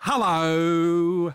Hello.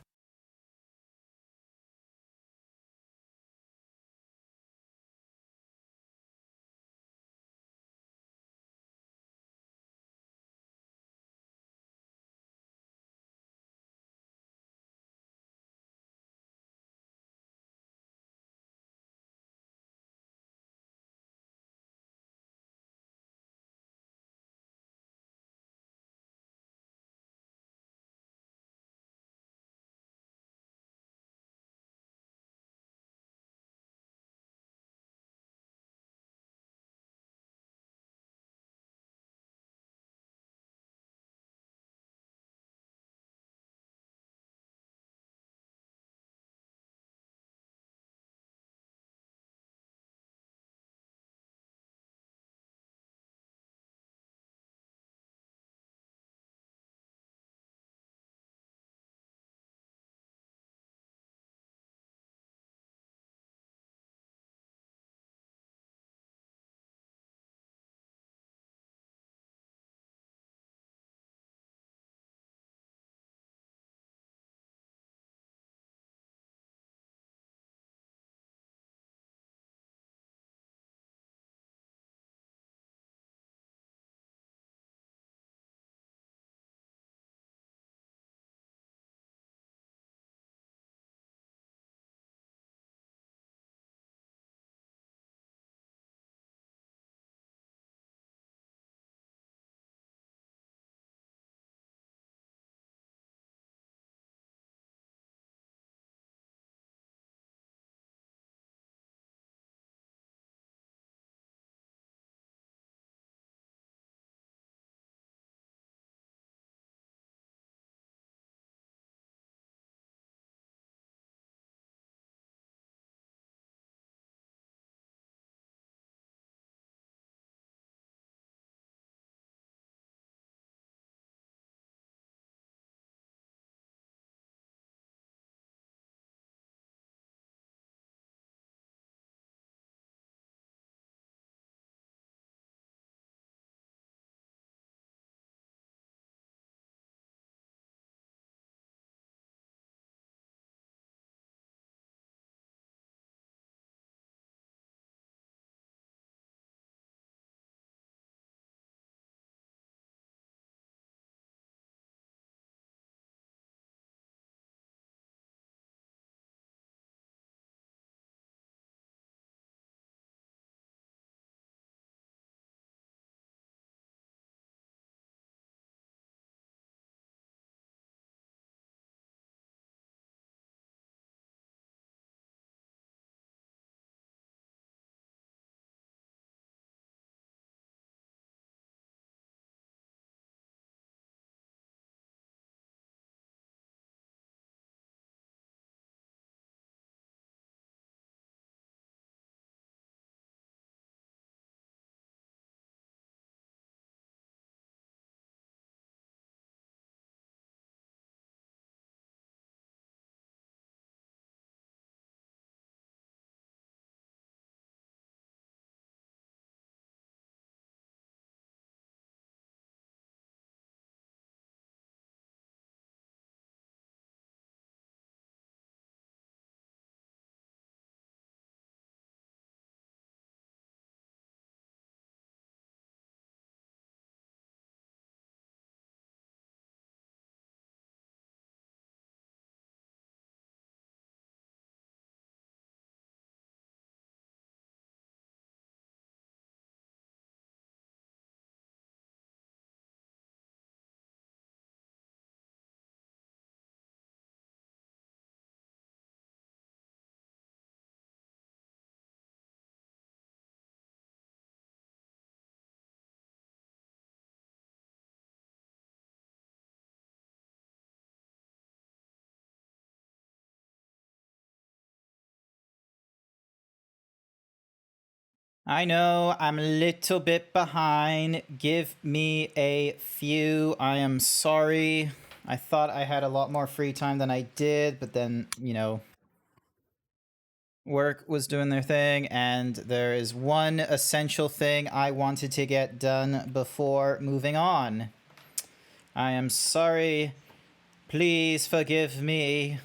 I know, I'm a little bit behind. Give me a few. I am sorry. I thought I had a lot more free time than I did, but then, work was doing their thing, and there is one essential thing I wanted to get done before moving on. I am sorry, Please forgive me.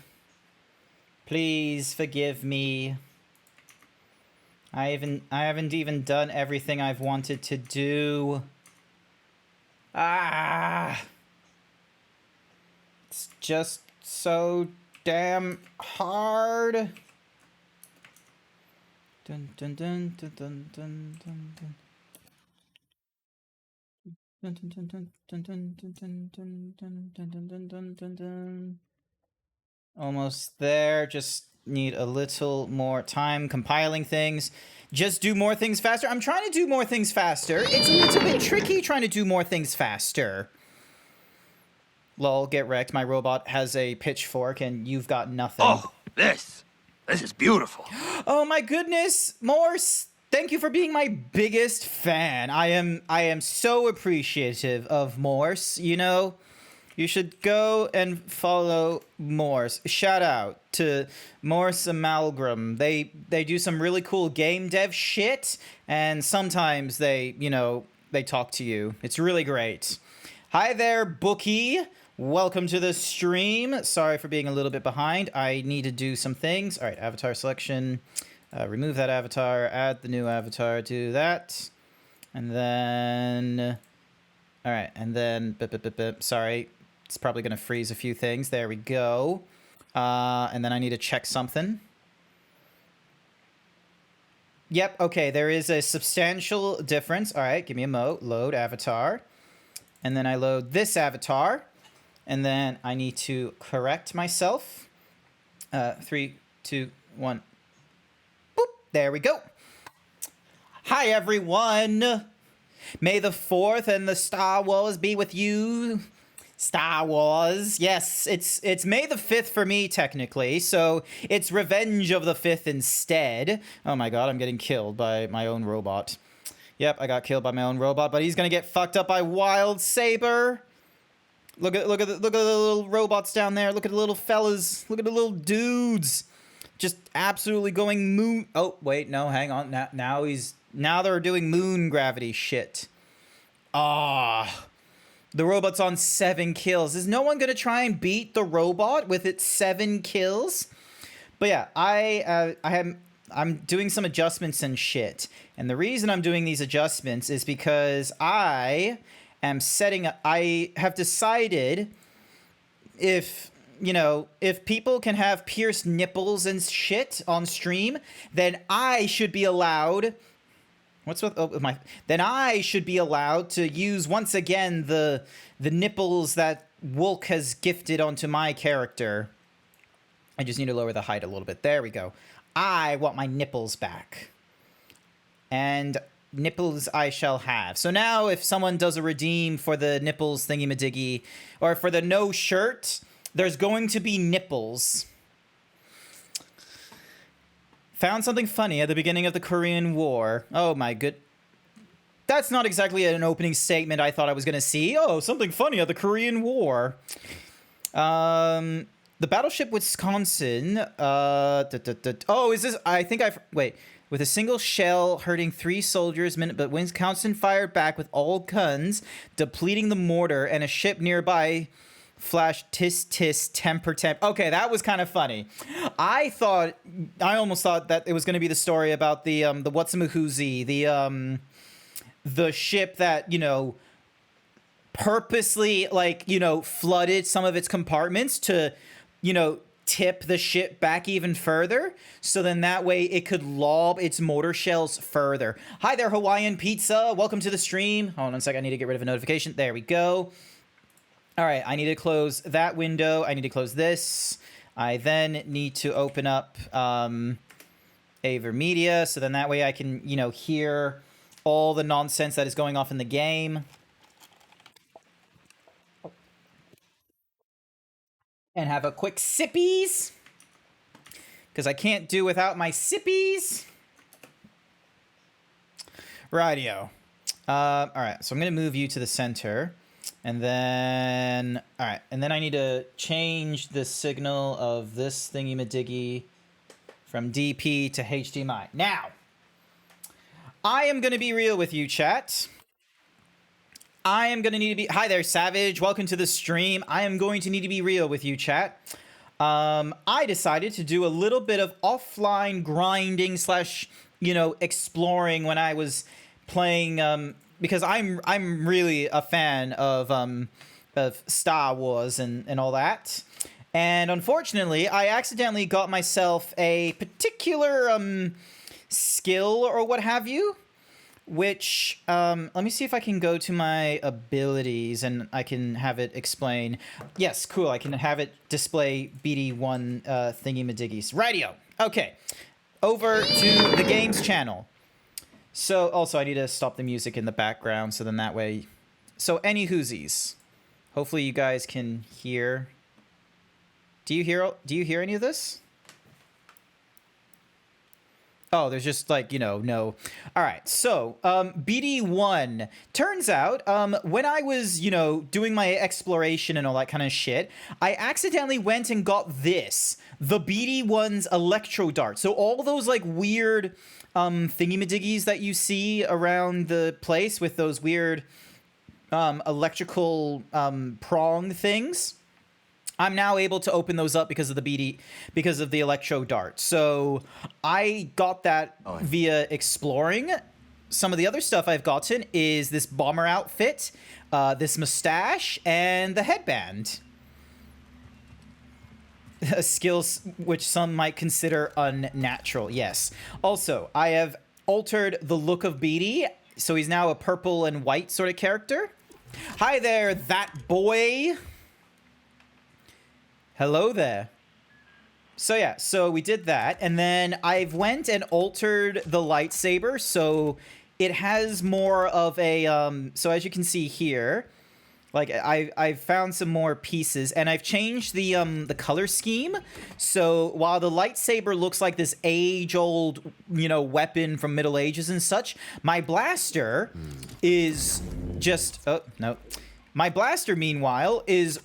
Please forgive me. I haven't even done everything I've wanted to do. Ah! It's just so damn hard. Dun dun dun dun dun dun dun dun. Almost there. Just need a little more time compiling things. Just do more things faster. I'm trying to do more things faster. It's a little bit tricky trying to do more things faster. Lol, get wrecked. My robot has a pitchfork and you've got nothing. Oh, this is beautiful. Oh my goodness, Morse! Thank you for being my biggest fan. I am so appreciative of Morse, you know? You should go and follow Morse. Shout out to Morse Amalgam. They do some really cool game dev shit, and sometimes they, you know, they talk to you. It's really great. Hi there, Bookie. Welcome to the stream. Sorry for being a little bit behind. I need to do some things. All right, avatar selection. Remove that avatar. Add the new avatar. Do that. And then... All right, and then... Sorry. It's probably going to freeze a few things. There we go. And then I need to check something. Yep, okay, there is a substantial difference. All right, give me a mo. Load avatar. And then I load this avatar. And then I need to correct myself. 3, 2, 1. Boop, there we go. Hi, everyone. May the 4th and the Star Wars be with you. Star Wars. Yes, it's May the 5th for me, technically, so it's Revenge of the 5th instead. Oh my god, I'm getting killed by my own robot. Yep, I got killed by my own robot, but he's gonna get fucked up by Wild Saber. Look at the little robots down there. Look at the little fellas. Look at the little dudes. Just absolutely going moon. Oh, wait, no, hang on. Now they're doing moon gravity shit. Ah. The robot's on 7 kills. Is no one gonna try and beat the robot with its 7 kills? But yeah, I'm doing some adjustments and shit. And the reason I'm doing these adjustments is because I have decided if, you know, if people can have pierced nipples and shit on stream, then I should be allowed... Then I should be allowed to use once again the nipples that Wolk has gifted onto my character. I just need to lower the height a little bit. There we go. I want my nipples back. And nipples I shall have. So now if someone does a redeem for the nipples thingy-madiggy, or for the no shirt, there's going to be nipples. Found something funny at the beginning of the Korean War. Oh my good... That's not exactly an opening statement I thought I was going to see. Oh, something funny at the Korean War. The battleship Wisconsin... Oh, is this... I think I've... Wait. With a single shell hurting 3 soldiers, but Wisconsin fired back with all guns, depleting the mortar, and a ship nearby... Flash tis temper temp. Okay, that was kind of funny. I almost thought that it was going to be the story about the Whatsamahuzi, the ship that, you know, purposely, like, you know, flooded some of its compartments to, you know, tip the ship back even further, so then that way it could lob its mortar shells further. Hi there, Hawaiian Pizza. Welcome to the stream. Hold on a sec. I need to get rid of a notification. There we go. All right, I need to close that window. I need to close this. I then need to open up AverMedia, so then that way I can, you know, hear all the nonsense that is going off in the game. And have a quick sippies. Because I can't do without my sippies. Rightio. All right, so I'm going to move you to the center. And then, all right, and then I need to change the signal of this thingy-madiggy from DP to HDMI. Now, I am going to be real with you, chat. I am going to need to be... Hi there, Savage. Welcome to the stream. I am going to need to be real with you, chat. I decided to do a little bit of offline grinding slash, exploring when I was playing, because I'm really a fan of Star Wars and all that. And unfortunately, I accidentally got myself a particular skill or what have you, which, let me see if I can go to my abilities and I can have it explain. Yes, cool, I can have it display BD1 thingy-madiggies. Rightio. Okay, over to the games channel. So, also, I need to stop the music in the background, so then that way... So, any whoosies. Hopefully you guys can hear... Do you hear any of this? Oh, there's just like, no. All right. So, BD1 turns out, when I was, doing my exploration and all that kind of shit, I accidentally went and got the BD1's electro dart. So all those like weird, thingy-madiggies that you see around the place with those weird, electrical, prong things. I'm now able to open those up because of the electro dart. So I got that via exploring. Some of the other stuff I've gotten is this bomber outfit, this mustache, and the headband. Skills which some might consider unnatural, yes. Also, I have altered the look of BD, so he's now a purple and white sort of character. Hi there, that boy. Hello there. So yeah, so we did that, and then I've went and altered the lightsaber, so it has more of a, so as you can see here, like I've found some more pieces, and I've changed the color scheme, so while the lightsaber looks like this age-old, weapon from Middle Ages and such, my blaster is just, oh, no. My blaster, meanwhile, is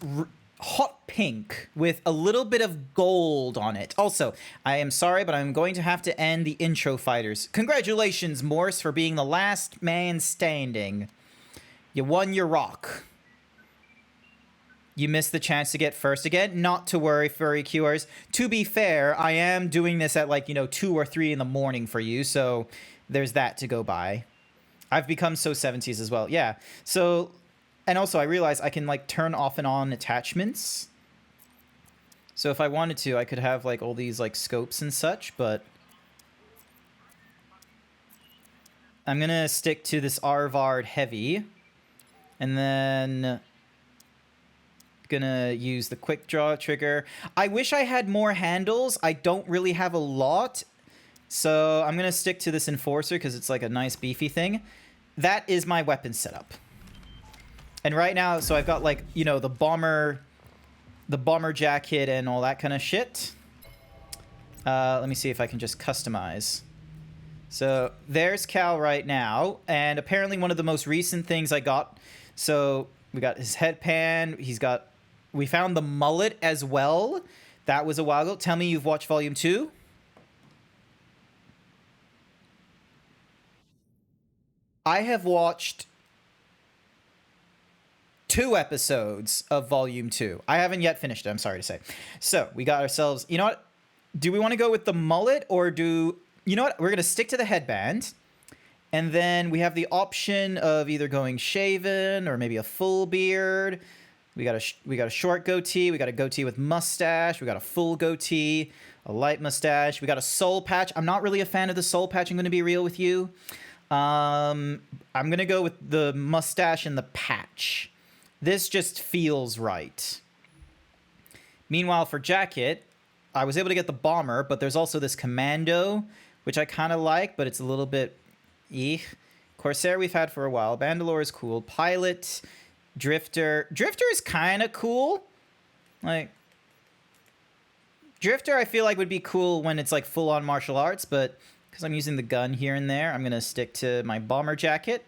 hot pink with a little bit of gold on it. Also, I am sorry, but I'm going to have to end the intro fighters. Congratulations, Morse, for being the last man standing. You won your rock. You missed the chance to get first again. Not to worry, furry QRs. To be fair, I am doing this at 2 or 3 in the morning for you, so there's that to go by. I've become so 70s as well. Yeah, so... And also, I realized I can, turn off and on attachments. So if I wanted to, I could have, all these, scopes and such, but... I'm gonna stick to this Arvard Heavy. And then... Gonna use the quick draw trigger. I wish I had more handles. I don't really have a lot. So I'm gonna stick to this Enforcer, because it's, a nice beefy thing. That is my weapon setup. And right now, so I've got the bomber jacket and all that kind of shit. Let me see if I can just customize. So there's Cal right now, and apparently one of the most recent things I got. So we got his headband. We found the mullet as well. That was a while ago. Tell me you've watched Volume 2. I have watched 2 episodes of Volume 2. I haven't yet finished it, I'm sorry to say. So, we got ourselves... You know what? Do we want to go with the mullet, or do... You know what? We're going to stick to the headband. And then we have the option of either going shaven or maybe a full beard. We got a short goatee. We got a goatee with mustache. We got a full goatee. A light mustache. We got a soul patch. I'm not really a fan of the soul patch, I'm going to be real with you. I'm going to go with the mustache and the patch. This just feels right. Meanwhile, for jacket, I was able to get the bomber, but there's also this commando, which I kind of like, but it's a little bit... Corsair we've had for a while. Bandalore is cool. Pilot, Drifter. Drifter is kind of cool. Drifter I feel like would be cool when it's full-on martial arts, but because I'm using the gun here and there, I'm going to stick to my bomber jacket.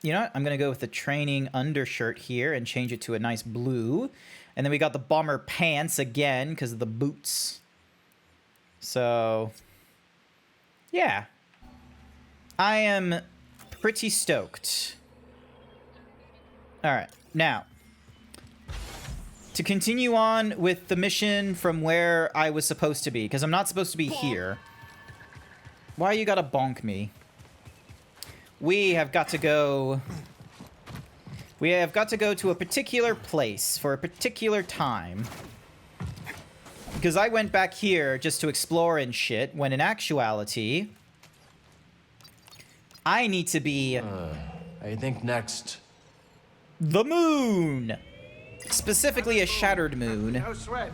You know what? I'm going to go with the training undershirt here and change it to a nice blue. And then we got the bomber pants again because of the boots. So, yeah. I am pretty stoked. Alright, now. To continue on with the mission from where I was supposed to be, because I'm not supposed to be here. Why you gotta bonk me? We have got to go... We have got to go to a particular place for a particular time. Because I went back here just to explore and shit, when in actuality... I need to be... I think next... The moon! Specifically a shattered moon. No sweat.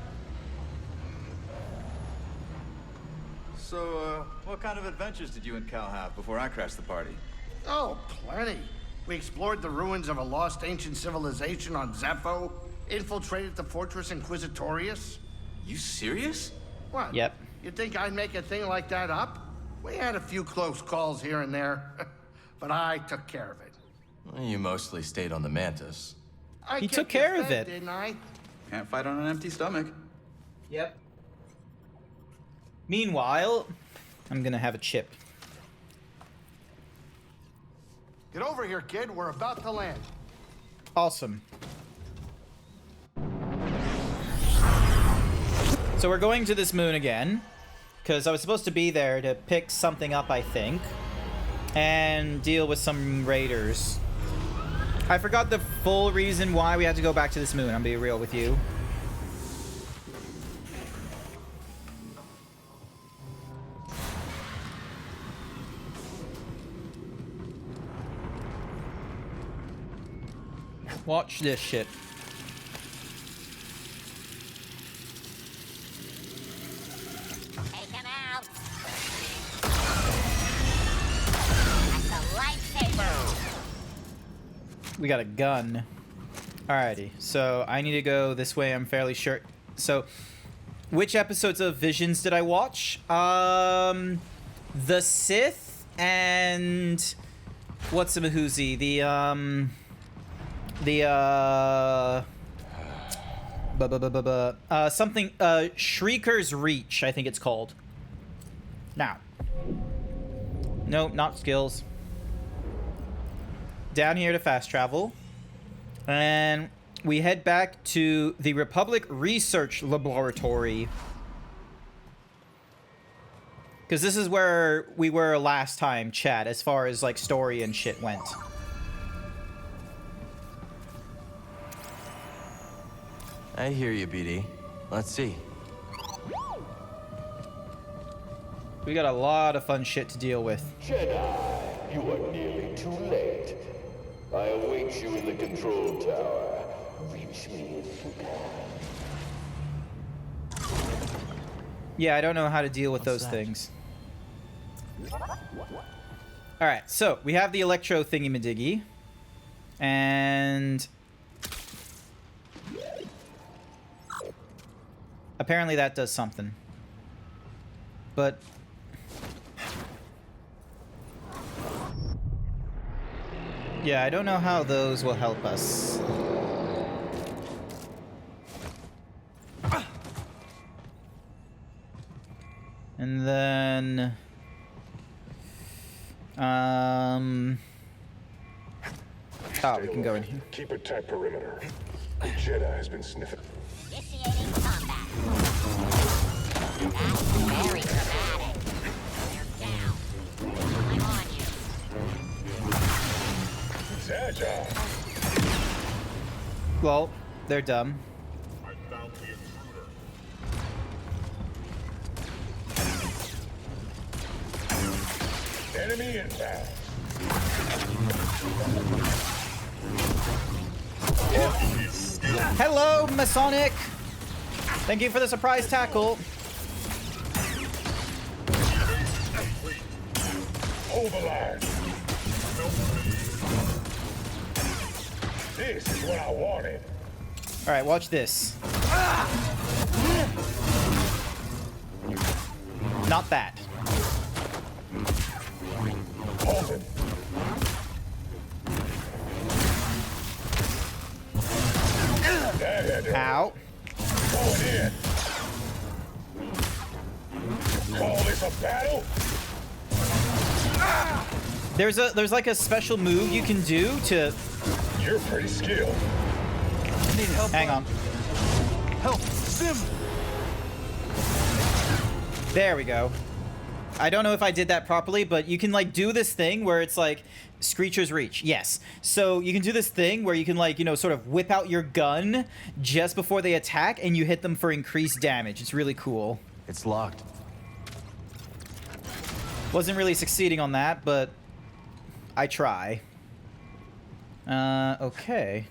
So, what kind of adventures did you and Cal have before I crashed the party? Oh, plenty. We explored the ruins of a lost ancient civilization on Zepho, infiltrated the fortress Inquisitorius. You serious? What? Yep. You think I'd make a thing like that up? We had a few close calls here and there, but I took care of it. Well, you mostly stayed on the Mantis. I He kept took you care of fed, it. didn't I? Can't fight on an empty stomach. Yep. Meanwhile, I'm gonna have a chip. Get over here, kid. We're about to land. Awesome. So we're going to this moon again, because I was supposed to be there to pick something up, I think, and deal with some raiders. I forgot the full reason why we had to go back to this moon, I'm being real with you. Watch this shit. Take him out. That's a lightsaber. We got a gun. Alrighty, so I need to go this way, I'm fairly sure. So, which episodes of Visions did I watch? The Sith and... What's the Mahoozy? Something, Shrieker's Reach, I think it's called. Now. Nope, not skills. Down here to fast travel. And we head back to the Republic Research Laboratory. Because this is where we were last time, chat, as far as, like, story and shit went. I hear you, BD. Let's see. We got a lot of fun shit to deal with. Jedi, you are nearly too late. I await you in the control tower. Reach me if you can. Yeah, I don't know how to deal with those that? things. Alright, so we have the electro thingy-madiggy. And... apparently that does something. But... yeah, I don't know how those will help us. And then... oh, we can go in here. Keep a tight perimeter. The Jedi has been sniffing. Initiating combat. That's very dramatic. They're down. I'm on you. It's agile. Well, they're dumb. I found the intruder. Enemy inbound. Hello, Masonic! Thank you for the surprise tackle. Hold the line. This is what I wanted. Alright, watch this. Not that. Hold it. Ow. Going in. Call this a battle? There's like a special move you can do to... You're pretty skilled. I need help. Hang on. Help! Sim! There we go. I don't know if I did that properly, but you can like do this thing where it's like Screecher's Reach. Yes. So you can do this thing where you can like, you know, sort of whip out your gun just before they attack and you hit them for increased damage. It's really cool. It's locked. Wasn't really succeeding on that, but I try. Okay.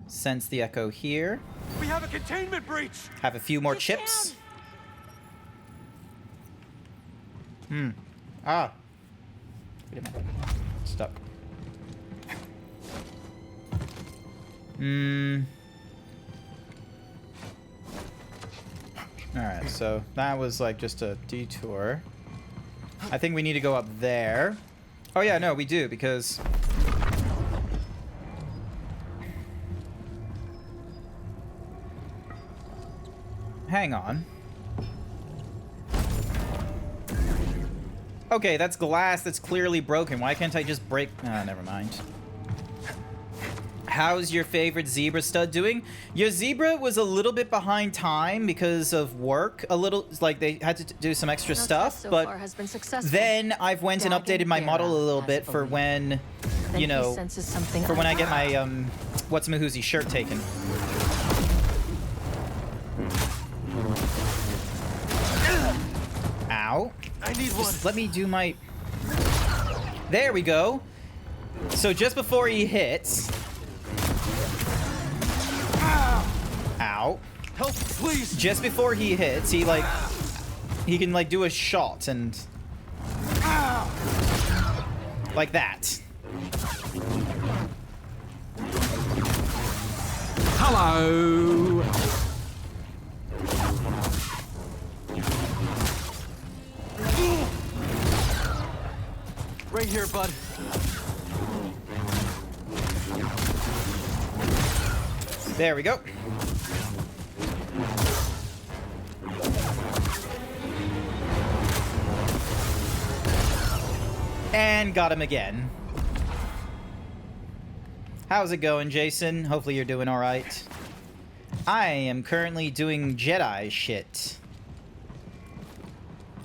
Sense the echo here. We have a containment breach! Have a few more chips. Ah. Wait a minute. Stuck. Alright, so that was like just a detour. I think we need to go up there. Oh yeah, no, we do, because... Hang on. Okay, that's glass that's clearly broken. Why can't I just break... Ah, never mind. How's your favorite zebra stud doing? Your zebra was a little bit behind time because of work. A little, like they had to do some extra stuff, so but far has been successful. then I've went and updated my model a little bit for when, you know, for when I get my what's Mahoozy shirt taken. Ow. I need one. Just let me do my... There we go. So just before he hits... Ow. Help, please! Just before he hits, he like... He can like do a shot and... Like that. Hello! Right here, bud. There we go. And got him again. How's it going, Jason? Hopefully you're doing all right. I am currently doing Jedi shit.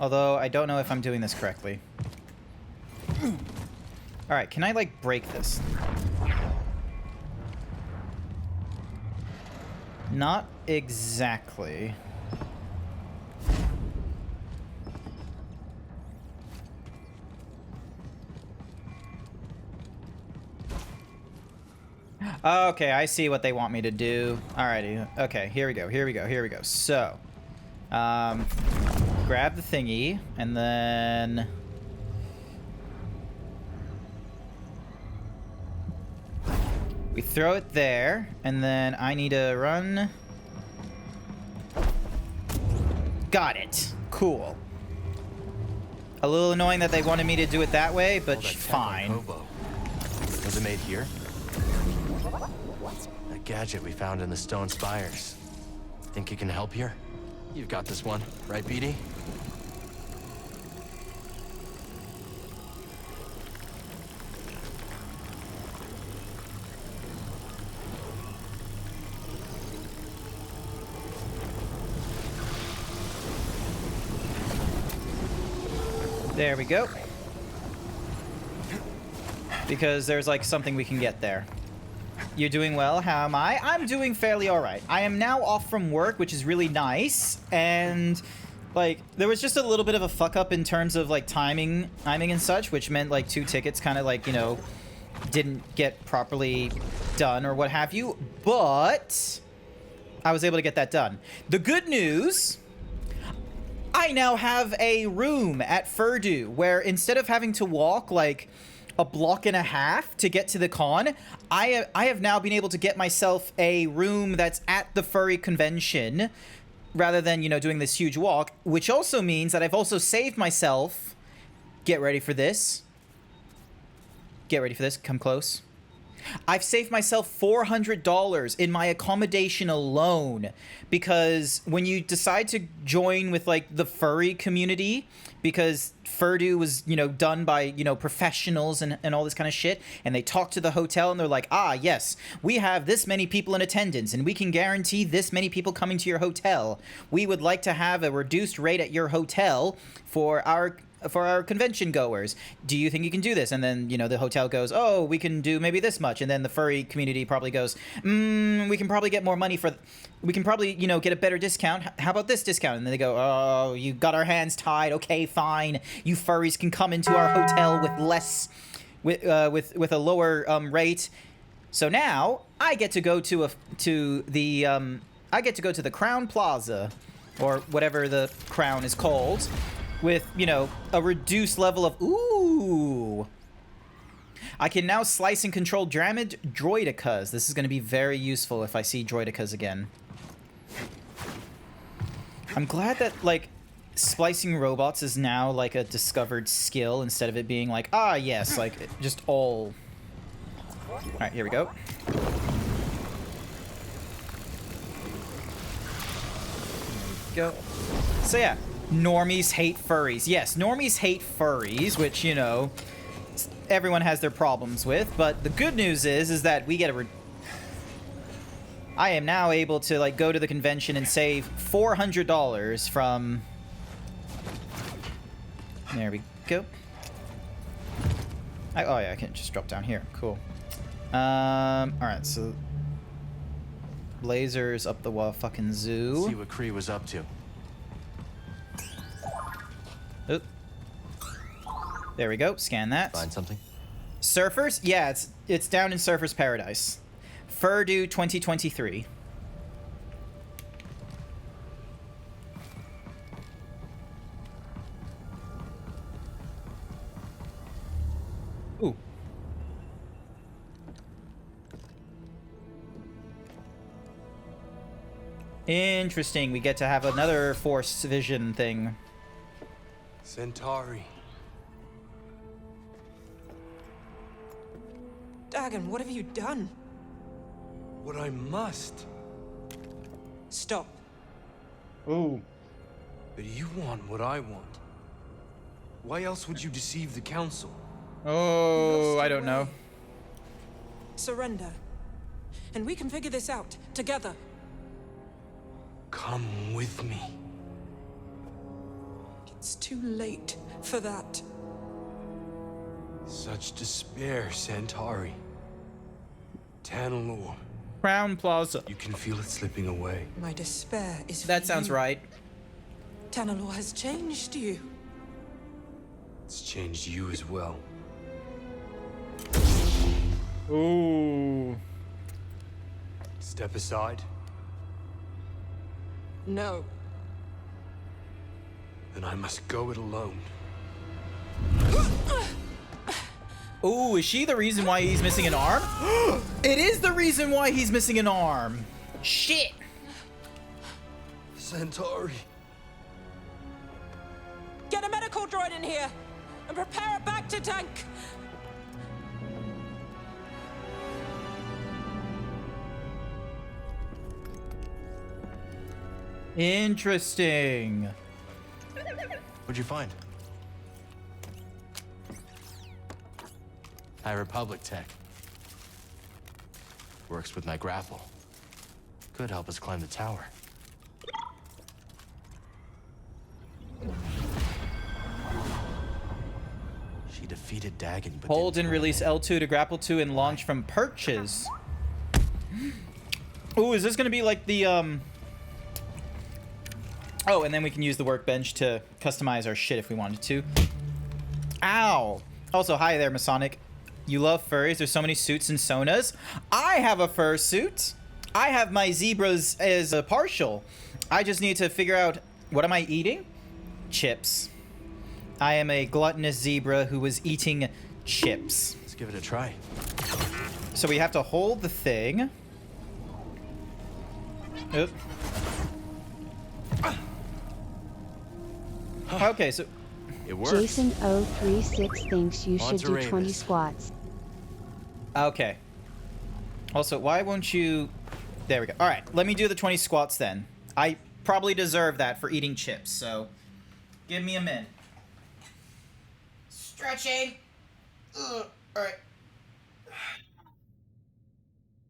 Although I don't know if I'm doing this correctly. All right, can I like break this? Not exactly. Okay, I see what they want me to do. Alrighty. Okay, here we go. Here we go. Here we go. So, grab the thingy and then we throw it there, and then I need to run. Got it. Cool. A little annoying that they wanted me to do it that way, but fine. Hobo. Was it made here? That gadget we found in the stone spires. Think you can help here? You've got this one, right, BD? There we go. Because there's like something we can get there. You're doing well. How am I? I'm doing fairly all right. I am now off from work, which is really nice. And like there was just a little bit of a fuck up in terms of like timing and such, which meant like 2 tickets kind of like, you know, didn't get properly done or what have you. But I was able to get that done. The good news, I now have a room at Furdu where instead of having to walk like a block and a half to get to the con, I have now been able to get myself a room that's at the furry convention rather than, you know, doing this huge walk, which also means that I've also saved myself. Get ready for this. Get ready for this. Come close. I've saved myself $400 in my accommodation alone, because when you decide to join with like the furry community, because Furdu was, you know, done by, you know, professionals and all this kind of shit, and they talk to the hotel and they're like, ah, yes, we have this many people in attendance and we can guarantee this many people coming to your hotel. We would like to have a reduced rate at your hotel for our convention goers. Do you think you can do this? And then, you know, the hotel goes, oh, we can do maybe this much. And then the furry community probably goes, we can probably get more money for, we can probably, you know, get a better discount. How about this discount? And then they go, oh, you got our hands tied. Okay, fine. You furries can come into our hotel with less, with a lower rate. So now I get to go to the Crown Plaza, or whatever the Crown is called, with, you know, a reduced level of, ooh. I can now slice and control damaged droidicas. This is going to be very useful if I see droidicas again. I'm glad that, like, splicing robots is now, like, a discovered skill instead of it being like, ah, yes, like, just all. Alright, here we go. There we go. So, yeah. Normies hate furries. Yes, normies hate furries, which, you know, everyone has their problems with. But the good news is that we get I am now able to, like, go to the convention and save $400 from... There we go. Oh, yeah, I can just drop down here. Cool. Alright, so... Lasers up the fucking zoo. See what Kree was up to. Oop. There we go. Scan that. Find something? Surfers? Yeah, it's down in Surfers Paradise. Furdu 2023. Ooh. Interesting. We get to have another Force Vision thing. Centauri. Dagon, what have you done? What I must. Stop. Ooh. But you want what I want. Why else would you deceive the Council? Oh, I don't know. Surrender. And we can figure this out, together. Come with me. It's too late for that. Such despair, Centauri. Tanalor. Crown Plaza. You can feel it slipping away. My despair is for That sounds you. right. Tanalor has changed you. It's changed you as well. Ooh. Step aside. No. Then I must go it alone. Ooh, is she the reason why he's missing an arm? It is the reason why he's missing an arm. Shit. Centauri. Get a medical droid in here and prepare a back to tank. Interesting. What'd you find? High Republic tech. Works with my grapple. Could help us climb the tower. She defeated Dagon, but Hold didn't and turn release him. L2 to grapple 2 and launch from perches. Ooh, is this gonna be like the Oh, and then we can use the workbench to customize our shit if we wanted to. Ow! Also, hi there, Masonic. You love furries. There's so many suits and sonas. I have a fursuit. I have my zebras as a partial. I just need to figure out, what am I eating? Chips. I am a gluttonous zebra who was eating chips. Let's give it a try. So we have to hold the thing. Oop. Okay, so... It works. Jason 036 thinks you On should to do 20 Ravis. squats. Okay. Also, why won't you... There we go. All right, let me do the 20 squats then. I probably deserve that for eating chips, so give me a minute. Stretching. Ugh. All right.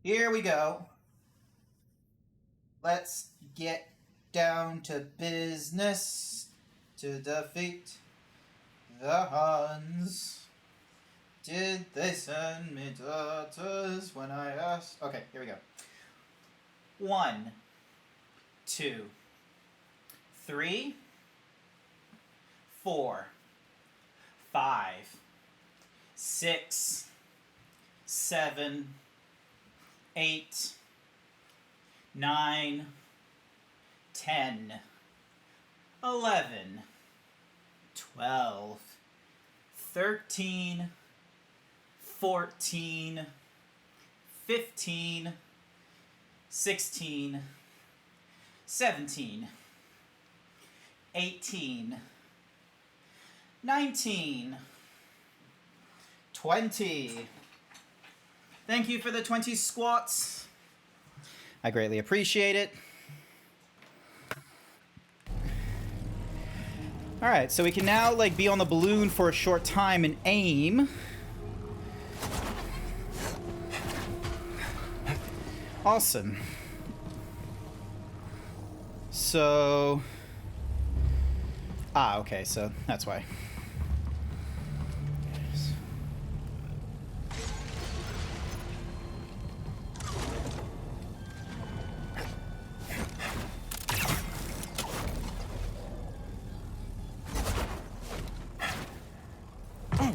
Here we go. Let's get down to business to defeat the Huns. Did they send me daughters when I asked? Okay, here we go. 1, 2, 3, 4, 5, 6, 7, 8, 9, 10, 11, 12, 13, 14, 15, 16, 17, 18, 19, 20. Thank you for the 20 squats. I greatly appreciate it. All right, so we can now like be on the balloon for a short time and aim. Awesome. So... Ah, okay, so that's why.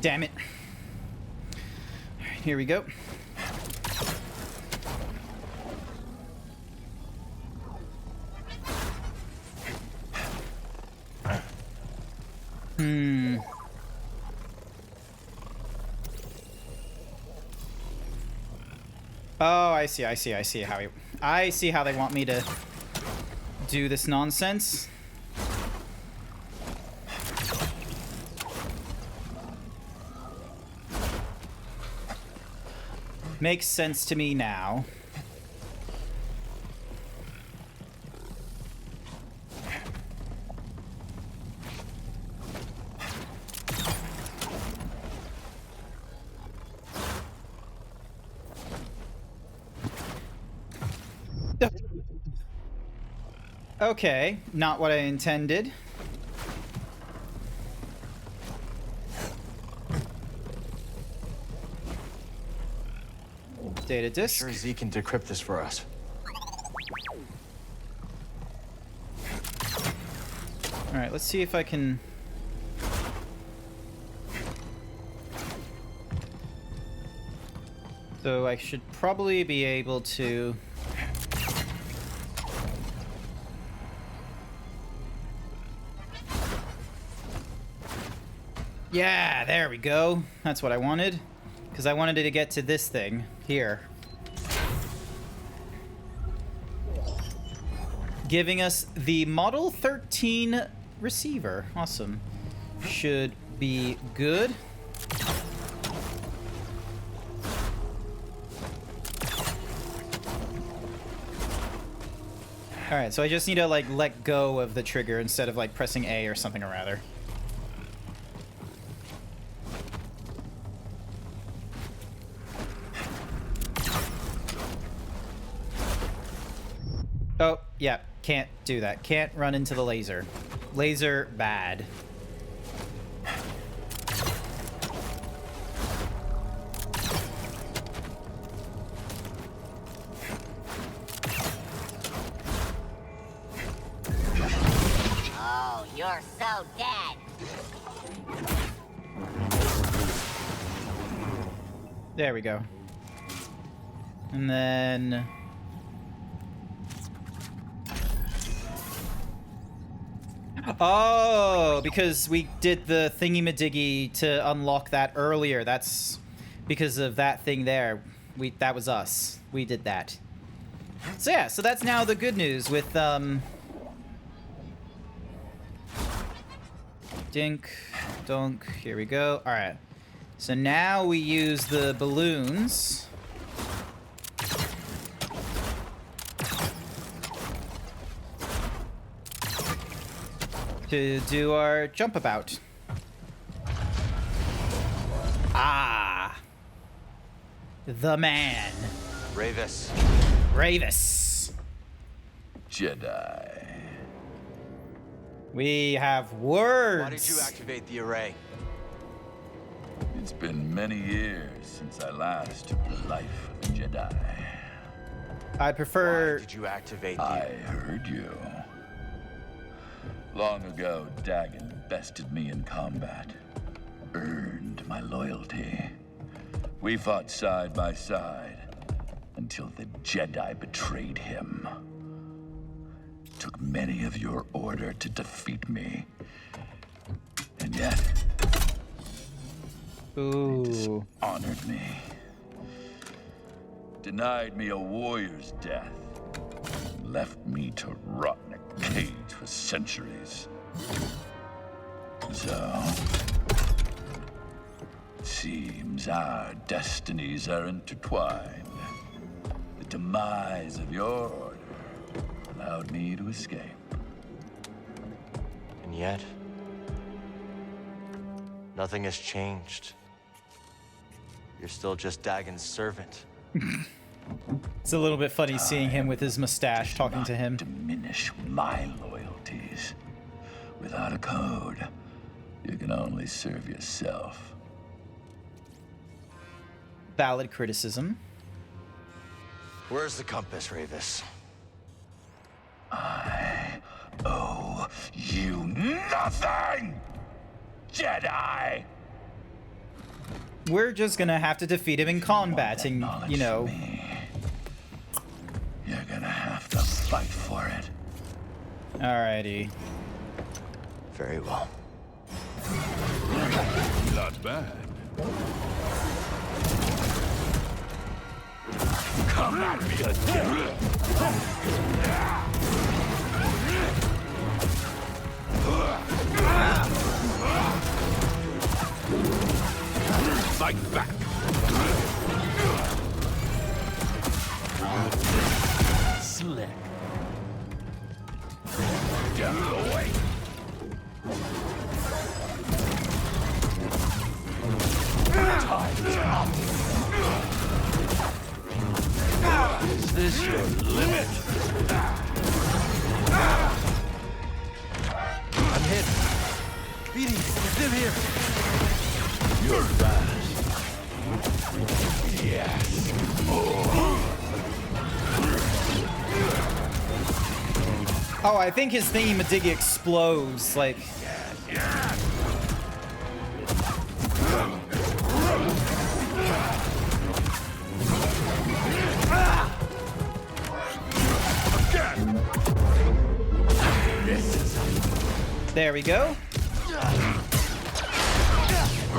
Damn it. All right, here we go. Oh, I see how I see how they want me to do this nonsense. Makes sense to me now. Okay, not what I intended. Data disk. Sure, Z can decrypt this for us. All right, let's see if I can. So I should probably be able to. Yeah, there we go. That's what I wanted. Because I wanted it to get to this thing here. Giving us the Model 13 receiver. Awesome. Should be good. Alright, so I just need to like let go of the trigger instead of like pressing A or something or rather. Oh, yeah, can't do that. Can't run into the laser. Laser bad. Oh, you're so dead. There we go. And then... Oh, because we did the thingy-majiggy to unlock that earlier. That's because of that thing there. That was us. We did that. So yeah, so that's now the good news with, Dink, donk, here we go. Alright. So now we use the balloons to do our jump about. Ah. The man. Ravis. Ravis. Jedi. We have words. Why did you activate the array? It's been many years since I last took the life of a Jedi. I prefer... Why did you activate the... I heard you. Long ago, Dagon bested me in combat. Earned my loyalty. We fought side by side until the Jedi betrayed him. Took many of your order to defeat me. And yet... Ooh. they dishonored me. Denied me a warrior's death. Left me to rot in a cage for centuries. So... it seems our destinies are intertwined. The demise of your order allowed me to escape. And yet... nothing has changed. You're still just Dagon's servant. It's a little bit funny seeing him with his mustache talking to him. Diminish my loyalties. Without a code, you can only serve yourself. Valid criticism. Where's the compass, Ravis? I owe you nothing, Jedi! We're just gonna have to defeat him in combat and, you know... You're gonna have to fight for it. Alrighty. Very well. Not bad. Come at me again! Fight back. Slick. Get away. Time's up. Is this your limit? I'm hit. BD, it's them here. You're fast. Yes. Oh, I think his thingy-majiggy explodes, like... There we go.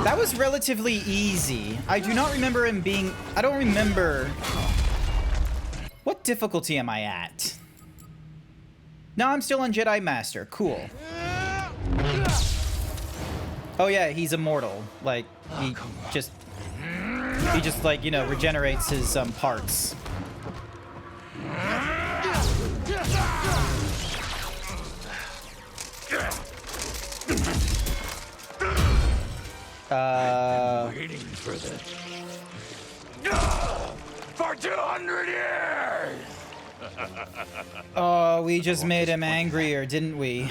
That was relatively easy. I do not remember him being... I don't remember... What difficulty am I at? No, I'm still on Jedi Master. Cool. Oh yeah, he's immortal. Like, he just... He just, like, you know, regenerates his, parts. Waiting for this. For 200 years! Oh, we just made him angrier, didn't we?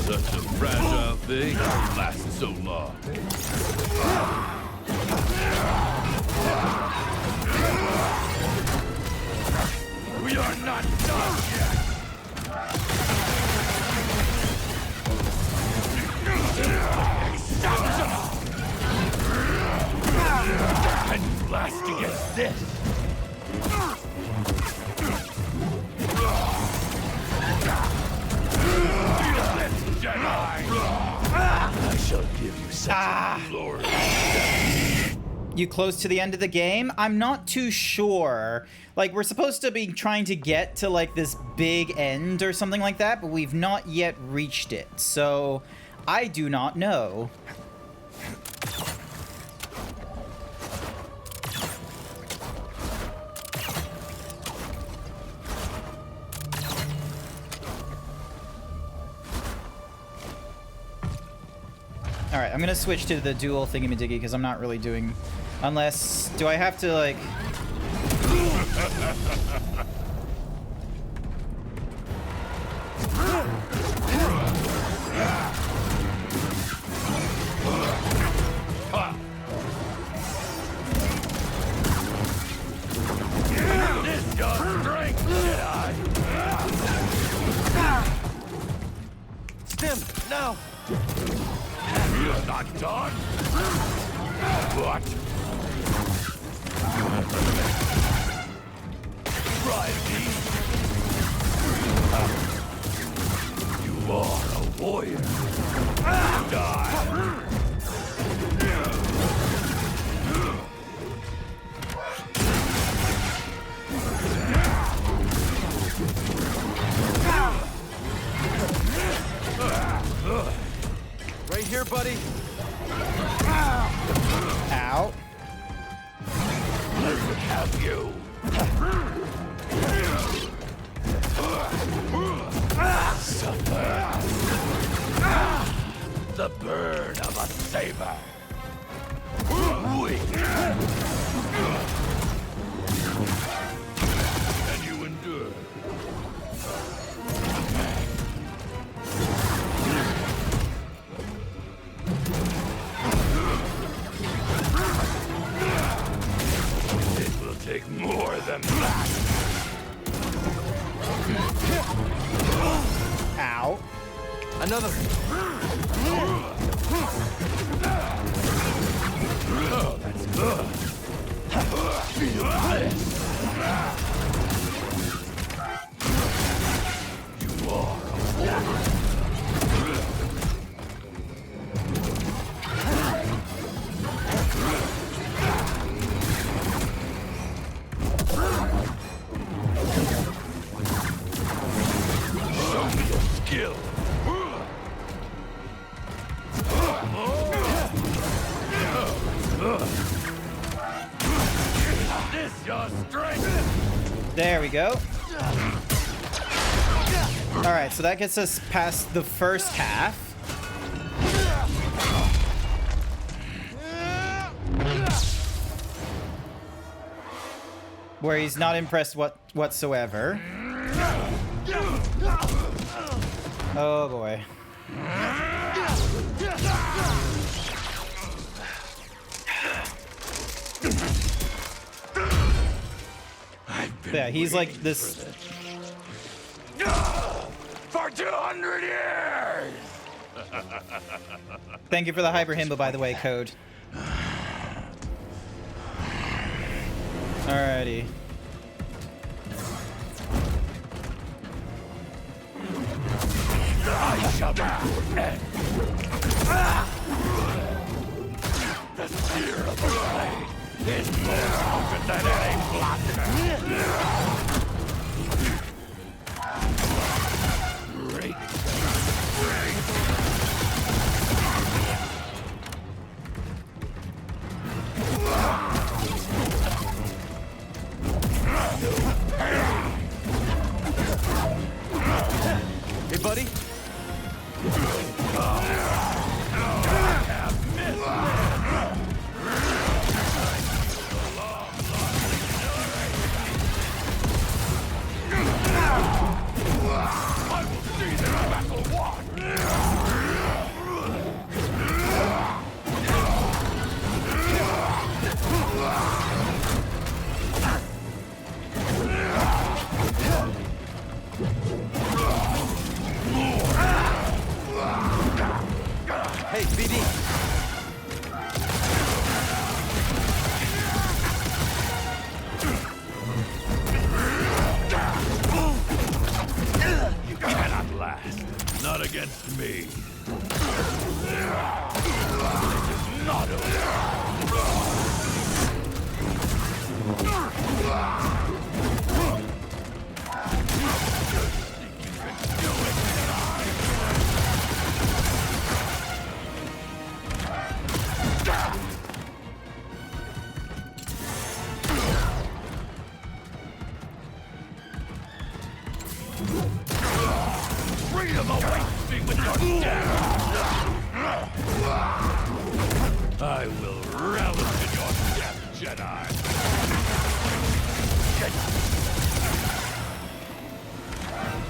Such a fragile thing. How lasted so long? We are not done yet! Can you last against this? I shall give you such a glory. You close to the end of the game? I'm not too sure. Like, we're supposed to be trying to get to, like, this big end or something like that, but we've not yet reached it. So, I do not know. Alright, I'm gonna switch to the dual thingy-majiggy because I'm not really doing... Unless... Do I have to, like... This your strength, Jedi! Stim, now! You're not done? What? Try me. You are a warrior. Die. Right here, buddy. Ow. Have you? Suffer. The burn of a saber. Weak. Can you endure? It will take more than that. Ow. Another. Oh, that's good. Feel this. You are a warrior. Show me your skill. Is this your strength? There we go. Alright, so that gets us past the first half. Where he's not impressed whatsoever. Oh boy. Yeah, he's like this. For 200 years! Thank you for the Hyper Himbo, by the way, code. Alrighty. I shall be your end. The spear of the blade is more potent than any blaster. Great. Hey, buddy. I will see this battle won. Hey, BD. You cannot last. Not against me. This is not over. Freedom awaits me with your death! I will relish in your death, Jedi.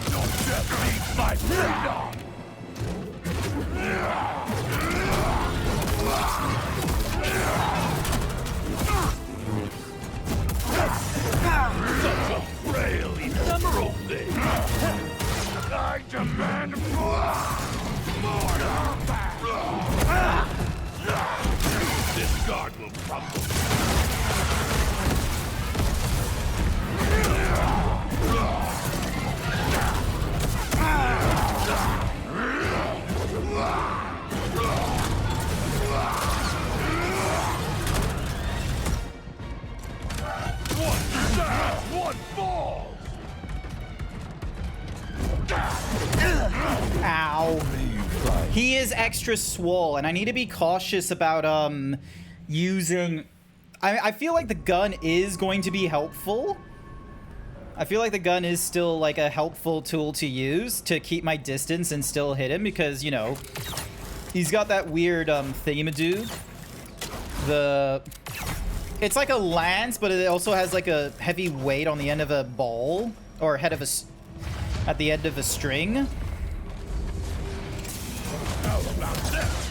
Your death means my freedom. Such a frail, ephemeral thing. I demand more. This guard will crumble. One stands, one falls. Ow. He is extra swole, and I need to be cautious about using... I feel like the gun is going to be helpful. I feel like the gun is still like a helpful tool to use to keep my distance and still hit him because, you know, he's got that weird thingamadoo. It's like a lance, but it also has like a heavy weight on the end of a ball or at the end of a string. How about this?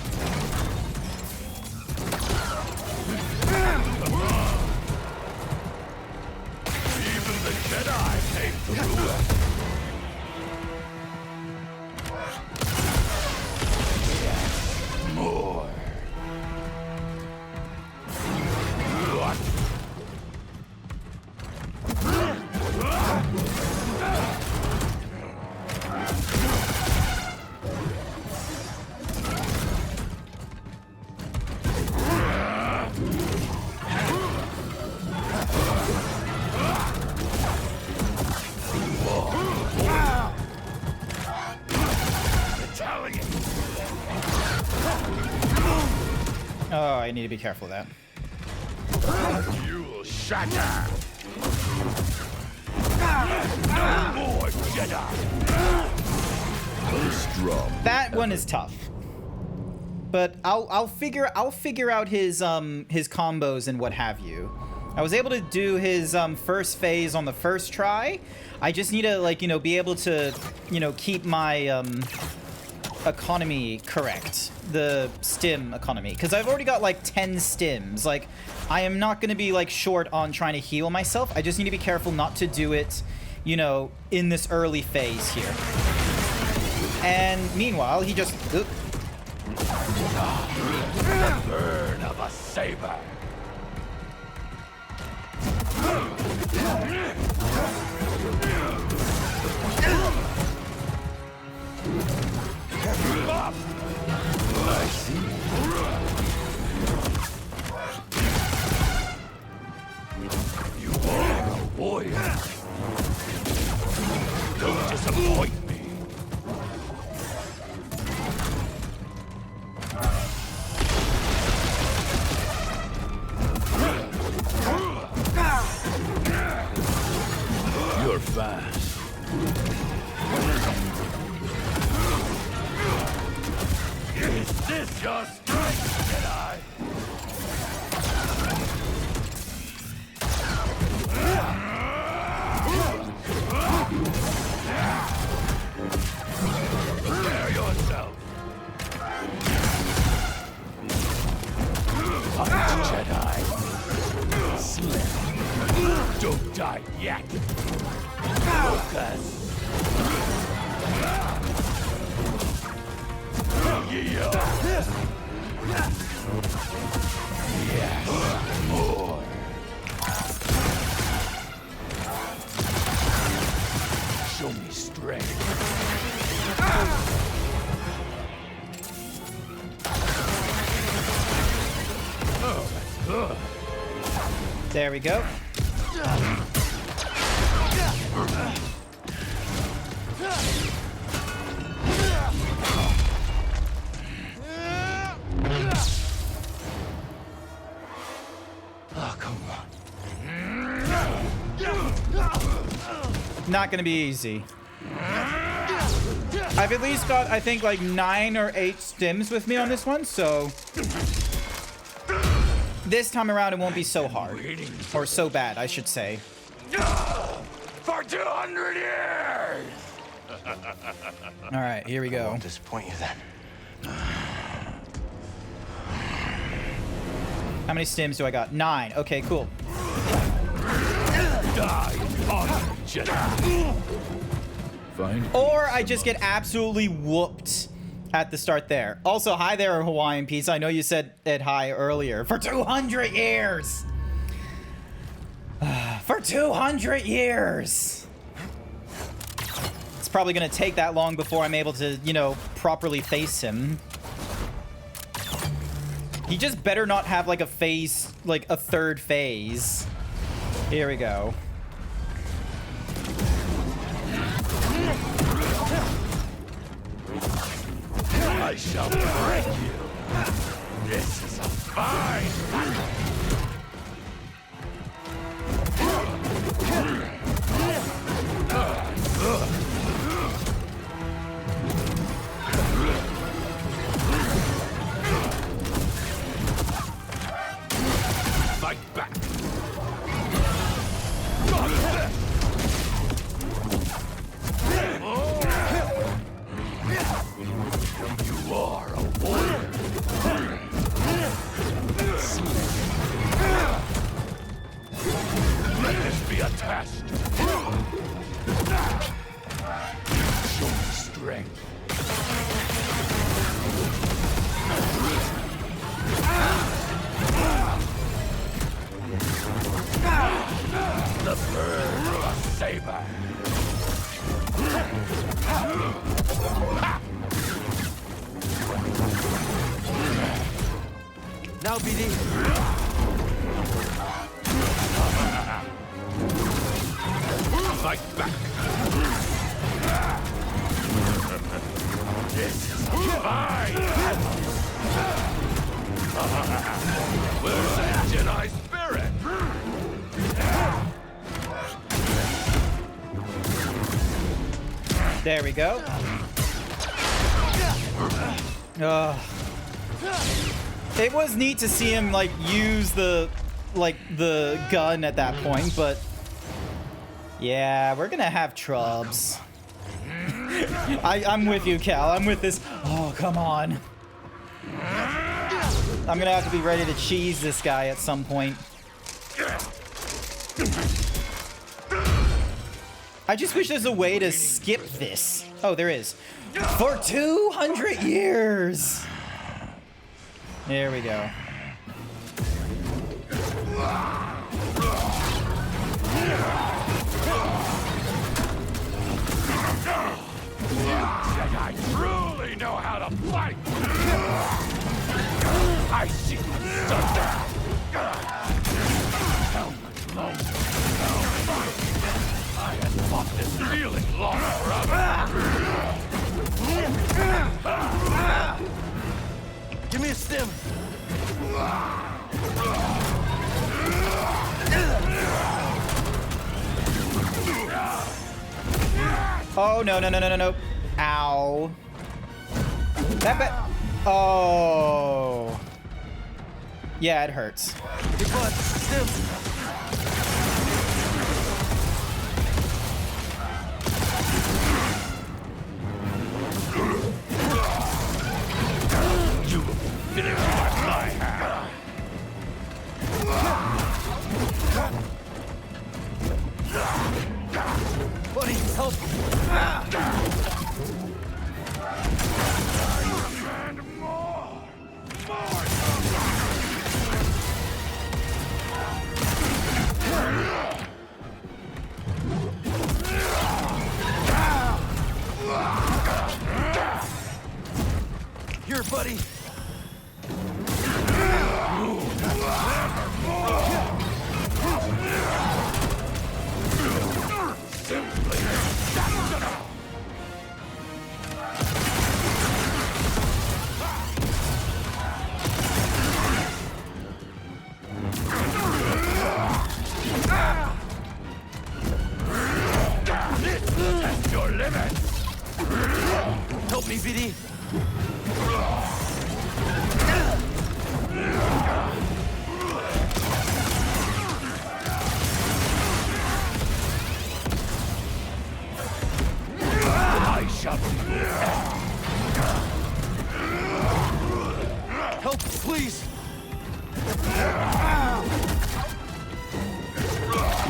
Even the Jedi came through. More. What? Oh, I need to be careful of that. You will shatter. No more Jedi. Strong. That one is tough. But I'll figure out his combos and what have you. I was able to do his first phase on the first try. I just need to, like, you know, be able to, you know, keep my economy correct. The stim economy. Because I've already got like 10 stims. Like, I am not going to be like short on trying to heal myself. I just need to be careful not to do it, you know, in this early phase here. And meanwhile, he just... Oop. The burn of a saber. I see. You are a warrior. Don't disappoint me. You're fast. Is this your strength, Jedi? Prepare yourself. Fight, Jedi. Slip. Don't die yet. Focus. Yes, more. Show me strength. Oh, that's good. There we go. Oh, come on. Not gonna be easy. I've at least got, I think, like 9 or 8 stims with me on this one, so this time around it won't be so hard. Or so bad, I should say. For 200 years! All right, here we go. Won't disappoint you then. How many stims do I got? 9. Okay, cool. Die on Jedi. Fine. Or I just get absolutely whooped at the start there. Also, hi there, Hawaiian Peace. I know you said it hi earlier. For 200 years! For 200 years! It's probably gonna take that long before I'm able to, you know, properly face him. He just better not have, like, a phase, like, a third phase. Here we go. I shall break you. This is a fine battle. Fight back. You are a warrior. Let this be a test. Show me strength. The bird of a saber. Now, BD. Fight back. This is fine. Where's that Jedi spirit? There we go. It was neat to see him, like, use the gun at that point, but yeah, we're gonna have trubs. I'm with you, Cal. I'm with this. Oh, come on. I'm gonna have to be ready to cheese this guy at some point. I just wish there's a way to skip this. Oh, there is. For 200 years. There we go. Jedi truly know how to fight. I see what's done there. How much longer? I had fought this feeling long forever. Give me a stim. Oh, no, no, no, no, no, no. Ow. Oh. Yeah, it hurts. Hey, bud, stim. You finish what I have. Buddy, help. And more. Here, buddy. Simply exceptional. Test your limits. Help me, BD. I shall be Help, please.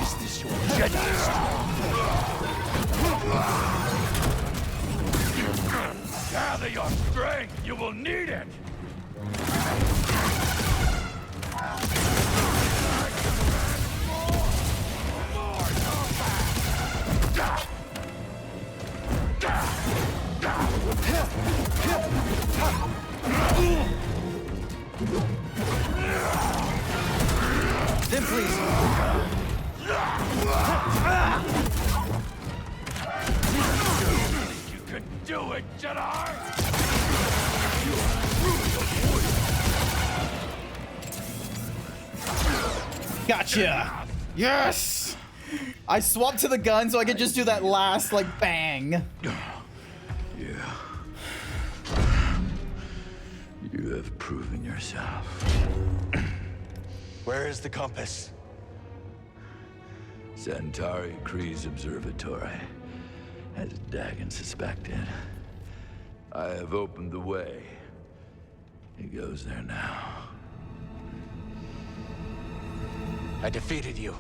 Is this your Jedi strength? Gather your strength. You will need it. Then please. You can do it, Jedi. Gotcha. Yes. I swapped to the gun so I could just do that last like bang. Yeah. You have proven yourself. Where is the compass? Centauri Kree's observatory, as Dagon suspected. I have opened the way. He goes there now. I defeated you.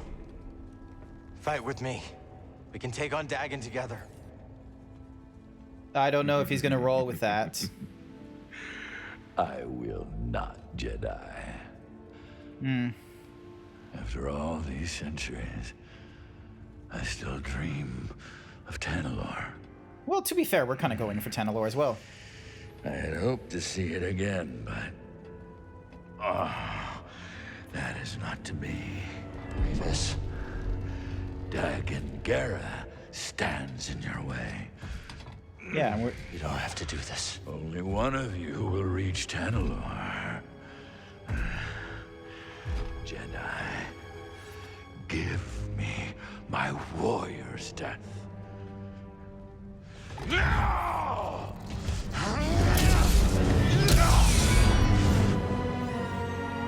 Fight with me. We can take on Dagon together. I don't know if he's gonna roll with that. I will not, Jedi. After all these centuries, I still dream of Tanalorr. Well, to be fair, we're kind of going for Tanalorr as well. I had hoped to see it again, but... that is not to be. Revis. Dagon Gera stands in your way. Yeah, we're... You don't have to do this. Only one of you will reach Tanalorr. Jedi, give me my warrior's death.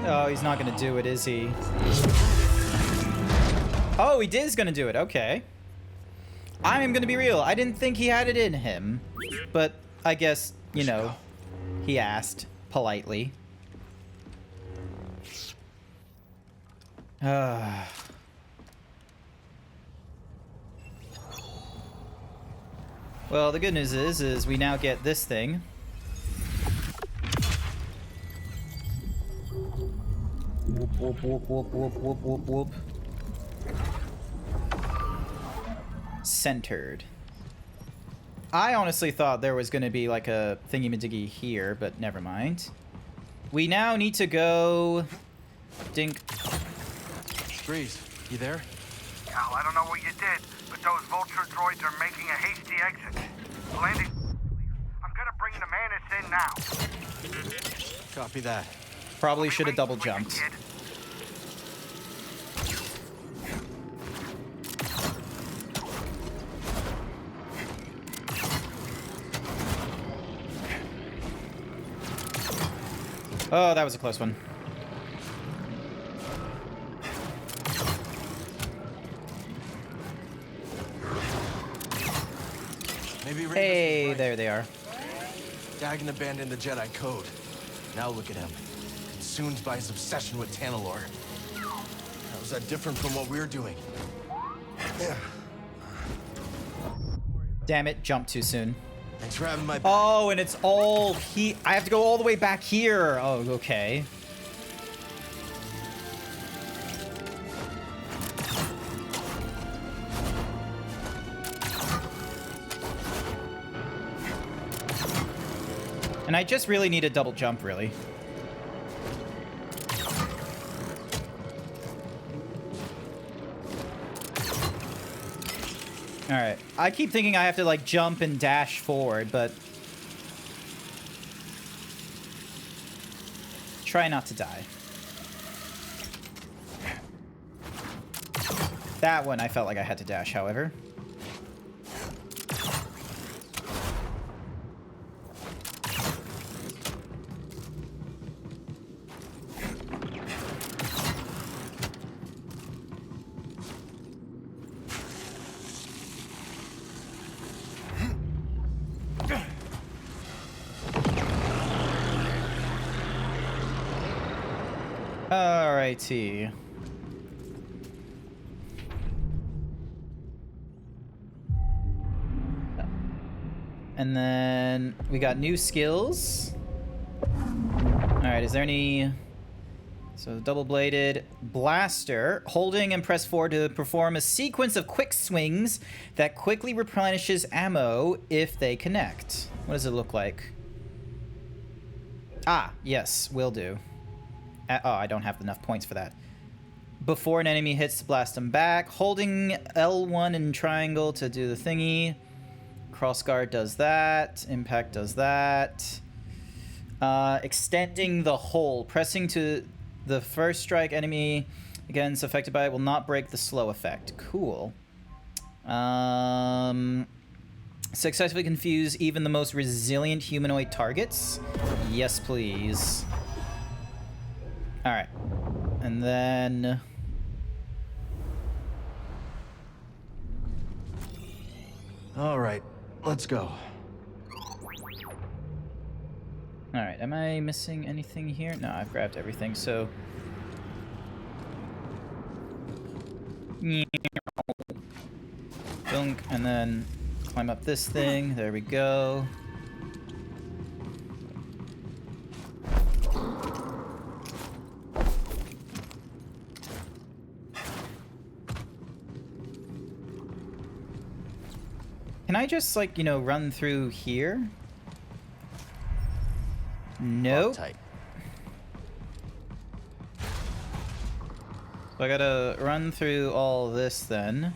Oh, he's not gonna do it, is he? Oh, he is gonna do it. Okay. I am gonna be real. I didn't think he had it in him, but I guess, you know, he asked politely. Well, the good news is we now get this thing. Whoop, whoop, whoop, whoop, whoop, whoop, whoop, whoop. Centered. I honestly thought there was going to be like a thingy-majiggy here, but never mind. We now need to go... Dink. Grease, you there? Cal, I don't know what you did, but those vulture droids are making a hasty exit. Landing. I'm gonna bring the Manus in now. Copy that. Probably should have double jumped. Oh, that was a close one. Maybe Revis Hey, was right. there they are. Dagon abandoned the Jedi Code. Now look at him. Consumed by his obsession with Tanalorr. How is that different from what we're doing? Yeah. Damn it, jumped too soon. Thanks for having my back. Oh, and it's all I have to go all the way back here. Oh, okay. And I just really need a double jump, really. Alright. I keep thinking I have to, like, jump and dash forward, but... Try not to die. That one I felt like I had to dash, however. Alrighty. And then we got new skills. Alright, is there any... So, double-bladed blaster. Holding and press forward to perform a sequence of quick swings that quickly replenishes ammo if they connect. What does it look like? Ah, yes, will do. Oh, I don't have enough points for that. Before an enemy hits, blast them back. Holding L1 and triangle to do the thingy. Crossguard does that. Impact does that. Extending the hold. Pressing to the first strike enemy against affected by it will not break the slow effect. Cool. Successfully confuse even the most resilient humanoid targets. Yes, please. Alright. And then... Alright, let's go. Alright, am I missing anything here? No, I've grabbed everything, so... Dunk, and then climb up this thing. There we go. Can I just, like, you know, run through here? Nope. Tight. So I gotta run through all this then.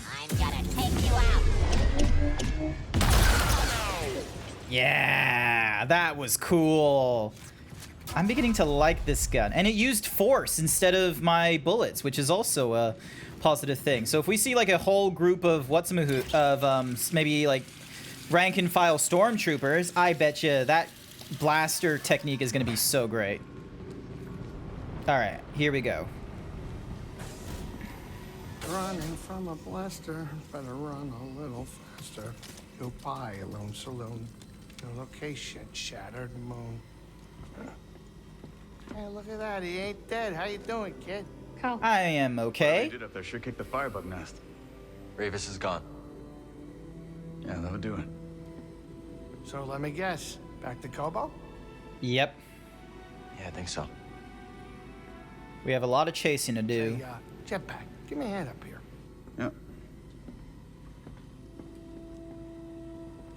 I'm gonna take you out. Yeah, that was cool. I'm beginning to like this gun. And it used force instead of my bullets, which is also a positive thing. So if we see like a whole group of maybe like rank and file stormtroopers, I bet you that blaster technique is going to be so great. All right, here we go. Running from a blaster, better run a little faster. Goodbye, Alone Saloon. Your location, Shattered Moon. Hey, look at that. He ain't dead. How you doing, kid? I am okay. What did up there sure kicked the firebug nest. Ravis is gone. Yeah, that'll do it. So let me guess. Back to Kobo? Yep. Yeah, I think so. We have a lot of chasing to do. Hey, Jetpack, give me a hand up here. Yep.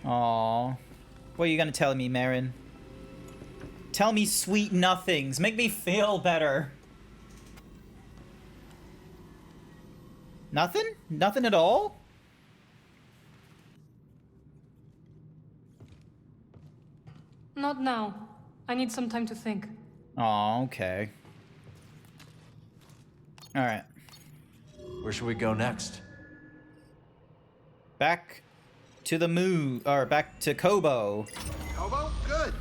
Aww. What are you gonna tell me, Marin? Tell me sweet nothings. Make me feel better. Nothing? Nothing at all? Not now. I need some time to think. Oh, okay. Alright. Where should we go next? Back to the moon, or back to Kobo. Kobo? Good.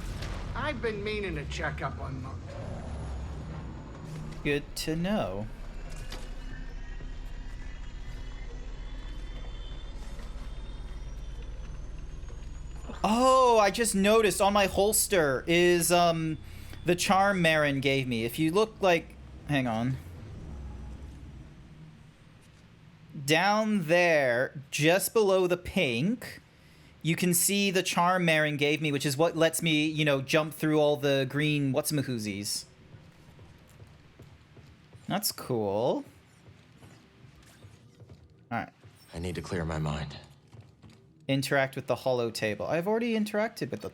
I've been meaning to check up on Monk. Good to know. Oh, I just noticed on my holster is the charm Marin gave me. If you look like, hang on. Down there, just below the pink, you can see the charm Marin gave me, which is what lets me, you know, jump through all the green what's-mahoozies. That's cool. Alright. I need to clear my mind. Interact with the holo table. I've already interacted with the...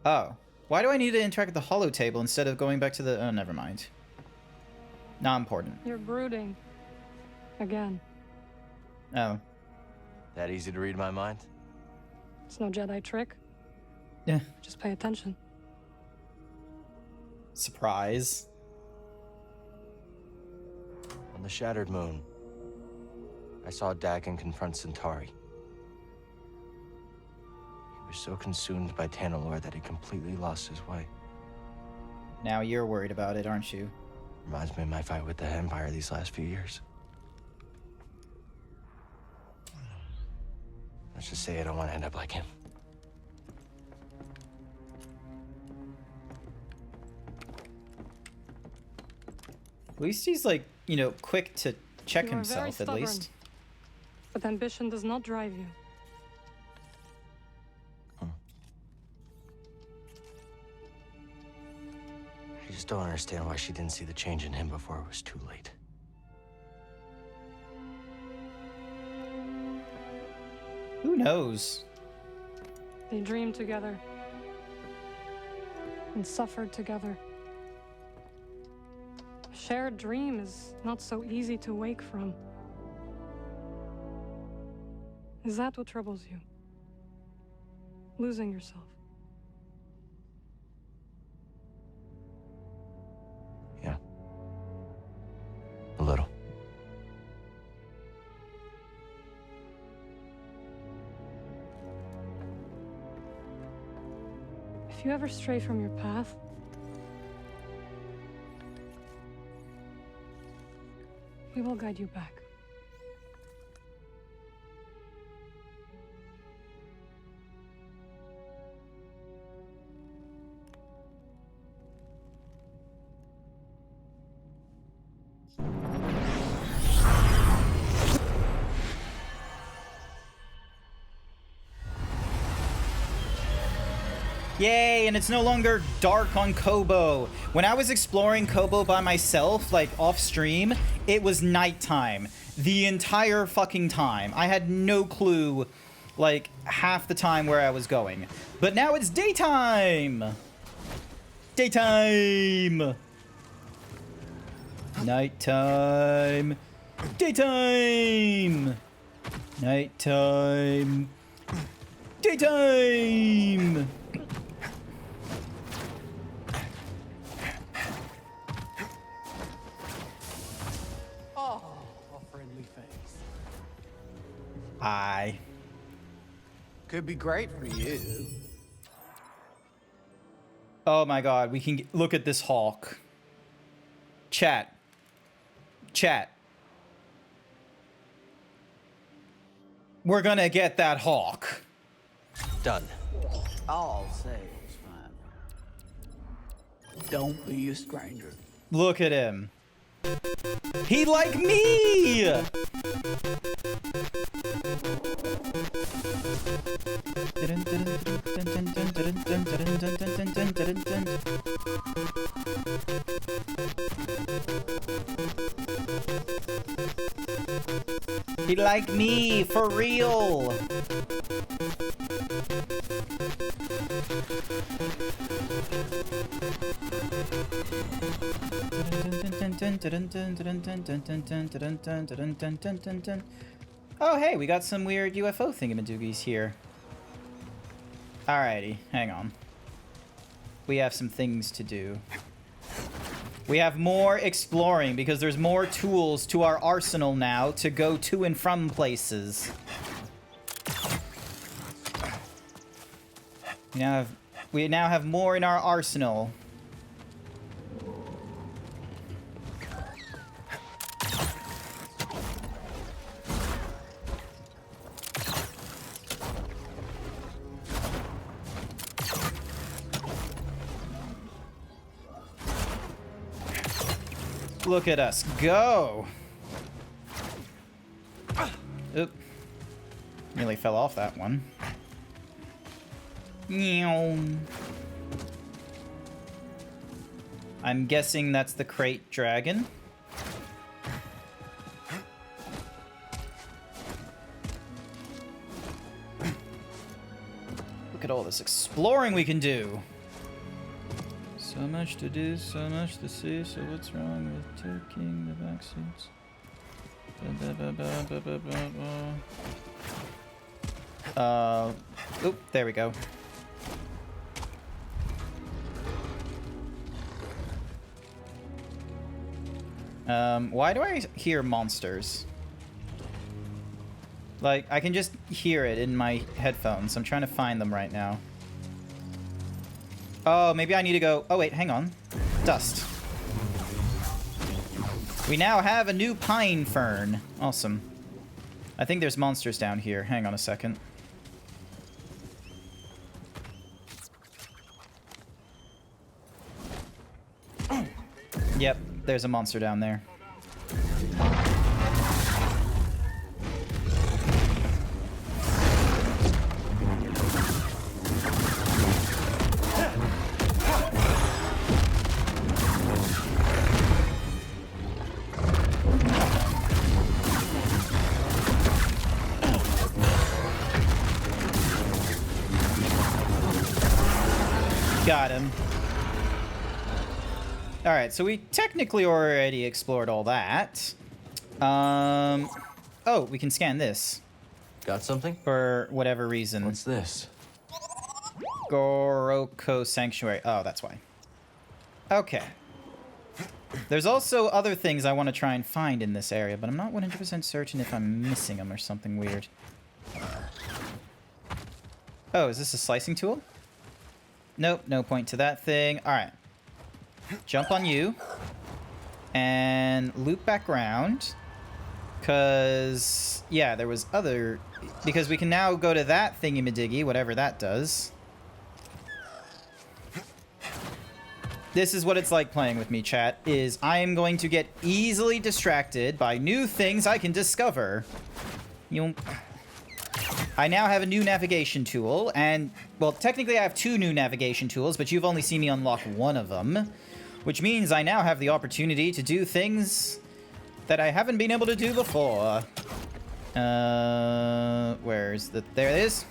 Oh. Why do I need to interact with the holo table instead of going back to the... Oh, never mind. Not important. You're brooding. Again. Oh. That easy to read my mind? It's no Jedi trick. Yeah. Just pay attention. Surprise. On the Shattered Moon, I saw Dagon confront Centauri. He was so consumed by Tanalorr that he completely lost his way. Now you're worried about it, aren't you? Reminds me of my fight with the Empire these last few years. Let's just say I don't want to end up like him. At least he's like, you know, quick to check You are very himself, at stubborn, least. but ambition does not drive you. I just don't understand why she didn't see the change in him before it was too late. Who knows? They dreamed together and suffered together. A shared dream is not so easy to wake from. Is that what troubles you? Losing yourself? Yeah. A little. If you ever stray from your path, we will guide you back. Yay, and it's no longer dark on Kobo. When I was exploring Kobo by myself, like off stream, it was nighttime the entire fucking time. I had no clue, like, half the time where I was going. But now it's daytime! Daytime! Nighttime! Daytime! Nighttime! Daytime! Hi. Could be great for you. Oh my god, we can look at this hawk. Chat. Chat. We're gonna get that hawk. Done. All sales fine. Don't be a stranger. Look at him. He like me! He like me, for real! Oh, hey, we got some weird UFO thingamadoogies here. Alrighty, hang on. We have some things to do. We have more exploring because there's more tools to our arsenal now to go to and from places. We now have more in our arsenal. Look at us go. Oop. Nearly fell off that one. I'm guessing that's the crate dragon. Look at all this exploring we can do. So much to do, so much to see, so what's wrong with taking the back seats? Oop, there we go. Why do I hear monsters? Like, I can just hear it in my headphones. I'm trying to find them right now. Oh, maybe I need to go... Oh, wait, hang on. Dust. We now have a new pine fern. Awesome. I think there's monsters down here. Hang on a second. Yep, there's a monster down there. Got him. Alright, so we technically already explored all that. Oh, we can scan this. Got something? For whatever reason. What's this? Goroko Sanctuary. Oh, that's why. Okay. There's also other things I want to try and find in this area, but I'm not 100% certain if I'm missing them or something weird. Oh, is this a slicing tool? Nope, no point to that thing. Alright. Jump on you. And loop back around. Because, yeah, there was other... Because we can now go to that thingy-madiggy, whatever that does. This is what it's like playing with me, chat, is I am going to get easily distracted by new things I can discover. I now have a new navigation tool, and, well, technically I have 2 new navigation tools, but you've only seen me unlock one of them, which means I now have the opportunity to do things that I haven't been able to do before. Where's the... There it is.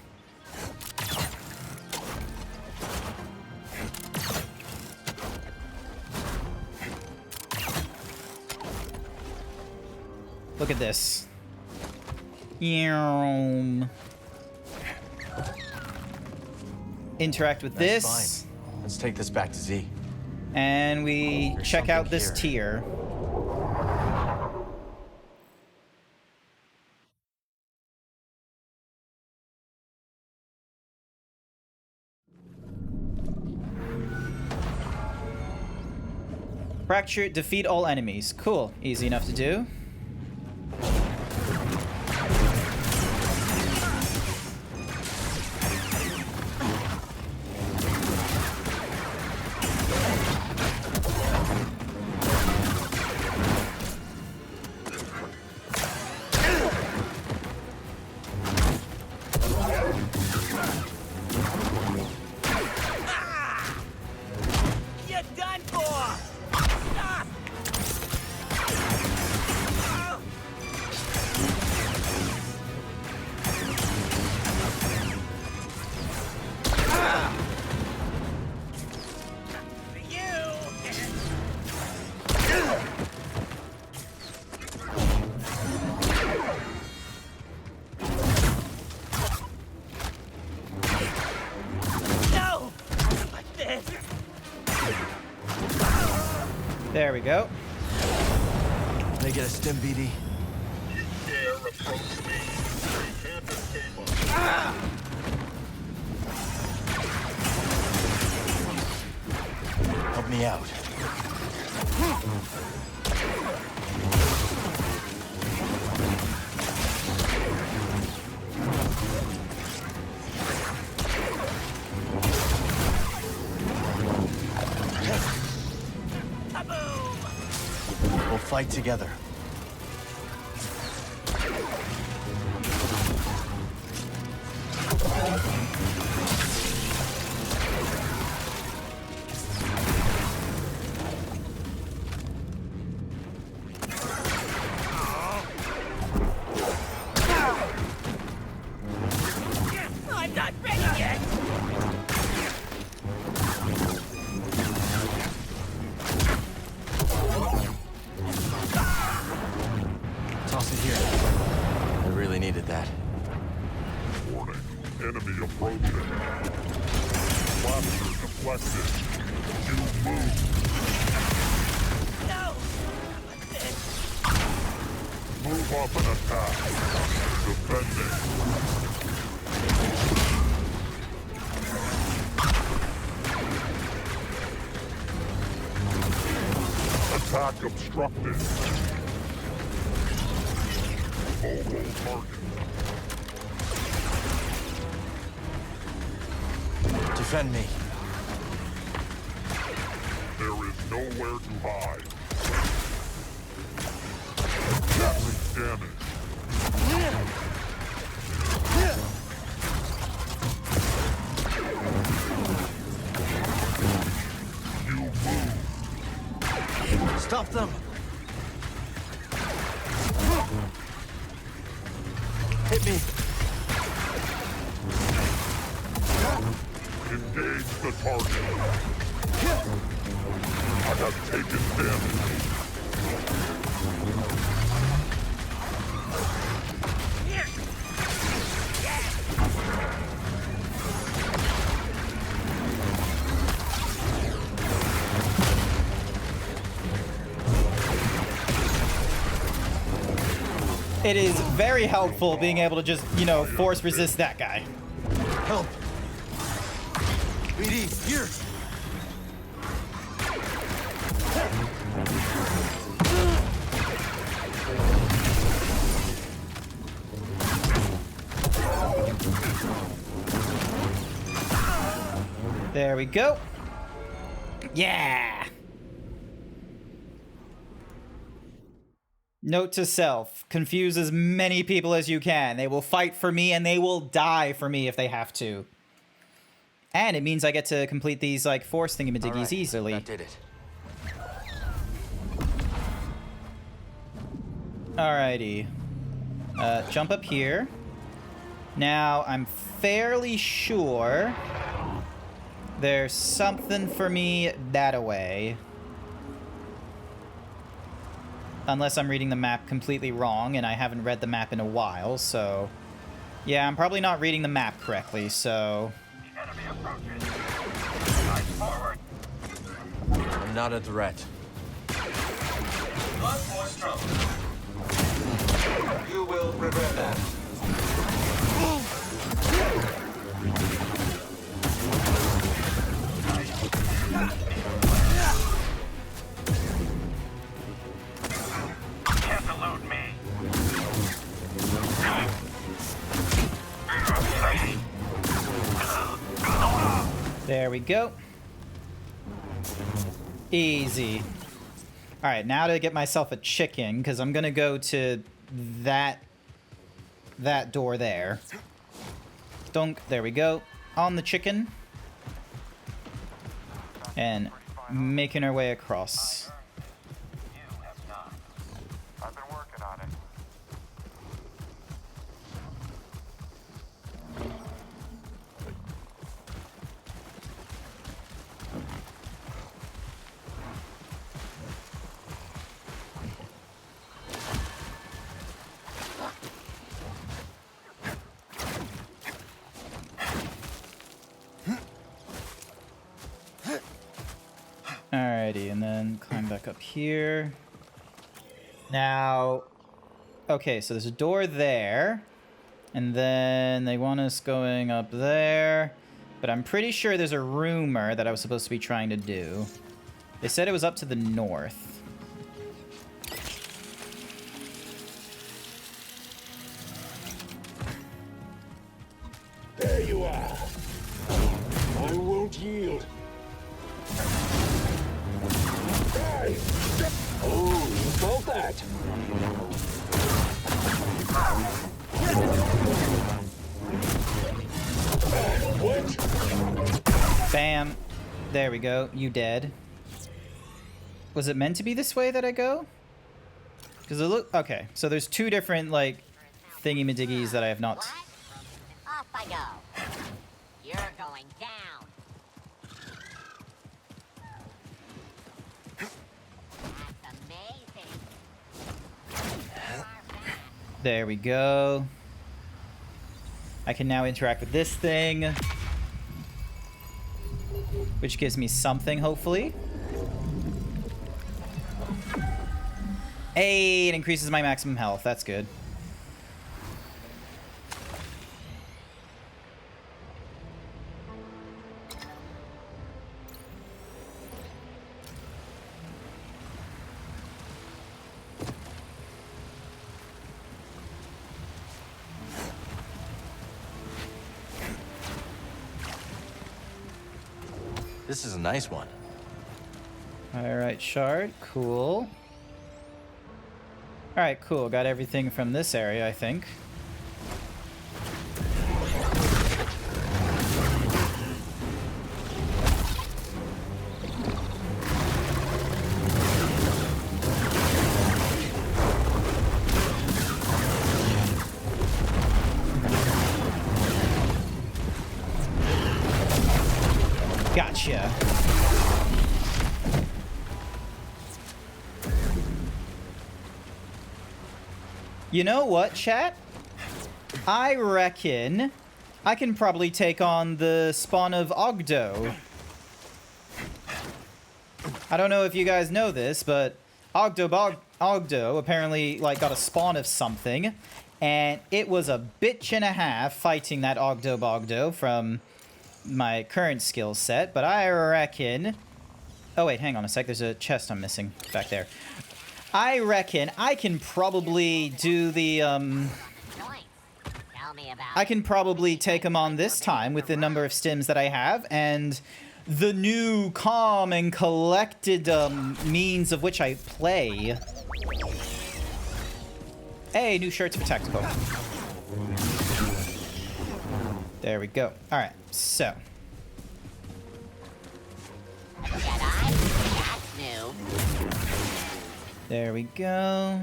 Look at this. Interact with this. Fine. Let's take this back to Z. And we There's check out something this here. tier. Fracture, defeat all enemies. Cool. Easy enough to do. There we go. They get a stim, BD. Help me out. We'll fight together. I'm not ready yet! Toss it here. I really needed that. Warning. Enemy approaching. Blaster deflected. You move. No! Move up and attack. Defending. Attack obstructed. Mobile target. Defend me. There is nowhere to hide. damage. You move. Stop them! Hit me! Engage the target. I have taken damage. It is very helpful being able to just, you know, force resist that guy. Help! BD, here! There we go. Yeah! Note to self, confuse as many people as you can. They will fight for me and they will die for me if they have to. And it means I get to complete these, like, force thingamadiggies easily. That did it. Alrighty. Jump up here. Now, I'm fairly sure there's something for me that-a-way. Unless I'm reading the map completely wrong, and I haven't read the map in a while, so... Yeah, I'm probably not reading the map correctly, so... Enemy approaches. Strive forward. I'm not a threat. Not more strong. You will regret that. Can't elude me. There we go. Easy. Alright, now to get myself a chicken, because I'm gonna go to that door there. Dunk, there we go. On the chicken. And making our way across. I've been working on it. Alrighty, and then climb back up here. Now, okay, so there's a door there. And then they want us going up there. But I'm pretty sure there's a rumor that I was supposed to be trying to do. They said it was up to the north. There you are. I won't yield. Hey! Oh, you felt that? What? Bam. There we go. You dead. Was it meant to be this way that I go? Because it look... Okay, so there's two different, like, thingy-madiggies that I have not... Off I go. You're going down. That's amazing. There we go. I can now interact with this thing. Which gives me something, hopefully. Hey, it increases my maximum health. That's good. This is a nice one. Alright, shard. Cool. Alright, cool. Got everything from this area, I think. Gotcha. You know what, chat? I reckon I can probably take on the spawn of Ogdo. I don't know if you guys know this, but Ogdo apparently like got a spawn of something, and it was a bitch and a half fighting that Ogdo from my current skill set, but I reckon... Oh wait, hang on a sec, there's a chest I'm missing back there. I reckon I can probably do the, I can probably take him on this time with the number of stims that I have, and the new calm and collected, means of which I play. Hey, new shirts for Tactical. There we go. Alright, so... That's new. There we go.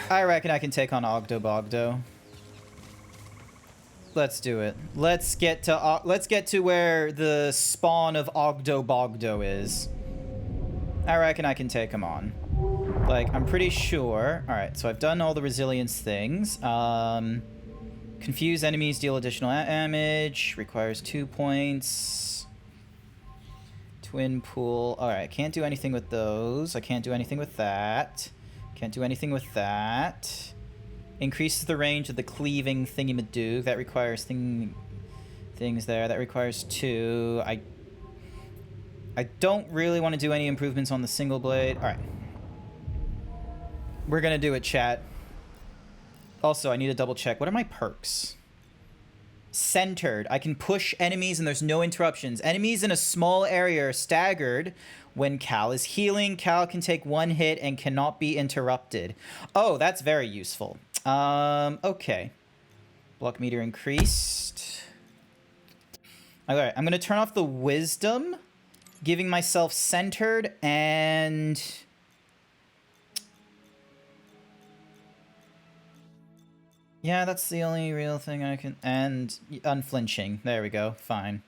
I reckon I can take on Ogdo. Let's do it. Let's get to where the spawn of Ogdo is. I reckon I can take him on. Like, I'm pretty sure. Alright, so I've done all the resilience things. Confuse enemies, deal additional damage. Requires 2 points. Twin pool. Alright, can't do anything with those. I can't do anything with that. Can't do anything with that. Increases the range of the cleaving thingy-madoog. That requires things there. That requires 2. I don't really want to do any improvements on the single blade. Alright. We're gonna do it, chat. Also, I need to double check. What are my perks? Centered. I can push enemies and there's no interruptions. Enemies in a small area are staggered. When Cal is healing, Cal can take 1 hit and cannot be interrupted. Oh, that's very useful. Okay. Block meter increased. Alright, I'm gonna turn off the wisdom, giving myself centered and... Yeah, that's the only real thing I can... And unflinching. There we go. Fine.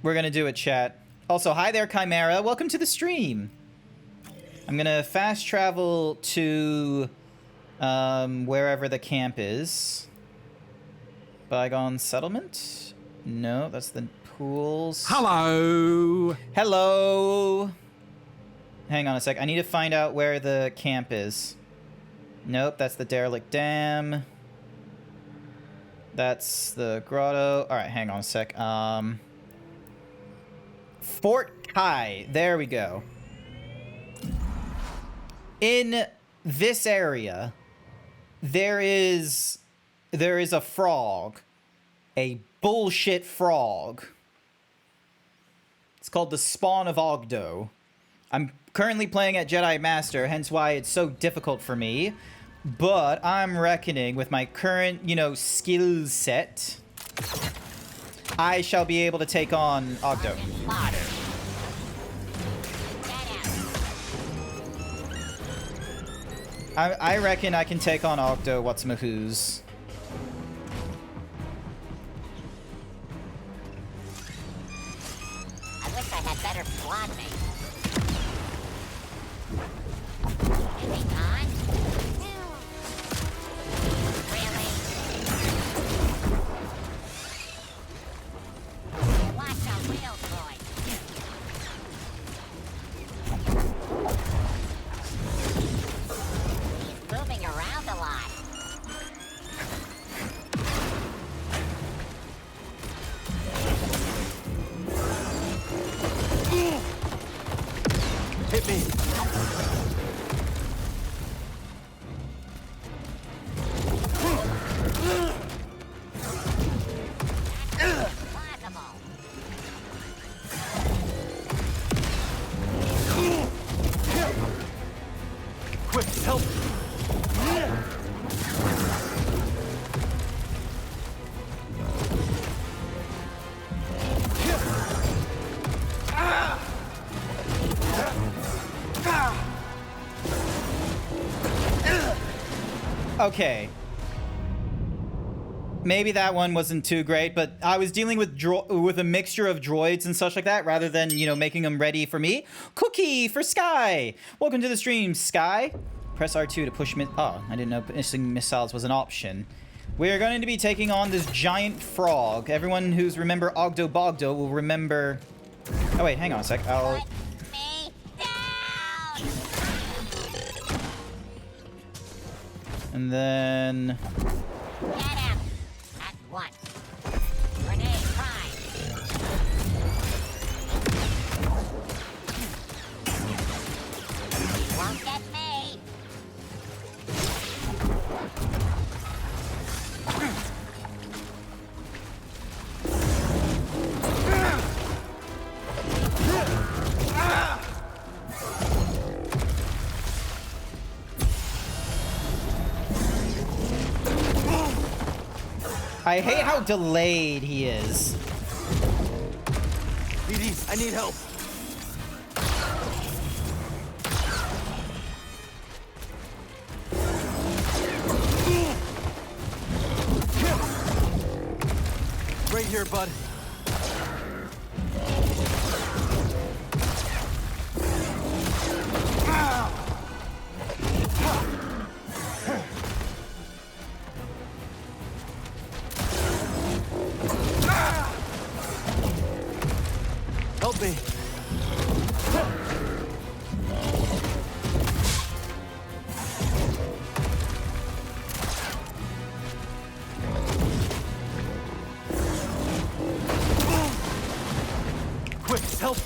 We're gonna do it, chat. Also, hi there, Chimera. Welcome to the stream. I'm gonna fast travel to wherever the camp is. Bygone Settlement? No, that's the pools. Hello! Hello! Hang on a sec. I need to find out where the camp is. Nope, that's the derelict dam. That's the grotto. Alright, hang on a sec. Fort Kai. There we go. In this area, there is a frog. A bullshit frog. It's called the Spawn of Ogdo. I'm currently playing at Jedi Master, hence why it's so difficult for me. But I'm reckoning with my current, skill set, I shall be able to take on Ogdo. I reckon I can take on Ogdo, what's-mahoo's. I wish I had better squad mates. Is he gone? Really? Watch the real droid. He's moving around a lot. Hit me. Okay. Maybe that one wasn't too great, but I was dealing with a mixture of droids and such like that, rather than, you know, making them ready for me. Cookie for Sky! Welcome to the stream, Sky. Press R2 to push oh, I didn't know pushing missiles was an option. We're going to be taking on this giant frog. Everyone who's remember Ogdo Bogdo will remember... Oh, wait, hang on a sec. I'll... Put me down! And then... Get him! At once! Grenade prime! He won't get me! I hate how delayed he is. BD, I need help. Right here, bud. Help me. Quick, help.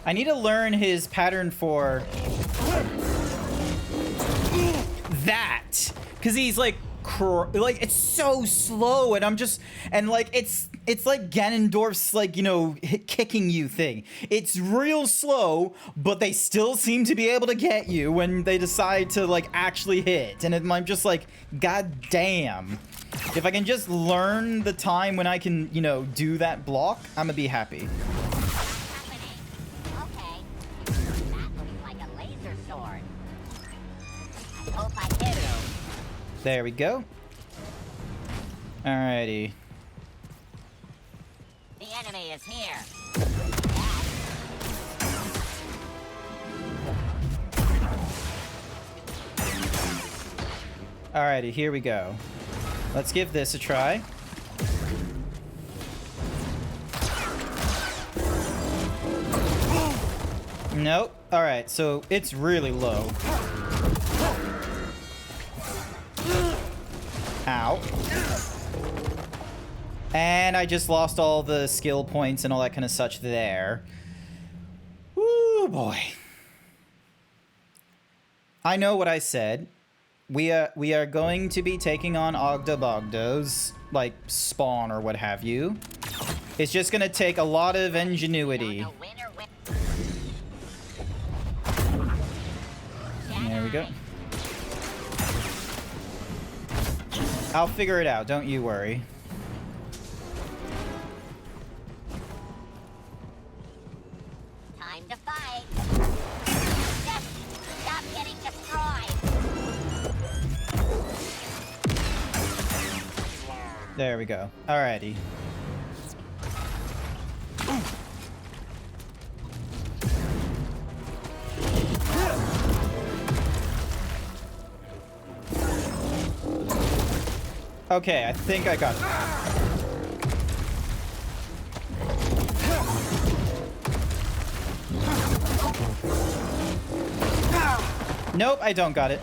I need to learn his pattern for that, because he's like it's so slow, and I'm just, and like it's like Ganondorf's, like, you know, kicking you thing. It's real slow, but they still seem to be able to get you when they decide to like actually hit, and I'm just like, god damn. If I can just learn the time when I can, you know, do that block, I'm gonna be happy. Okay. That looks like a laser sword. I hope I hit him. There we go. Alrighty. The enemy is here. Alrighty, here we go. Let's give this a try. Nope. Alright, so it's really low. Ow. And I just lost all the skill points and all that kind of such there. Woo, boy. I know what I said. We are going to be taking on Ogdo Bogdo's, like, spawn or what have you. It's just gonna take a lot of ingenuity. There we go. I'll figure it out, don't you worry. Time to fight. Just stop getting destroyed. There we go. Alrighty. Okay, I think I got it. Nope, I don't got it.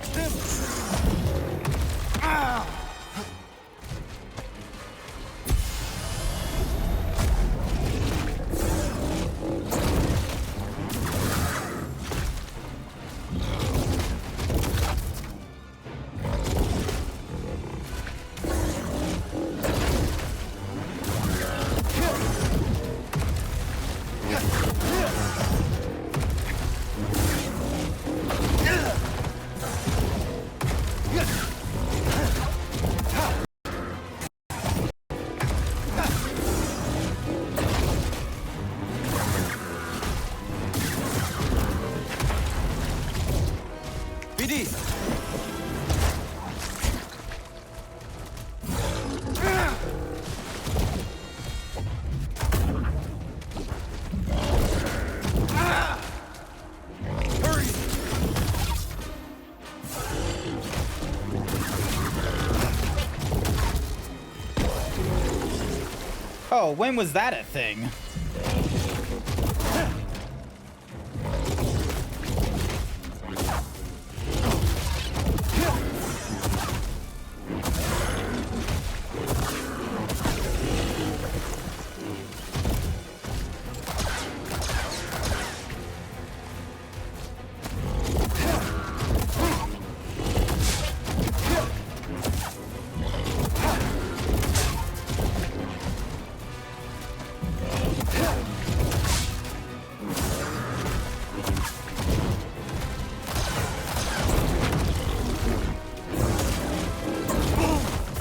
Oh, when was that a thing?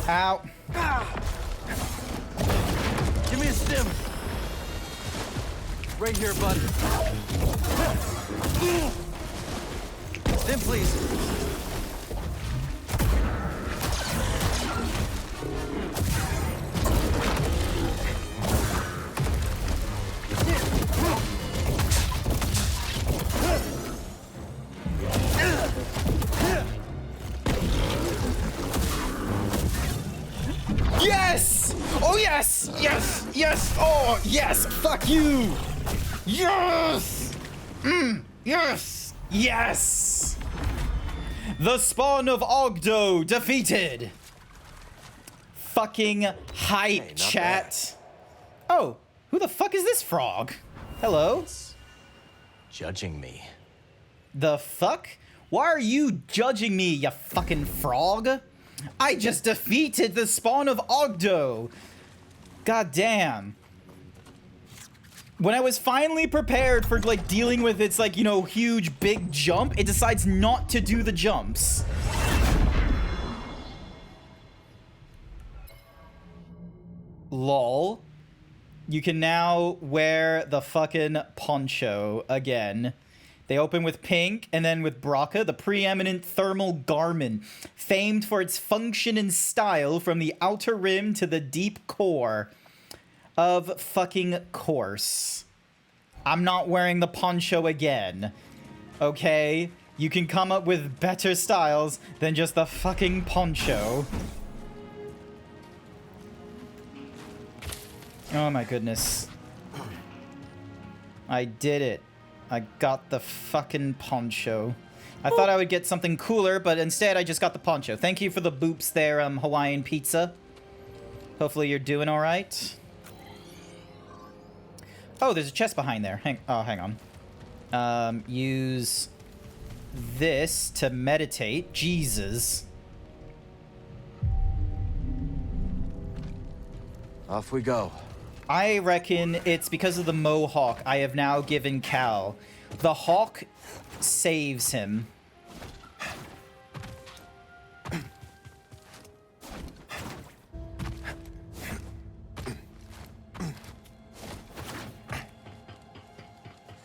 Ow. Give me a stim. Right here, bud. Stim, please. Yes! Oh, yes! Yes! Yes! Oh, yes! Fuck you! Yes! Yes! Yes! The spawn of Ogdo defeated! Fucking hype, Hey, chat. Oh, who the fuck is this frog? Hello? Judging me. The fuck? Why are you judging me, you fucking frog? I just defeated the spawn of Ogdo. God damn. When I was finally prepared for, like, dealing with its, like, you know, huge big jump, it decides not to do the jumps. Lol. You can now wear the fucking poncho again. They open with pink, and then with Braca, the preeminent thermal garment, famed for its function and style from the outer rim to the deep core. Of fucking course. I'm not wearing the poncho again. Okay? You can come up with better styles than just the fucking poncho. Oh my goodness. I did it. I got the fucking poncho. I thought I would get something cooler, but instead I just got the poncho. Thank you for the boops there, Hawaiian pizza. Hopefully you're doing alright. Oh, there's a chest behind there. Hang on. Use this to meditate. Jesus. Off we go. I reckon it's because of the mohawk I have now given Cal. The hawk saves him.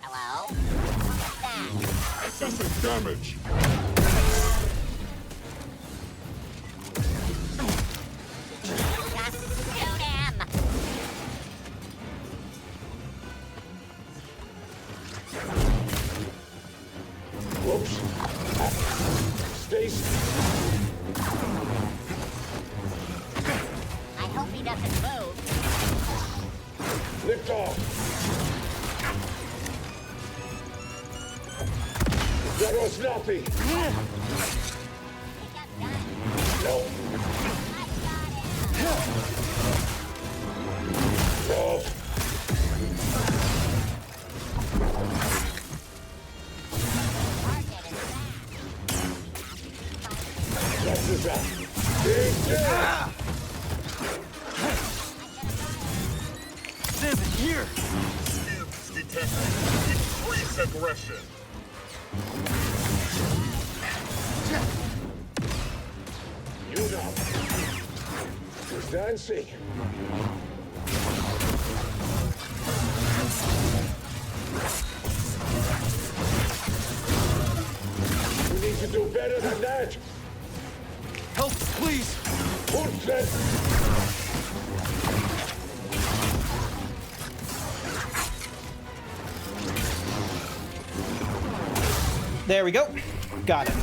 Hello? Excessive damage. Just shoot him! Whoops. Stacy. I hope he doesn't move. Lift off. That was nothing. No. No. That's the shot. Sim, here! Detected. Increase aggression. You know. You're dancing. You need to do better than that. Help, please! Push that. There we go. Got it.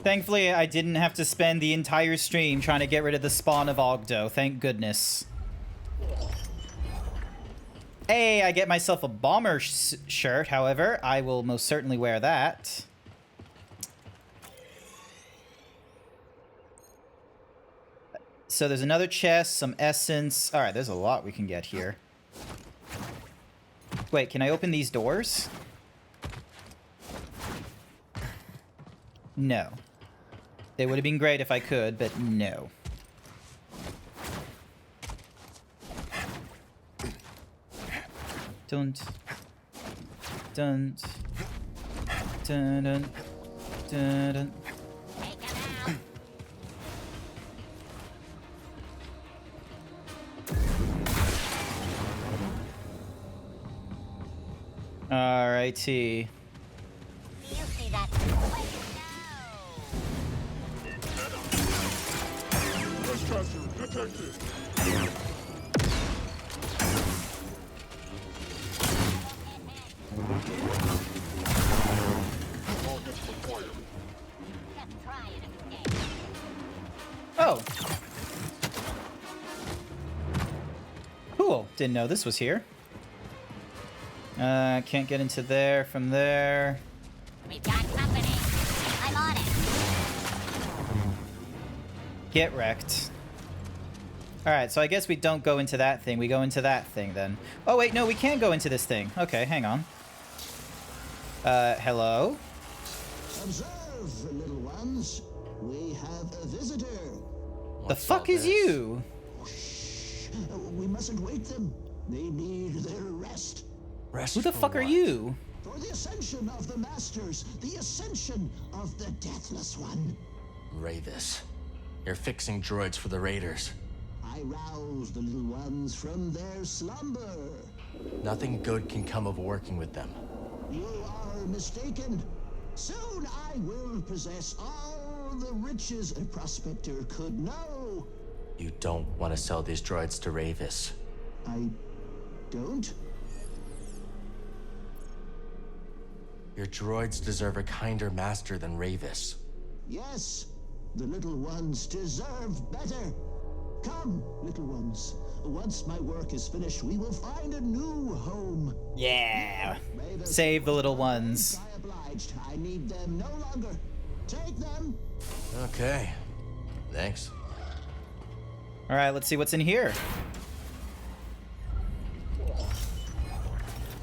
Thankfully, I didn't have to spend the entire stream trying to get rid of the spawn of Ogdo. Thank goodness. Hey, I get myself a bomber shirt, however. I will most certainly wear that. So there's another chest, some essence. All right, there's a lot we can get here. Wait, can I open these doors? No. It would have been great if I could, but no. Don't. Don't. Dun dun. Dun dun. Alrighty. You see that? Trespasser detected. Oh. Cool. Didn't know this was here. Can't get into there from there. We've got company. I'm on it. Get wrecked. Alright, so I guess we don't go into that thing. We go into that thing then. Oh, wait, no, we can go into this thing. Okay, hang on. Hello? Observe, little ones. We have a visitor. The fuck is you? Shh. We mustn't wake them. They need their rest. Rest Who the for fuck are what? you? For the ascension of the masters, the ascension of the Deathless One. Ravis. You're fixing droids for the Raiders. I rouse the little ones from their slumber. Nothing good can come of working with them. You are mistaken. Soon I will possess all the riches a prospector could know. You don't want to sell these droids to Ravis. I don't? Your droids deserve a kinder master than Ravis. Yes, the little ones deserve better. Come, little ones. Once my work is finished, we will find a new home. Yeah. Save the little ones. I obliged. I need them no longer. Take them. Okay. Thanks. Alright, let's see what's in here.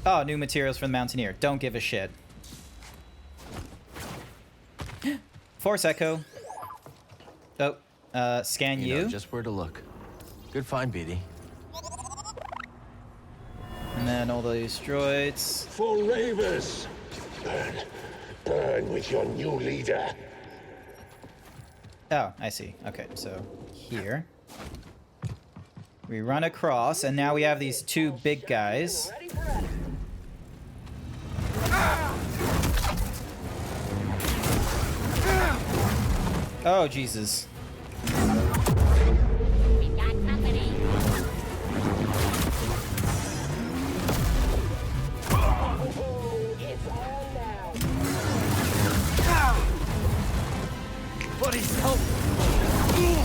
Oh, new materials for the Mountaineer. Don't give a shit. Force Echo. Oh, scan you. Know just where to look. Good find, BD. And then all these droids. For Ravis. Burn. Burn with your new leader. Oh, I see. Okay, so here. We run across, and now we have these two big guys. Oh, Jesus. We've got company. Buddy, help! You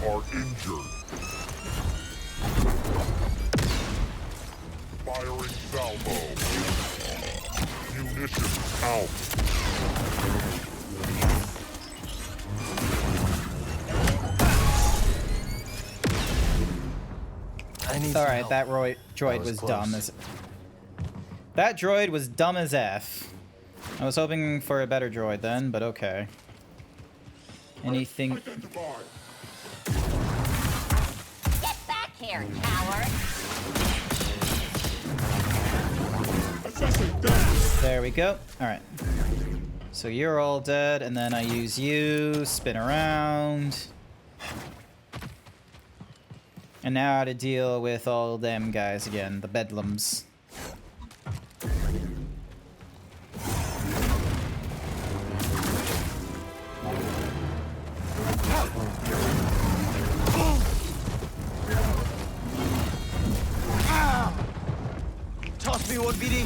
are injured. Firing salvo. Munitions out. Alright, that droid was close. dumb as... That droid was dumb as F. I was hoping for a better droid then, but okay. Anything... Get back here, coward. There we go. Alright. So you're all dead, and then I use you, spin around. And now to deal with all them guys again, the bedlams. Toss me one, BD.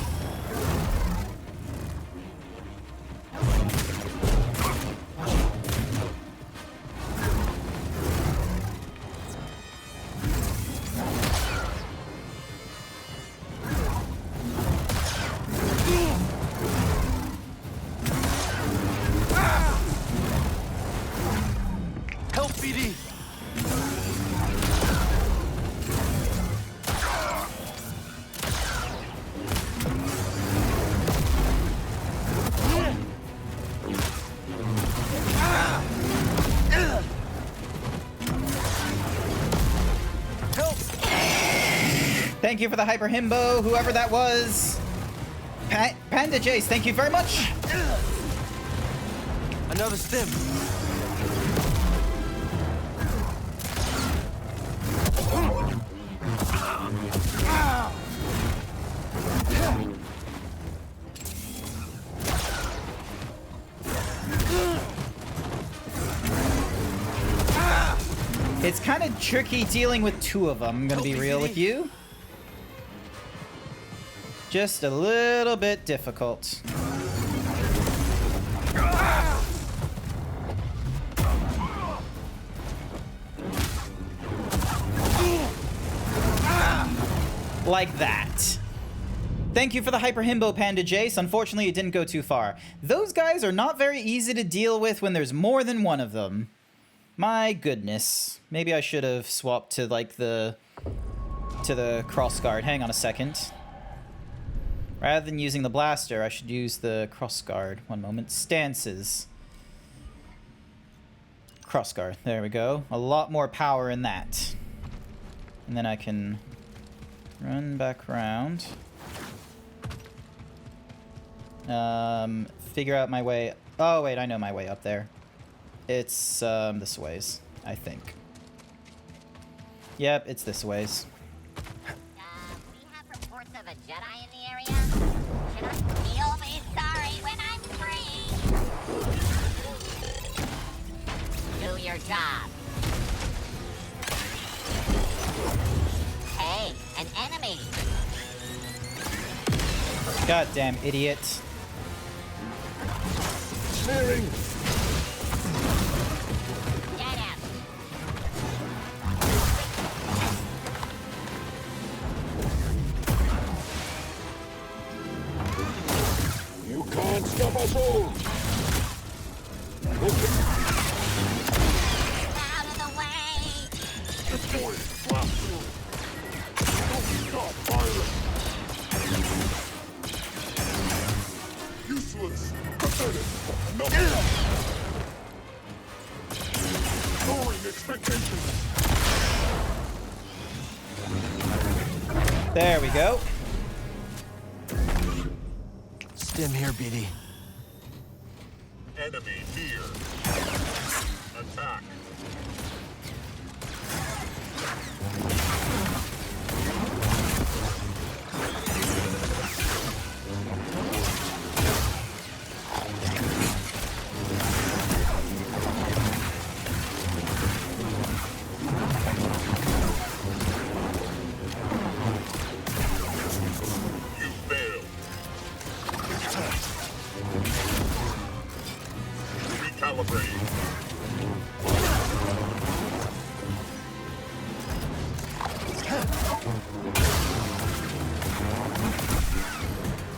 Thank you for the hyper himbo, whoever that was. Panda Jace, thank you very much. Another stim. It's kind of tricky dealing with two of them, I'm gonna be real with you. Just a little bit difficult. Like that. Thank you for the hyper himbo, Panda Jace. Unfortunately, it didn't go too far. Those guys are not very easy to deal with when there's more than one of them. My goodness. Maybe I should have swapped to like the cross guard. Hang on a second. Rather than using the blaster, I should use the cross guard. One moment. Stances. Cross guard. There we go. A lot more power in that. And then I can run back around. Figure out my way. Oh wait, I know my way up there. It's this ways, I think. Yep, it's this ways. We have reports of a Jedi in the area. You'll be sorry when I'm free. Do your job. Hey, an enemy. Goddamn idiot. Clearing. Get him. You can't stop us all. Out of the way. Destroy it. Blast through. Don't stop firing. Useless. Pathetic. Nothing. Lowering expectations. There we go. Stim here, BD. Enemy near. Attack.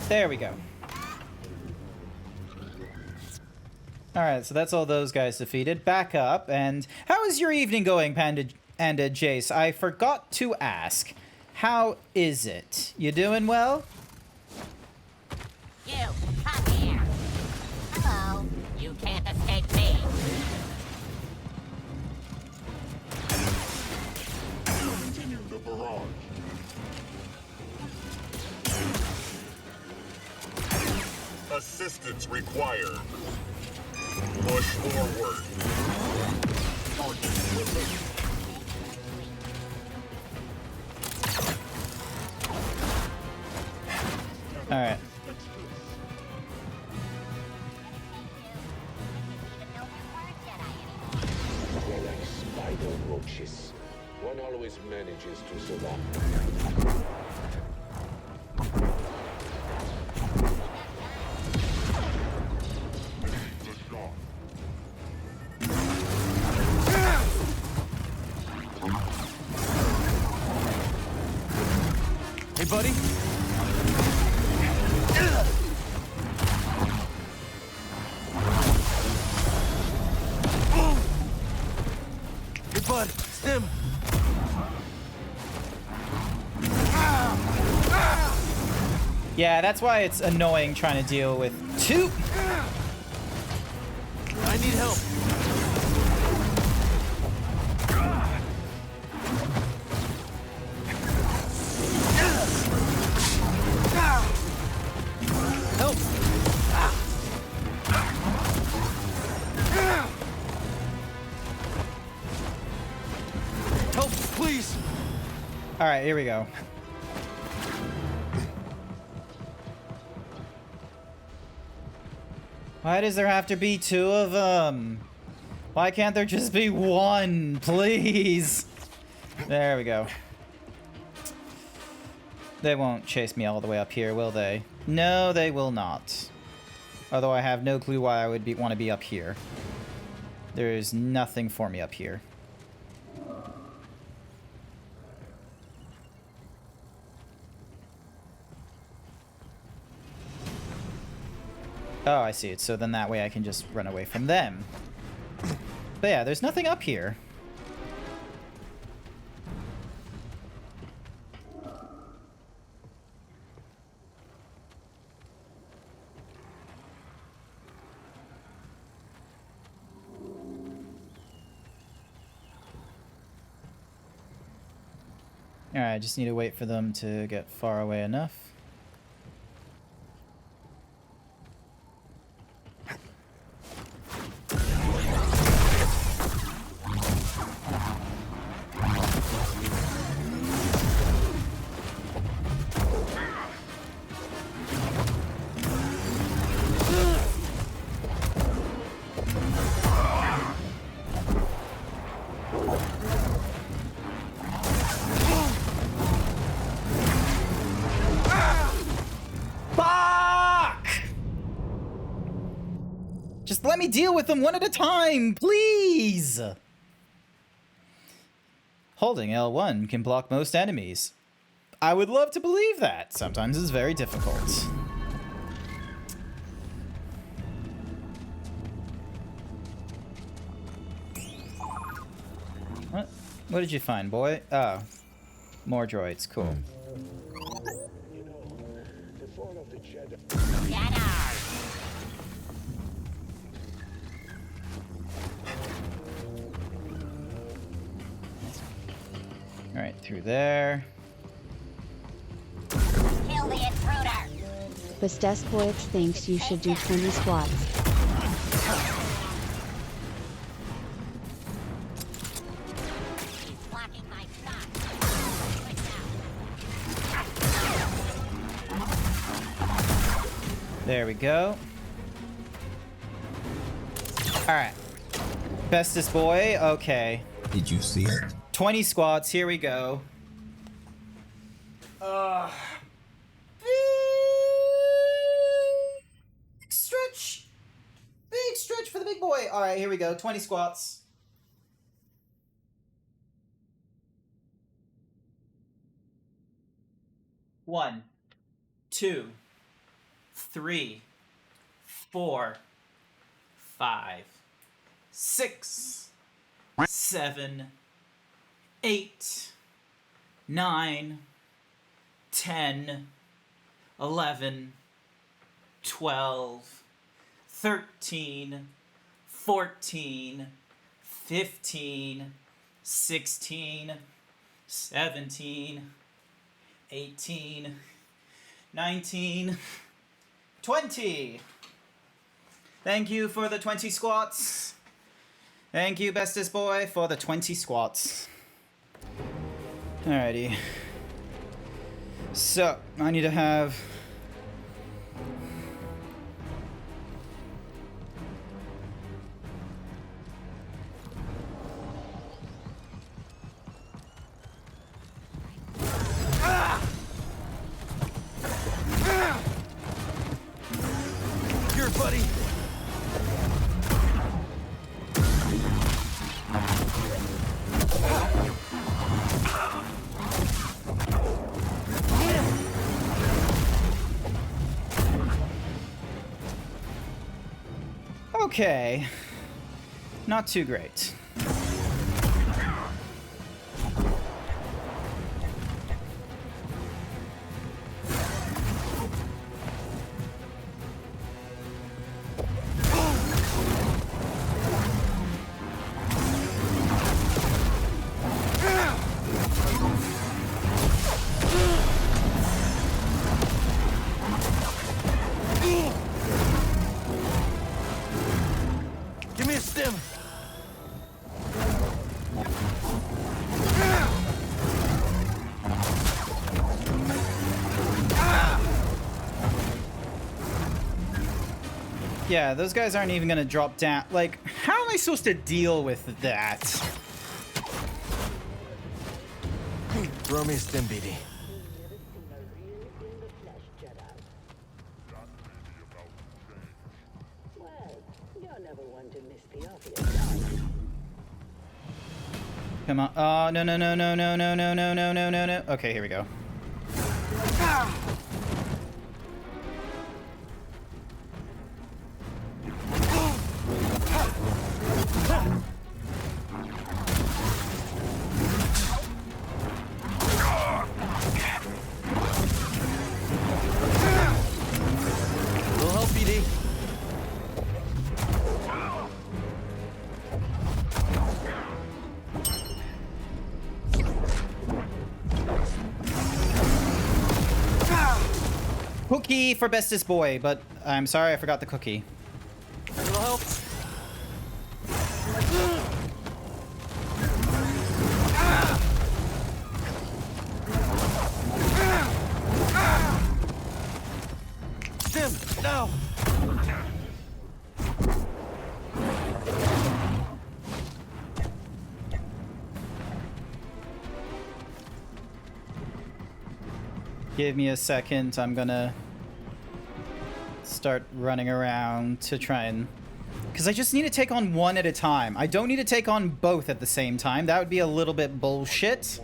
There we go. Alright, so that's all those guys defeated. Back up, and how is your evening going, Panda and Jace? I forgot to ask. How is it? You doing well? You, come here. Hello. You can't escape me. Continue the barrage. Assistance required. Push forward. Target released. All right. They're like spider roaches. One always manages to survive. Hey, buddy. Hey, bud. Stim. Yeah, that's why it's annoying trying to deal with two. I need help. Alright, here we go. Why does there have to be two of them? Why can't there just be one, please? There we go. They won't chase me all the way up here, will they? No, they will not. Although I have no clue why I would want to be up here. There's nothing for me up here. Oh, I see it. So then that way I can just run away from them. But yeah, there's nothing up here. Alright, I just need to wait for them to get far away enough. Just let me deal with them one at a time, please! Holding L1 can block most enemies. I would love to believe that. Sometimes it's very difficult. What? What did you find, boy? Oh. More droids. Cool. Alright, through there. Kill the intruder. Bestespoix thinks you should do 20 squats. Blocking my shot. There we go. Alright. Bestest boy, okay. Did you see it? 20 squats, here we go. Big stretch. Big stretch for the big boy. Alright, here we go. 20 squats. One, 2, 3, 4, 5, 6, 7, 8, 9, 10, 11, 12, 13, 14, 15, 16, 17, 18, 19, 20. Thank you for the 20 squats. Thank you, bestest boy, for the 20 squats. Alrighty. So, I need to have... Here, buddy. Okay. Not too great. Give me a stim. Yeah, those guys aren't even gonna drop down. Like, how am I supposed to deal with that? Throw me a stim, BD. Come on. Oh, no, no, no, no, no, no, no, no, no, no, no, no. Okay, here we go. Will help, BD. Cookie for bestest boy, but I'm sorry I forgot the cookie. It'll help. Stim, now. Give me a second. I'm gonna start running around to try and... Because I just need to take on one at a time. I don't need to take on both at the same time. That would be a little bit bullshit.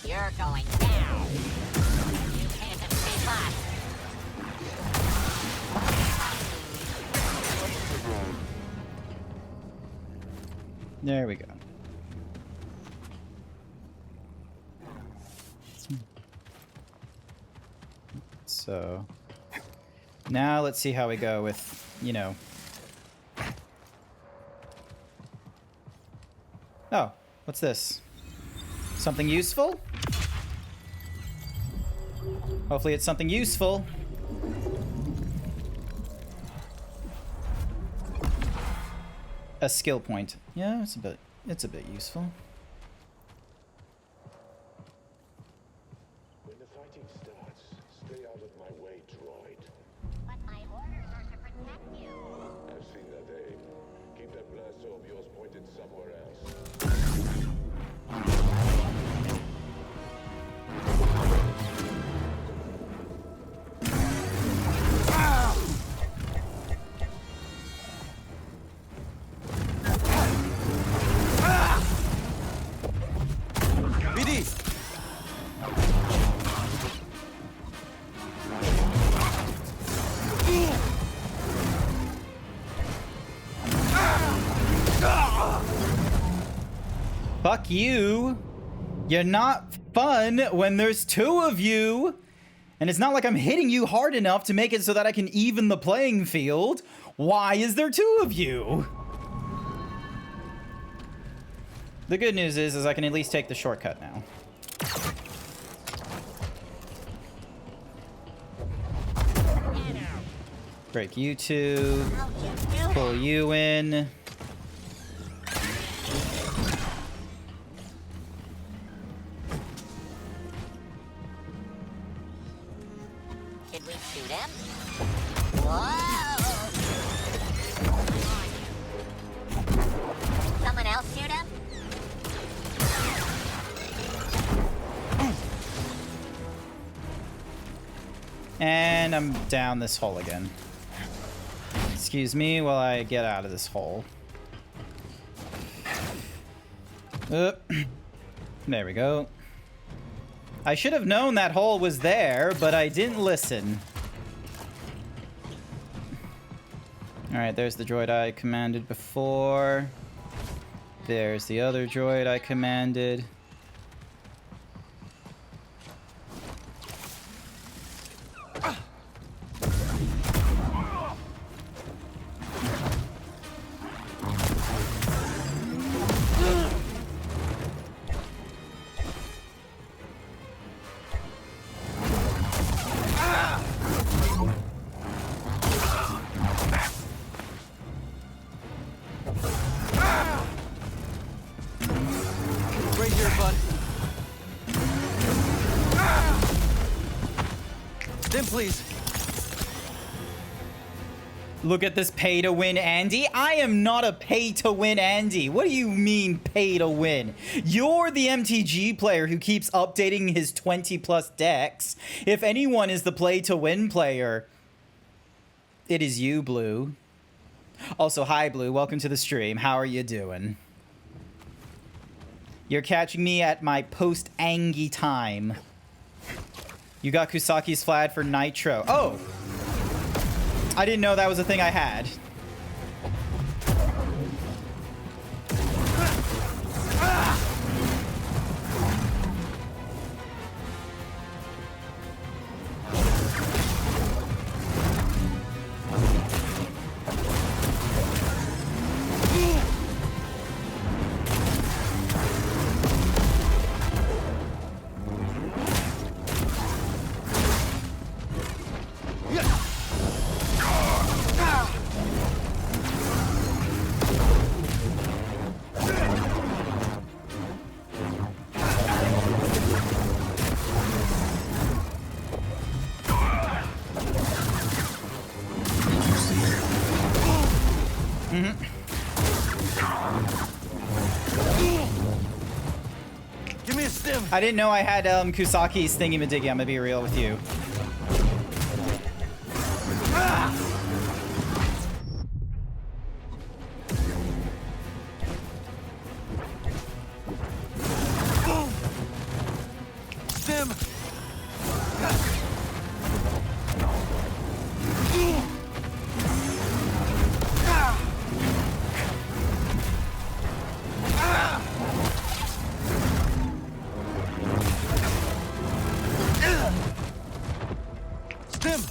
You're going down. You can't escape us. There we go. So now let's see how we go with, you know. Oh, what's this? Something useful? Hopefully it's something useful. A skill point. Yeah, it's a bit useful. When the fighting starts, stay out of my way, droid. But my orders are to protect you. I've seen that aim. Keep that blaster of yours pointed somewhere else. BD. Fuck you. You're not fun when there's two of you. And it's not like I'm hitting you hard enough to make it so that I can even the playing field. Why is there two of you? The good news is I can at least take the shortcut now. Break you two. Pull you in. Should we shoot him? Whoa! Someone else shoot him? And I'm down this hole again. Excuse me while I get out of this hole. There we go. I should have known that hole was there, but I didn't listen. Alright, there's the droid I commanded before. There's the other droid I commanded. bud. Then please. Look at this pay-to-win Andy. I am not a pay-to-win Andy. What do you mean pay-to-win? You're the MTG player who keeps updating his 20-plus decks. If anyone is the play-to-win player, it is you, Blue. Also, hi, Blue. Welcome to the stream. How are you doing? You're catching me at my post-Angie time. You got Kusaki's Flag for Nitro. Oh! I didn't know that was a thing I had. Give me a stim. I didn't know I had Kusaki's thingy-majiggy. I'm gonna be real with you. Stim. Stim.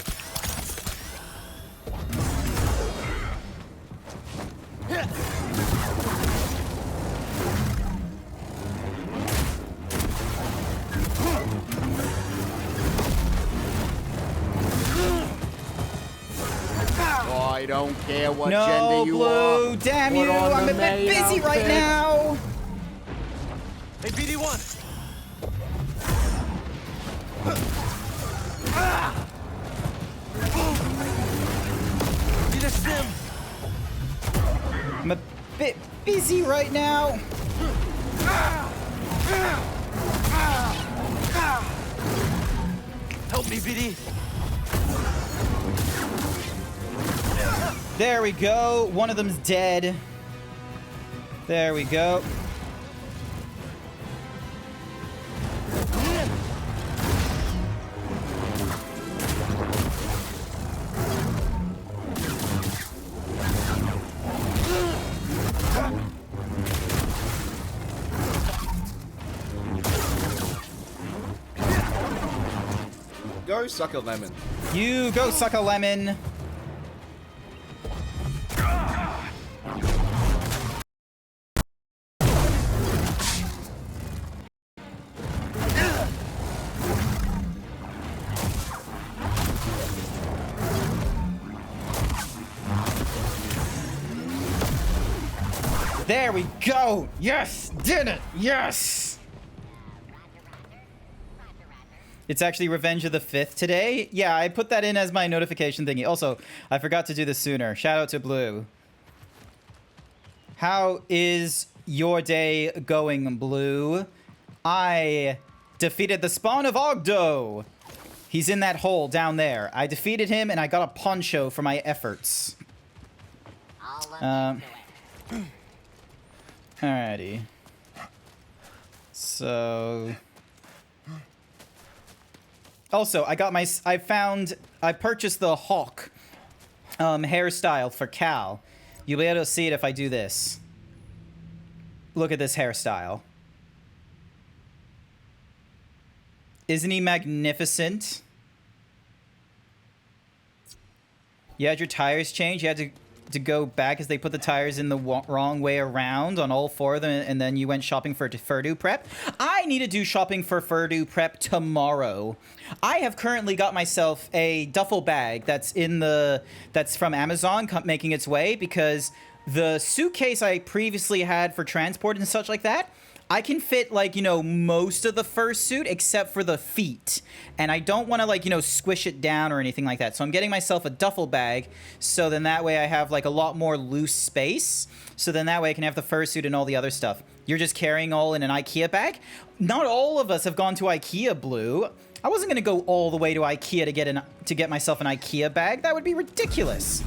I don't care what No, gender you Blue, are. damn Put you. on I'm the a bit maid busy right outfit. now. Hey, BD1. Need a stim. I'm a bit busy right now. Help me, BD. There we go. One of them's dead. There we go. Go suck a lemon. You go suck a lemon. There we go. Yes, did it. Yes. It's actually Revenge of the 5th today. Yeah, I put that in as my notification thingy. Also, I forgot to do this sooner. Shout out to Blue. How is your day going, Blue? I defeated the spawn of Ogdo. He's in that hole down there. I defeated him and I got a poncho for my efforts. Alrighty. So... Also, I purchased the Hawk hairstyle for Cal. You'll be able to see it if I do this. Look at this hairstyle. Isn't he magnificent? You had your tires changed. You had to go back as they put the tires in the wrong way around on all 4 of them, and then you went shopping for Furdu prep. I need to do shopping for Furdu prep tomorrow. I have currently got myself a duffel bag that's from Amazon making its way, because the suitcase I previously had for transport and such like that, I can fit, like, you know, most of the fursuit except for the feet. And I don't want to, like, you know, squish it down or anything like that. So I'm getting myself a duffel bag. So then that way I have, like, a lot more loose space. So then that way I can have the fursuit and all the other stuff. You're just carrying all in an IKEA bag? Not all of us have gone to IKEA, Blue. I wasn't going to go all the way to IKEA to get myself an IKEA bag. That would be ridiculous.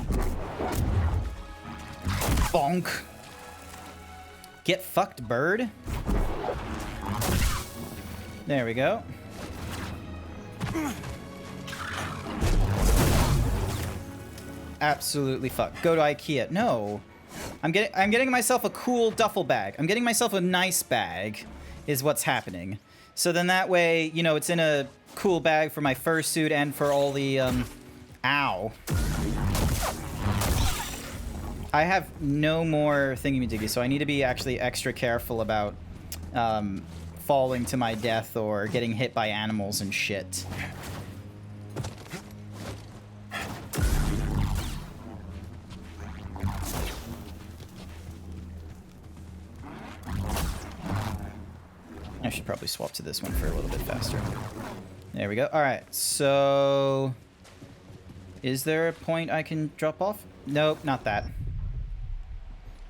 Bonk. Get fucked, bird. There we go. Absolutely fucked. Go to IKEA. No. I'm getting myself a cool duffel bag. I'm getting myself a nice bag is what's happening. So then that way, you know, it's in a cool bag for my fursuit and for all the, ow. I have no more thingy-majiggy, so I need to be actually extra careful about falling to my death or getting hit by animals and shit. I should probably swap to this one for a little bit faster. There we go. All right, so is there a point I can drop off? Nope, not that.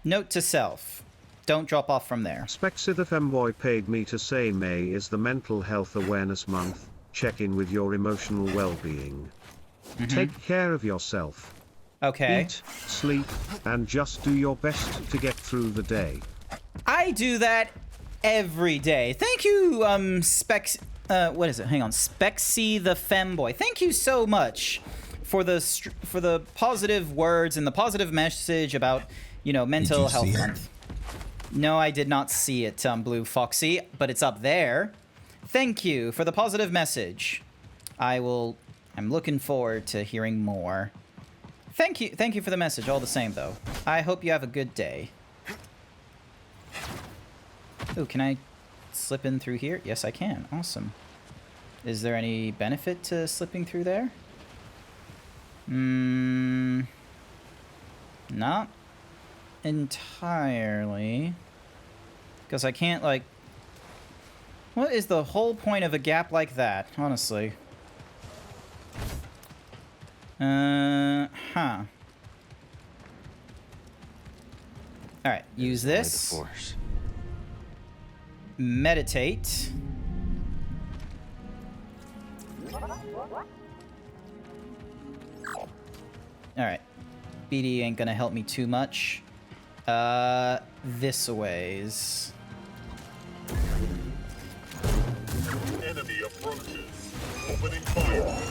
Note to self. Don't drop off from there. Spexy the femboy paid me to say May is the Mental Health Awareness Month. Check in with your emotional well-being. Take care of yourself. Okay. Eat, sleep, and just do your best to get through the day. I do that every day. Thank you, what is it? Hang on. Spexy the femboy. Thank you so much for the positive words and the positive message about, you know, Mental Health Month. No, I did not see it, Blue Foxy, but it's up there. Thank you for the positive message. I'm looking forward to hearing more. Thank you for the message all the same, though. I hope you have a good day. Ooh, can I slip in through here? Yes, I can. Awesome. Is there any benefit to slipping through there? Not entirely. Because I can't, like... What is the whole point of a gap like that, honestly? Huh. Alright, use this. Meditate. Alright. BD ain't gonna help me too much. This ways. Enemy approaches. Opening fire.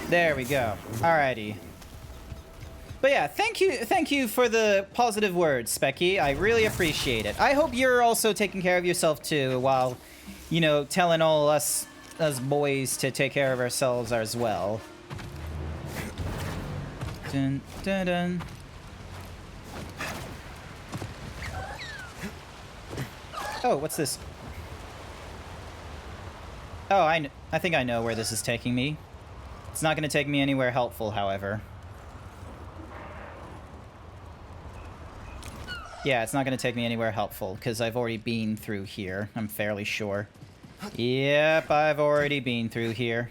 There we go. Alrighty. But yeah, thank you for the positive words, Specky. I really appreciate it. I hope you're also taking care of yourself too, while, you know, telling all us boys to take care of ourselves as well. Dun, dun, dun. Oh, what's this? Oh, I think I know where this is taking me. It's not going to take me anywhere helpful, however. Yeah, it's not going to take me anywhere helpful, because I've already been through here, I'm fairly sure. Yep, I've already been through here.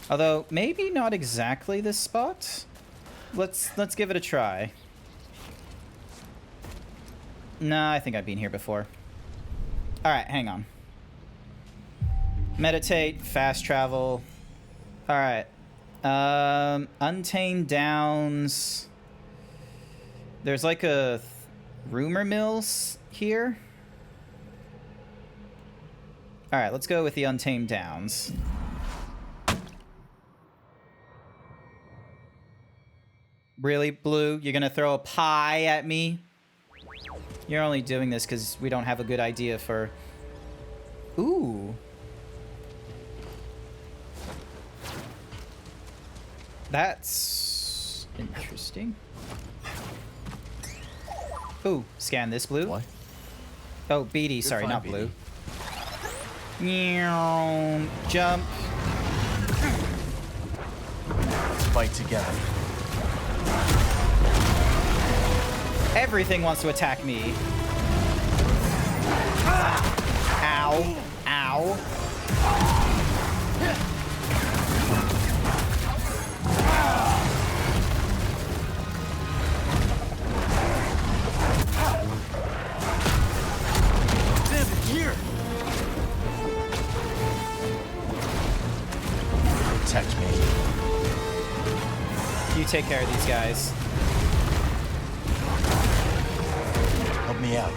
Although, maybe not exactly this spot? Let's give it a try. Nah, I think I've been here before. Alright, hang on. Meditate, fast travel... Alright. Untamed Downs. There's like a rumor mills here. Alright, let's go with the Untamed Downs. Really, Blue? You're gonna throw a pie at me? You're only doing this because we don't have a good idea for... Ooh. That's interesting. Ooh, scan this blue. What? Oh, BD, Good sorry, find, not BD. blue. Meow, jump. Fight together. Everything wants to attack me. Ow. Ow. Here. Protect me. You take care of these guys. Help me out.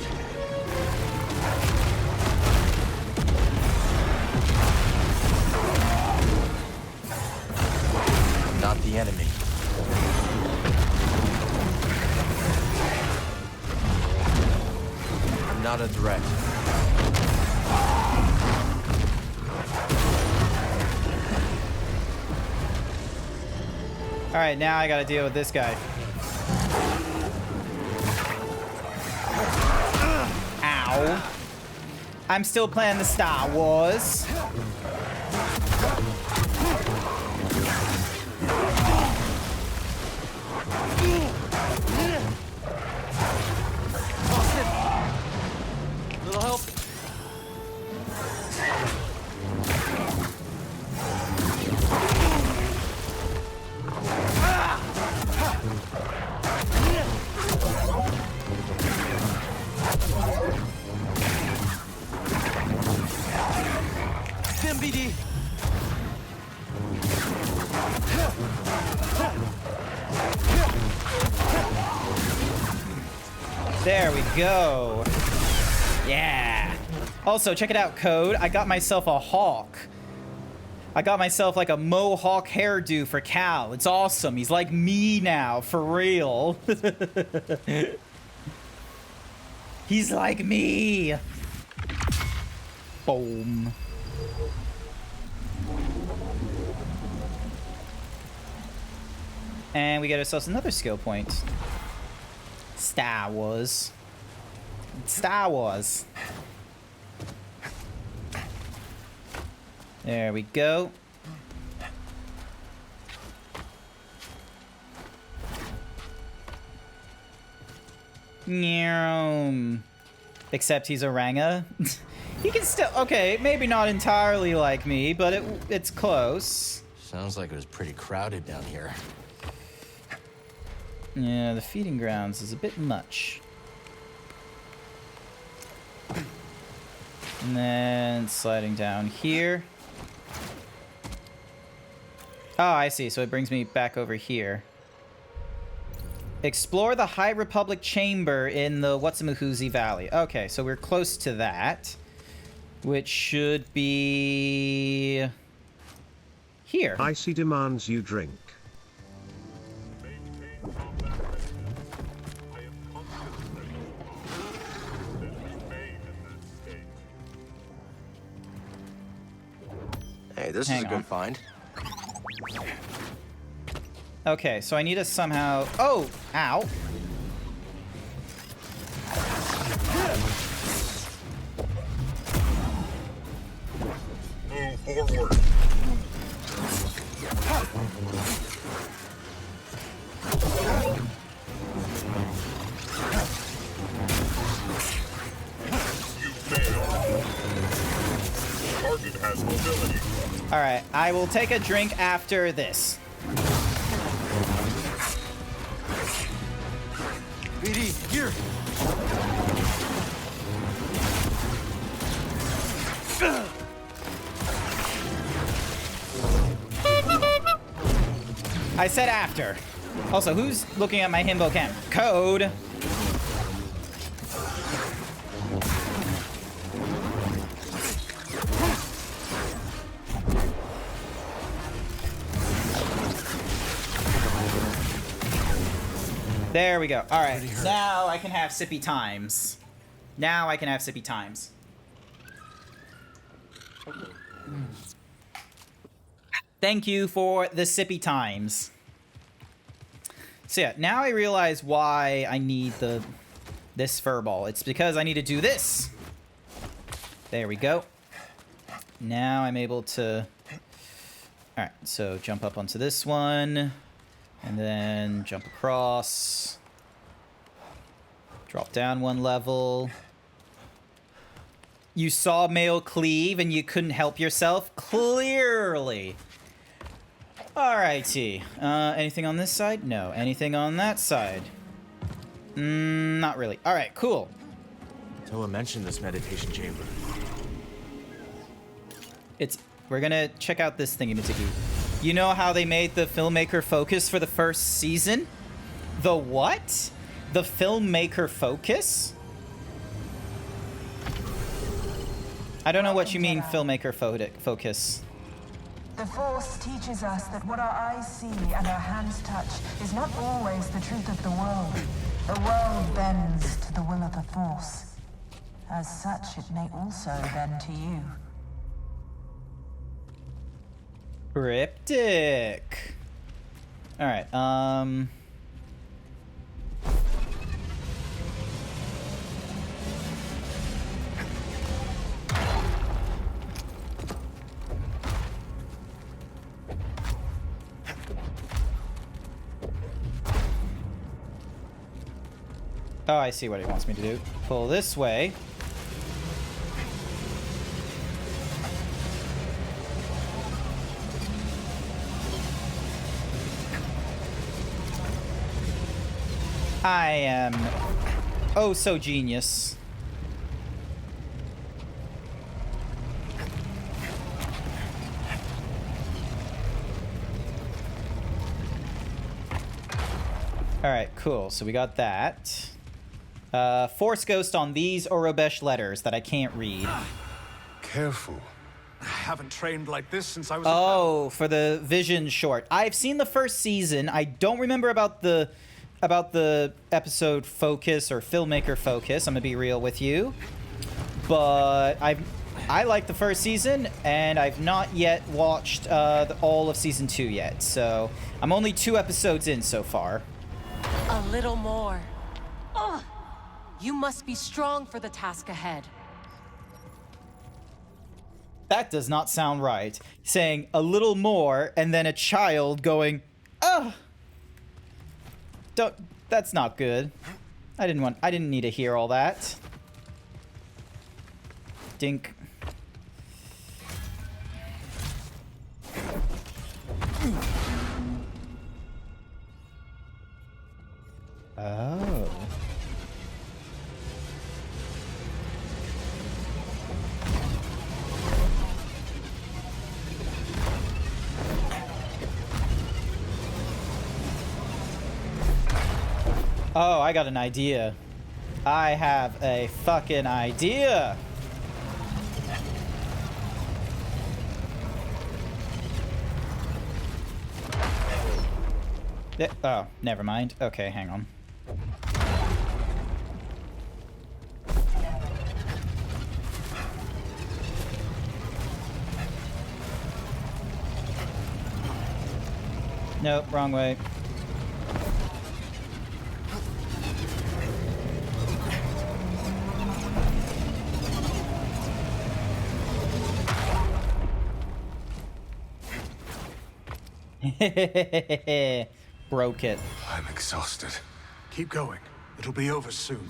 I'm not the enemy. I'm not a threat. All right, now I gotta deal with this guy. Ow. I'm still playing the Star Wars. Little help. Stim BD. There we go. Yeah. Also, check it out, Code. I got myself a hawk. I got myself like a mohawk hairdo for Cal. It's awesome. He's like me now, for real. He's like me. Boom. And we get ourselves another skill point. Star Wars. Star Wars. There we go. Except he's a Ranga. He can still... Okay, maybe not entirely like me, but it's close. Sounds like it was pretty crowded down here. Yeah, the feeding grounds is a bit much. And then sliding down here. Oh, I see. So it brings me back over here. Explore the High Republic Chamber in the Whatsamahoozy Valley. Okay, so we're close to that. Which should be... here. Icy demands you drink. Hey, this is a good find. Okay, so I need to somehow... Oh! Ow! Move forward. You failed. Target has mobility. Alright, I will take a drink after this. BD, here! I said after. Also, who's looking at my Himbo cam? Code! There we go. All right, now I can have sippy times. Now I can have sippy times. Thank you for the sippy times. So yeah, now I realize why I need this furball. It's because I need to do this. There we go. Now I'm able to... Alright, so jump up onto this one. And then jump across. Drop down one level. You saw male cleave and you couldn't help yourself? Clearly. Alrighty. Anything on this side? No. Anything on that side? Not really. Alright, cool. Toa mentioned this meditation chamber. We're gonna check out this thingy-majiggy. You know how they made the filmmaker focus for the first season? The what? The filmmaker focus? I don't know what you mean, filmmaker focus. The Force teaches us that what our eyes see and our hands touch is not always the truth of the world. The world bends to the will of the Force. As such, it may also bend to you. Cryptic. Alright, oh, I see what he wants me to do. Pull this way. I am oh so genius. Alright, cool. So we got that. Force Ghost on these Orobesh letters that I can't read. Careful. I haven't trained like this since I was Oh, for the Vision short. I've seen the first season. I don't remember about the episode focus or filmmaker focus. I'm gonna be real with you. But I like the first season, and I've not yet watched all of season 2 yet. So I'm only 2 episodes in so far. A little more. Ugh. You must be strong for the task ahead. That does not sound right. Saying a little more and then a child going, "Ugh." That's not good. I didn't need to hear all that. Dink. Oh. Oh, I got an idea. I have a fucking idea. Oh, never mind. Okay, hang on. Nope, wrong way. Broke it. I'm exhausted. Keep going. It'll be over soon.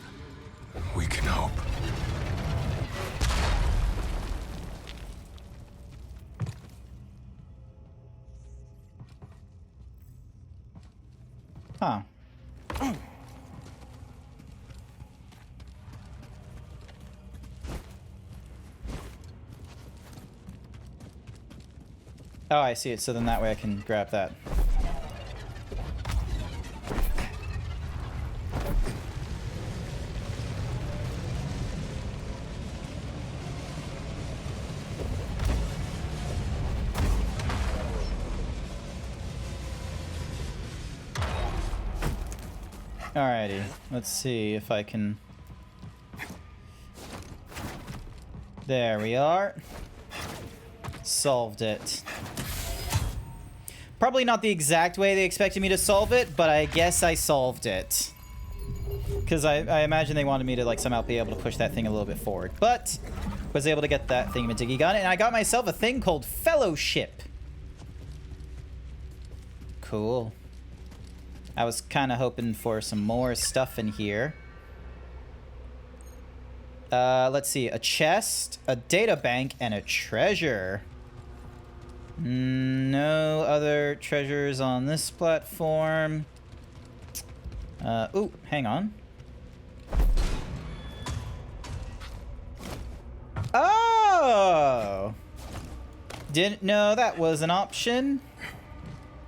We can hope. Huh. Oh, I see it. So then that way I can grab that. Alrighty, let's see if I can... There we are. Solved it. Probably not the exact way they expected me to solve it, but I guess I solved it. Because I imagine they wanted me to like somehow be able to push that thing a little bit forward. But was able to get that thingamajiggy gun, and I got myself a thing called Fellowship. Cool. I was kind of hoping for some more stuff in here. Let's see. A chest, a data bank, and a treasure. No other treasures on this platform. Ooh, hang on. Oh! Didn't know that was an option.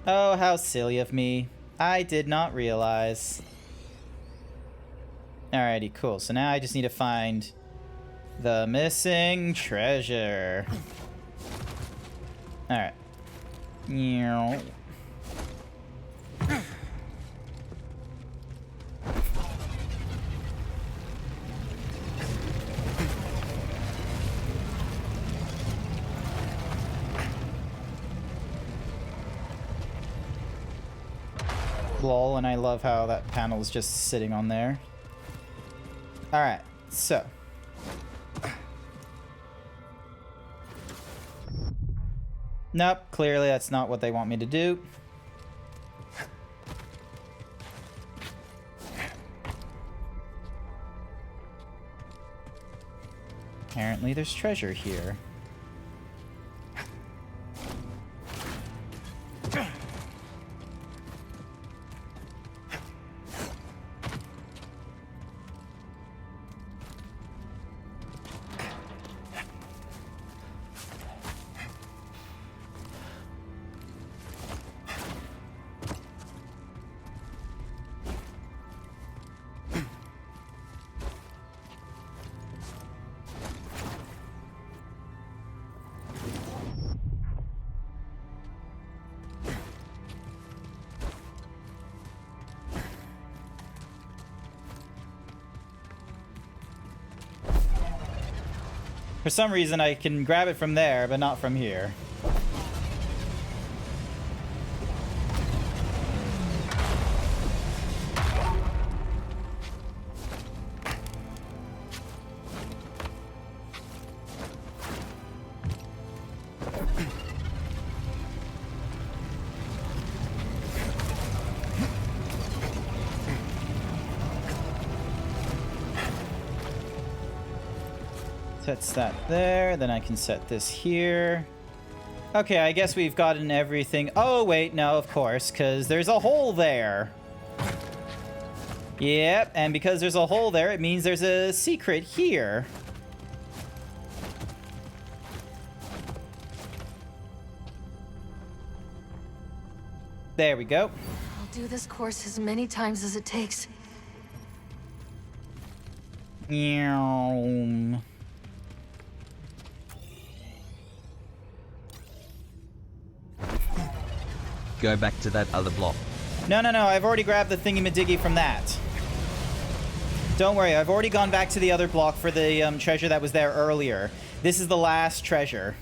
Oh, how silly of me. I did not realize. Alrighty, cool. So now I just need to find the missing treasure. Alright. Lol, and I love how that panel is just sitting on there. Alright, so. Nope, clearly that's not what they want me to do. Apparently there's treasure here. For some reason, I can grab it from there, but not from here. Sets that there, then I can set this here. Okay, I guess we've gotten everything. Oh, wait, no, of course, because there's a hole there. Yep, and because there's a hole there, it means there's a secret here. There we go. I'll do this course as many times as it takes. Meow. Go back to that other block. No, I've already grabbed the thingy-majiggy from that. Don't worry, I've already gone back to the other block for the treasure that was there earlier. This is the last treasure.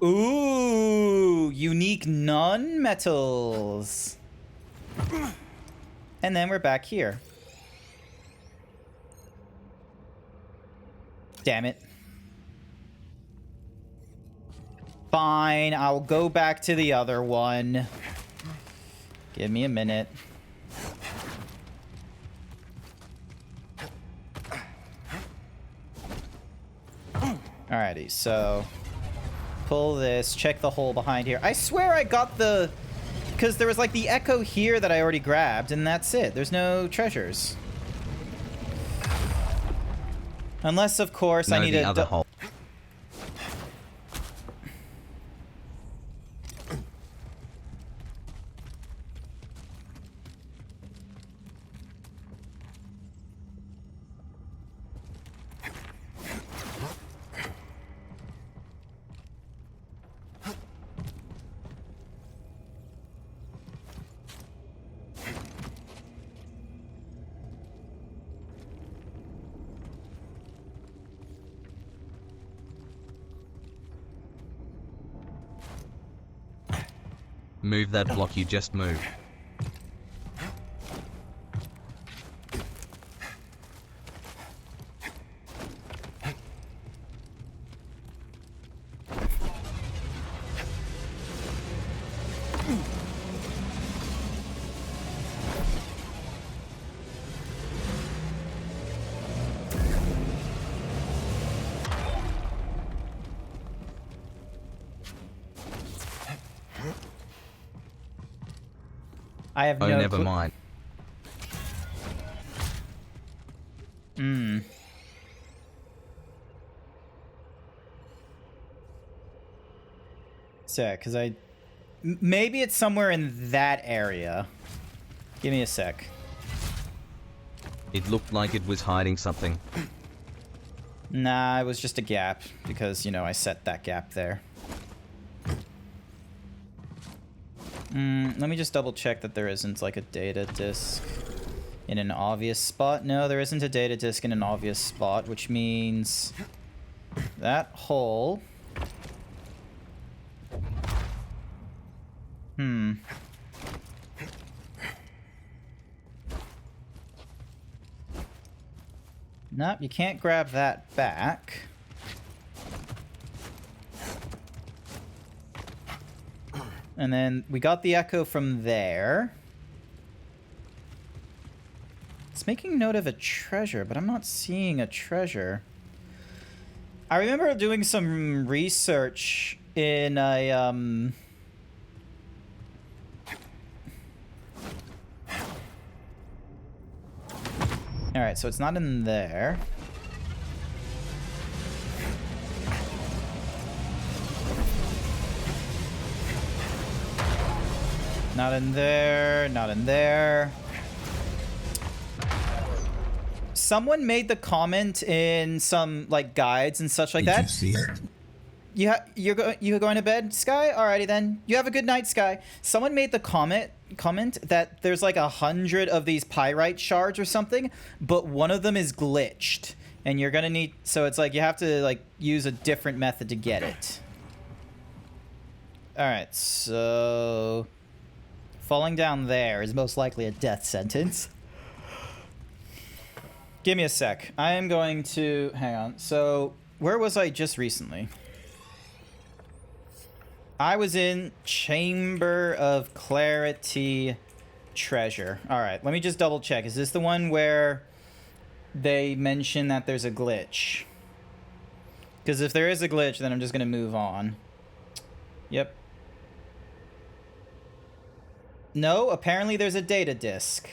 Ooh, unique non-metals. And then we're back here. Damn it. Fine, I'll go back to the other one. Give me a minute. Alrighty, so pull this, check the hole behind here. I swear I got the... Because there was like the echo here that I already grabbed, and that's it. There's no treasures. Unless, of course, No, I need the a... other hole. Move that block you just moved. I have Oh, no never mind. Sec, because maybe it's somewhere in that area. Give me a sec. It looked like it was hiding something. Nah, it was just a gap, because, you know, I set that gap there. Let me just double check that there isn't, like, a data disk in an obvious spot. No, there isn't a data disk in an obvious spot, which means that hole... Nope, you can't grab that back. And then we got the echo from there. It's making note of a treasure, but I'm not seeing a treasure. I remember doing some research in a, Alright, so it's not in there. Not in there, not in there. Someone made the comment in some, like, guides and such like that. Did you see it? You're going to bed, Sky? Alrighty then. You have a good night, Sky. Someone made the comment that there's like 100 of these pyrite shards or something, but one of them is glitched, and you're gonna need. So it's like you have to like use a different method to get it. All right, so falling down there is most likely a death sentence. Give me a sec. I am going to hang on. So where was I just recently? I was in Chamber of Clarity Treasure. Alright, let me just double check. Is this the one where they mention that there's a glitch? Because if there is a glitch, then I'm just going to move on. Yep. No, apparently there's a data disk.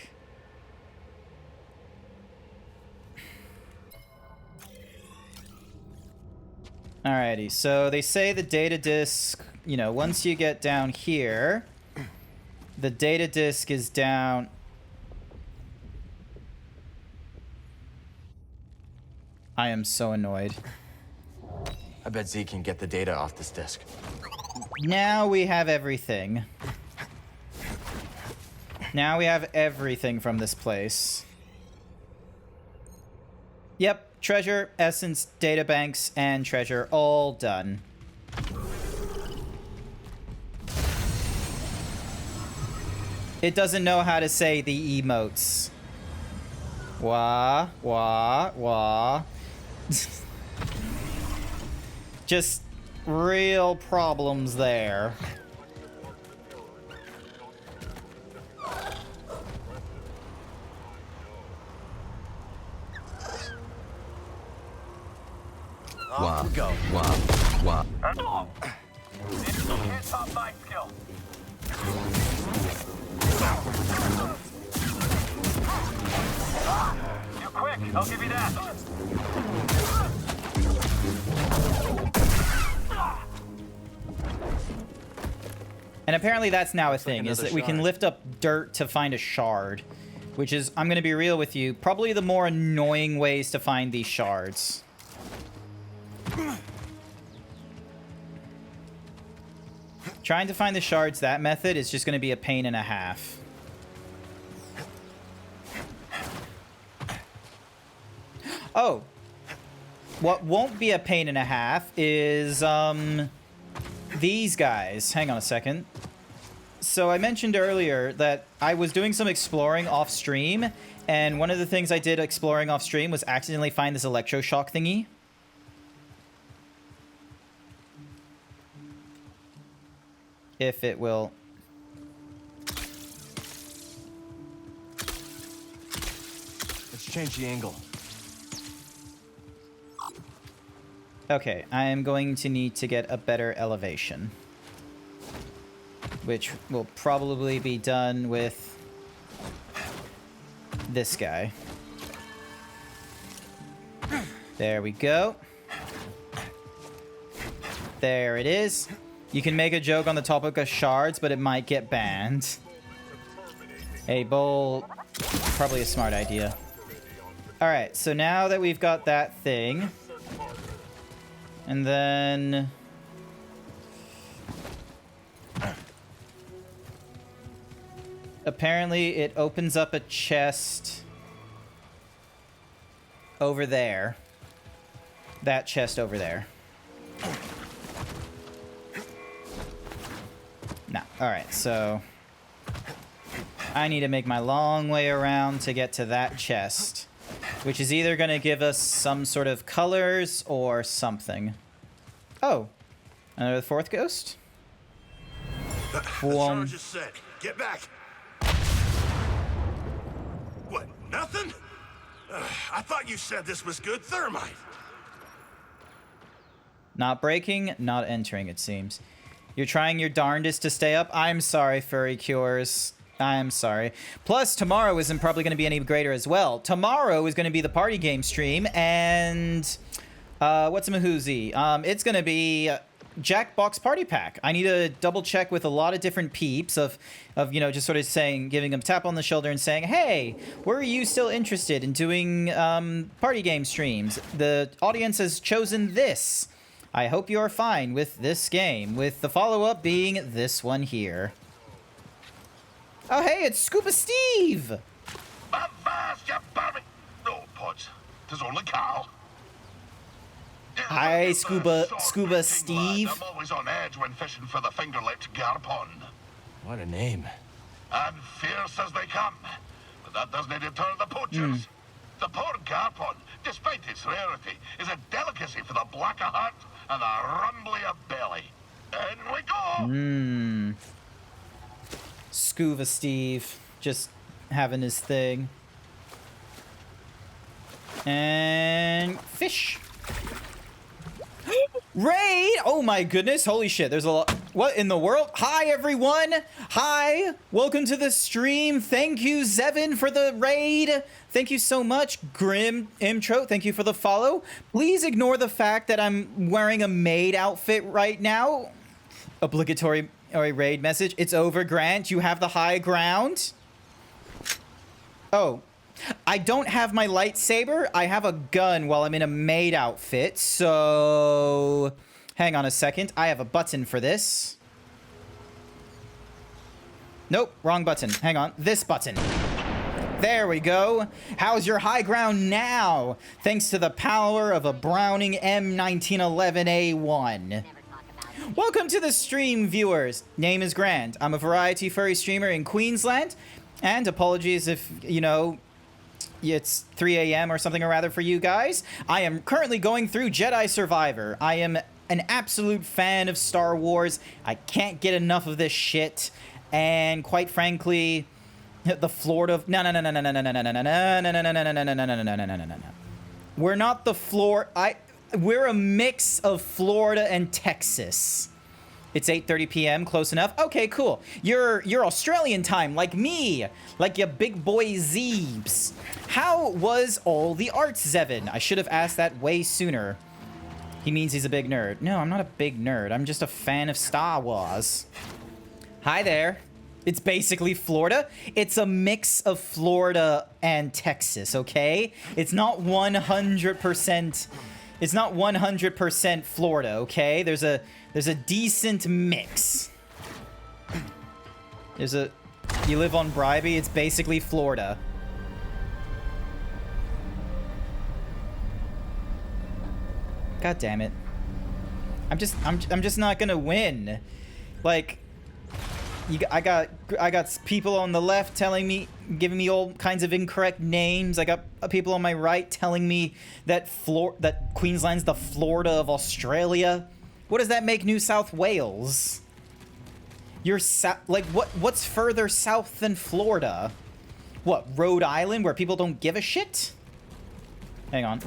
Alrighty, so they say the data disk, you know, once you get down here, the data disk is down. I am so annoyed. I bet Z can get the data off this disk. Now we have everything. Now we have everything from this place. Yep. Treasure, essence, databanks, and treasure all done. It doesn't know how to say the emotes. Wah, wah, wah. Just real problems there. Off we go. Wow. Top 9 skill. You're quick. I'll give you that. And apparently that's now a thing, is that we can lift up dirt to find a shard. Which is, I'm going to be real with you, probably the more annoying ways to find these shards. Trying to find the shards, that method is just going to be a pain and a half. Oh. What won't be a pain and a half is, these guys. Hang on a second. So I mentioned earlier that I was doing some exploring off stream, and one of the things I did exploring off stream was accidentally find this electroshock thingy. If it will... Let's change the angle. Okay, I am going to need to get a better elevation. Which will probably be done with this guy. There we go. There it is. You can make a joke on the topic of shards, but it might get banned. A bowl, probably a smart idea. Alright, so now that we've got that thing, and then... apparently it opens up a chest over there. That chest over there. No. Alright, so... I need to make my long way around to get to that chest. Which is either going to give us some sort of colors or something. Oh. Another fourth ghost? The charge is set. Get back. What? Nothing? I thought you said this was good thermite. Not breaking, not entering, it seems. You're trying your darndest to stay up? I'm sorry, Furry Cures. I'm sorry. Plus, tomorrow isn't probably going to be any greater as well. Tomorrow is going to be the party game stream, and... what's a mahoozy? It's going to be... Jackbox Party Pack. I need to double check with a lot of different peeps of you know, just sort of saying, giving them a tap on the shoulder and saying, hey, were you still interested in doing party game streams? The audience has chosen this. I hope you are fine with this game, with the follow-up being this one here. Oh, hey, it's Scuba Steve! No, Pods. There's only Carl. Hi, Scuba Steve. I'm always on edge when fishing for the finger-lipped garpon. What a name. And fierce as they come. But that doesn't deter the poachers. The poor garpon, despite its rarity, is a delicacy for the black of heart and the rumbly of belly. In we go! Scuba Steve. Just having his thing. And... fish. Raid! Oh my goodness, holy shit, there's a lot. What in the world? Hi everyone! Hi! Welcome to the stream. Thank you, Zevin, for the raid. Thank you so much. Grim Intro, thank you for the follow. Please ignore the fact that I'm wearing a maid outfit right now. Obligatory raid message. It's over, Grant. You have the high ground. Oh. I don't have my lightsaber. I have a gun while I'm in a maid outfit, so... hang on a second. I have a button for this. Nope, wrong button. Hang on. This button. There we go. How's your high ground now? Thanks to the power of a Browning M1911A1. Welcome to the stream, viewers. Name is Grant. I'm a variety furry streamer in Queensland. And apologies if, you know... it's 3 a.m. or something or rather for you guys. I am currently going through Jedi Survivor. I am an absolute fan of Star Wars. I can't get enough of this shit. And quite frankly, the Florida... No. We're not the Florida... We're a mix of Florida and Texas. It's 8:30 p.m. Close enough. Okay, cool. You're Australian time, like me, like your big boy Zeebs. How was all the arts, Zevin? I should have asked that way sooner. He means he's a big nerd. No, I'm not a big nerd. I'm just a fan of Star Wars. Hi there. It's basically Florida. It's a mix of Florida and Texas. Okay, it's not 100%. It's not 100% Florida. Okay, there's a decent mix. You live on Bribey, it's basically Florida. God damn it. I'm just not gonna win. Like, I got people on the left telling me, giving me all kinds of incorrect names. I got people on my right telling me that Queensland's the Florida of Australia. What does that make New South Wales? You're like what's further south than Florida? What, Rhode Island, where people don't give a shit? Hang on.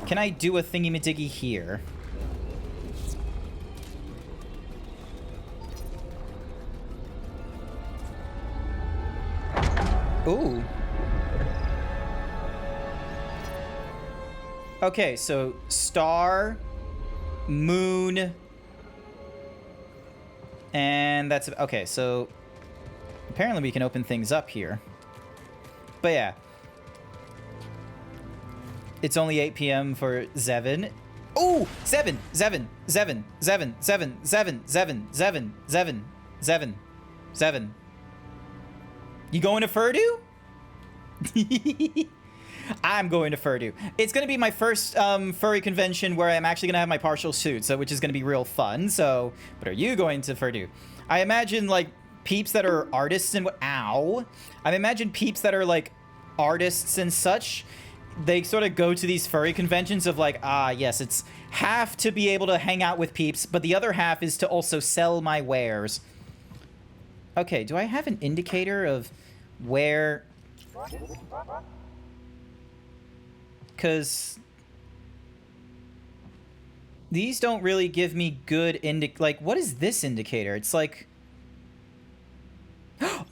Can I do a thingy-majiggy here? Ooh. Okay, so star, moon, and that's okay. So apparently we can open things up here. But yeah, it's only 8 p.m. for Zevin. Ooh, Zevin. You going to Furdu? I'm going to Furdu. It's going to be my first furry convention where I'm actually going to have my partial suit, so which is going to be real fun. So, but are you going to Furdu? I imagine like peeps that are artists and what? Ow! I imagine peeps that are like artists and such. They sort of go to these furry conventions of like, ah, yes, it's half to be able to hang out with peeps, but the other half is to also sell my wares. Okay, do I have an indicator of where... Because... these don't really give me good like, what is this indicator? It's like...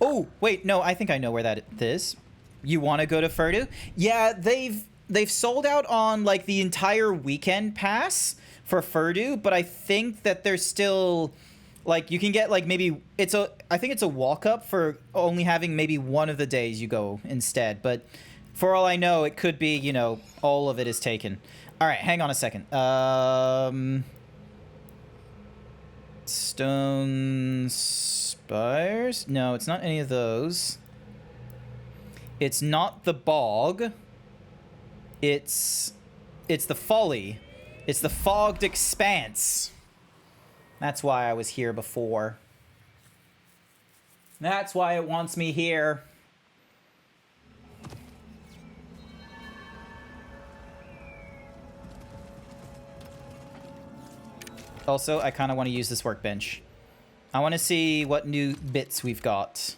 Oh, wait, no, I think I know where that is. You want to go to Furdu? Yeah, they've sold out on, like, the entire weekend pass for Furdu, but I think that there's still... Like, you can get, like, maybe... I think it's a walk-up for only having maybe one of the days you go instead. But for all I know, it could be, you know, all of it is taken. All right, hang on a second. Stone Spires? No, it's not any of those. It's not the Bog. It's the Folly. It's the Fogged Expanse. That's why I was here before. That's why it wants me here. Also, I kind of want to use this workbench. I want to see what new bits we've got.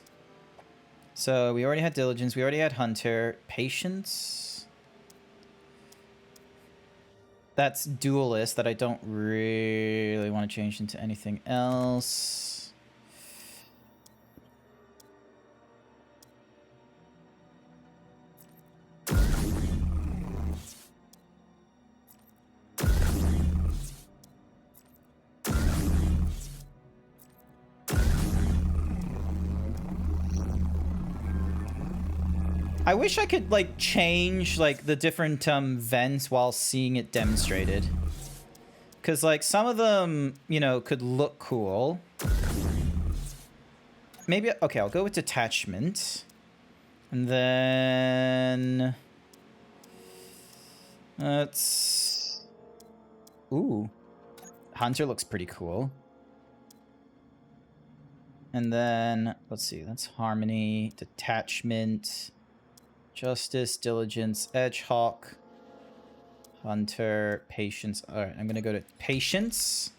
So, we already had Diligence. We already had Hunter. Patience. That's Duelist that I don't really want to change into anything else. I wish I could, like, change, like, the different, vents while seeing it demonstrated. Because, like, some of them, you know, could look cool. Maybe, okay, I'll go with Detachment. And then... let's... Ooh. Hunter looks pretty cool. And then, let's see, that's Harmony, Detachment... Justice, Diligence, Edgehawk, Hunter, Patience. Alright, I'm gonna go to Patience.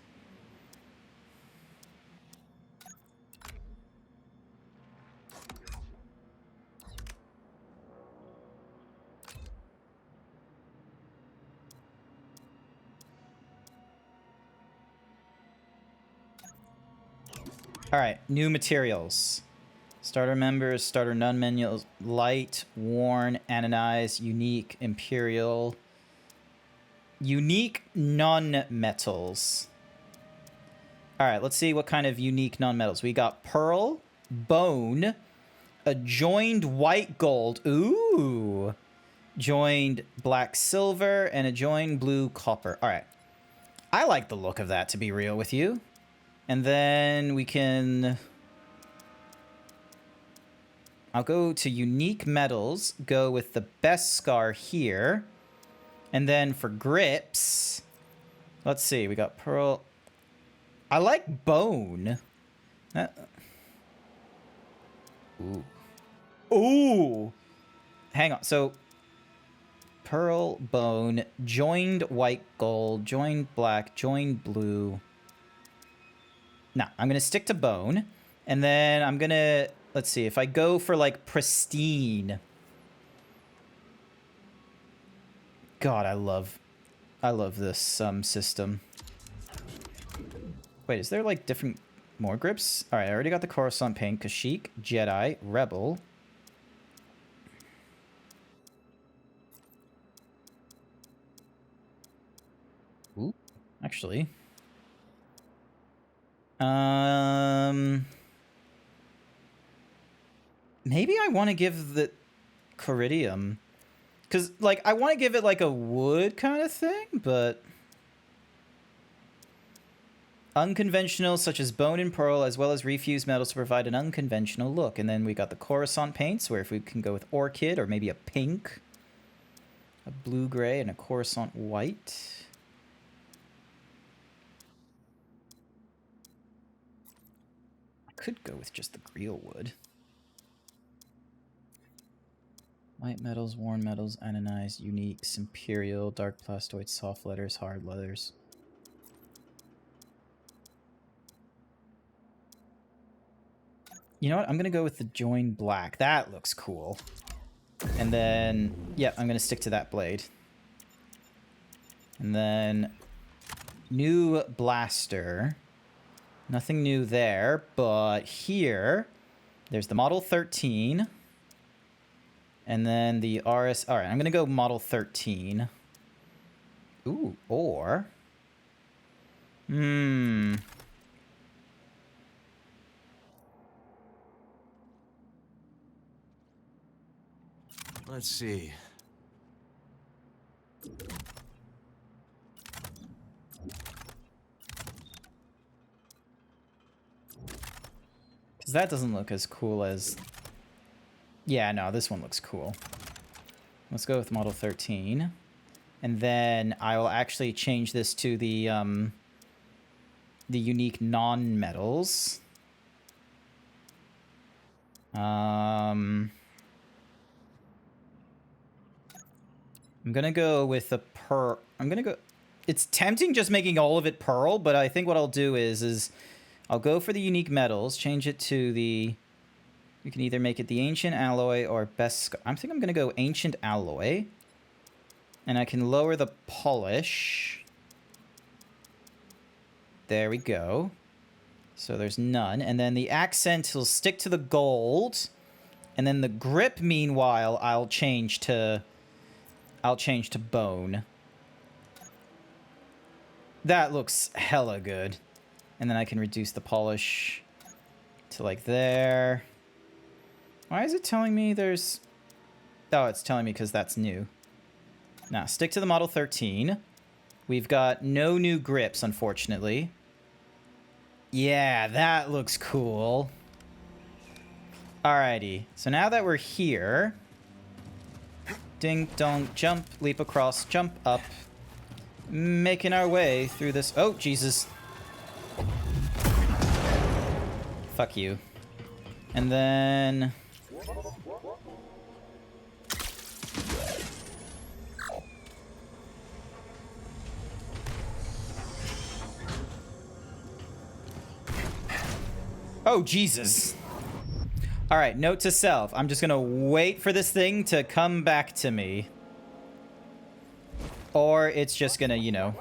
Alright, new materials. Starter members, starter non-menus, light, worn, anodized, unique, imperial, unique non-metals. All right, let's see what kind of unique non-metals. We got pearl, bone, a joined white gold, ooh, joined black silver, and a joined blue copper. All right, I like the look of that, to be real with you. And then we can... I'll go to unique metals, go with the best scar here. And then for grips, let's see, we got pearl. I like bone. Ooh. Ooh! Hang on. So, pearl, bone, joined white gold, joined black, joined blue. No, I'm going to stick to bone. And then I'm going to... Let's see. If I go for, like, pristine... God, I love this system. Wait, is there, like, different... More grips? Alright, I already got the Coruscant Paint. Kashyyyk, Jedi, Rebel. Ooh, actually. Maybe I want to give the Coridium. Because, like, I want to give it, like, a wood kind of thing, but... Unconventional, such as bone and pearl, as well as refused metals to provide an unconventional look. And then we got the Coruscant paints, where if we can go with orchid, or maybe a pink, a blue-gray, and a Coruscant white. I could go with just the Greel wood. Light metals, worn metals, anodized, uniques, imperial, dark plastoids, soft leathers, hard leathers. You know what? I'm going to go with the join black. That looks cool. And then, yeah, I'm going to stick to that blade. And then, new blaster. Nothing new there, but here, there's the Model 13. And then the RS... All right, I'm going to go Model 13. Ooh, or... Let's see. Because that doesn't look as cool as... Yeah, no, this one looks cool. Let's go with Model 13. And then I will actually change this to the unique non-metals. I'm gonna go with the pearl. I'm gonna go... It's tempting just making all of it pearl, but I think what I'll do is I'll go for the unique metals, change it to the... You can either make it the ancient alloy or best... I think I'm gonna go ancient alloy. And I can lower the polish. There we go. So there's none. And then the accent will stick to the gold. And then the grip, meanwhile, I'll change to bone. That looks hella good. And then I can reduce the polish to like there. Why is it telling me there's... Oh, it's telling me because that's new. Now, stick to the Model 13. We've got no new grips, unfortunately. Yeah, that looks cool. Alrighty. So now that we're here... Ding, dong, jump, leap across, jump up. Making our way through this... Oh, Jesus. Fuck you. And then... Oh, Jesus. All right, note to self. I'm just going to wait for this thing to come back to me. Or it's just going to, you know.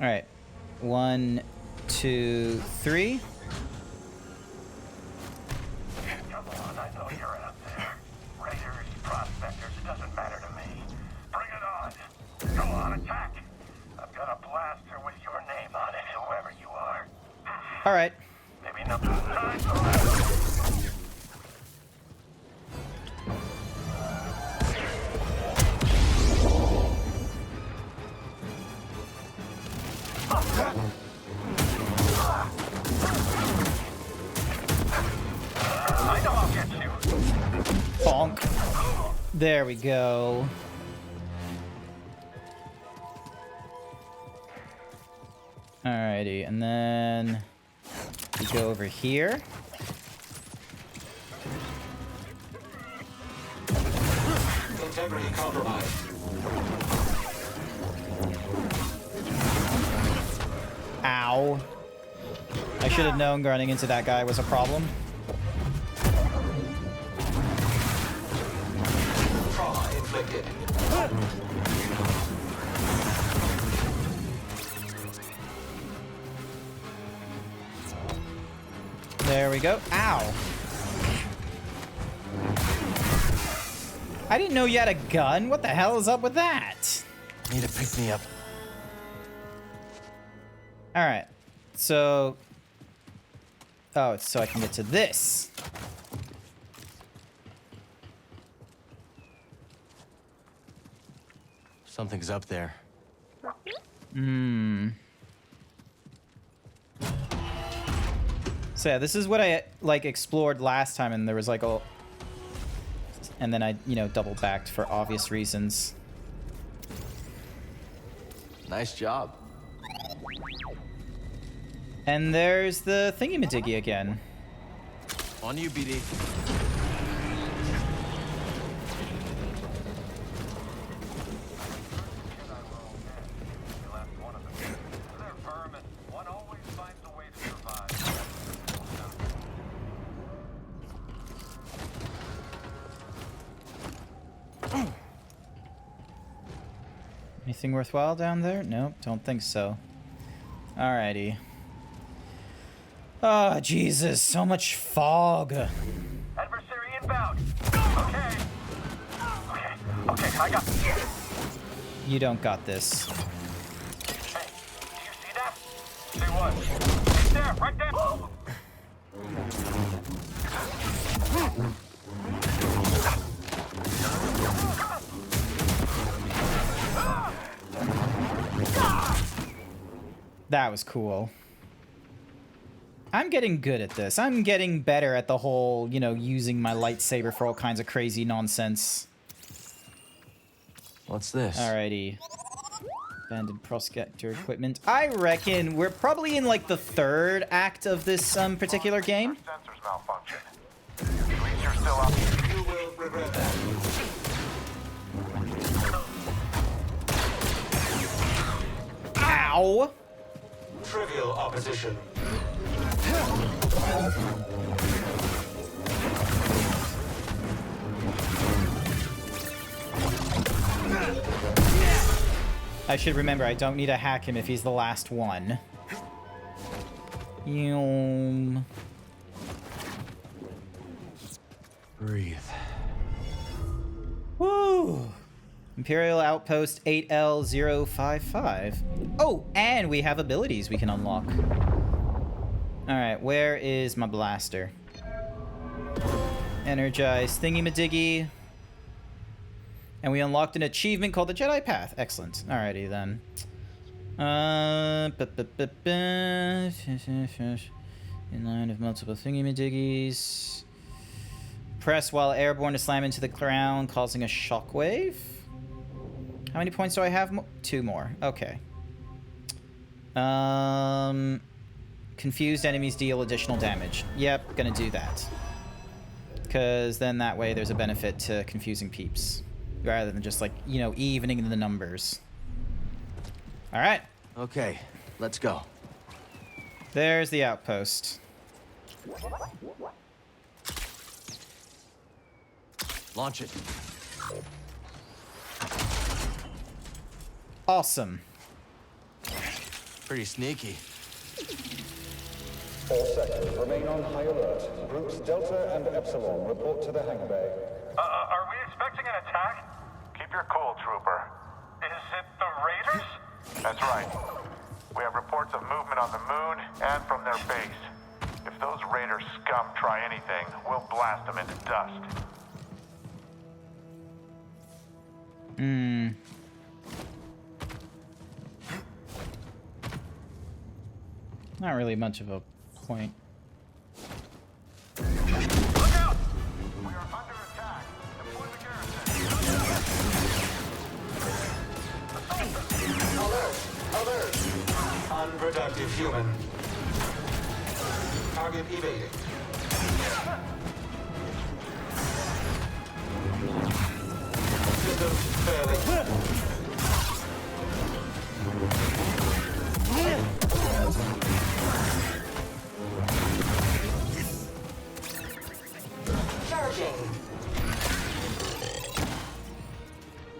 All right. 1, 2, 3. Come on, I know you're out there. Raiders, prospectors, it doesn't matter to me. Bring it on. Go on, attack. I've got a blaster with your name on it, whoever you are. All right. Maybe not time for I know I'll get you. Bonk. There we go. Alrighty, and then... We go over here. Integrity compromised. Ow. I should have known running into that guy was a problem. Trauma inflicted. There we go. Ow. I didn't know you had a gun. What the hell is up with that? Need to pick me up. Alright. So... Oh, it's so I can get to this. Something's up there. Hmm. So yeah, this is what I, like, explored last time, and there was, like, a... And then I, you know, double backed for obvious reasons. Nice job. And there's the thingy-majiggy again. On you, BD. Anything worthwhile down there? Nope, don't think so. Alrighty. Oh, Jesus, so much fog. Adversary inbound. Okay. Okay, I got this. You don't got this. Hey, do you see that? See what? Right there, right there. That was cool. I'm getting good at this. I'm getting better at the whole, you know, using my lightsaber for all kinds of crazy nonsense. What's this? Alrighty. Abandoned prospector equipment. I reckon we're probably in, like, the third act of this particular game. Sensors malfunction. At least you're still up. You will regret that. Ow! Trivial opposition. I should remember, I don't need to hack him if he's the last one. Yum. Breathe. Woo! Imperial Outpost 8L055. Oh, and we have abilities we can unlock. Alright, where is my blaster? Energize thingy-majiggy. And we unlocked an achievement called the Jedi Path. Excellent. Alrighty then. In line of multiple thingy-majiggies. Press while airborne to slam into the ground, causing a shockwave. How many points do I have? 2 more. Okay. Confused enemies deal additional damage. Yep, gonna do that. Because then that way there's a benefit to confusing peeps. Rather than just, like, you know, evening the numbers. Alright. Okay, let's go. There's the outpost. Launch it. Awesome. Pretty sneaky. All sectors remain on high alert. Groups Delta and Epsilon report to the hangar bay. Are we expecting an attack? Keep your cool, Trooper. Is it the Raiders? That's right. We have reports of movement on the moon and from their base. If those Raider scum try anything, we'll blast them into dust. Hmm. Not really much of a point. Look out! We are under attack. Deploy the garrison. Alert! Alert! Unproductive human. Target evading. Systems failing. Charging.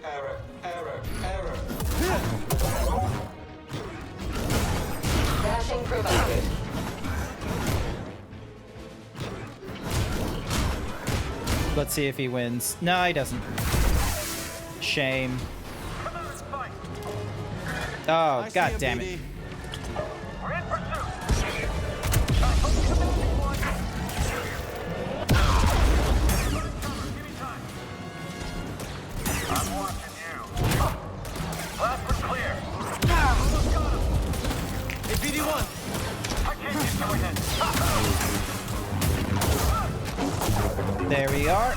Error. Dashing provided. Let's see if he wins. No, he doesn't. Shame. Oh, god damn it. I'm watching you. Last one clear. Hey, BD1! I can't keep doing this. There we are.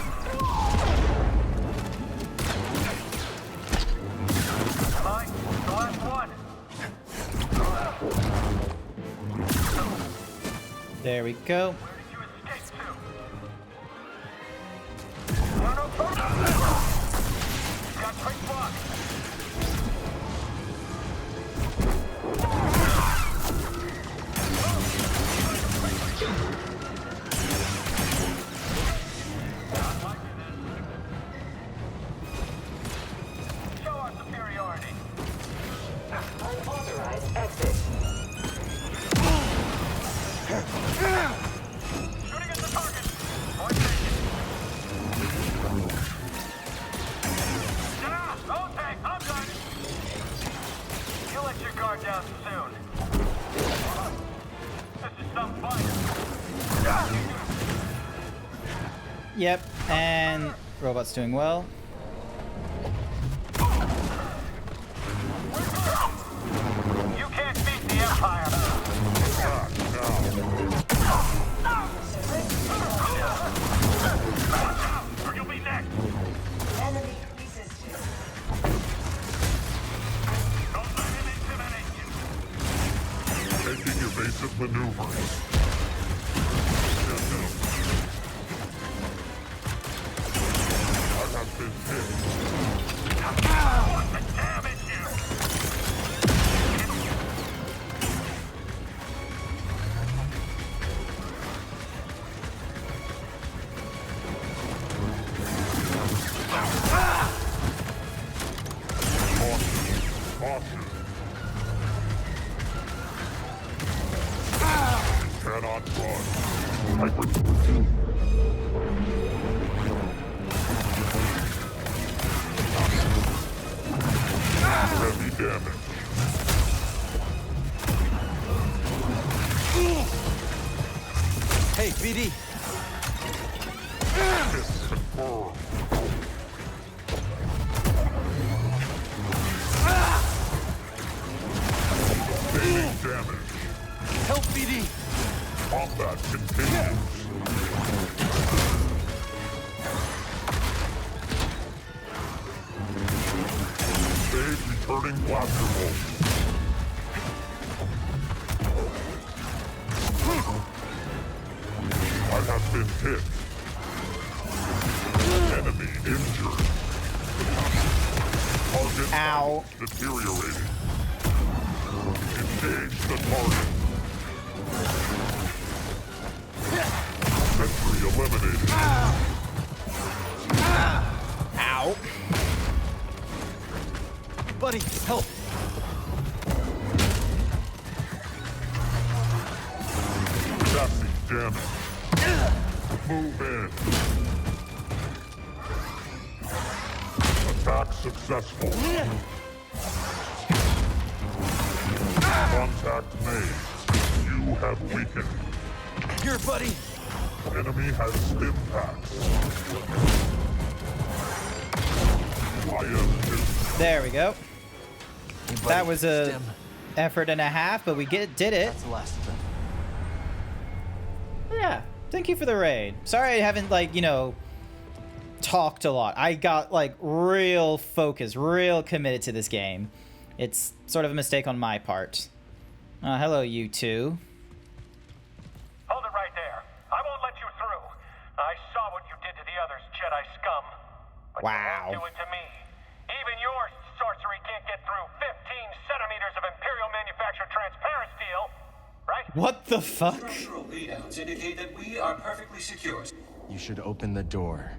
Am I the last one? There we go. Got quick block. Show our superiority. Unauthorized exit. Shooting at the target. Point taken. Okay, I'm done. You'll let your guard down soon. This is some fight. Yep, and robot's doing well. You can't beat the Empire. Or you'll be next. Enemy resisted. Don't let him intimidate you. Taking evasive maneuvers. I have been hit. What the damage you? Caution. Cannot run. Heavy damage. Hey, BD! Miss confirmed. Sustaining damage. Help, BD! Combat continues. Stage returning blaster bolt. I have been hit. Enemy injured. Target Ow. deteriorating. Engage the target. Sentry eliminated. Ow. Buddy, help! Chassis damage. Move in. Attack successful. Contact made. You have weakened. Here, buddy! Enemy has stim packs. I am hit. There we go. Hey, buddy, That was a stim. effort and a half, but we did it. That's the last of them. Yeah. Thank you for the raid. Sorry I haven't, like, you know, talked a lot. I got, like, real focused, real committed to this game. It's sort of a mistake on my part. Hello, you two. Hold it right but Wow. you won't do it to me. Even your sorcery can't get through 15 centimeters of Imperial manufactured transparent steel, right? What the fuck? Structural readouts indicate that we are perfectly secure. You should open the door.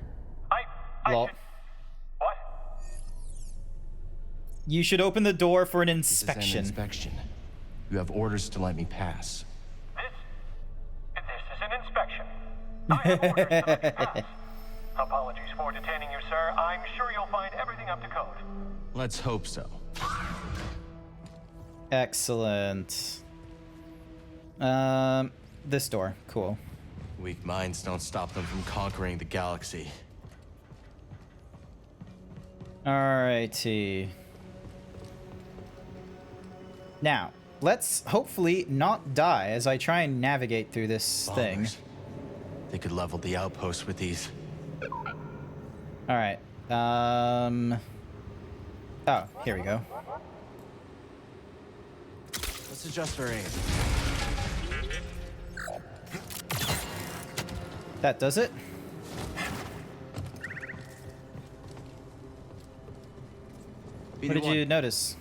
Lol. What? You should open the door for an This is inspection. an inspection. You have orders to let me pass. This is an inspection. I have orders to let you pass. Apologies for detaining you, sir. I'm sure you'll find everything up to code. Let's hope so. Excellent. This door. Cool. Weak minds don't stop them from conquering the galaxy. Alrighty. Now, let's hopefully not die as I try and navigate through this thing. They could level the outpost with these. Alright. Oh, here we go. Let's adjust our aim. That does it. What did you notice?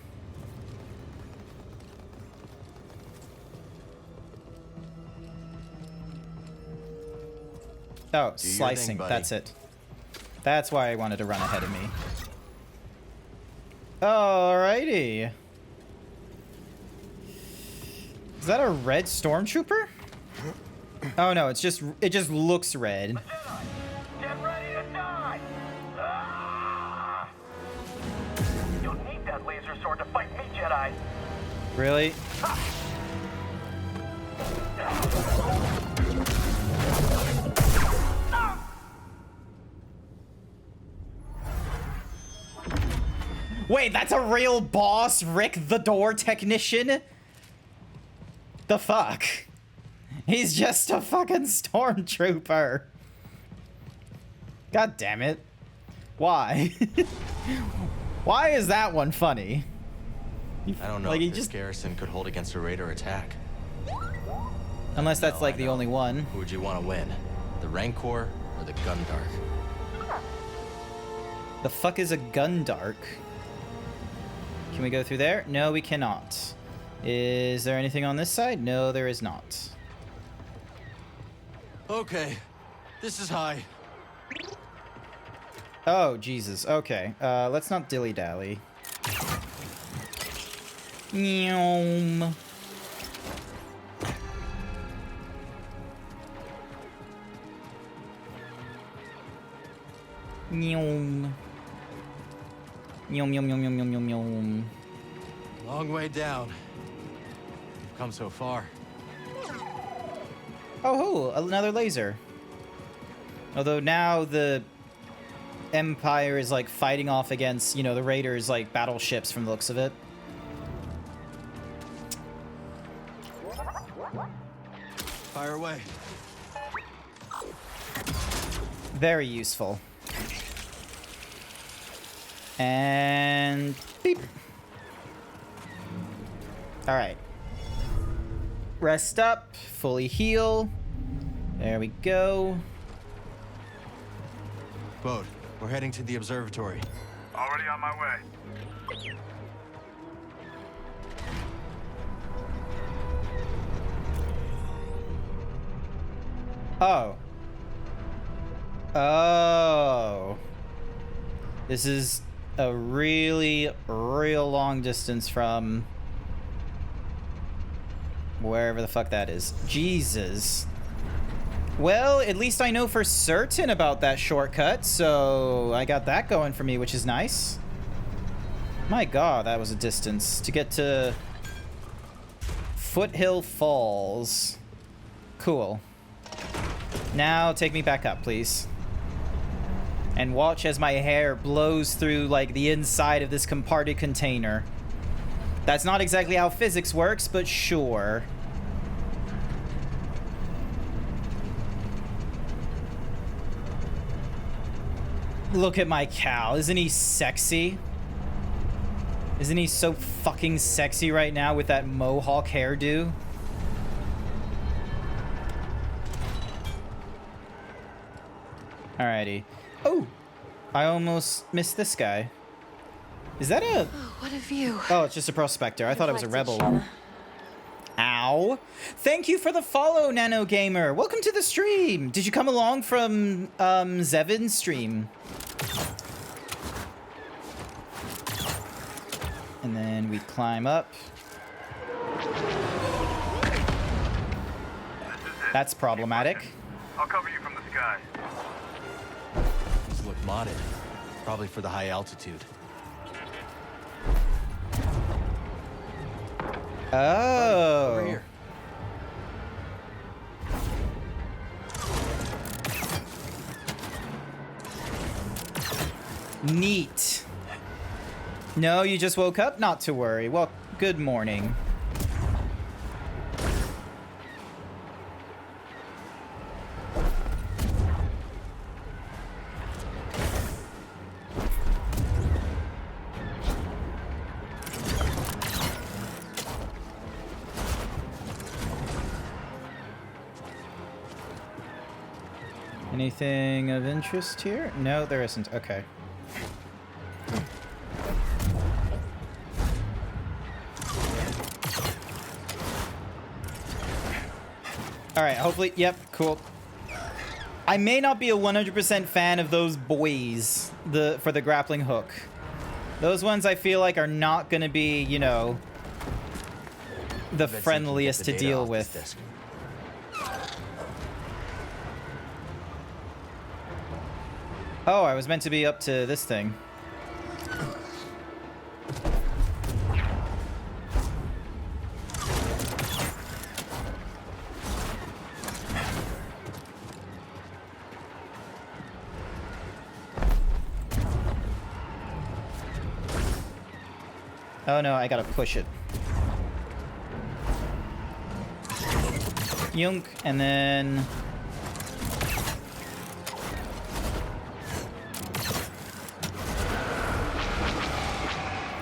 Oh, Do your slicing. thing, buddy. That's it. That's why I wanted to run ahead of me. Alrighty. Is that a red stormtrooper? Oh no, it just looks red. Get ready to die! Ah! You'll need that laser sword to fight me, Jedi. Really? Wait, that's a real boss, Rick the door technician? The fuck? He's just a fucking stormtrooper. God damn it. Why? Why is that one funny? I don't know Like, if he this just- garrison could hold against a Raider attack. Unless that's No, like I the know. only one. Who would you want to win? The Rancor or the Gundark? The fuck is a Gundark? Can we go through there? No, we cannot. Is there anything on this side? No, there is not. Okay, this is high. Oh, Jesus. Okay. Let's not dilly-dally. Nyom. Nyom. Nyom, yum, yum, yum, yum, yum, yum. Long way down. We've come so far. Oh, another laser. Although now the Empire is like fighting off against, you know, the Raiders like battleships from the looks of it. Fire away. Very useful. And beep. All right. Rest up, fully heal. There we go. Bode, we're heading to the observatory. Already on my way. Oh. Oh. This is a really, real long distance from wherever the fuck that is. Jesus. Well, at least I know for certain about that shortcut, so I got that going for me, which is nice. My god, that was a distance to get to Foothill Falls. Cool. Now take me back up, please. And watch as my hair blows through, like, the inside of this compartment container. That's not exactly how physics works, but sure. Look at my Cal. Isn't he sexy? Isn't he so fucking sexy right now with that mohawk hairdo? Alrighty. Oh! I almost missed this guy. Is that a... What a view. Oh, it's just a prospector. I thought it was a rebel. Shanna. Ow. Thank you for the follow, Nano Gamer. Welcome to the stream. Did you come along from Zevin's stream? And then we climb up. That's problematic. I'll cover you from the sky. These look modded. Probably for the high altitude. Oh. Over here. Neat. No, you just woke up? Not to worry. Well, good morning. Anything of interest here? No, there isn't. Okay. All right, hopefully, yep, cool. I may not be a 100% fan of those buoys for the grappling hook. Those ones I feel like are not going to be, you know, the friendliest to deal with. Oh, I was meant to be up to this thing. Oh no, I gotta push it. Yunk, and then...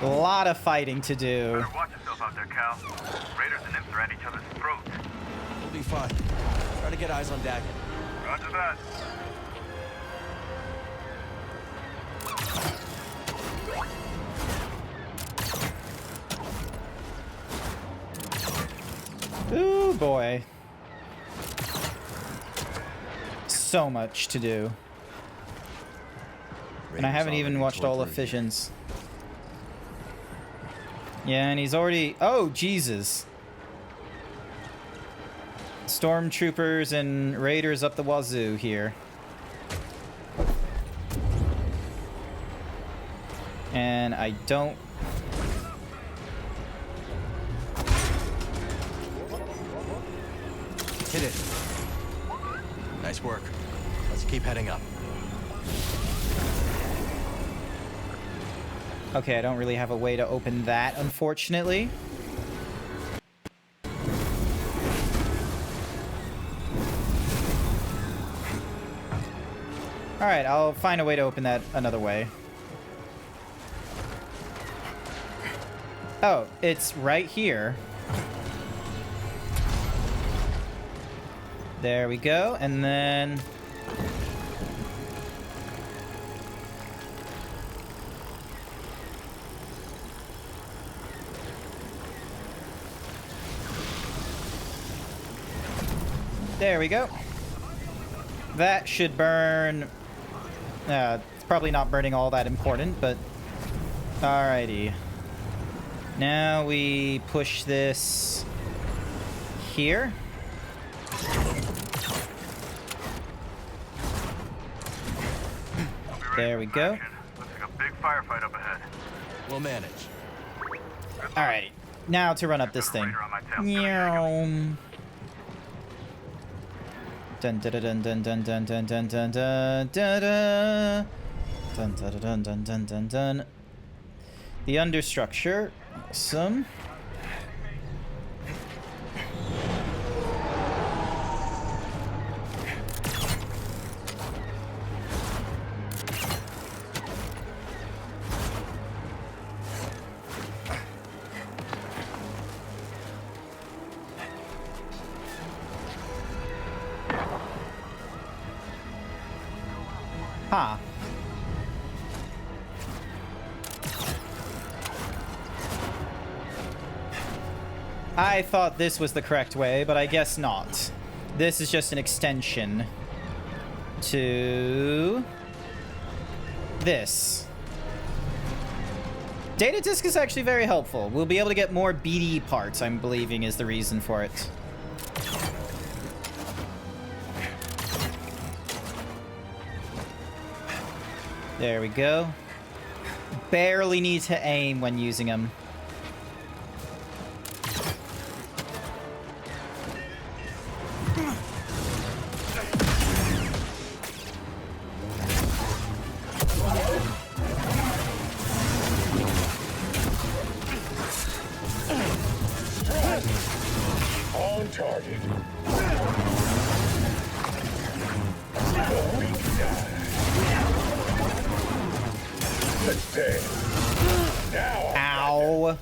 a lot of fighting to do. Better watch yourself out there, Cal. Raiders and imps are at each other's throats. We'll be fine. Try to get eyes on Dagon. Roger that. Ooh, boy. So much to do. And I haven't even watched all of Fission's. Yeah, and he's already... oh, Jesus. Stormtroopers and raiders up the wazoo here. And I don't... Hit it. Nice work. Let's keep heading up. Okay, I don't really have a way to open that, unfortunately. Alright, I'll find a way to open that another way. Oh, it's right here. There we go, and then... there we go. That should burn... it's probably not burning all that important, but... alrighty. Now we push this... here. There we go. Looks like a big firefight up ahead. We'll manage. Alright. Now to run up this thing. Meow. Dun dun dun dun dun dun dun dun dun dun dun dun dun dun dun dun dun dun. The understructure. Awesome. Huh. I thought this was the correct way, but I guess not. This is just an extension to this. Data disk is actually very helpful. We'll be able to get more BD parts, I'm believing is the reason for it. There we go. Barely need to aim when using them. On target. Ow.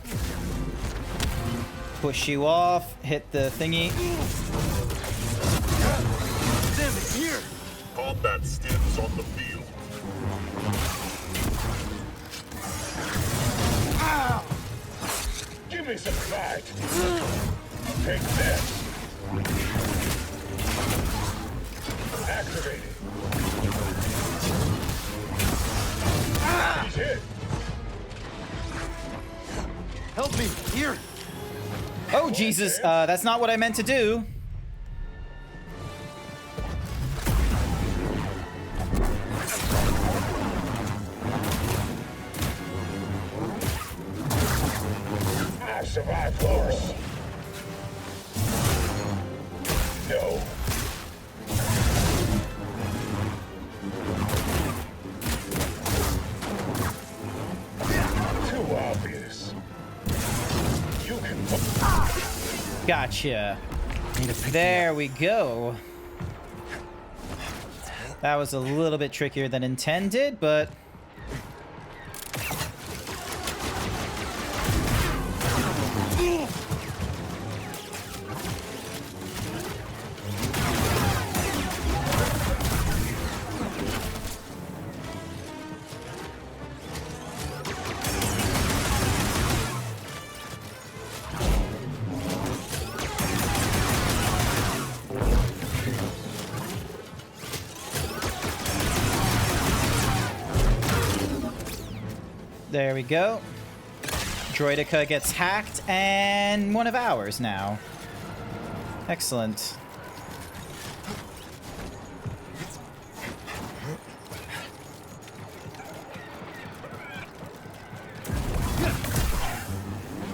Push you off. Hit the thingy. Damn it, here! Combat stims on the field. Ow! Give me some fight. Take this. Activated. He's hit. Help me! Here! Oh, Jesus. That's not what I meant to do. I survived worse. No. Too obvious. You can... Gotcha. There we go. That was a little bit trickier than intended, but... There we go. Droideka gets hacked, and one of ours now. Excellent.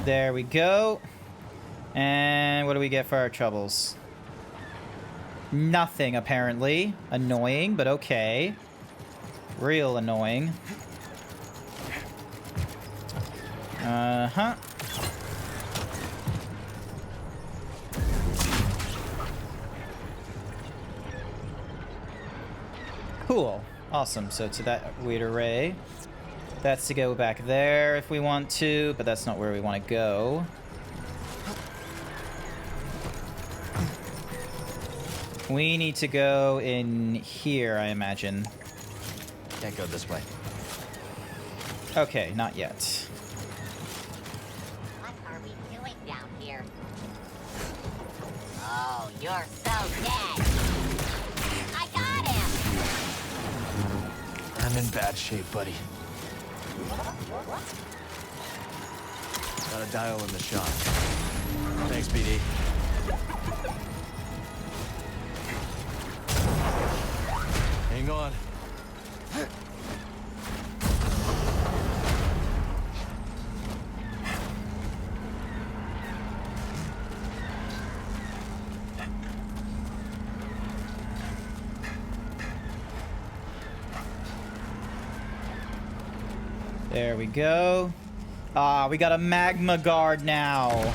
There we go. And what do we get for our troubles? Nothing, apparently. Annoying, but okay. Real annoying. Uh-huh. Cool. Awesome. So to that weird array. That's to go back there if we want to, but that's not where we want to go. We need to go in here, I imagine. Can't go this way. Okay, not yet. Oh, you're so dead. I got him. I'm in bad shape, buddy. Got a dial in the shop. Thanks, BD. Hang on. There we go. Ah, we got a magma guard now.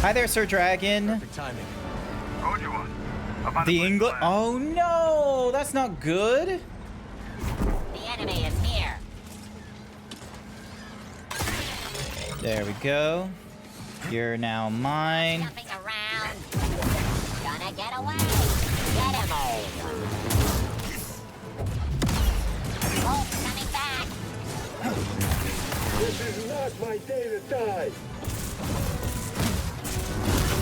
Hi there, Sir Dragon. Perfect timing. Told you one. The English. Oh no, that's not good. The enemy is here. There we go. You're now mine. Jumping around. Gonna get away. Get him over. Bolt coming back. This is not my day to die.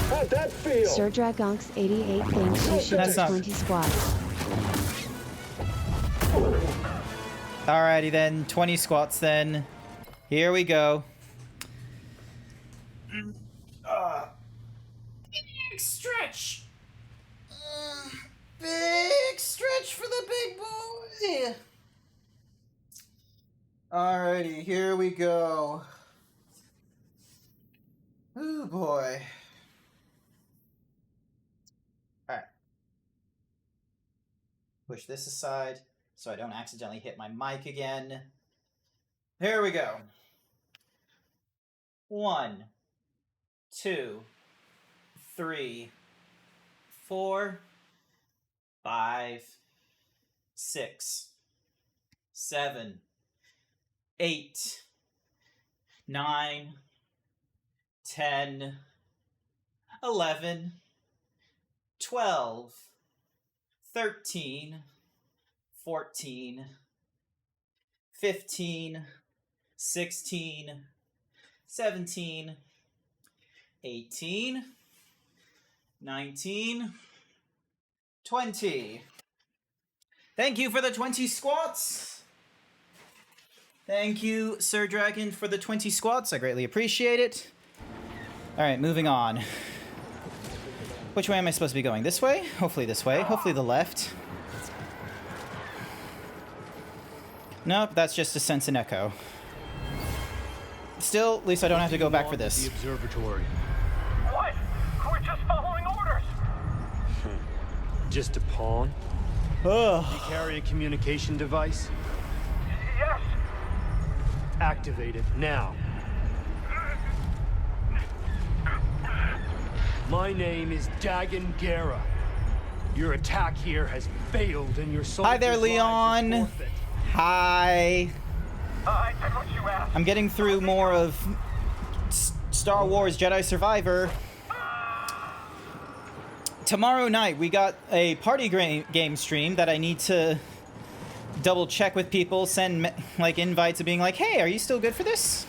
How'd that feel? Sir Dragonx 88 thinks you should do 20 squats. Alrighty then, 20 squats then. Here we go. Big stretch. Big stretch for the big boy. Alrighty, here we go. Oh boy. Alright. Push this aside so I don't accidentally hit my mic again. Here we go. 1, 2, 3, 4, 5, 6, 7, 8, 9, 10, 11, 12, 13, 14, 15, 16, 17, 18, 19, 20. Thank you for the 20 squats. Thank you, Sir Dragon, for the 20 squats. I greatly appreciate it. Alright, moving on. Which way am I supposed to be going? This way? Hopefully this way. Hopefully the left. Nope, that's just a sense and echo. Still, at least I don't have to go back for this. The observatory. What? We're just following orders. Just a pawn? Ugh. You carry a communication device? Yes. Activate it now. My name is Dagon Gera. Your attack here has failed and your soul. Hi there, Leon. Hi. I did what you asked. I'm getting through more of Star Wars Jedi Survivor. Tomorrow night, we got a party game stream that I need to double check with people, send like invites of being like, hey, are you still good for this?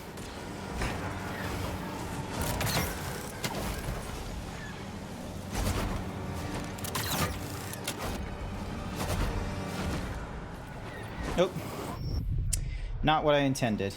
Nope. Not what I intended.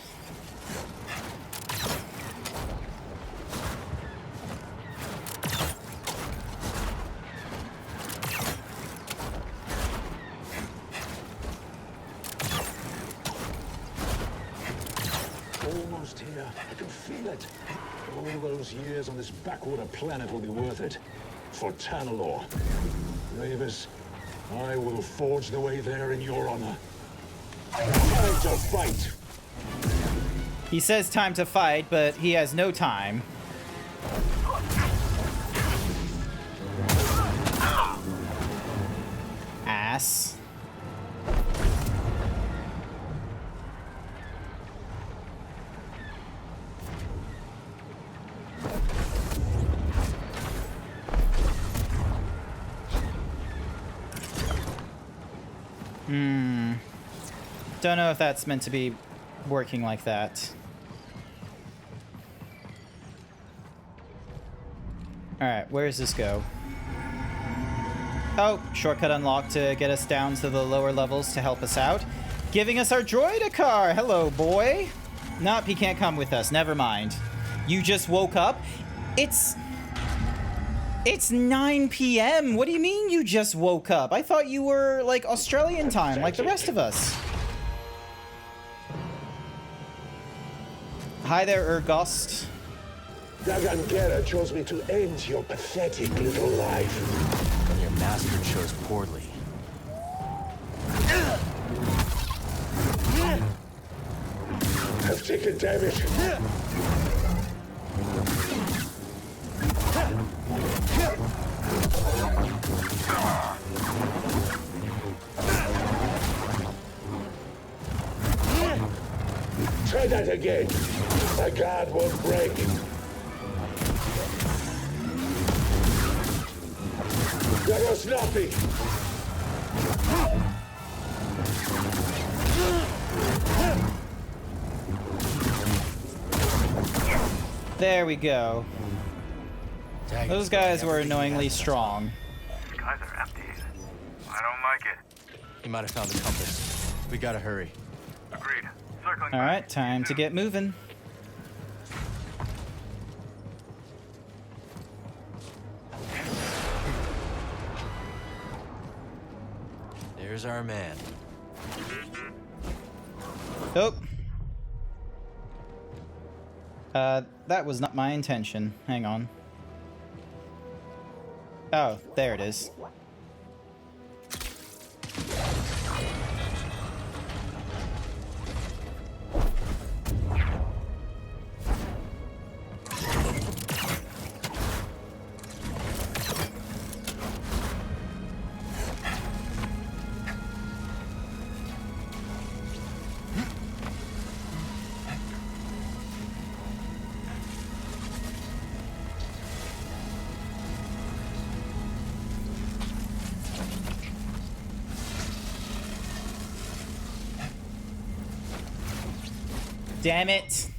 Almost here. I can feel it. All those years on this backwater planet will be worth it. For Tanalor. Ravis, I will forge the way there in your honor. Time to fight! He says time to fight, but he has no time. Ass. Don't know if that's meant to be working like that. Alright, where does this go? Oh, shortcut unlocked to get us down to the lower levels to help us out. Giving us our droidicar! Hello, boy! Nope, he can't come with us. Never mind. You just woke up? It's 9 p.m. What do you mean you just woke up? I thought you were, like, Australian time, like the rest of us. Hi there, Urgost. Dagon Gera chose me to end your pathetic little life. And your master chose poorly. I've taken damage. Try that again. My guard won't break. That was snappy. There we go. Those guys were annoyingly strong. Guys are empty. I don't like it. He might have found the compass. We gotta hurry. Agreed. Circling. All right, time to get moving. There's our man. Nope. That was not my intention. Hang on. Oh, there it is. Damn it.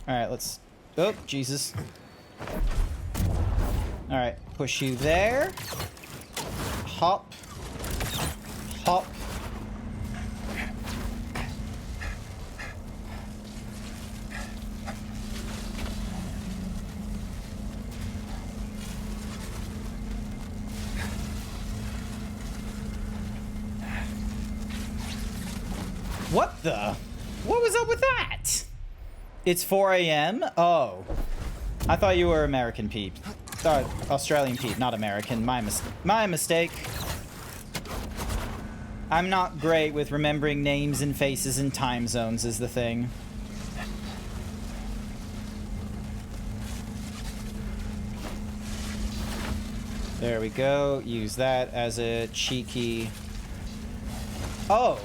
Alright, let's... Oh, Jesus. Alright, push you there. Hop. Hop. What the? What was up with that? It's 4 a.m.? Oh. I thought you were American Pete. Australian Pete, not American. My mistake. I'm not great with remembering names and faces and time zones is the thing. There we go. Use that as a cheeky... Oh!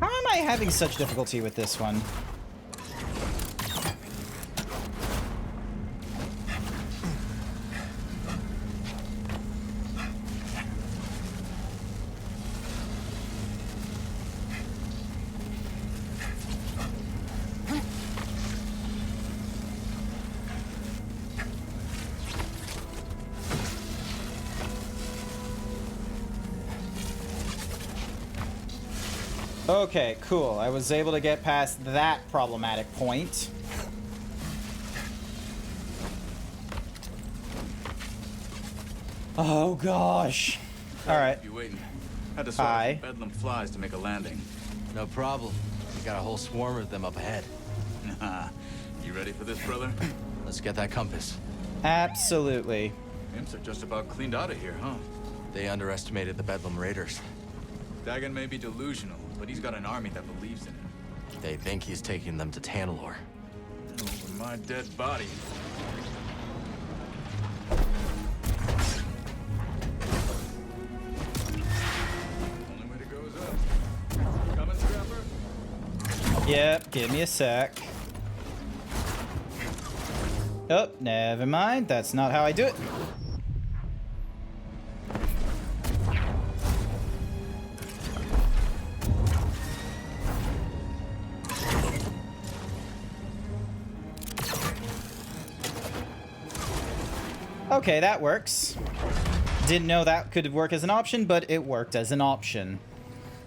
How am I having such difficulty with this one? Okay, cool. I was able to get past that problematic point. Oh gosh. All right. You waiting? Had to sort out some bedlam flies to make a landing. No problem. We got a whole swarm of them up ahead. You ready for this, brother? Let's get that compass. Absolutely. Imps are just about cleaned out of here, huh? They underestimated the Bedlam Raiders. Dagon may be delusional, but he's got an army that believes in him. They think he's taking them to Tanalor. Over my dead body. Only way to go is up. Coming, Scrapper? Yep, give me a sec. Oh, never mind. That's not how I do it. Okay, that works. Didn't know that could work as an option, but it worked as an option.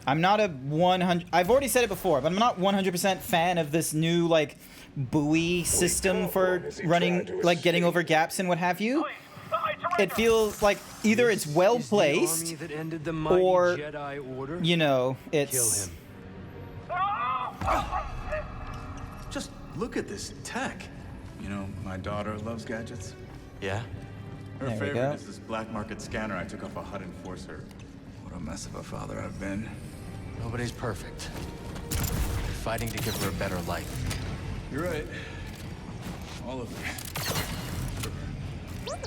I'm not a 100... I've already said it before, but I'm not 100% fan of this new, like, buoy system for running, like, getting over gaps and what have you. It feels like either it's well placed, or, you know, it's... Kill him. Just look at this tech. You know, my daughter loves gadgets. Yeah? Her There we favorite go. is this black market scanner I took off a HUD enforcer. What a mess of a father I've been. Nobody's perfect. We're fighting to give her a better life. You're right. All of us.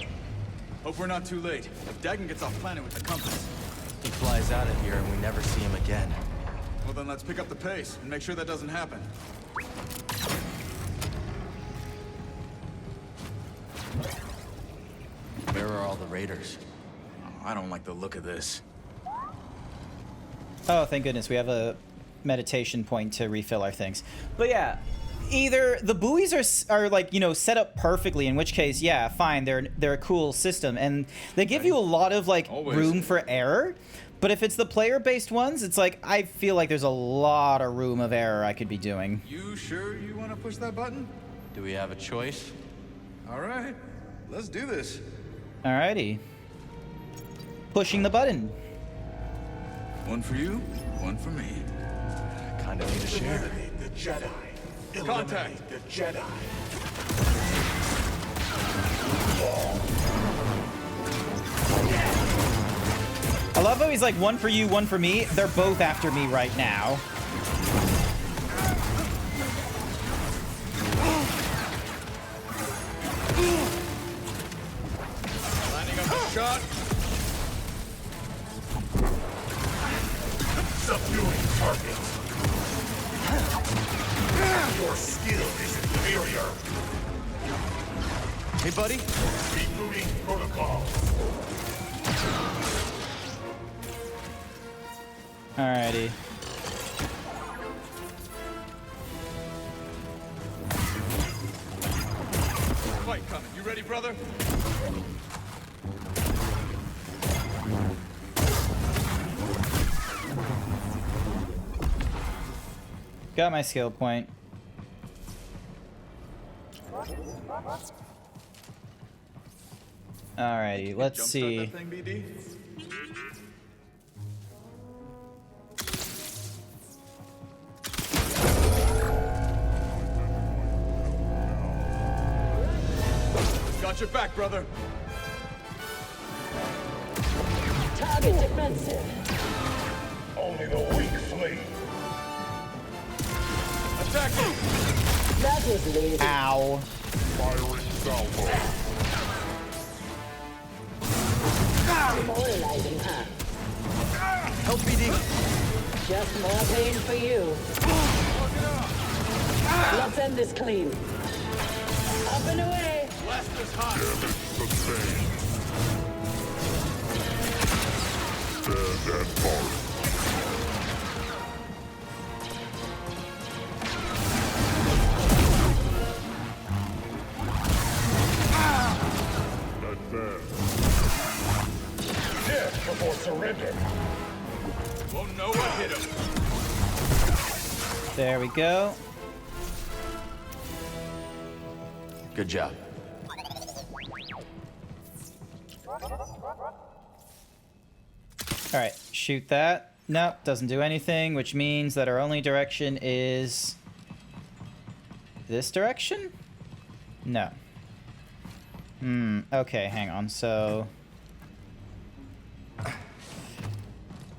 Hope we're not too late. If Dagon gets off planet with the compass. He flies out of here and we never see him again. Well, then let's pick up the pace and make sure that doesn't happen. Where are all the raiders? Oh, I don't like the look of this. Oh, thank goodness. We have a meditation point to refill our things. But yeah, either the buoys are like, you know, set up perfectly, in which case, yeah, fine, they're a cool system, and they give you a lot of like room for error. But if it's the player-based ones, it's like I feel like there's a lot of room of error I could be doing. You sure you want to push that button? Do we have a choice? All right, let's do this. Alrighty. Pushing the button. One for you, one for me. Kind of need to share. Eliminate the Jedi. Contact. Eliminate the Jedi. I love how he's like, one for you, one for me. They're both after me right now. Lining up a shot. Subduing target. Your skill is inferior. Hey, buddy. Rebooting protocol. Alrighty. Fight coming. You ready, brother? Got my skill point. Alrighty, let's see. Jumpstart that thing, BD? Got your back, brother. Target defensive. Only the weak flee. Attacking! That was lazy. Ow. Firing salvo. Demoralizing, huh? Help BD. Just more pain for you. Let's end this clean. Up and away. Blast is hot. Damage sustained. Stand and march. Death before surrender. Won't know what hit him. There we go. Good job. Alright, shoot that. Nope, doesn't do anything, which means that our only direction is this direction? No. Okay, hang on. So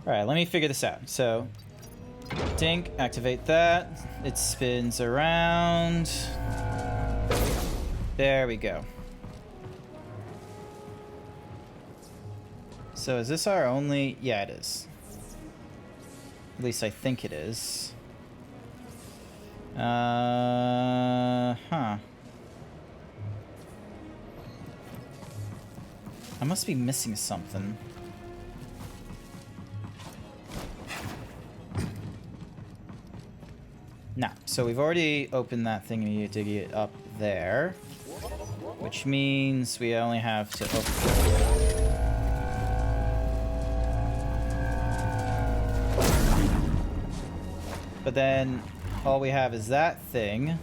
alright, let me figure this out. So dink, activate that. It spins around. There we go. So is this our only... Yeah, it is. At least I think it is. Huh. I must be missing something. Nah, so we've already opened that thing and you to get up there. Which means we only have to open... But then all we have is that thing.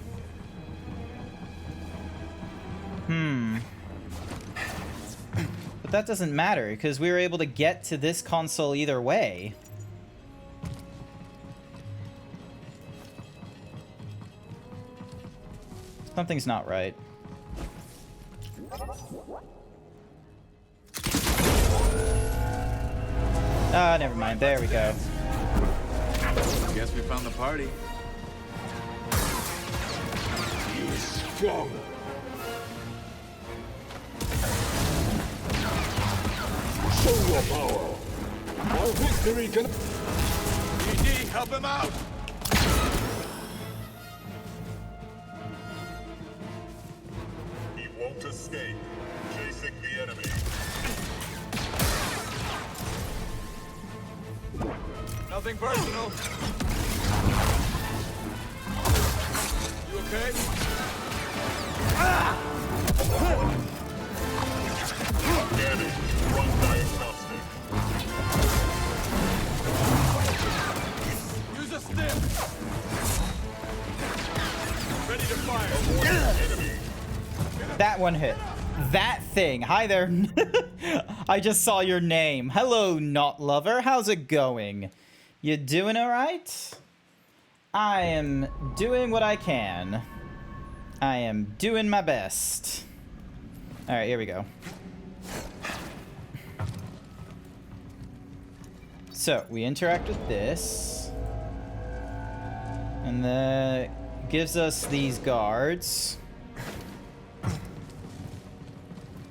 But that doesn't matter because we were able to get to this console either way. Something's not right. Ah, never mind. There we go. Guess we found the party. He is strong. Show your power. Our victory can... BD, help him out! He won't escape. Chasing the enemy. Nothing personal. You okay? Damage. Run diagnostic. Use a stim. Ready to fire. That one hit. That thing. Hi there. I just saw your name. Hello, Not Lover. How's it going? You doing alright? I am doing what I can. I am doing my best. Alright, here we go. So, we interact with this. And that gives us these guards.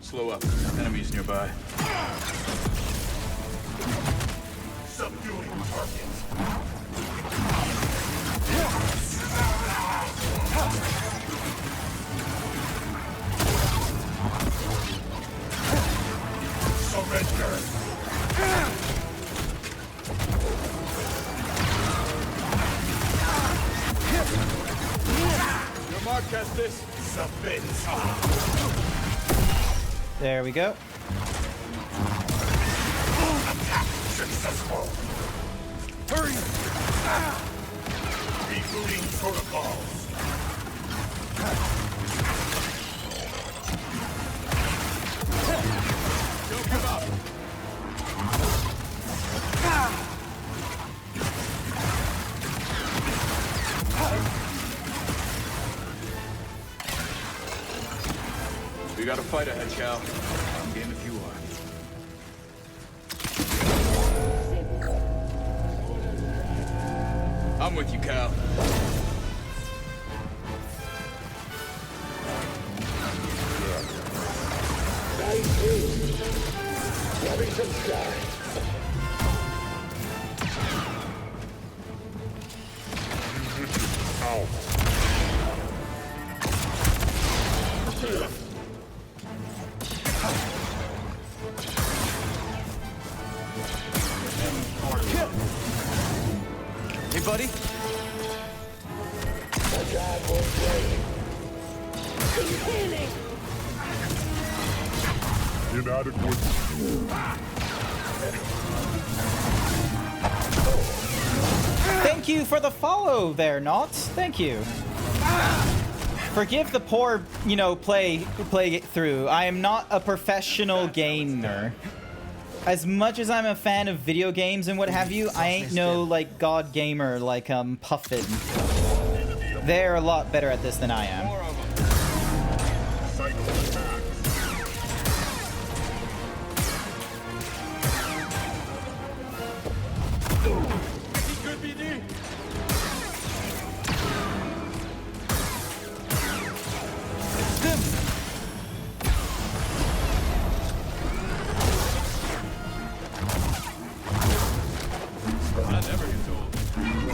Slow up. Enemies nearby. Subduing target. Surrender. Your mark has this. Submit. There we go. Attack successful. Hurry! Rebooting protocols. Don't give up. We got a fight ahead, Cal. I'm game if you are. I'm with you, Cal. Grabbing some sky. Ow. Hey, buddy. Inadequate. Thank you for the follow there, Not. Thank you. Forgive the poor, you know, play it through. I am not a professional gamer. As much as I'm a fan of video games and what have you, I ain't no, like, god gamer like, Puffin. They're a lot better at this than I am.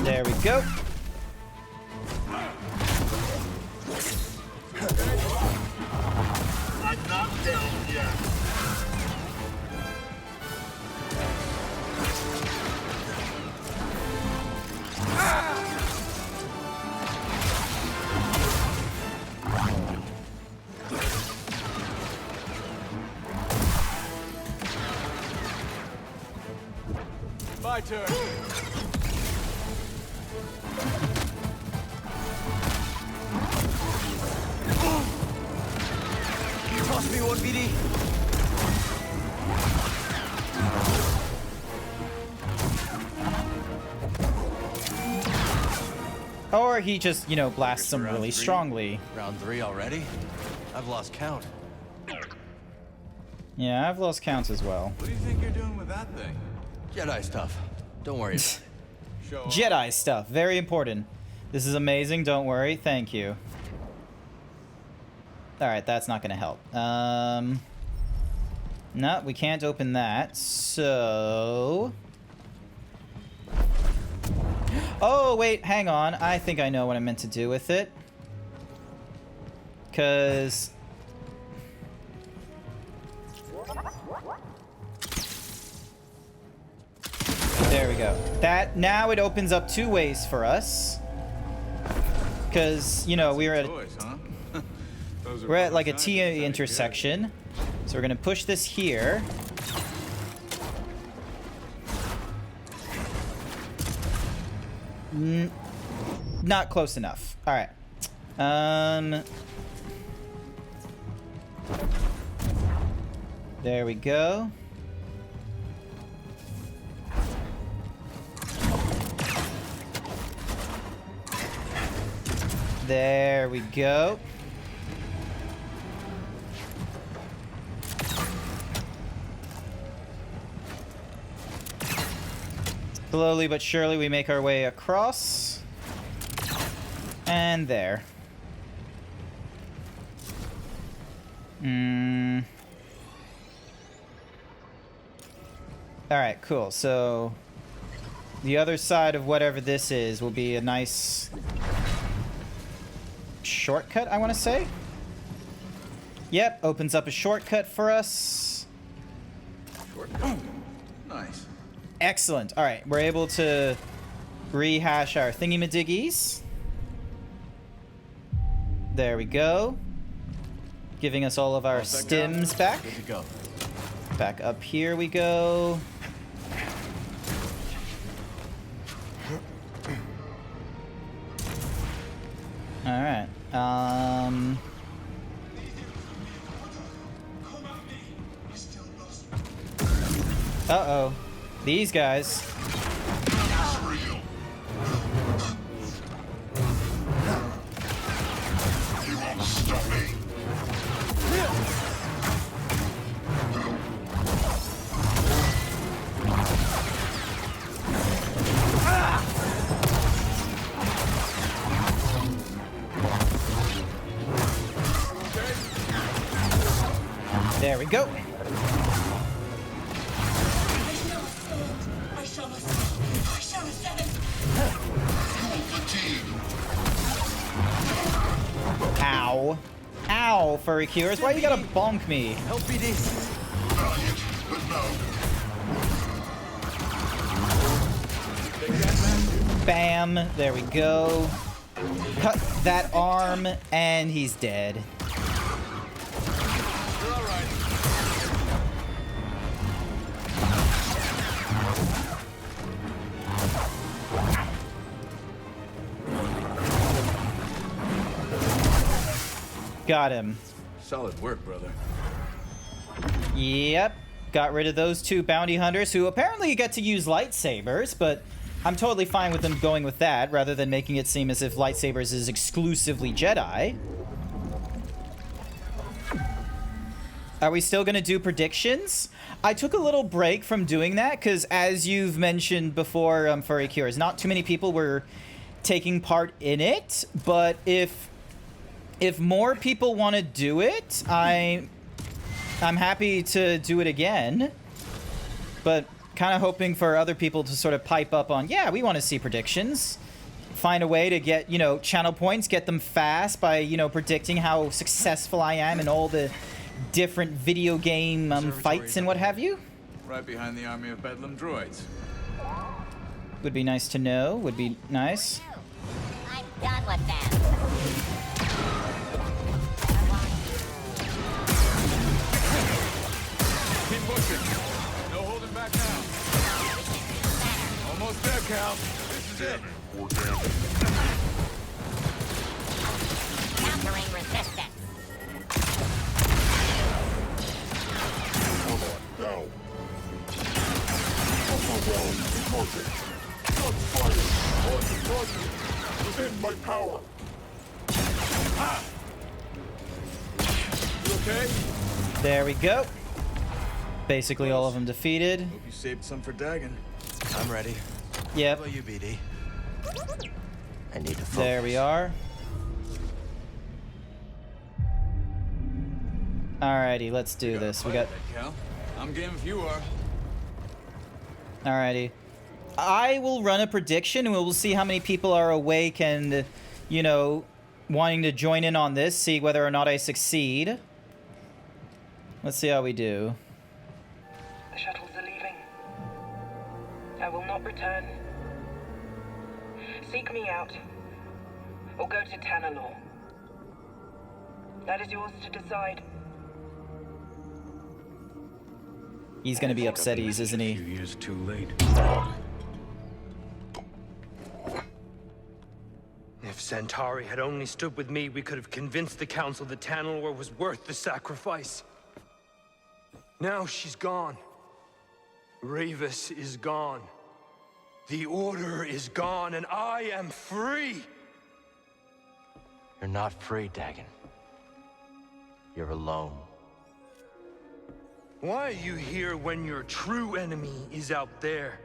There we go. I'm not down yet. My turn. Toss me one, BD. Or he just, you know, blasts them really strongly. Round 3 already? I've lost count. Yeah, I've lost counts as well. What do you think you're doing with that thing? Jedi stuff. Don't worry. Jedi stuff. Very important. This is amazing. Don't worry. Thank you. Alright, that's not going to help. No, we can't open that. So... Oh, wait. Hang on. I think I know what I meant to do with it. Because... There we go. That now it opens up 2 ways for us. Because, you know, we're at like a T intersection. So we're gonna push this here. Not close enough. All right. There we go. There we go. Slowly but surely we make our way across. And there. Alright, cool. So the other side of whatever this is will be a nice shortcut, I want to say. Yep, opens up a shortcut for us. Nice. Excellent. All right, we're able to rehash our thingy-madiggies. There we go. Giving us all of our stims back. Good to go. Back up here we go. All right. Uh-oh. These guys. There we go. Ow. Ow, furry cures. Why you gotta bonk me? Help BD. Bam. There we go. Cut that arm, and he's dead. Got him. Solid work, brother. Yep. Got rid of those 2 bounty hunters who apparently get to use lightsabers, but I'm totally fine with them going with that rather than making it seem as if lightsabers is exclusively Jedi. Are we still going to do predictions? I took a little break from doing that because, as you've mentioned before, Furry Cures, not too many people were taking part in it, but if more people want to do it, I'm happy to do it again. But kind of hoping for other people to sort of pipe up on, yeah, we want to see predictions. Find a way to get, you know, channel points, get them fast by, you know, predicting how successful I am in all the different video game fights and what have you. Right behind the army of Bedlam droids. Would be nice to know. Would be nice. I'm done with them. Keep pushing. No holding back now. Almost there, Cal. This is it. Countering resistance. Now. Overwhelmed emotion. Shots fired on the target. Within my power. Ah! You okay? There we go. Basically all of them defeated. Hope you saved some for Dagon. I'm ready. Yep. How about you, BD? I need to focus. There we are. Alrighty, let's do this. We got... Cal. I'm game if you are. Alrighty. I will run a prediction and we'll see how many people are awake and, you know, wanting to join in on this, see whether or not I succeed. Let's see how we do. The shuttles are leaving. I will not not return. Seek me out, or go to Tanalor. That is yours to decide. He's gonna be upset, isn't he? A few years too late. If Centauri had only stood with me, we could have convinced the Council that Tanalor was worth the sacrifice. Now she's gone. Ravis is gone. The Order is gone, and I am free! You're not free, Dagon. You're alone. Why are you here when your true enemy is out there?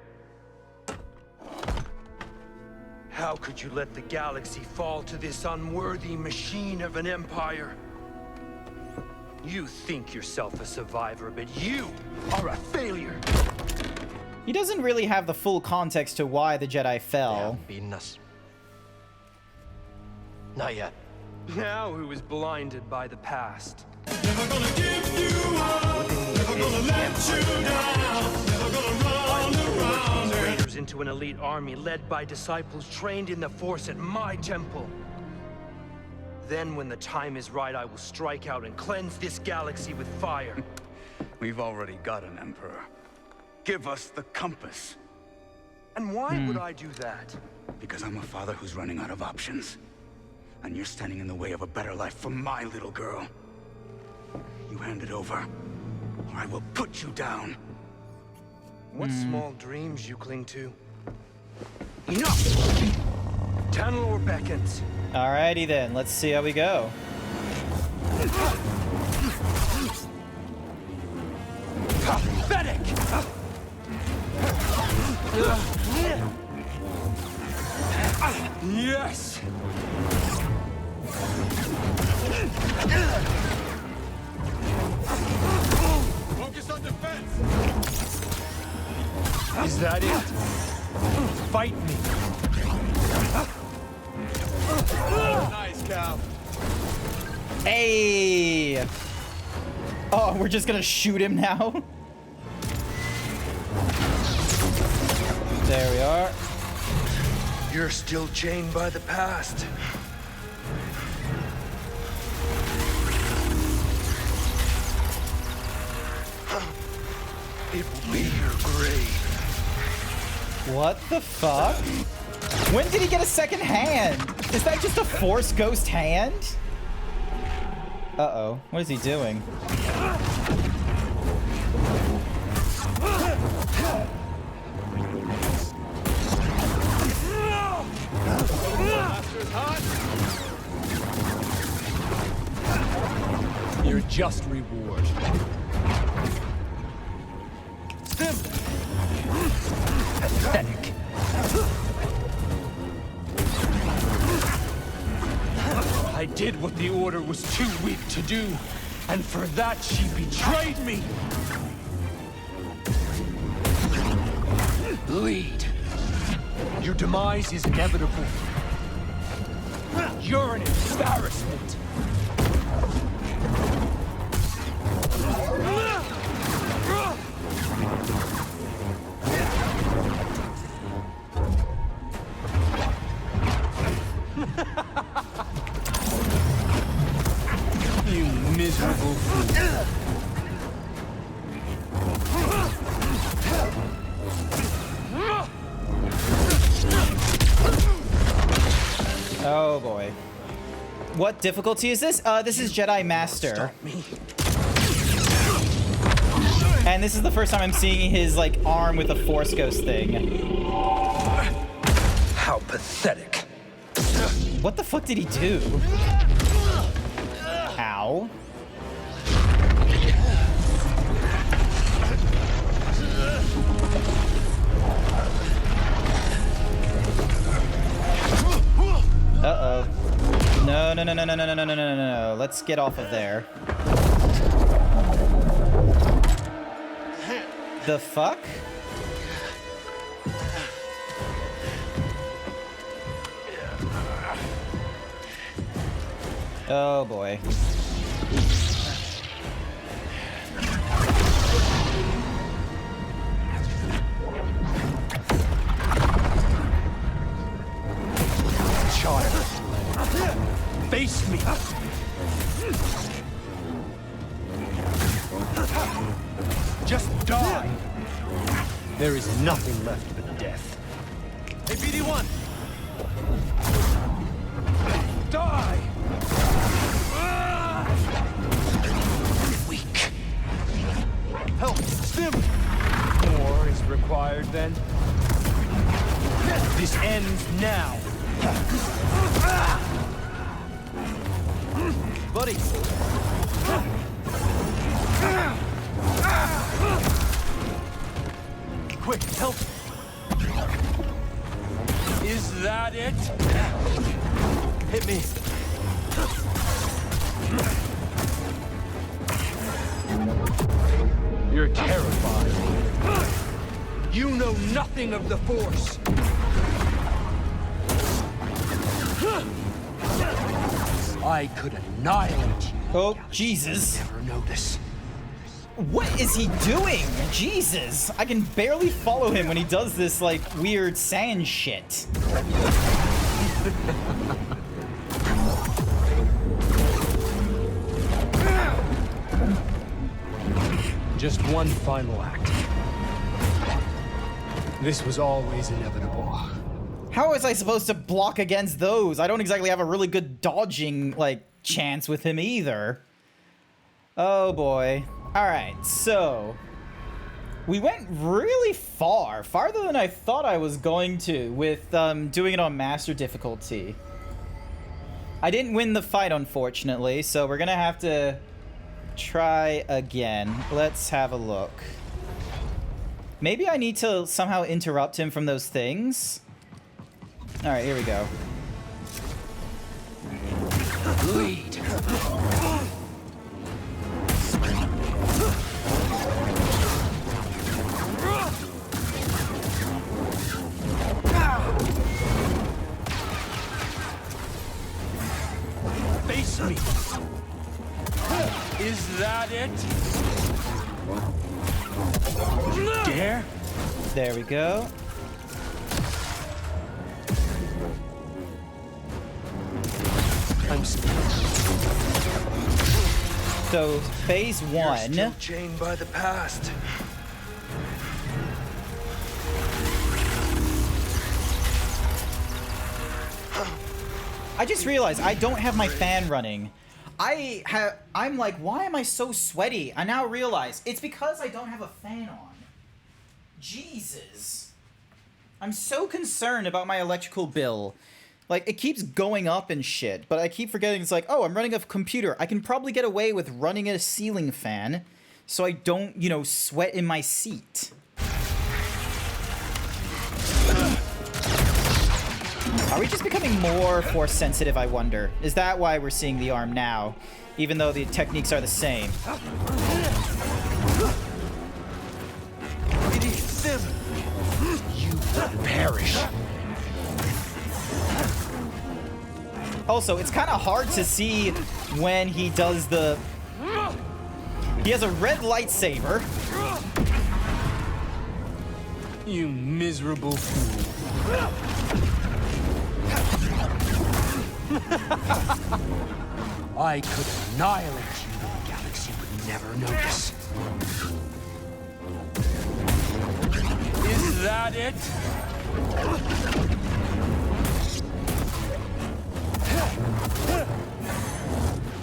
How could you let the galaxy fall to this unworthy machine of an empire? You think yourself a survivor, but you are a failure! He doesn't really have the full context to why the Jedi They fell. haven't beaten us. Not yet. Now who is blinded by the past? Never gonna give you up. Never gonna let you down. Never gonna run around it. Raiders into an elite army led by disciples trained in the Force at my temple. Then when the time is right, I will strike out and cleanse this galaxy with fire. We've already got an Emperor. Give us the compass. And why would I do that? Because I'm a father who's running out of options. And you're standing in the way of a better life for my little girl. You hand it over, or I will put you down. What small dreams you cling to. Enough! Tanalor beckons. Alrighty then, let's see how we go. Pathetic! Yes! Focus on defense. Is that it? Fight me! Nice, Cal. Hey! Oh, we're just gonna shoot him now? There we are. You're still chained by the past. It will be your grave. What the fuck? When did he get a second hand? Is that just a Force Ghost hand? Uh-oh. What is he doing? Your just reward. Pathetic. I did what the Order was too weak to do, and for that she betrayed me. Lead. Your demise is inevitable. You're an embarrassment. You miserable fool. Oh boy. What difficulty is this? This is Jedi Master. And this is the first time I'm seeing his, like, arm with a Force Ghost thing. How pathetic. What the fuck did he do? Ow. Uh-oh. No, no, no, no, no, no, no, no, no, no, no. Let's get off of there. The fuck? Oh boy. Face me! Just die! There is nothing left but death. Hey, BD1! Die! Weak. Help! Stim! More is required then. This ends now. Buddy! Quick, help! Is that it? Hit me. You're terrified. You know nothing of the Force. I could annihilate you. Oh, Jesus. Never notice. What is he doing? Jesus. I can barely follow him when he does this, like, weird sand shit. Just one final act. This was always inevitable. How was I supposed to block against those? I don't exactly have a really good dodging, like, chance with him either. Oh, boy. Alright, so... we went really far. Farther than I thought I was going to with doing it on Master difficulty. I didn't win the fight, unfortunately, so we're gonna have to try again. Let's have a look. Maybe I need to somehow interrupt him from those things? Alright, here we go. Lead. Face me. Is that it? Dare? There we go. I'm so phase one. You're still chained by the past. I just realized I don't have my fan running. I'm like, why am I so sweaty? I now realize it's because I don't have a fan on. Jesus. I'm so concerned about my electrical bill. Like, it keeps going up and shit, but I keep forgetting it's like, oh, I'm running a computer. I can probably get away with running a ceiling fan so I don't, you know, sweat in my seat. Are we just becoming more force sensitive, I wonder? Is that why we're seeing the arm now, even though the techniques are the same? You will perish. Also, it's kind of hard to see when he does the... He has a red lightsaber. You miserable fool. I could annihilate you, but the galaxy would never notice. Is that it?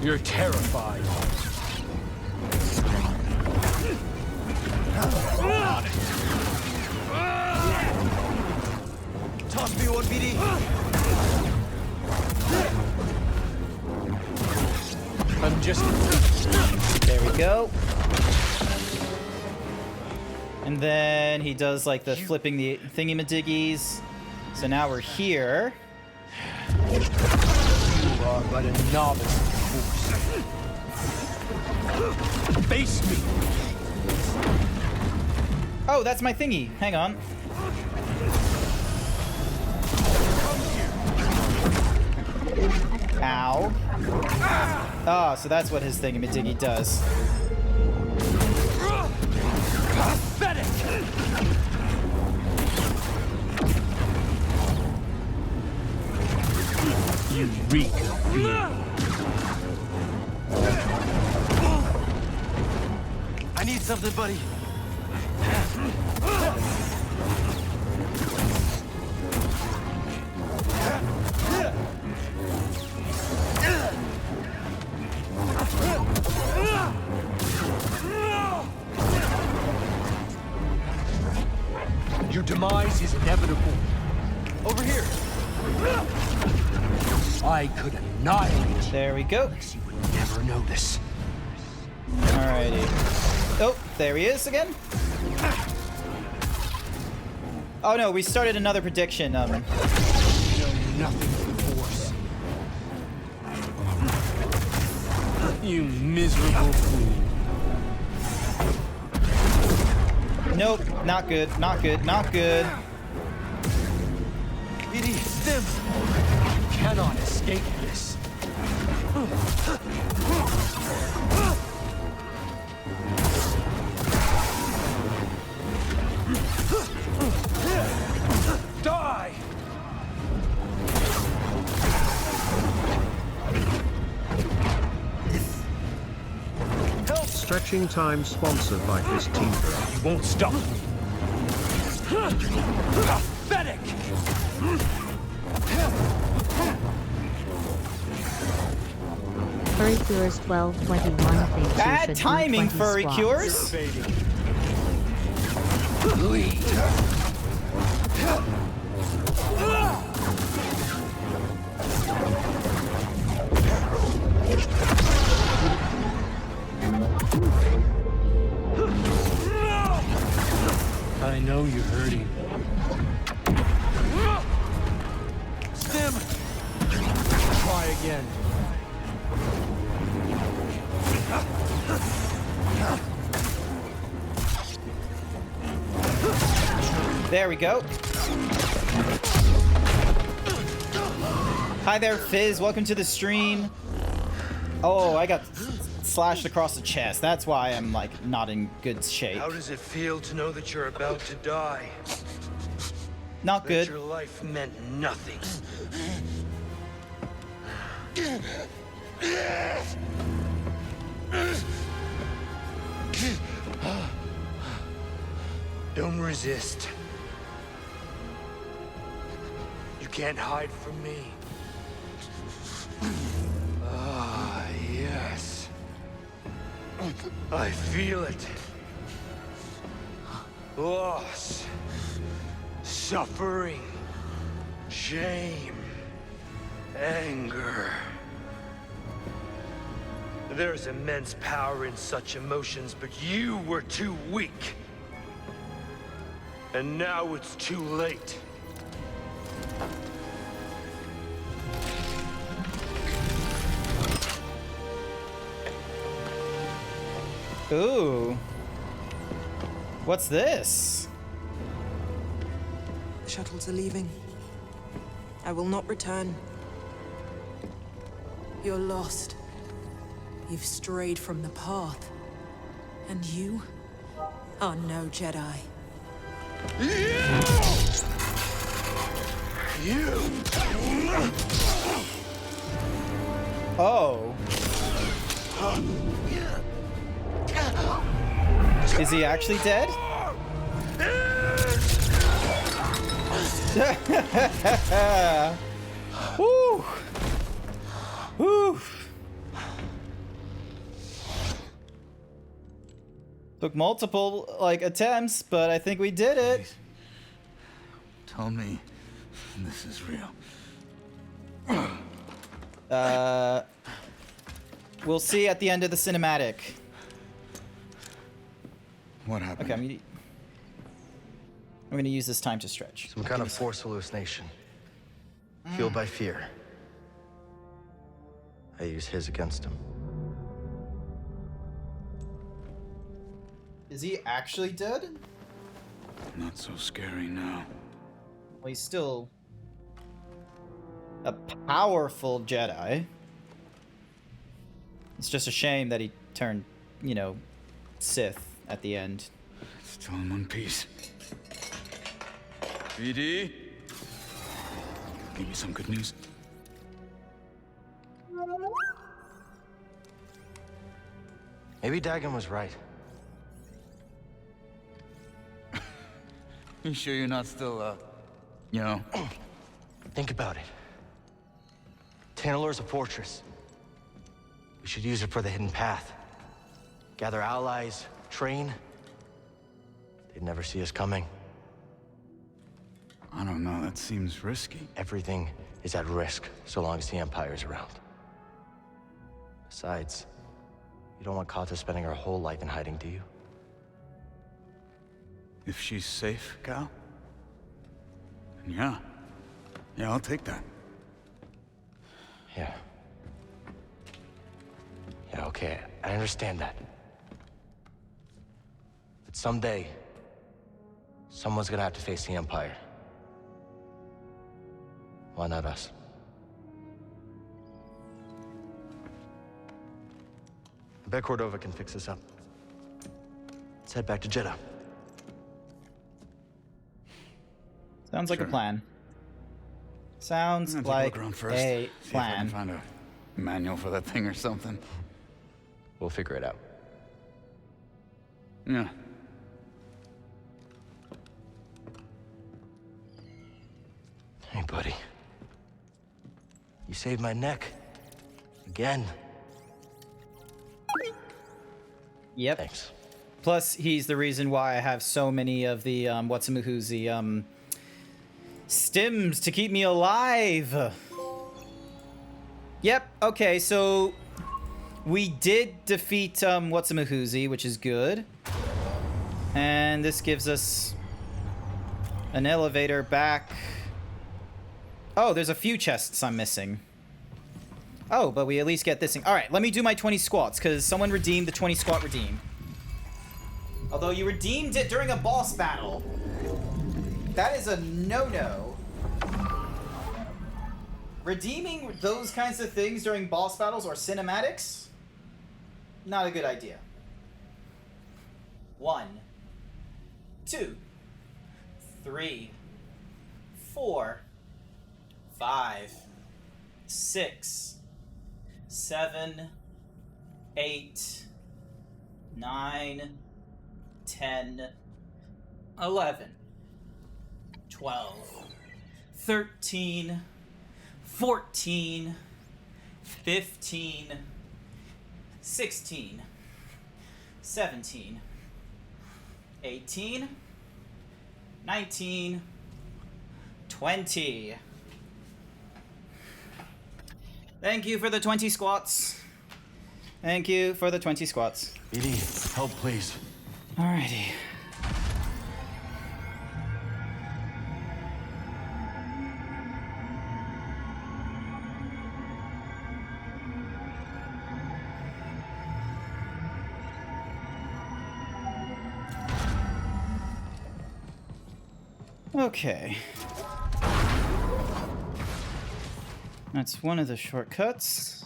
You're terrified. Toss me one, BD. I'm just... There we go. And then he does, like, the flipping the thingy-madiggies. So now we're here. You are but a novice in the Force. Face me! Oh, that's my thingy. Hang on. Ow. Oh, so that's what his thingy-madiggy does. Pathetic! You reek of fear. I need something, buddy. Your demise is inevitable. Over here. I could annihilate you. There we go. You would never notice. Alrighty. Oh, there he is again. Oh no, we started another prediction. You know nothing of the Force. You miserable fool. Nope, not good, not good, not good. BD, Stim. You cannot escape this. Die! Stretching time sponsored by this team. You won't stop me. Pathetic! Furry Cures 1221 thinks you Bad should do timing, 20 Furry squats. Cures. Lead. I know you're hurting. Stim. Try again. There we go. Hi there, Fizz. Welcome to the stream. Oh, I got slashed across the chest. That's why I'm, like, not in good shape. How does it feel to know that you're about to die? Not That good. your life meant nothing. Don't resist. You can't hide from me. Ah, yes. I feel it. Loss. Suffering. Shame. Anger. There's immense power in such emotions, but you were too weak. And now it's too late. Ooh. What's this? The shuttles are leaving. I will not return. You're lost. You've strayed from the path. And you are no Jedi. Oh. Is he actually dead? Woo! Woo! Took multiple, like, attempts, but I think we did it. Tell me this is real. We'll see at the end of the cinematic. What happened? Okay, I'm gonna use this time to stretch. Some kind of force hallucination. Fueled by fear. I use his against him. Is he actually dead? Not so scary now. Well, he's still a powerful Jedi. It's just a shame that he turned, you know, Sith at the end. Still in one piece. BD? Give me some good news. Maybe Dagon was right. You sure you're not still, you know? Think about it. Tanalor's a fortress. We should use it for the hidden path. Gather allies, train. They'd never see us coming. I don't know, that seems risky. Everything is at risk so long as the Empire's around. Besides, you don't want Kata spending her whole life in hiding, do you? If she's safe, Cal? Yeah. Yeah, I'll take that. Yeah. Yeah, okay, I understand that. But someday, someone's gonna have to face the Empire. Why not us? I bet Cordova can fix this up. Let's head back to Jeddah. Sounds like a plan. Sounds like a See if I can plan. find a manual for that thing or something. We'll figure it out. Yeah. Hey, buddy. You saved my neck. Again. Yep. Thanks. Plus, he's the reason why I have so many of the whatsamahoozy stims to keep me alive. Yep. Okay, so we did defeat whatsamahoozy, which is good, and this gives us an elevator back. Oh, there's a few chests I'm missing. Oh, but we at least get this thing. All right, let me do my 20 squats, because someone redeemed the 20 squat redeem. Although you redeemed it during a boss battle. That is a no-no. Redeeming those kinds of things during boss battles or cinematics? Not a good idea. 1, 2, 3, 4, 5, 6, 7, 8, 9, 10, 11, 12, 13, 14, 15, 16, 17, 18, 19, 20. Thank you for the 20 squats. Thank you for the 20 squats. BD, help please. Alrighty. Okay. That's one of the shortcuts.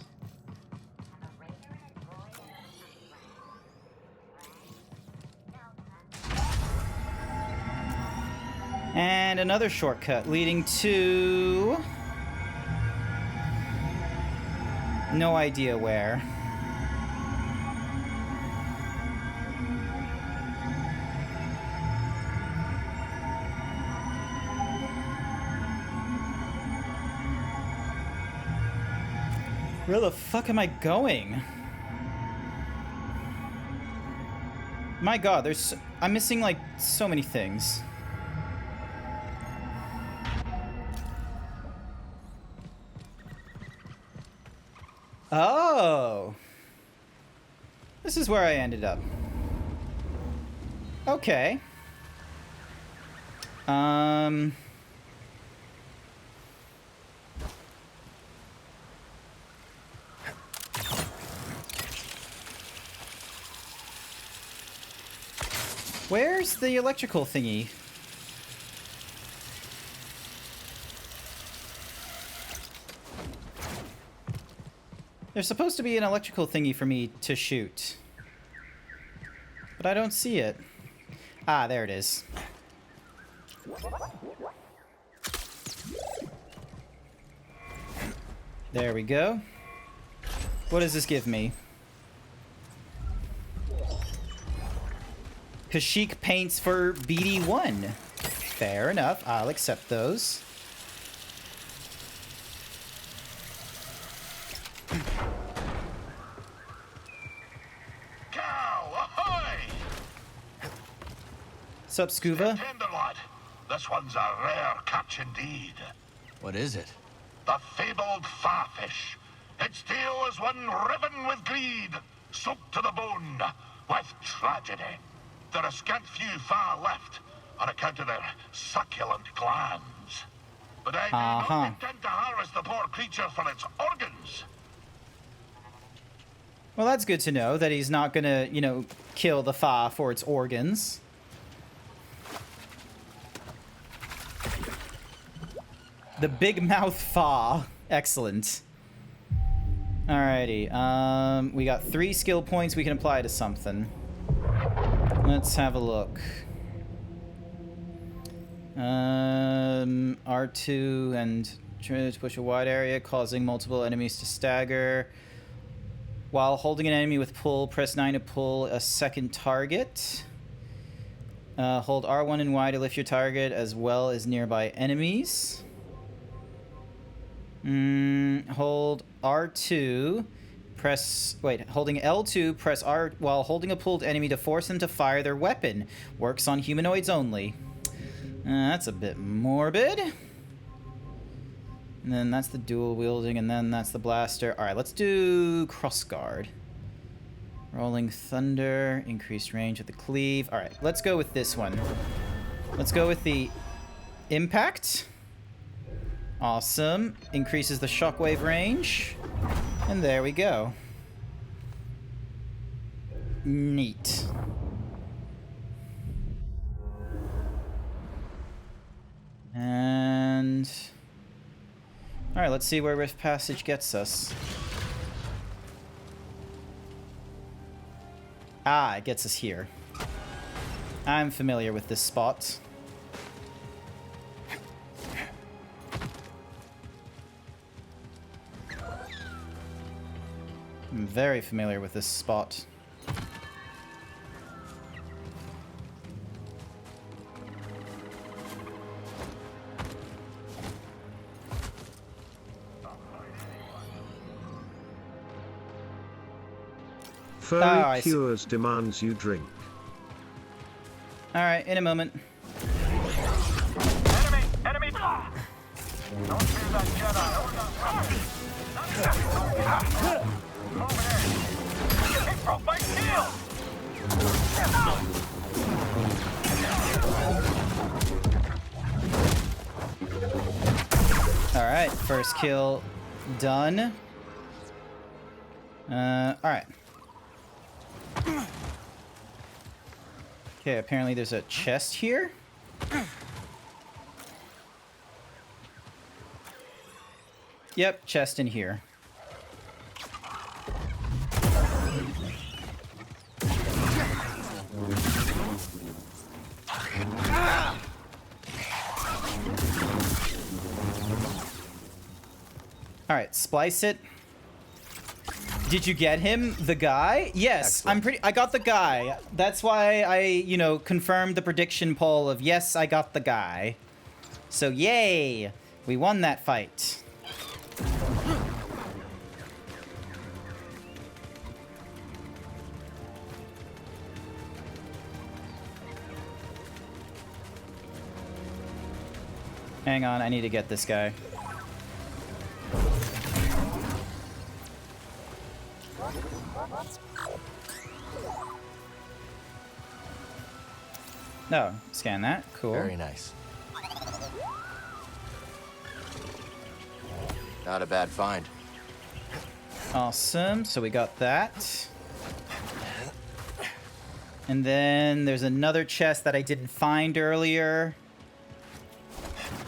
And another shortcut leading to... no idea where. Where the fuck am I going? My god, I'm missing like so many things. Oh. This is where I ended up. Okay. Where's the electrical thingy? There's supposed to be an electrical thingy for me to shoot. But I don't see it. Ah, there it is. There we go. What does this give me? Kashyyyk paints for BD1. Fair enough. I'll accept those. Cow, ahoy! Sup, Scuba? Tender lad. This one's a rare catch indeed. What is it? The fabled farfish. Its tail is one riven with greed, soaked to the bone with tragedy. There are scant few far left on account of their succulent glands. But I do not intend to harvest the poor creature for its organs. Well, that's good to know that he's not gonna, you know, kill the Fa for its organs. The big mouth Fa. Excellent. Alrighty, we got 3 skill points we can apply to something. Let's have a look. R2 and try to push a wide area, causing multiple enemies to stagger. While holding an enemy with pull, press 9 to pull a second target. Hold R1 and Y to lift your target as well as nearby enemies. Hold R2, holding L2, press R while holding a pulled enemy to force them to fire their weapon. Works on humanoids only. That's a bit morbid. And then that's the dual wielding, and then that's the blaster. Alright, let's do crossguard. Rolling thunder, increased range with the cleave. Alright, let's go with this one. Let's go with the impact. Awesome. Increases the shockwave range. And there we go. Neat. And... Alright, let's see where Rift Passage gets us. Ah, it gets us here. I'm familiar with this spot. I'm very familiar with this spot. Furry Cures demands you drink. Alright, in a moment. Enemy! Enemy! Don't fear that Jedi. Over there. He broke my shield! Alright, first kill done. Alright. Okay, apparently there's a chest here. Yep, chest in here. Alright, splice it. Did you get him? The guy? Yes, excellent. I got the guy. That's why I, you know, confirmed the prediction poll of yes, I got the guy. So yay! We won that fight. Hang on, I need to get this guy. No, scan that. Cool. Very nice. Not a bad find. Awesome. So we got that. And then there's another chest that I didn't find earlier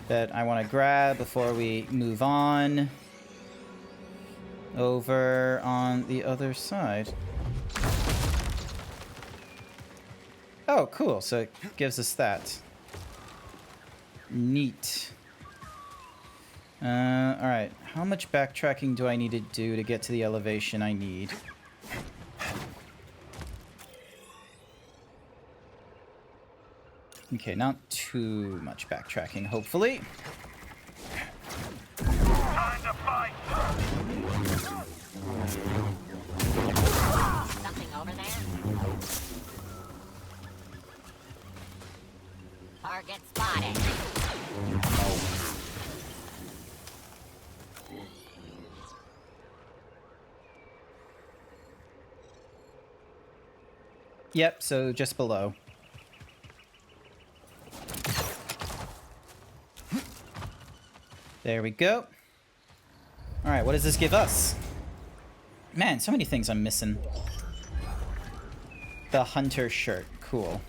that I want to grab before we move on. Over on the other side. Oh, cool. So it gives us that. Neat. Alright. How much backtracking do I need to do to get to the elevation I need? Okay, not too much backtracking, hopefully. Time to fight! Something over there? Target spotted. Yep, so just below. There we go. Alright, what does this give us? Man, so many things I'm missing. The hunter shirt. Cool.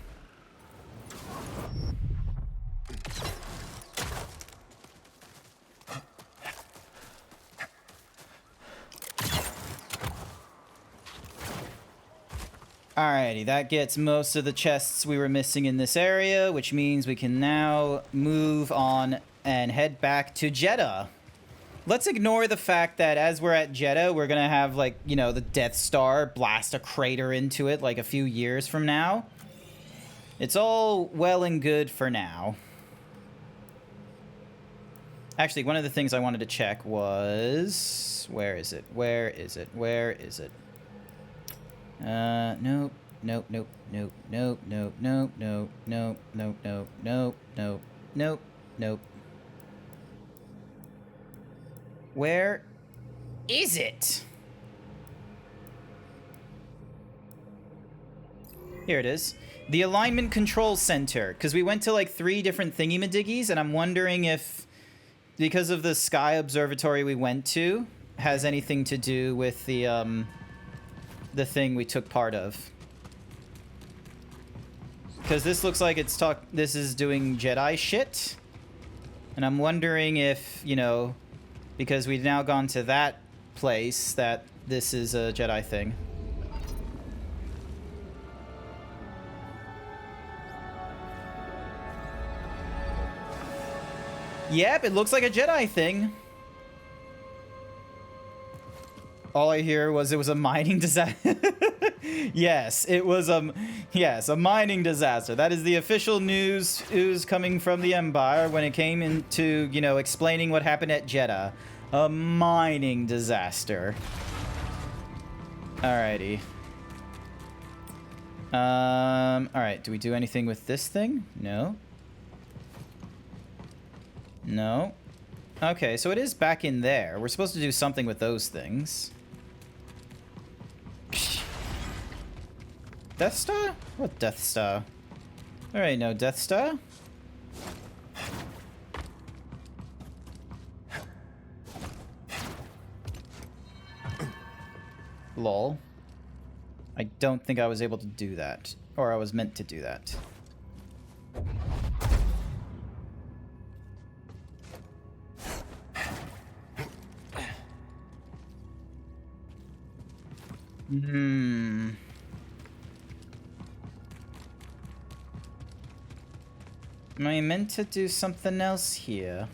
Alrighty, that gets most of the chests we were missing in this area, which means we can now move on and head back to Jeddah. Let's ignore the fact that as we're at Jeddah, we're gonna have, like, you know, the Death Star blast a crater into it, like, a few years from now. It's all well and good for now. Actually, one of the things I wanted to check was... Where is it? Where is it? Where is it? Nope, nope, nope, nope, nope, nope, nope, nope, nope, nope, nope, nope, nope, nope, nope. Where is it? Here it is. The Alignment Control Center. Because we went to like 3 different thingy-madiggies, and I'm wondering if, because of the Sky Observatory we went to, has anything to do with the thing we took part of. Because this looks like it's this is doing Jedi shit. And I'm wondering if, you know, because we've now gone to that place, that this is a Jedi thing. Yep, it looks like a Jedi thing. All I hear was it was a mining disaster. Yes, it was yes, a mining disaster. That is the official news coming from the Empire when it came into, you know, explaining what happened at Jeddah. A mining disaster. Alrighty. Alright, do we do anything with this thing? No. No. Okay, so it is back in there. We're supposed to do something with those things. Death Star? What Death Star? There ain't no Death Star. Lol. I don't think I was able to do that. Or I was meant to do that. Am I meant to do something else here?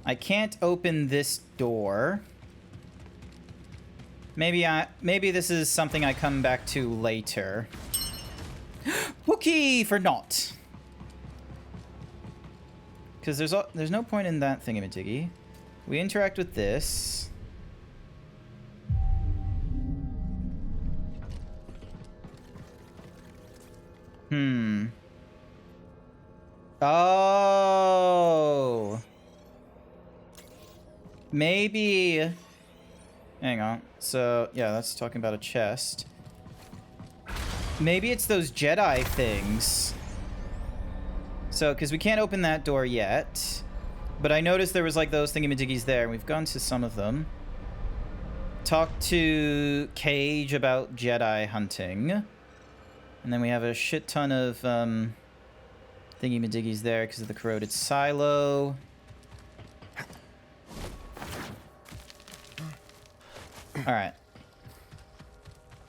I can't open this door. Maybe this is something I come back to later. Wookie for naught. Because there's no point in that thingamajiggy. We interact with this. Oh. Maybe. Hang on. So, yeah, that's talking about a chest. Maybe it's those Jedi things. So, because we can't open that door yet. But I noticed there was like those thingamajiggies there. We've gone to some of them. Talked to Cage about Jedi hunting. And then we have a shit ton of thingy-majiggies there because of the corroded silo. Alright.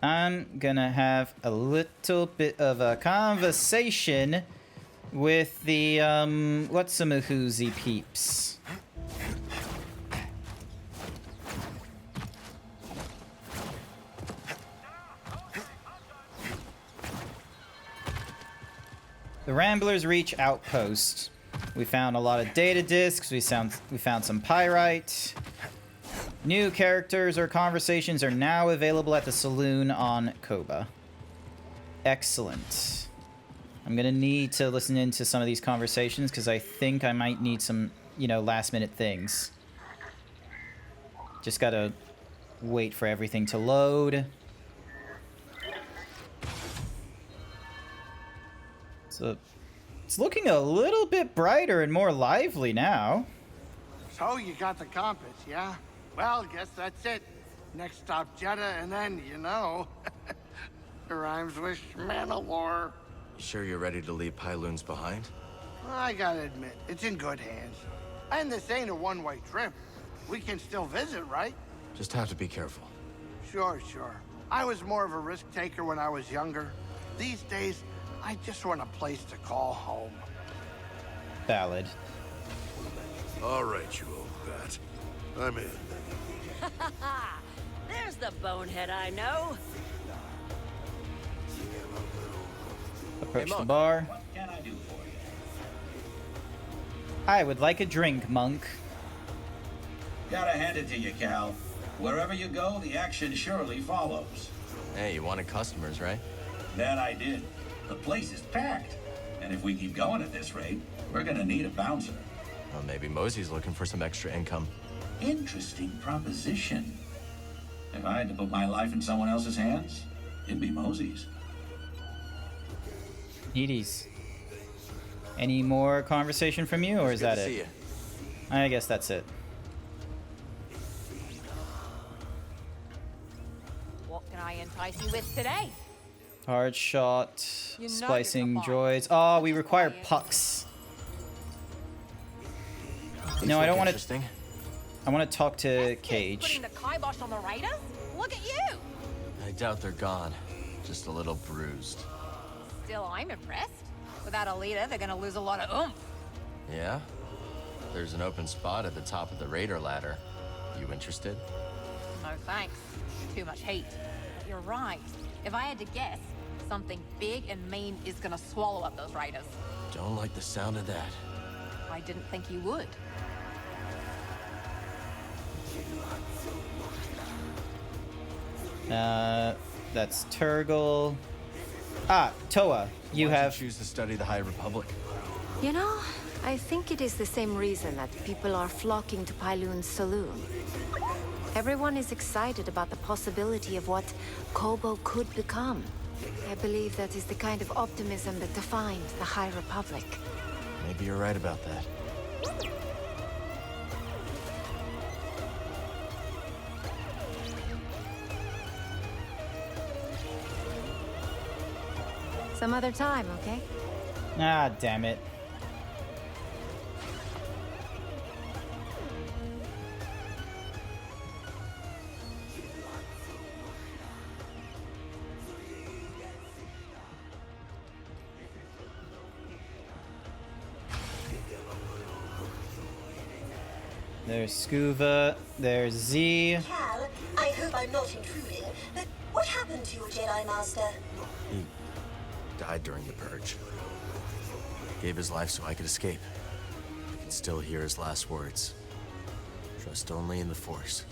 I'm gonna have a little bit of a conversation with the, what's-a-mahoozy peeps. The Ramblers Reach Outpost. We found a lot of data disks. We found some pyrite. New characters or conversations are now available at the saloon on Koba. Excellent. I'm gonna need to listen into some of these conversations because I think I might need some, you know, last-minute things. Just gotta wait for everything to load. So it's looking a little bit brighter and more lively now. So you got the compass, yeah? Well, guess that's it. Next stop Jeddah, and then, you know, it rhymes with Mandalore. You sure you're ready to leave Pyloons behind? I gotta admit, it's in good hands. And this ain't a one-way trip. We can still visit, right? Just have to be careful. Sure. I was more of a risk taker when I was younger. These days, I just want a place to call home. Valid. All right, you old bat. I'm in. There's the bonehead I know. Approach the bar. What can I do for you? I would like a drink, monk. Gotta hand it to you, Cal. Wherever you go, the action surely follows. Hey, you wanted customers, right? That I did. The place is packed. And if we keep going at this rate, we're gonna need a bouncer. Well, maybe Mosey's looking for some extra income. Interesting proposition. If I had to put my life in someone else's hands, it'd be Mosey's. Needies. Any more conversation from you, or is that it? See you. I guess that's it. What can I entice you with today? Hard shot, You know splicing you're droids. Oh, we require pucks. No, I don't want to. I want to talk to Cage. Putting the kibosh on the raiders? Look at you! I doubt they're gone. Just a little bruised. Still, I'm impressed. Without a leader, they're gonna lose a lot of oomph. Yeah? There's an open spot at the top of the raider ladder. You interested? No thanks. Too much heat. But you're right. If I had to guess, something big and mean is gonna swallow up those raiders. Don't like the sound of that. I didn't think you would. That's Turgle. Ah, Toa, you have. Choose to study the High Republic. You know, I think it is the same reason that people are flocking to Pyloon's saloon. Everyone is excited about the possibility of what Kobo could become. I believe that is the kind of optimism that defines the High Republic. Maybe you're right about that. Some other time, okay? Ah, damn it. There's Scuba, there's Z. Cal, I hope I'm not intruding, but what happened to your Jedi Master? He died during the purge. Gave his life so I could escape. I can still hear his last words. Trust only in the Force.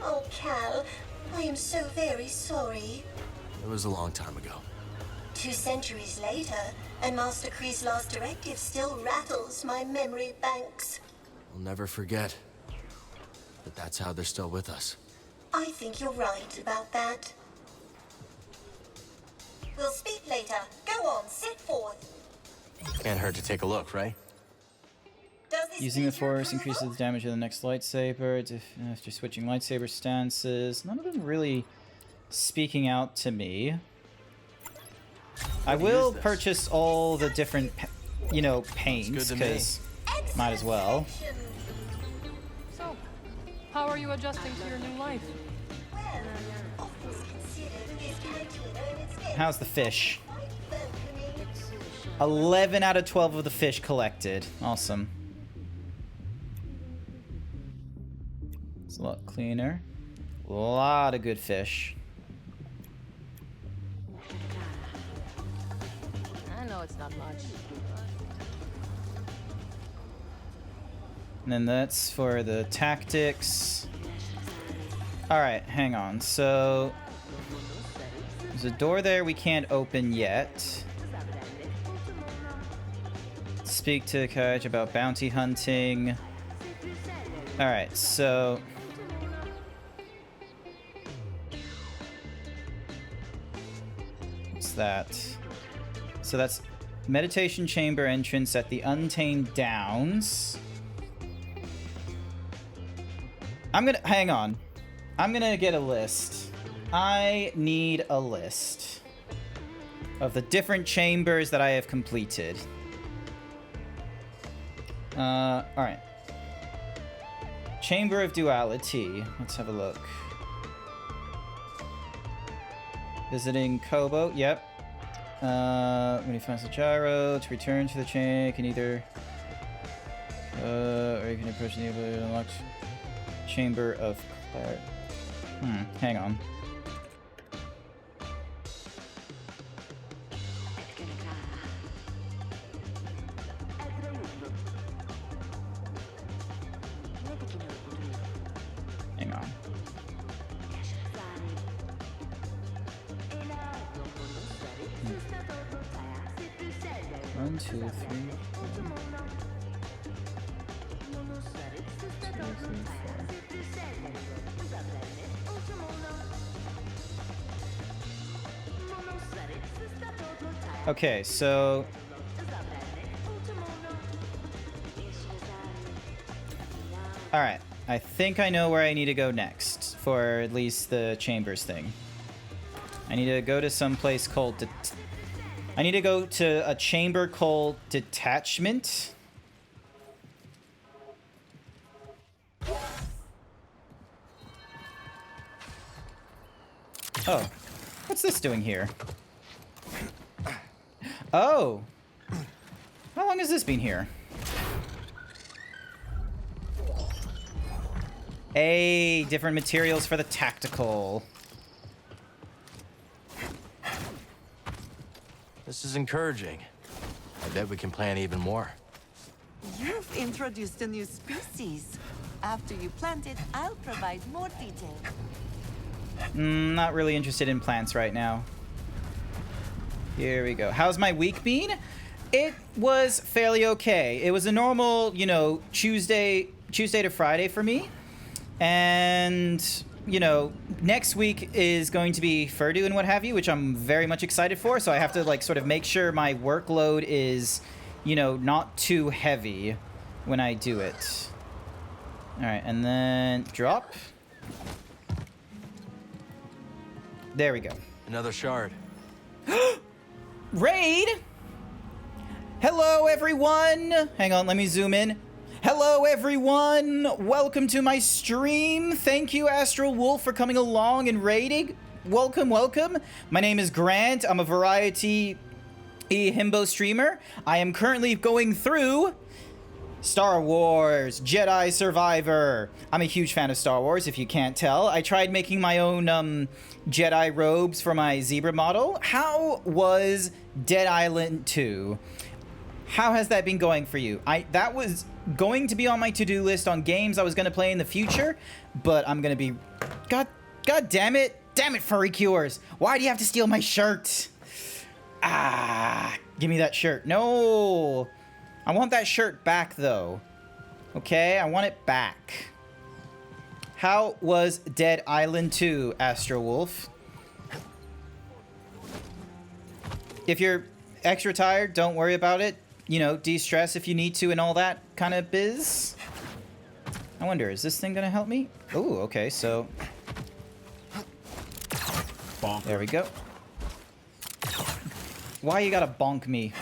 Oh, Cal, I am so very sorry. It was a long time ago. 2 centuries later, and Master Kree's last directive still rattles my memory banks. We'll never forget. But that's how they're still with us. I think you're right about that. We'll speak later. Go on, sit forth. Can't hurt to take a look, right? Using the Force increases the damage of the next lightsaber. After switching lightsaber stances. None of them really speaking out to me. I will purchase all the different, you know, paints, because might as well. So, how are you adjusting to your new life? How's the fish? 11 out of 12 of the fish collected. Awesome. It's a lot cleaner. A lot of good fish. I know it's not much. And then that's for the tactics. Alright, hang on. So there's a door there we can't open yet. Speak to Kaj about bounty hunting. Alright, so what's that? So that's meditation chamber entrance at the Untamed Downs. Hang on. I'm gonna get a list. I need a list of the different chambers that I have completed. Alright. Chamber of Duality. Let's have a look. Visiting Kobo. Yep. When he finds the gyro, to return to the chain, can either... or you can approach the ability to unlock Chamber of Clarity. Hang on. Hang on. One, two, three, four. 2, 3, 4. Okay, so alright, I think I know where I need to go next for at least the chambers thing. I need to go to some place called I need to go to a chamber called Detachment. Oh, what's this doing here? Oh, how long has this been here? Hey, different materials for the tactical. This is encouraging. I bet we can plan even more. You've introduced a new species. After you plant it, I'll provide more detail. Not really interested in plants right now. Here we go. How's my week been? It was fairly okay. It was a normal, you know, Tuesday to Friday for me. And, you know, next week is going to be Furdu and what have you, which I'm very much excited for. So I have to, like, sort of make sure my workload is, you know, not too heavy when I do it. All right, and then drop. There we go. Another shard. Raid! Hello, everyone! Hang on, let me zoom in. Hello, everyone! Welcome to my stream. Thank you, Astral Wolf, for coming along and raiding. Welcome, welcome. My name is Grant. I'm a variety Himbo streamer. I am currently going through Star Wars Jedi Survivor. I'm a huge fan of Star Wars, if you can't tell. I tried making my own Jedi robes for my zebra model. How was Dead Island 2? How has that been going for you? That was going to be on my to-do list on games I was going to play in the future, but I'm going to be... God damn it. Damn it, Furry Cures. Why do you have to steal my shirt? Ah, give me that shirt. No. I want that shirt back, though. Okay, I want it back. How was Dead Island 2, Astro Wolf? If you're extra tired, don't worry about it. You know, de-stress if you need to and all that kind of biz. I wonder, is this thing gonna help me? Oh, okay, so... Bonk. There we go. Why you gotta bonk me?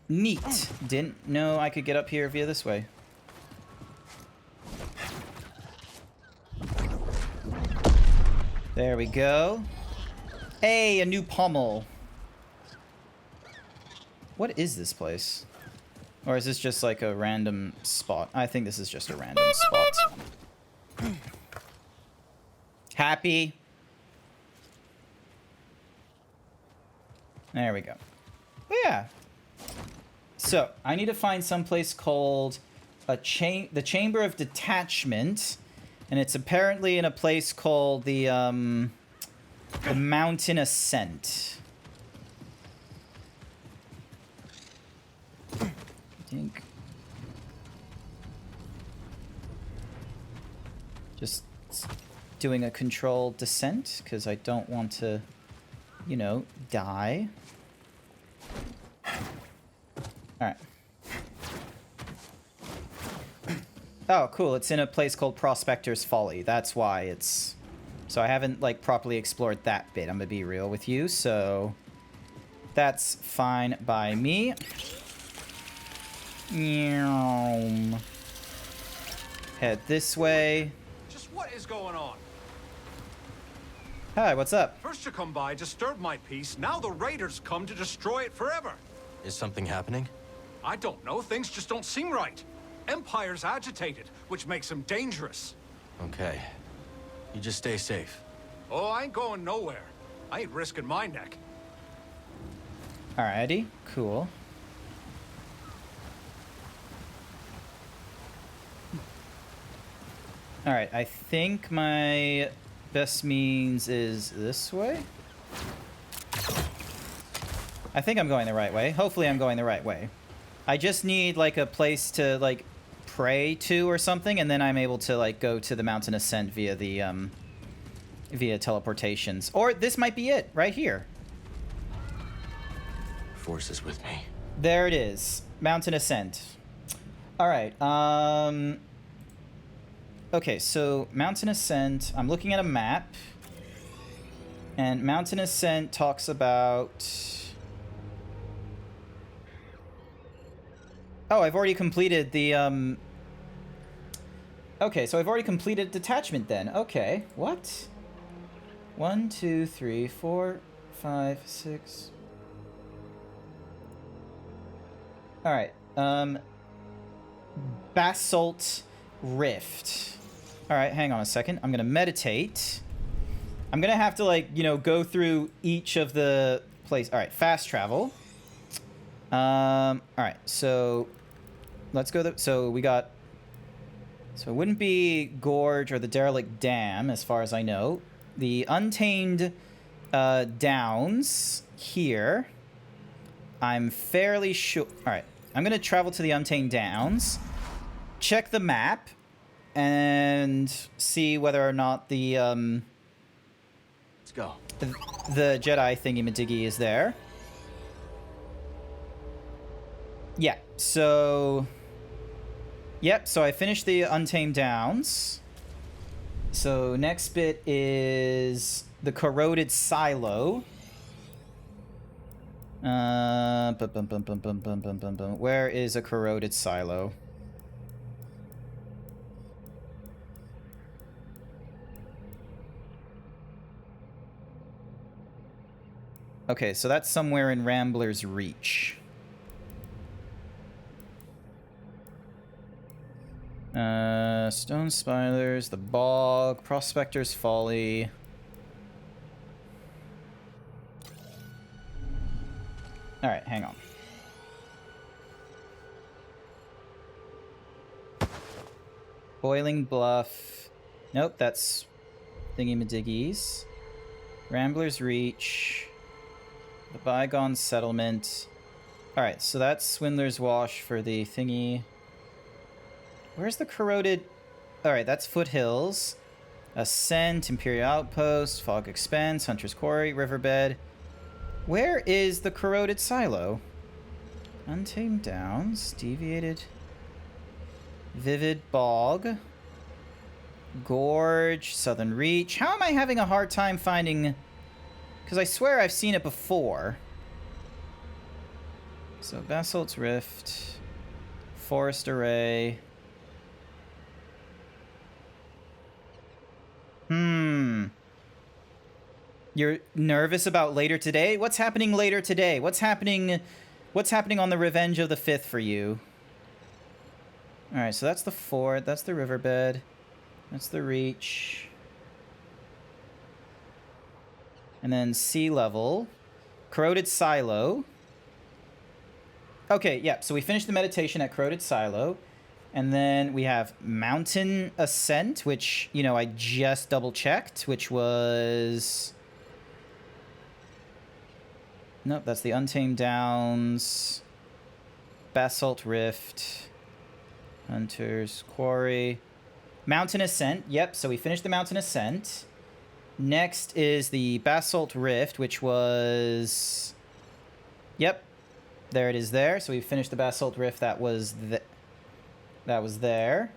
Neat. Didn't know I could get up here via this way. There we go. Hey, a new pommel. What is this place? Or is this just like a random spot? I think this is just a random spot. Happy? There we go. But yeah. So, I need to find someplace called the Chamber of Detachment. And it's apparently in a place called the Mountain Ascent. I think. Just doing a controlled descent, because I don't want to, you know, die. Alright. Oh, cool. It's in a place called Prospector's Folly. That's why it's... So I haven't, like, properly explored that bit. I'm gonna be real with you, so... That's fine by me. Head this way. Just what is going on? Hi, what's up? First you come by, disturb my peace. Now the raiders come to destroy it forever. Is something happening? I don't know. Things just don't seem right. Empire's agitated, which makes him dangerous. Okay. You just stay safe. Oh, I ain't going nowhere. I ain't risking my neck. Alrighty, cool. Alright, I think my best means is this way? I think I'm going the right way. Hopefully I'm going the right way. I just need, like, a place to, like, pray to or something, and then I'm able to, like, go to the mountain ascent via the, via teleportations. Or this might be it, right here. Force is with me. There it is. Mountain ascent. Alright, okay, so mountain ascent, I'm looking at a map, and mountain ascent talks about... Oh, I've already completed the, Okay, so I've already completed detachment then. Okay, what? 1, 2, 3, 4, 5, 6... Alright, Basalt Rift. Alright, hang on a second. I'm gonna meditate. I'm gonna have to, like, you know, go through each of the places. Alright, fast travel. Alright, so let's go. So we got... So it wouldn't be Gorge or the Derelict Dam, as far as I know. The Untamed Downs here. I'm fairly sure... Alright, I'm gonna travel to the Untamed Downs, check the map, and see whether or not the, Let's go. The Jedi thingy-majiggy is there. Yeah, so... Yep, so I finished the Untamed Downs. So next bit is the Corroded Silo. Where is a Corroded Silo? Okay, so that's somewhere in Rambler's Reach. Stone Spiders, the Bog, Prospector's Folly. Alright, hang on. Boiling Bluff. Nope, that's thingy-majiggies. Rambler's Reach. The Bygone Settlement. Alright, so that's Swindler's Wash for the thingy. Where's the Corroded... Alright, that's Foothills. Ascent, Imperial Outpost, Fog Expanse, Hunter's Quarry, Riverbed. Where is the Corroded Silo? Untamed Downs, Deviated... Vivid Bog. Gorge, Southern Reach. How am I having a hard time finding... Because I swear I've seen it before. So, Basalt's Rift. Forest Array. You're nervous about later today? What's happening later today? What's happening on the Revenge of the 5th for you? Alright, so that's the fort, that's the riverbed, that's the reach. And then sea level. Corroded Silo. Okay, yeah, so we finished the meditation at Corroded Silo. And then we have Mountain Ascent, which, you know, I just double-checked, which was... Nope, that's the Untamed Downs. Basalt Rift. Hunter's Quarry. Mountain Ascent. Yep, so we finished the Mountain Ascent. Next is the Basalt Rift, which was... Yep, there it is there. So we finished the Basalt Rift. That was there.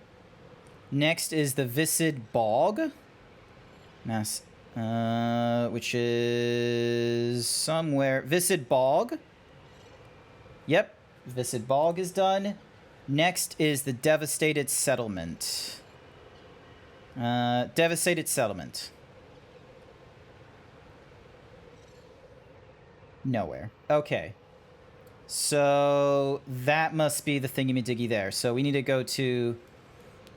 Next is the Viscid Bog. Which is somewhere. Viscid Bog. Yep, Viscid Bog is done. Next is the Devastated Settlement. Devastated Settlement. Nowhere. Okay. So that must be the thingy-majiggy there. So we need to go to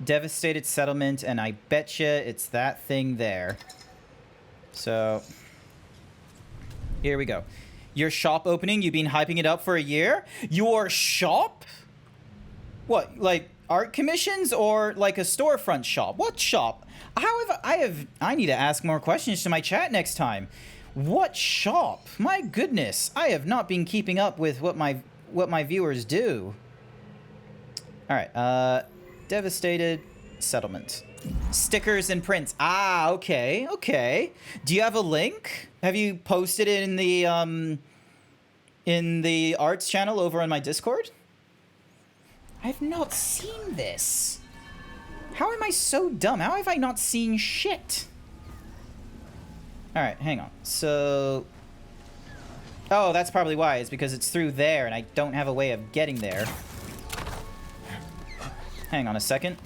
Devastated Settlement, and I betcha it's that thing there. So here we go. Your shop opening, you've been hyping it up for a year? Your shop? What, like art commissions or like a storefront shop? What shop? I need to ask more questions to my chat next time. What shop? My goodness, I have not been keeping up with what my viewers do. All right, Devastated Settlement. Stickers and prints. Ah, okay, okay. Do you have a link? Have you posted it in the arts channel over on my Discord? I've not seen this. How am I so dumb? How have I not seen shit? All right, hang on. So, oh, that's probably why. It's because it's through there, and I don't have a way of getting there. Hang on a second.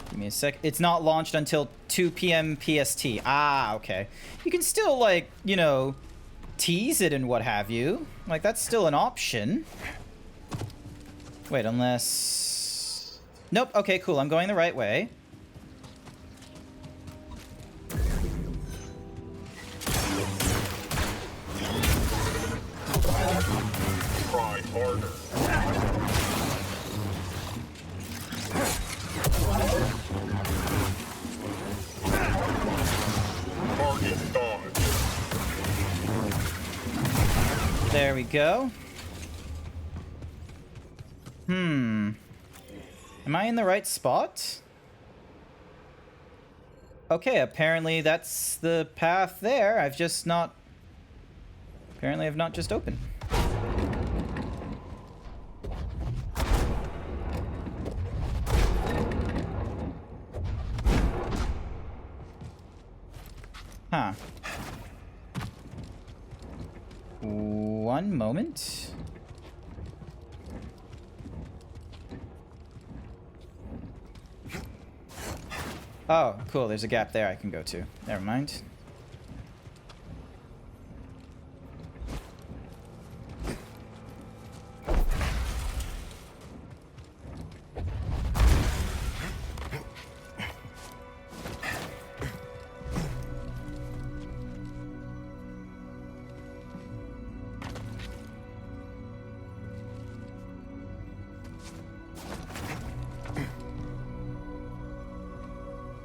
Give me a sec. It's not launched until 2 p.m. PST. Ah, okay. You can still, like, you know, tease it and what have you. Like, that's still an option. Wait, unless... Nope, okay, cool. I'm going the right way. Try harder. Target dodge. There we go. Am I in the right spot? Okay, apparently that's the path there. I've just not... Apparently I've not just opened. Huh. One moment. Oh, cool. There's a gap there I can go to. Never mind.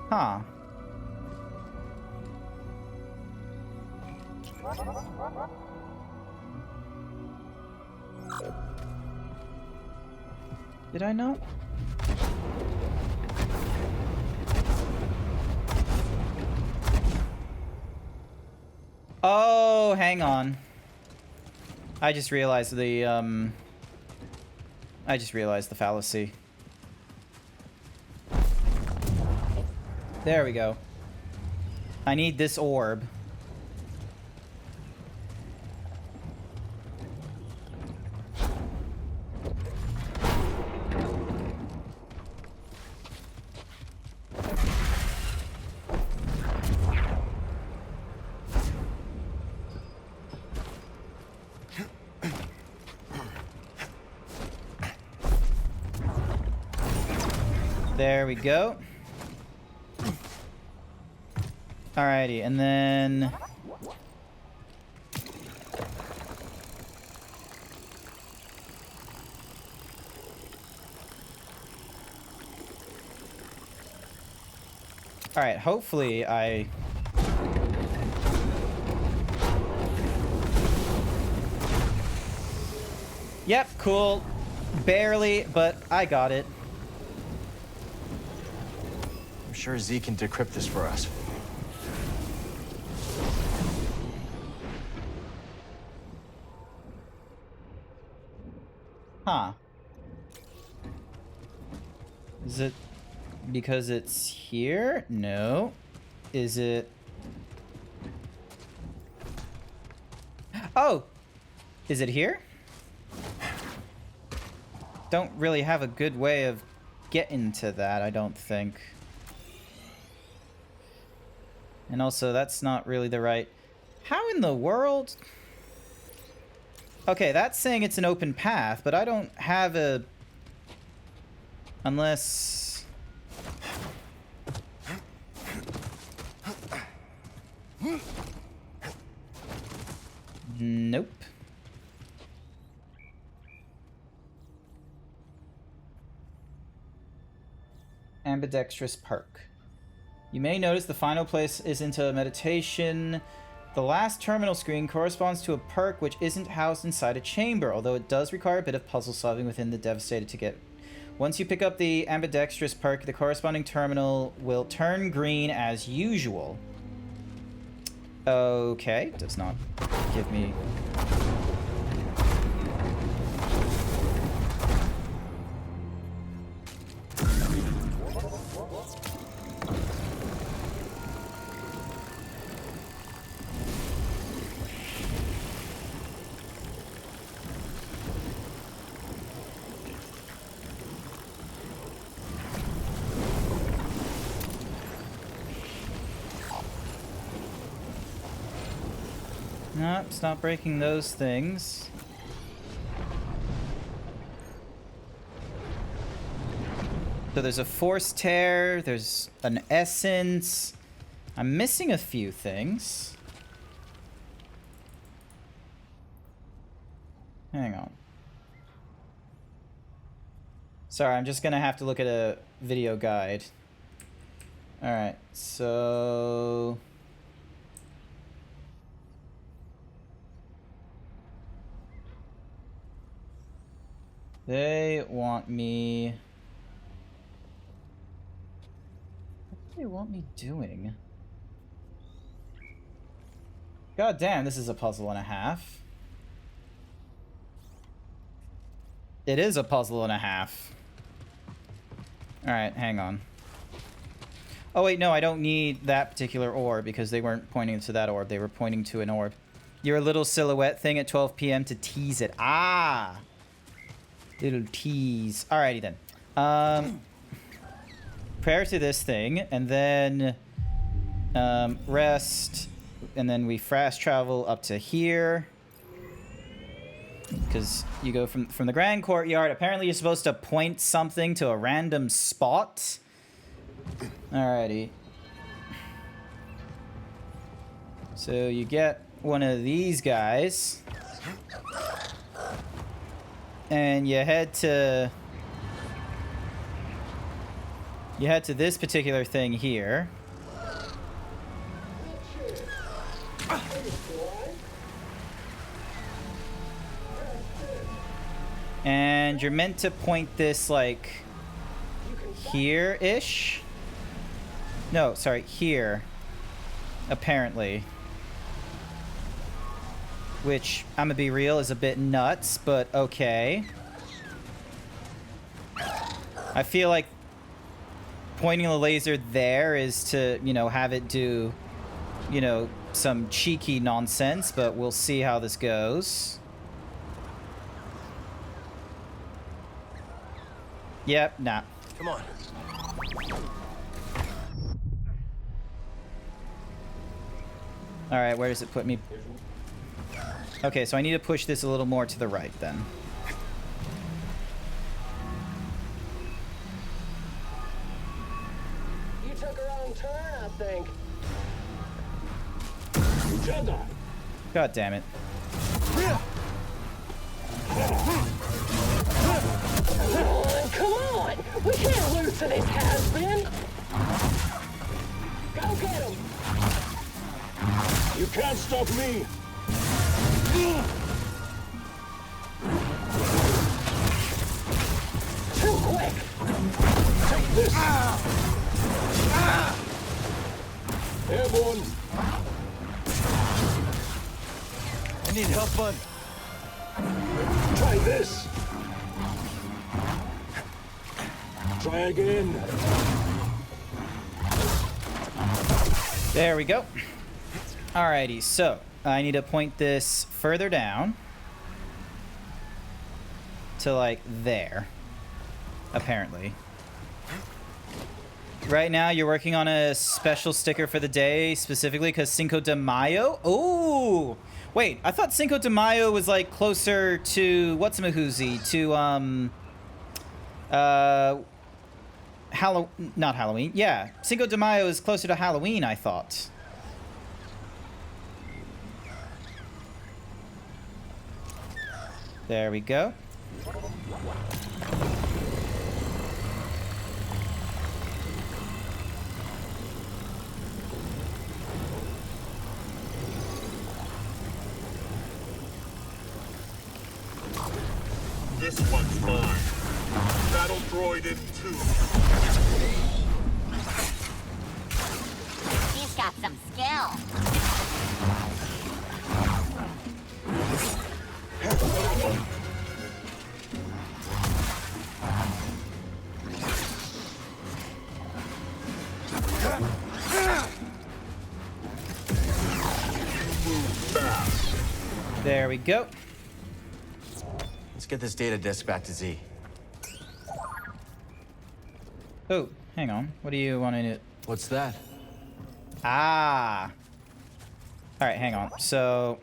Huh. Did I not? Oh, hang on. I just realized the fallacy. There we go. I need this orb. There we go. Alrighty, and then... Alright, hopefully I... Yep, cool. Barely, but I got it. I'm sure Z can decrypt this for us. Huh. Is it because it's here? No. Is it... Oh! Is it here? Don't really have a good way of getting to that, I don't think. And also, that's not really the right... How in the world? Okay, that's saying it's an open path, but I don't have a... Unless... Nope. Ambidextrous perk. You may notice the final place is into meditation. The last terminal screen corresponds to a perk which isn't housed inside a chamber, although it does require a bit of puzzle solving within the Devastated to get. Once you pick up the ambidextrous perk, the corresponding terminal will turn green as usual. Okay, does not give me... Nope, it's not breaking those things. So there's a force tear, there's an essence. I'm missing a few things. Hang on. Sorry, I'm just gonna have to look at a video guide. Alright, so... They want me... What do they want me doing? God damn, this is a puzzle and a half. It is a puzzle and a half. Alright, hang on. Oh wait, no, I don't need that particular orb because they weren't pointing to that orb. They were pointing to an orb. Your little silhouette thing at 12 p.m. to tease it. Ah! Little tease. Alrighty then. Prayer to this thing, and then rest, and then we fast travel up to here. Because you go from the Grand Courtyard. Apparently you're supposed to point something to a random spot. Alrighty. So you get one of these guys. And you head to this particular thing here. And you're meant to point this like here-ish. No, sorry, here. Apparently. Which, I'm gonna be real, is a bit nuts, but okay. I feel like pointing the laser there is to, you know, have it do, you know, some cheeky nonsense, but we'll see how this goes. Yep, nah. Come on. Alright, where does it put me? Okay, so I need to push this a little more to the right then. You took a wrong turn, I think. God damn it. Come on! We can't lose to this has-been! Go get him! You can't stop me! Too quick! Take this! Airborne! I need help, bud. Try this! Try again! There we go. Alrighty, so I need to point this further down to like there, apparently. Right now you're working on a special sticker for the day, specifically because Cinco de Mayo? Ooh! Wait, I thought Cinco de Mayo was like closer to what's-a-mahoozy, to not Halloween. Yeah, Cinco de Mayo is closer to Halloween, I thought. There we go. This one's mine. Battle droid in 2. He's got some skill. There we go. Let's get this data disk back to Z. Oh, hang on. What do you want to do? What's that? Ah. All right, hang on. So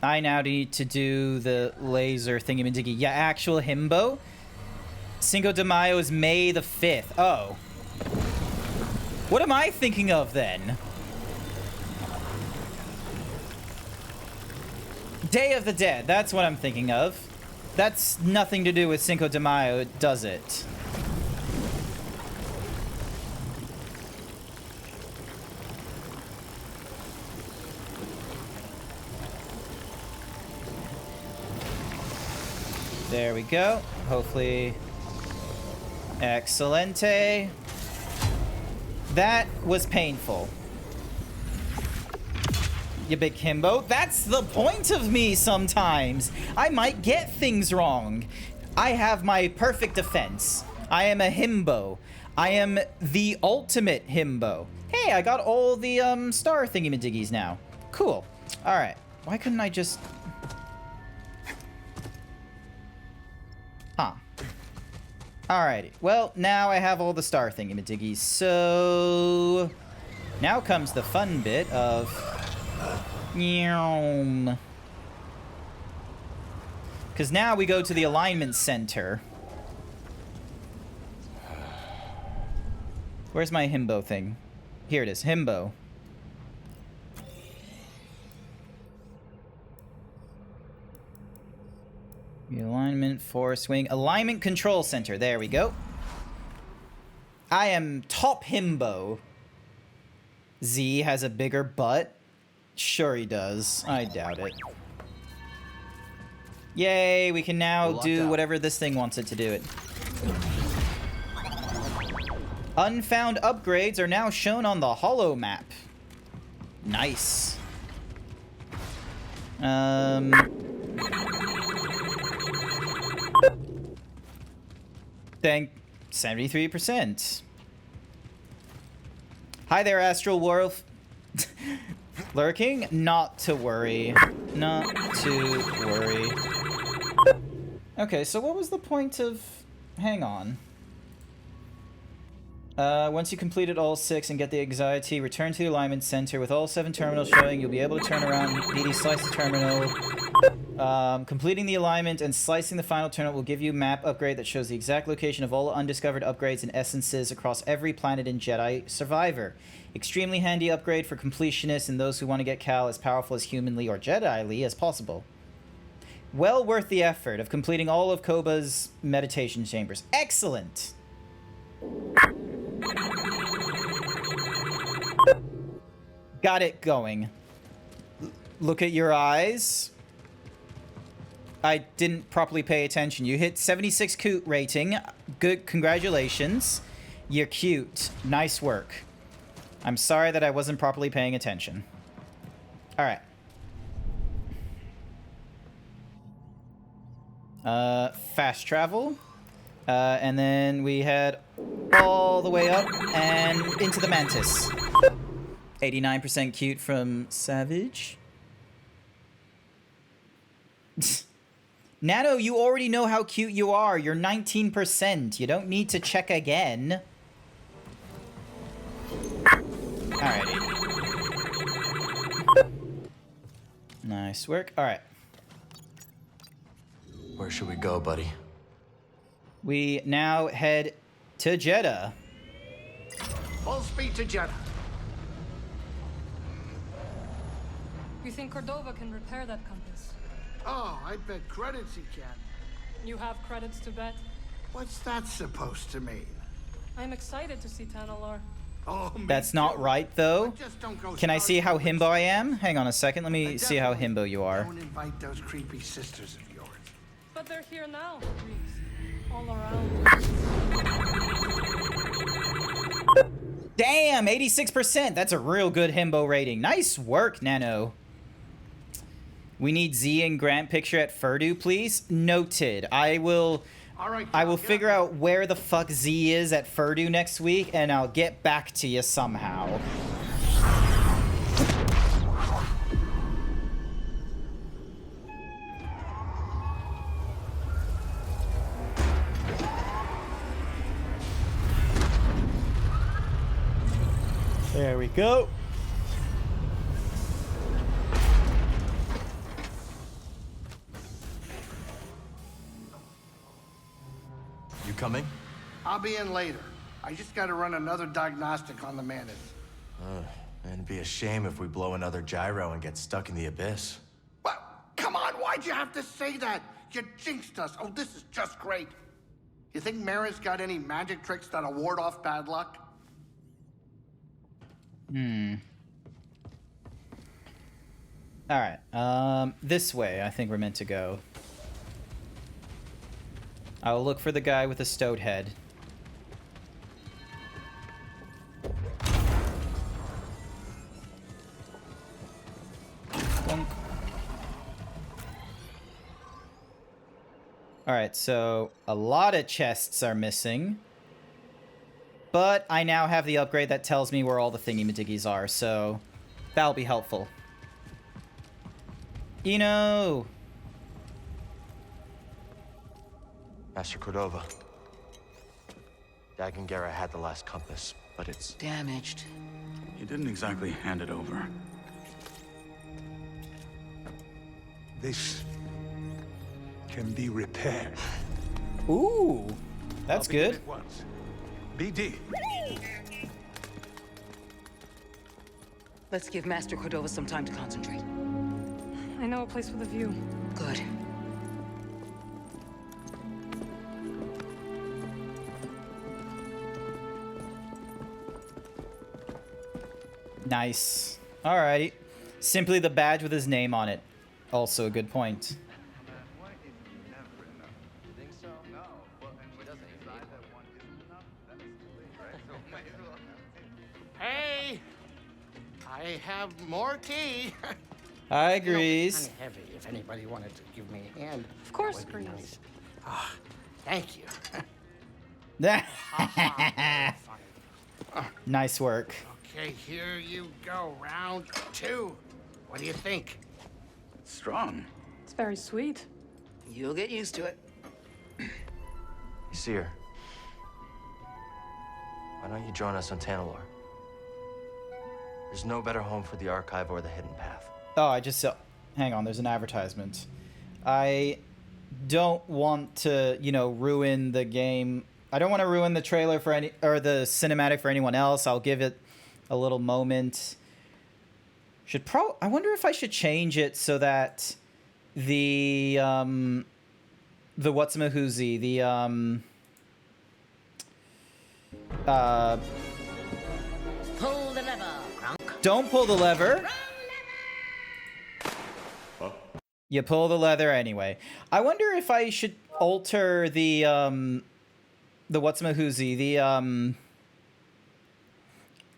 I now need to do the laser thingy-majiggy. Yeah, actual Himbo. Cinco de Mayo is May the 5th. Oh. What am I thinking of then? Day of the Dead. That's what I'm thinking of. That's nothing to do with Cinco de Mayo, does it? There we go. Hopefully. Excelente. That was painful. You big himbo. That's the point of me sometimes. I might get things wrong. I have my perfect defense. I am a himbo. I am the ultimate himbo. Hey, I got all the star thingy-majiggies now. Cool. All right. Why couldn't I just... Huh. Alrighty. Well, now I have all the star thingy-majiggies. So... now comes the fun bit of... because now we go to the alignment center. Where's my himbo thing? Here it is. Himbo. The alignment force wing. Alignment control center. There we go. I am top himbo. Z has a bigger butt. Sure he does. I doubt it. Yay, we can now do whatever this thing wants it to do it. Unfound upgrades are now shown on the holo map. Nice. Thank 73%. Hi there, Astral Wolf. Lurking? Not to worry. Not to worry. Okay, so what was the point of... hang on. Once you completed all 6 and get the anxiety, return to the alignment center with all 7 terminals showing. You'll be able to turn around BD slice the terminal Completing the alignment and slicing the final turnip will give you a map upgrade that shows the exact location of all undiscovered upgrades and essences across every planet in Jedi Survivor. Extremely handy upgrade for completionists and those who want to get Cal as powerful as humanly or Jedi-ly as possible. Well worth the effort of completing all of Koba's meditation chambers. Excellent! Got it going. Look at your eyes. I didn't properly pay attention. You hit 76 cute rating. Good, congratulations. You're cute. Nice work. I'm sorry that I wasn't properly paying attention. All right. Fast travel. And then we head all the way up and into the Mantis. 89% cute from Savage. Nano, you already know how cute you are. You're 19%. You don't need to check again. Alrighty. Nice work. Alright. Where should we go, buddy? We now head to Jeddah. Full speed to Jeddah. You think Cordova can repair that compass? Oh, I bet credits he can. You have credits to bet? What's that supposed to mean? I'm excited to see Tanalor. Oh, That's not right, though. Just don't go Can I see how Himbo I am? Hang on a second. Let me see how Himbo you are. Don't invite those creepy sisters of yours. But they're here now, Reese. All around. Damn, 86%. That's a real good Himbo rating. Nice work, Nano. We need Z and Grant picture at Furdu, please. Noted. I will figure out where the fuck Z is at Furdu next week, and I'll get back to you somehow. There we go. You coming? I'll be in later. I just gotta run another diagnostic on the Mantis. It'd be a shame if we blow another gyro and get stuck in the abyss. What? Come on, why'd you have to say that? You jinxed us. Oh, this is just great. You think Mara's got any magic tricks that'll ward off bad luck? Alright, this way I think we're meant to go. I'll look for the guy with the stowed head. Alright, so a lot of chests are missing. But I now have the upgrade that tells me where all the thingy-madiggies are, so that'll be helpful. Master Cordova. Dagan Gera had the last compass, but it's damaged. You didn't exactly hand it over. This can be repaired. Ooh, that's good. At once. BD. Let's give Master Cordova some time to concentrate. I know a place with a view. Good. Nice. Alrighty. Simply the badge with his name on it. Also a good point. Hey! I have more tea. I agrees. Kind of heavy if anybody wanted to give me a hand. Of course, that would be Grease. nice. Ah, thank you. Nice work. Okay, here you go. Round 2. What do you think? Strong. It's very sweet. You'll get used to it. You see her. Why don't you join us on Tanalor? There's no better home for the archive or the hidden path. Oh, I just saw... Hang on, there's an advertisement. I don't want to, you know, ruin the game. I don't want to ruin the trailer for any, or the cinematic for anyone else. I'll give it a little moment. I wonder if I should change it so that the whatsamahoozy, Pull the lever. don't pull the lever. You pull the leather anyway. I wonder if I should alter the whatsamahoozy,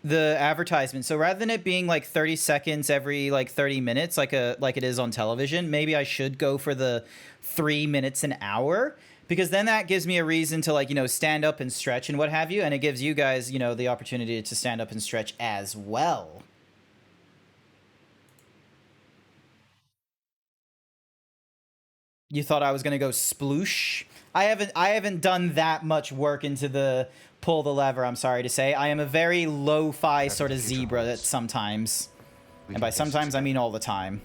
the advertisement. So rather than it being like 30 seconds every like 30 minutes, like it is on television, maybe I should go for the 3 minutes an hour, because then that gives me a reason to, like, you know, stand up and stretch and what have you. And it gives you guys, you know, the opportunity to stand up and stretch as well. You thought I was gonna go sploosh? I haven't done that much work into the pull the lever, I'm sorry to say. I am a very lo-fi sort of zebra at sometimes. And by sometimes I mean all the time.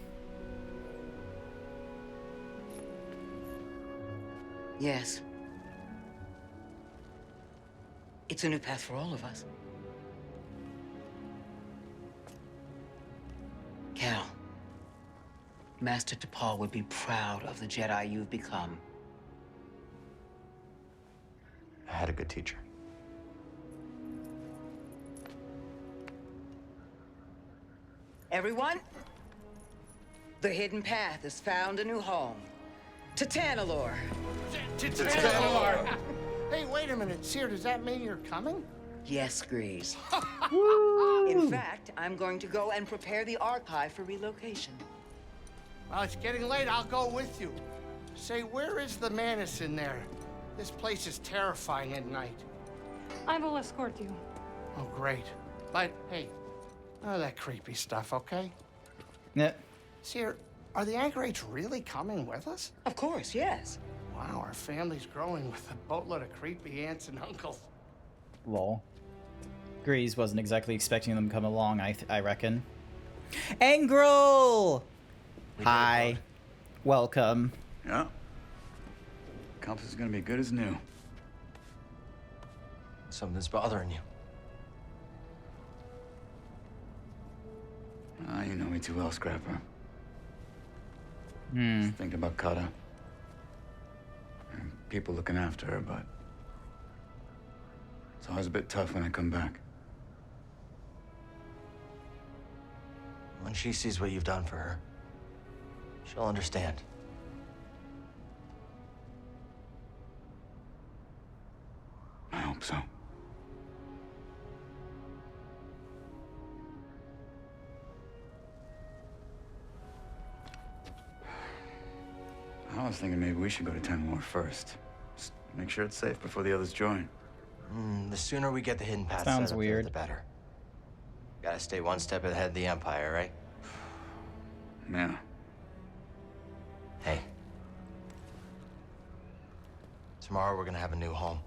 Yes. It's a new path for all of us. Cal, Master T'Pol would be proud of the Jedi you've become. I had a good teacher. Everyone, the hidden path has found a new home. To Tanalorr. Tanalorr. Hey, wait a minute. Seer, does that mean you're coming? Yes, Grease. In fact, I'm going to go and prepare the archive for relocation. Well, it's getting late. I'll go with you. Say, where is the Manus in there? This place is terrifying at night. I will escort you. Oh, great. But, hey, none of that creepy stuff, okay? Yeah. Seer, are the Anchorites really coming with us? Of course, yes. Wow, our family's growing with a boatload of creepy aunts and uncles. Lol. Grease wasn't exactly expecting them to come along, I reckon. Angrel! Hi. Welcome. Yeah. Compass is gonna be good as new. Something's bothering you. You know me too well, Scrapper. Hmm. Just thinking about Kata. And people looking after her, but it's always a bit tough when I come back. When she sees what you've done for her, she'll understand. I hope so. I was thinking maybe we should go to Tanalorr first. Just make sure it's safe before the others join. The sooner we get the hidden path Sounds set up weird. there, the better. Gotta stay one step ahead of the Empire, right? Yeah. Hey. Tomorrow we're gonna have a new home.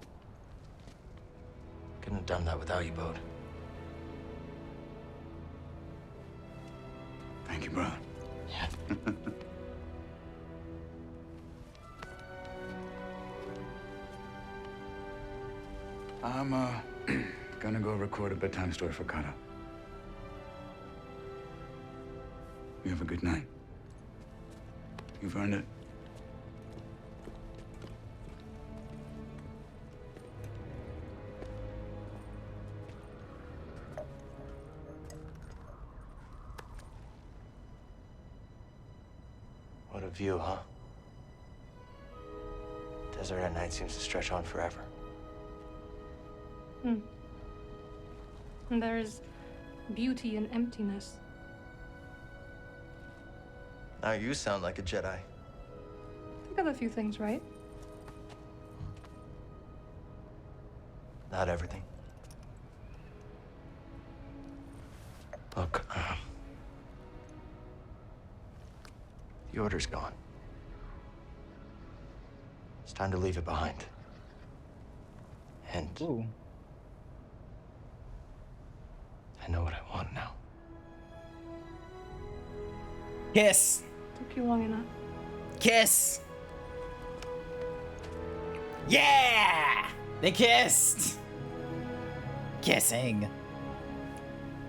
Couldn't have done that without you, Bode. Thank you, brother. Yeah. I'm, gonna go record a bedtime story for Kata. You have a good night. You've earned it. What a view, huh? Desert at night seems to stretch on forever. Hmm. And there is beauty in emptiness. Now you sound like a Jedi. I got a few things right. Not everything. Look, the Order's gone. It's time to leave it behind. And Ooh. I know what I want now. Kiss. Took you long enough. Kiss! Yeah! They kissed! Kissing.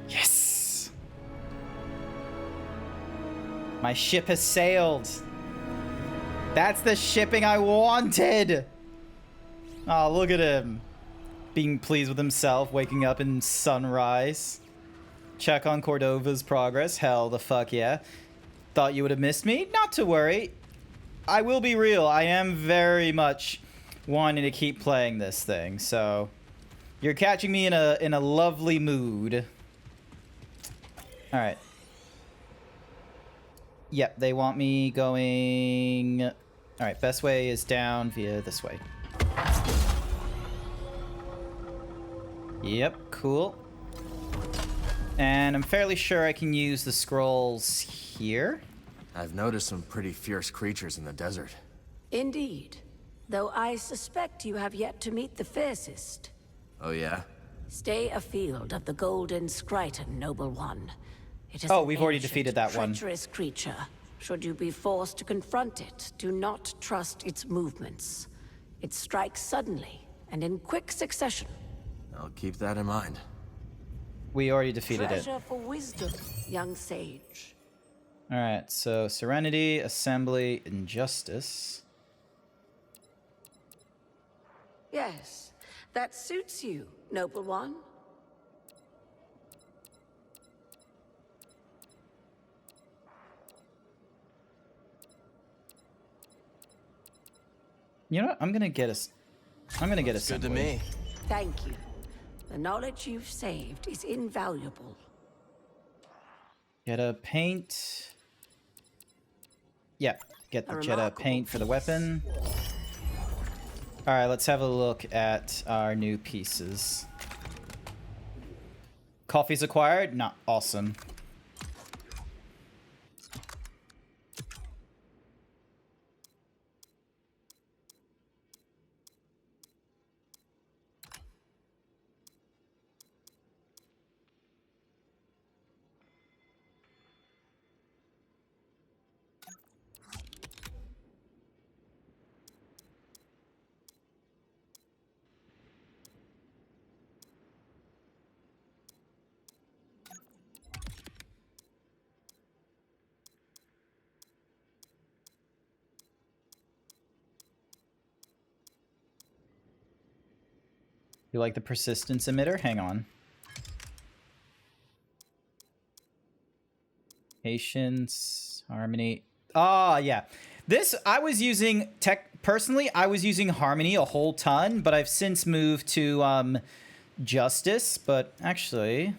Yes! My ship has sailed. That's the shipping I wanted! Oh, look at him. Being pleased with himself, waking up in sunrise. Check on Cordova's progress. Hell the fuck yeah. Thought you would have missed me? Not to worry. I will be real. I am very much wanting to keep playing this thing, so you're catching me in a lovely mood. All right. Yep, they want me going. All right, best way is down via this way. Yep, cool. And I'm fairly sure I can use the scrolls here. I've noticed some pretty fierce creatures in the desert. Indeed. Though I suspect you have yet to meet the fiercest. Oh yeah? Stay afield of the golden Skriton, noble one. It is Oh, an we've already ancient, defeated that one. treacherous creature. Should you be forced to confront it, do not trust its movements. It strikes suddenly and in quick succession. I'll keep that in mind. We already defeated Treasure it. for wisdom, young sage. All right, so Serenity, Assembly, and Justice. Yes, that suits you, noble one. You know what? I'm gonna get Good Assembly. to me. Thank you. The knowledge you've saved is invaluable. Get a paint. Yeah, get the Jetta paint for the weapon. All right, let's have a look at our new pieces. Coffee's acquired? Not awesome. You like the persistence emitter? Hang on. Patience, harmony. Ah, yeah. This, I was using personally, I was using harmony a whole ton, but I've since moved to justice. But actually,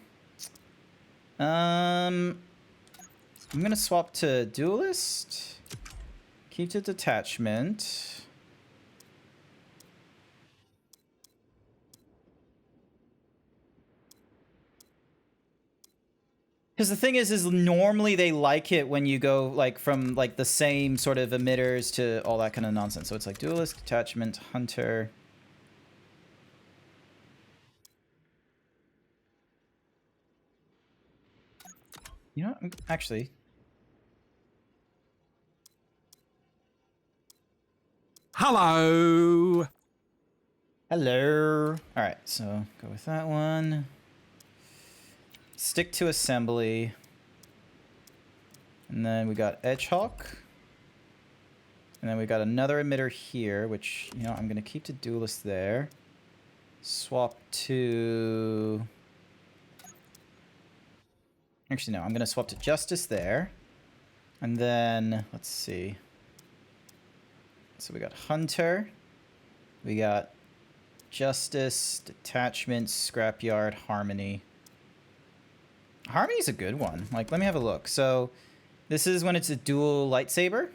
I'm gonna swap to duelist. Keep to detachment. Because the thing is normally they like it when you go like from like the same sort of emitters to all that kind of nonsense. So it's like duelist, detachment, hunter. You know, actually. Hello. Hello. All right, so go with that one. Stick to assembly. And then we got Edgehawk. And then we got another emitter here, which, you know, I'm going to keep the duelist there. Swap to... Actually, no, I'm going to swap to Justice there. And then, let's see. So we got Hunter. We got Justice, Detachment, Scrapyard, Harmony. Harmony's a good one. Like, let me have a look. So, this is when it's a dual lightsaber.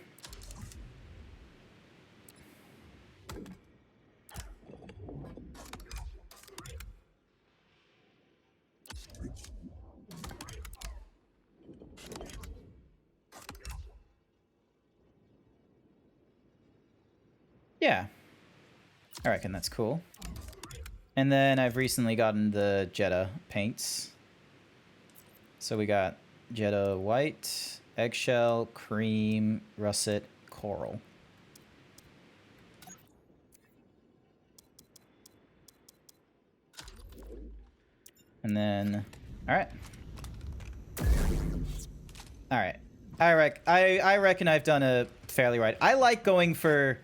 Yeah. I reckon that's cool. And then I've recently gotten the Jetta paints. So we got Jetta White, Eggshell, Cream, Russet, coral. And then, all right. All right. I reckon I've done a fairly right. I like going for...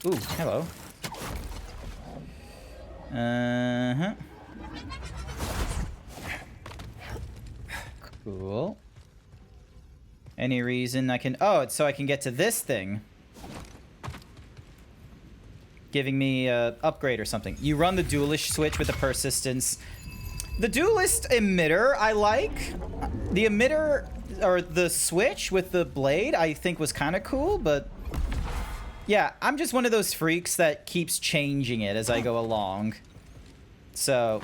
Ooh, hello. Uh-huh. Cool. Any reason I can... Oh, it's so I can get to this thing. Giving me a upgrade or something. You run the duelist switch with the persistence. The duelist emitter I like. The emitter... Or the switch with the blade, I think was kind of cool, but... Yeah, I'm just one of those freaks that keeps changing it as I go along. So,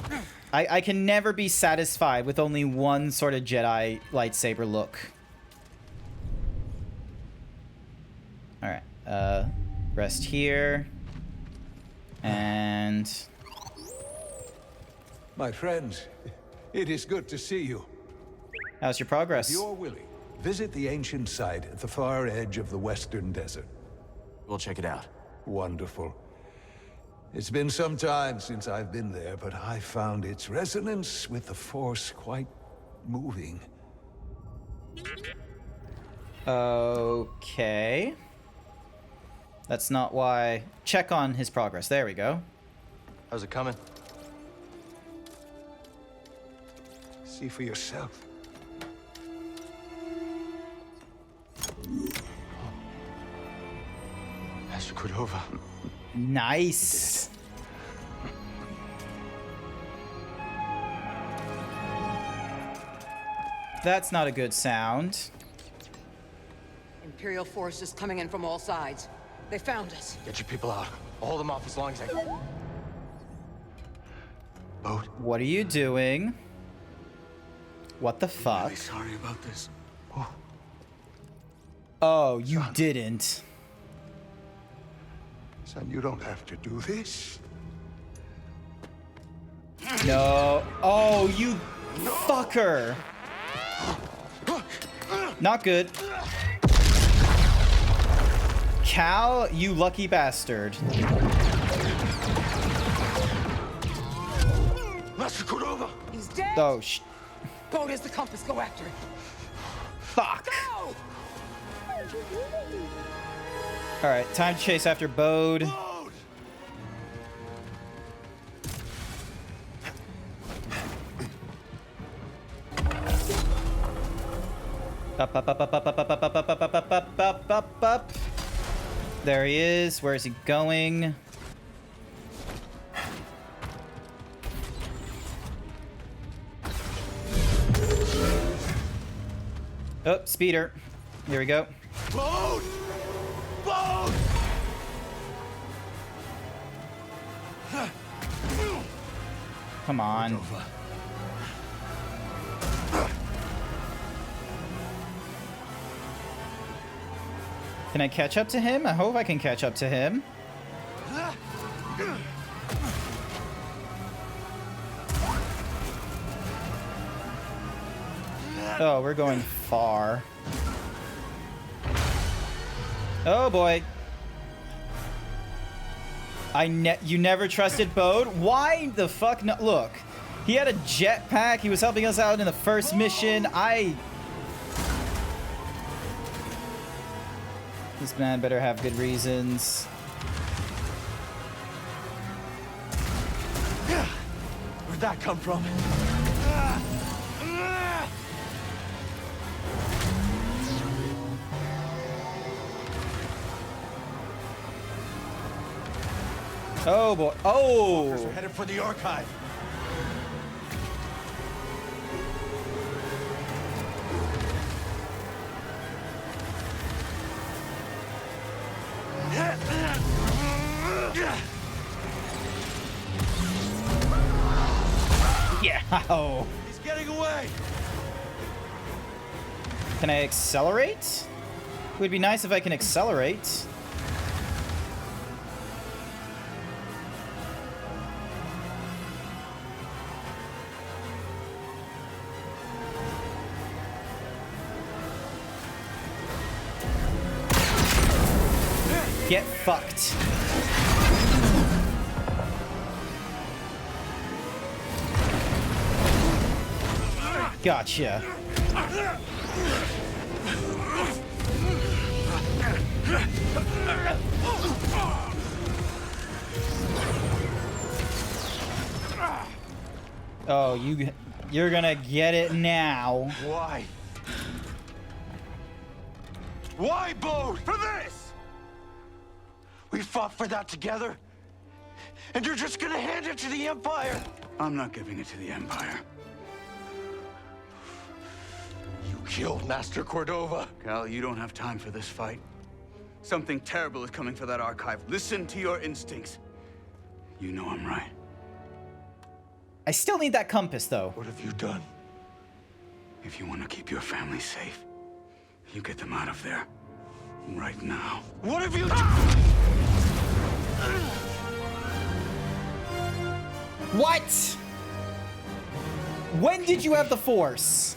I can never be satisfied with only one sort of Jedi lightsaber look. Alright, rest here. And... My friends, it is good to see you. How's your progress? If you're willing, visit the ancient site at the far edge of the western desert. We'll check it out. Wonderful. It's been some time since I've been there, but I found its resonance with the Force quite moving. Okay. That's not why... Check on his progress. There we go. How's it coming? See for yourself. Master Cordova. Nice. That's not a good sound. Imperial forces coming in from all sides. They found us. Get your people out. I'll hold them off as long as I can. Boat. What are you doing? What the fuck? I'm really sorry about this. Oh, you didn't. Son, you don't have to do this. No. Oh, you fucker. Not good. Cal, you lucky bastard. Master Cordova! He's dead! Oh, Boat has the compass. Go after it. Fuck. Go! Alright, time to chase after Bode. Up, up, up, up, up, up, up, up, up, up, up, up, up, up, up, up. There he is. Where is he going? Oh, speeder. Here we go. Boat! Boat! Come on. Can I catch up to him? I hope I can catch up to him. Oh, we're going far. Oh boy. You never trusted Bode? Why the fuck no? Look, he had a jetpack. He was helping us out in the first mission. This man better have good reasons. Where'd that come from? Oh boy. Oh! We're headed for the archive. Yeah. Oh. He's getting away. Can I accelerate? It would be nice if I can accelerate. Get fucked. Gotcha. Oh, you're gonna get it now. Why? Why, Bode? For this! We fought for that together, and you're just gonna hand it to the Empire? I'm not giving it to the Empire. You killed Master Cordova. Cal, you don't have time for this fight. Something terrible is coming for that archive. Listen to your instincts. You know I'm right. I still need that compass, though. What have you done? If you want to keep your family safe, you get them out of there. Right now. What have you done? What? When did you have the Force?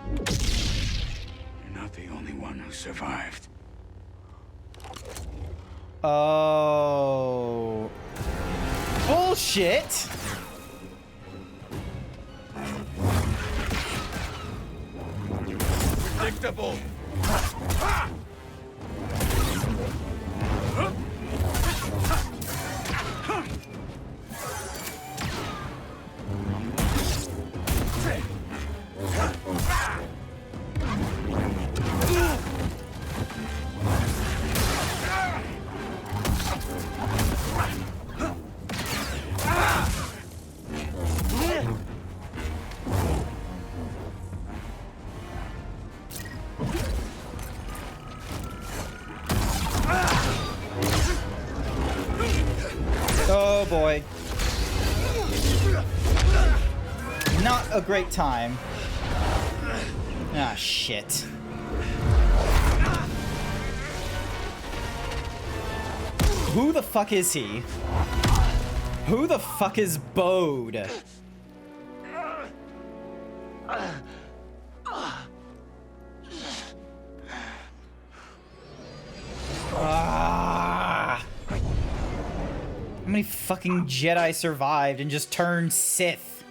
You're not the only one who survived. Oh. Bullshit. Predictable. Oh boy. Not a great time. Ah, shit. Who the fuck is he? Who the fuck is Bode? Ah. How many fucking Jedi survived and just turned Sith?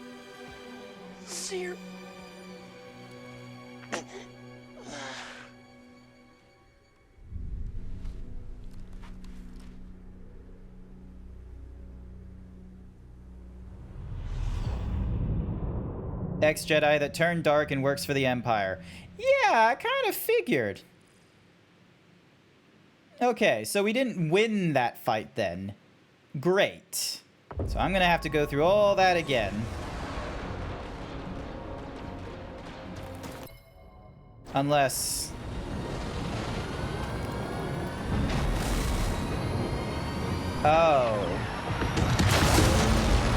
Seer. Ex-Jedi that turned dark and works for the Empire. Yeah, I kind of figured. Okay, so we didn't win that fight then. Great. So I'm gonna have to go through all that again. Unless... Oh.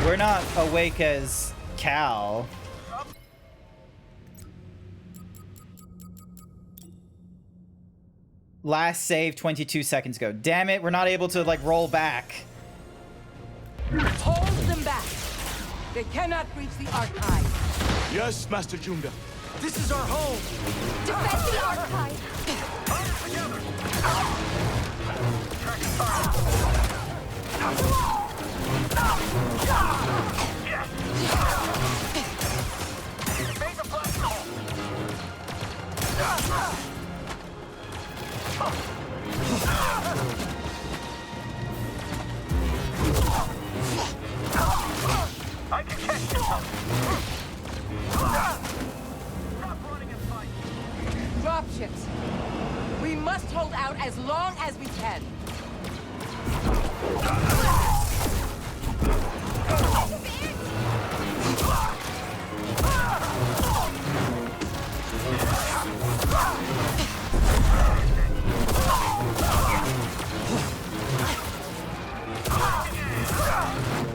We're not awake as Cal. Last save 22 seconds ago. Damn it, we're not able to, like, roll back. Hold them back. They cannot reach the archive. Yes, Master Junda. This is our home. Defend the archive. Make the platform. I can catch you. Stop running and fight. Dropships. We must hold out as long as we can.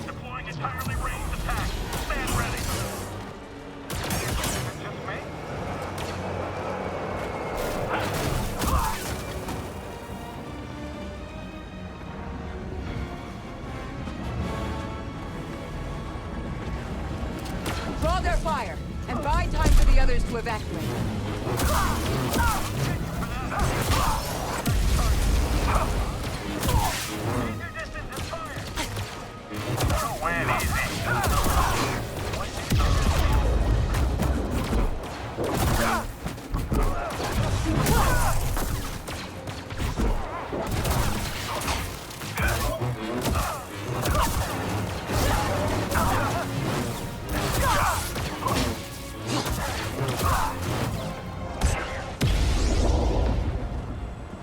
Deploying entirely ranged attack. Stand ready. Just me? Draw their fire and buy time for the others to evacuate.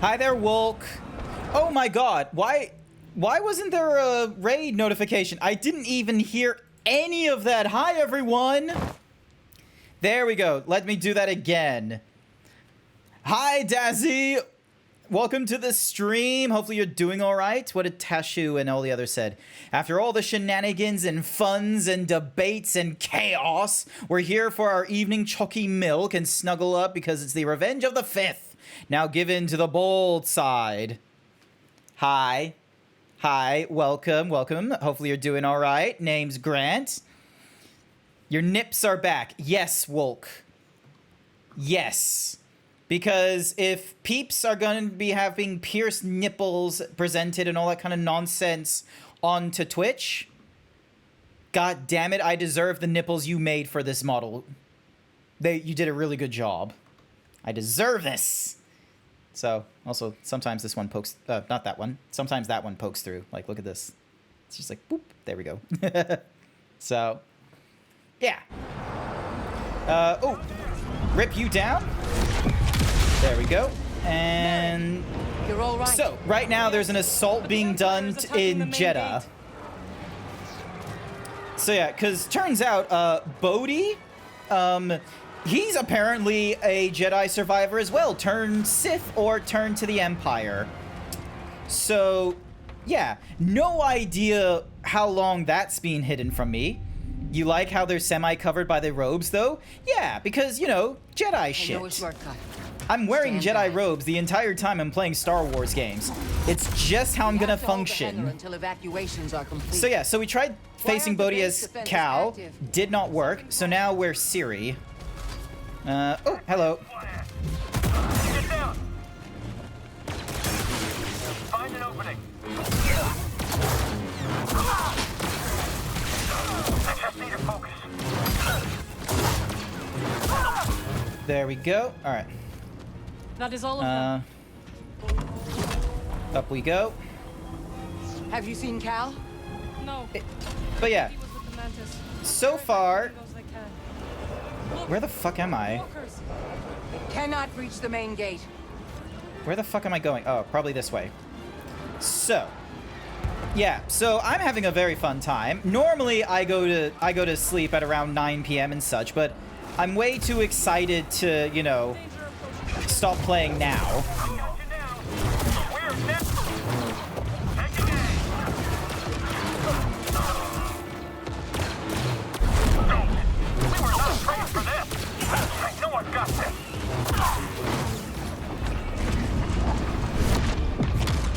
Hi there, Wolk. Oh my god, why wasn't there a raid notification? I didn't even hear any of that. Hi, everyone. There we go. Let me do that again. Hi, Dazzy. Welcome to the stream. Hopefully you're doing all right. What did Tashu and all the others said? After all the shenanigans and funs and debates and chaos, we're here for our evening chalky milk and snuggle up because it's the revenge of the 5th. Now given to the bold side. Hi. Hi. Welcome. Welcome. Hopefully you're doing all right. Name's Grant. Your nips are back. Yes, Wolk. Yes. Because if peeps are going to be having pierced nipples presented and all that kind of nonsense onto Twitch, god damn it, I deserve the nipples you made for this model. You did a really good job. I deserve this. So, also, sometimes this one pokes... not that one. Sometimes that one pokes through. Like, look at this. It's just like, boop. There we go. So, yeah. Oh. Rip you down. There we go. And... You're all right. So, right now, there's an assault being done in Jeddah. So, yeah, because turns out, Bodhi... he's apparently a Jedi survivor as well, turned Sith or turned to the Empire. So, yeah, no idea how long that's been hidden from me. You like how they're semi-covered by the robes, though? Yeah, because, you know, Jedi shit. I'm wearing Jedi robes the entire time I'm playing Star Wars games. It's just how I'm gonna function. Until evacuations are complete. So yeah, so we tried facing Bodhi as Cal, did not work, so now we're Siri. Oh, hello. Get down. Find an opening. I just need to focus. There we go. All right. That is all of them. Up we go. Have you seen Cal? No. But yeah, He was with the Mantis. so far... As I can. Where the fuck am I? Walkers. Cannot reach the main gate. Where the fuck am I going? Oh, probably this way. So, yeah, so I'm having a very fun time. Normally, I go to sleep at around 9 p.m. and such, but I'm way too excited to, you know, stop playing now.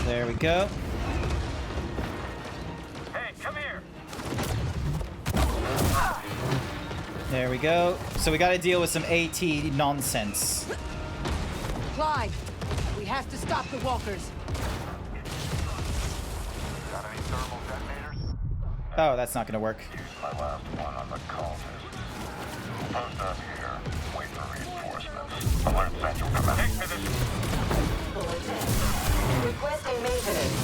There we go. Hey, come here. There we go. So we got to deal with some AT nonsense. Clyde, we have to stop the walkers. Got any thermal detonators? Oh, that's not gonna work. My last one on the cultist. Post up here. Wait for reinforcements. Alert Central Command. Take position. Requesting maintenance.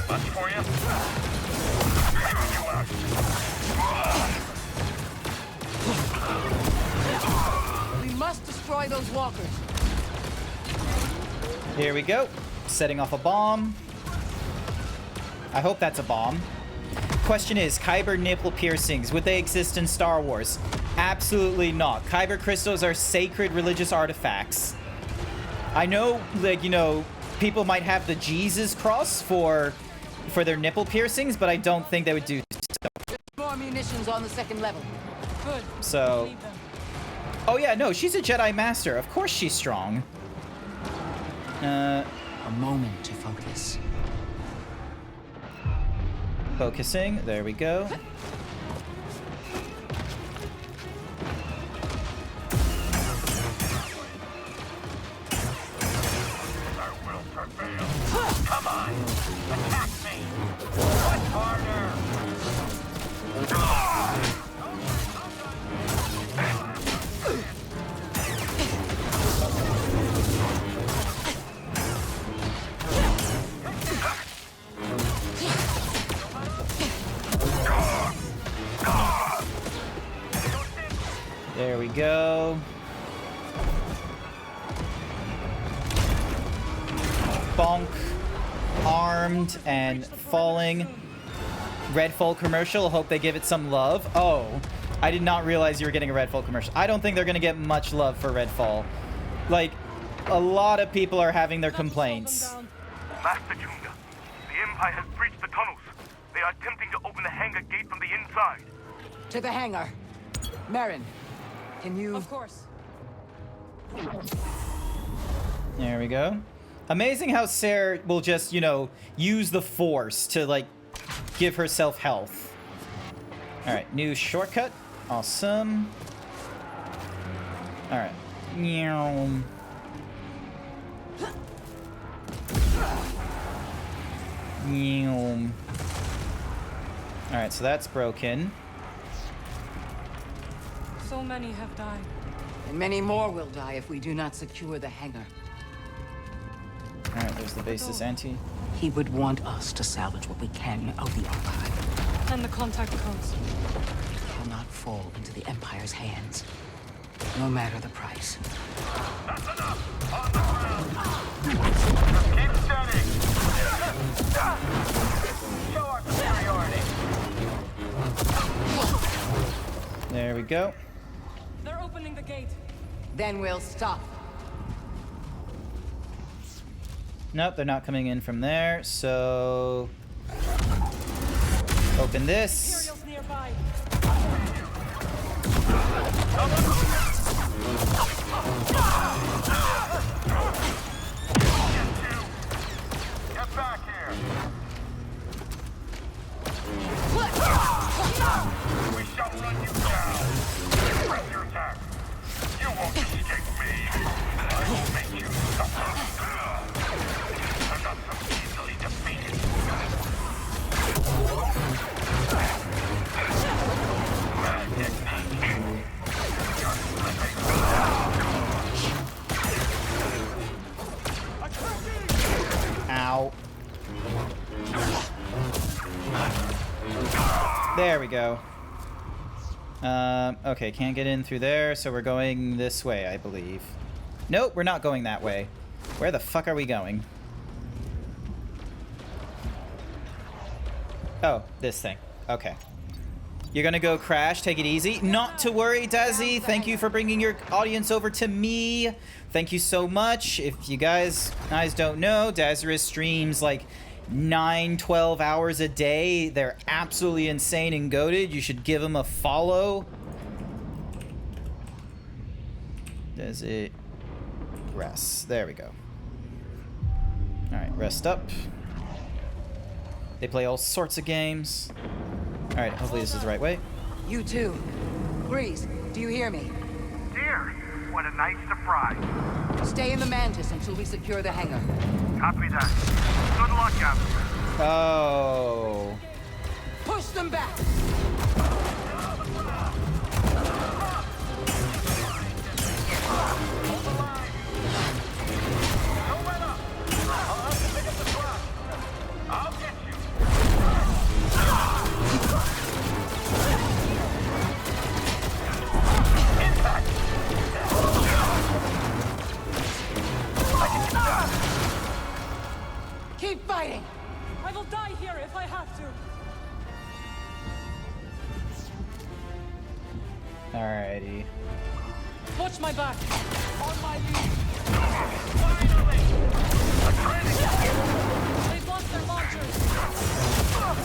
Much for you? You out. We must destroy those walkers. Here we go. Setting off a bomb. I hope that's a bomb. Question is, Kyber nipple piercings, would they exist in Star Wars? Absolutely not. Kyber crystals are sacred religious artifacts. I know, like, you know, people might have the Jesus cross for their nipple piercings, but I don't think they would do so. More munitions on the second level. Good. So... Oh yeah, no, she's a Jedi Master. Of course she's strong. A moment to focus. Focusing. There we go. There we go. Bonk. Armed and falling. Redfall commercial. Hope they give it some love. Oh, I did not realize you were getting a Redfall commercial. I don't think they're going to get much love for Redfall. Like, a lot of people are having their complaints. Master Junga, the Empire has breached the tunnels. They are attempting to open the hangar gate from the inside. To the hangar. Marin, can you... Of course. There we go. Amazing how Sarah will just, you know, use the Force to, like, give herself health. Alright, new shortcut. Awesome. Alright. Meow. Meow. Alright, so that's broken. So many have died. And many more will die if we do not secure the hangar. Alright, there's the basis anti. He would want us to salvage what we can of the archive. And the contact codes. It cannot fall into the Empire's hands, no matter the price. That's enough! On the ground! Keep steady! Show our superiority! There we go. They're opening the gate. Then we'll stop. Nope, they're not coming in from there, so... Open this. Imperials nearby. Get back here! We shall run you down! Press your attack! You won't escape me! I will make you suffer! I'm not so easily defeated! Ow. There we go. Okay, can't get in through there, so we're going this way, I believe. Nope, we're not going that way. Where the fuck are we going? Oh, this thing. Okay. You're gonna go crash, take it easy. Not to worry, Dazzy. Thank you for bringing your audience over to me. Thank you so much. If you guys don't know, Dazarus streams like 9-12 hours a day. They're absolutely insane and goated. You should give them a follow. Does it rest? There we go. Alright, rest up. They play all sorts of games. Alright, hopefully this is the right way. You too. Breeze, do you hear me? Dear, what a nice surprise. Stay in the Mantis until we secure the hangar. Copy that. Good luck out there. Oh. Push them back! I'll get you! Impact! Keep fighting! I will die here if I have to. Alrighty. Watch my back. On my lead. Finally! A training! They've lost their launchers.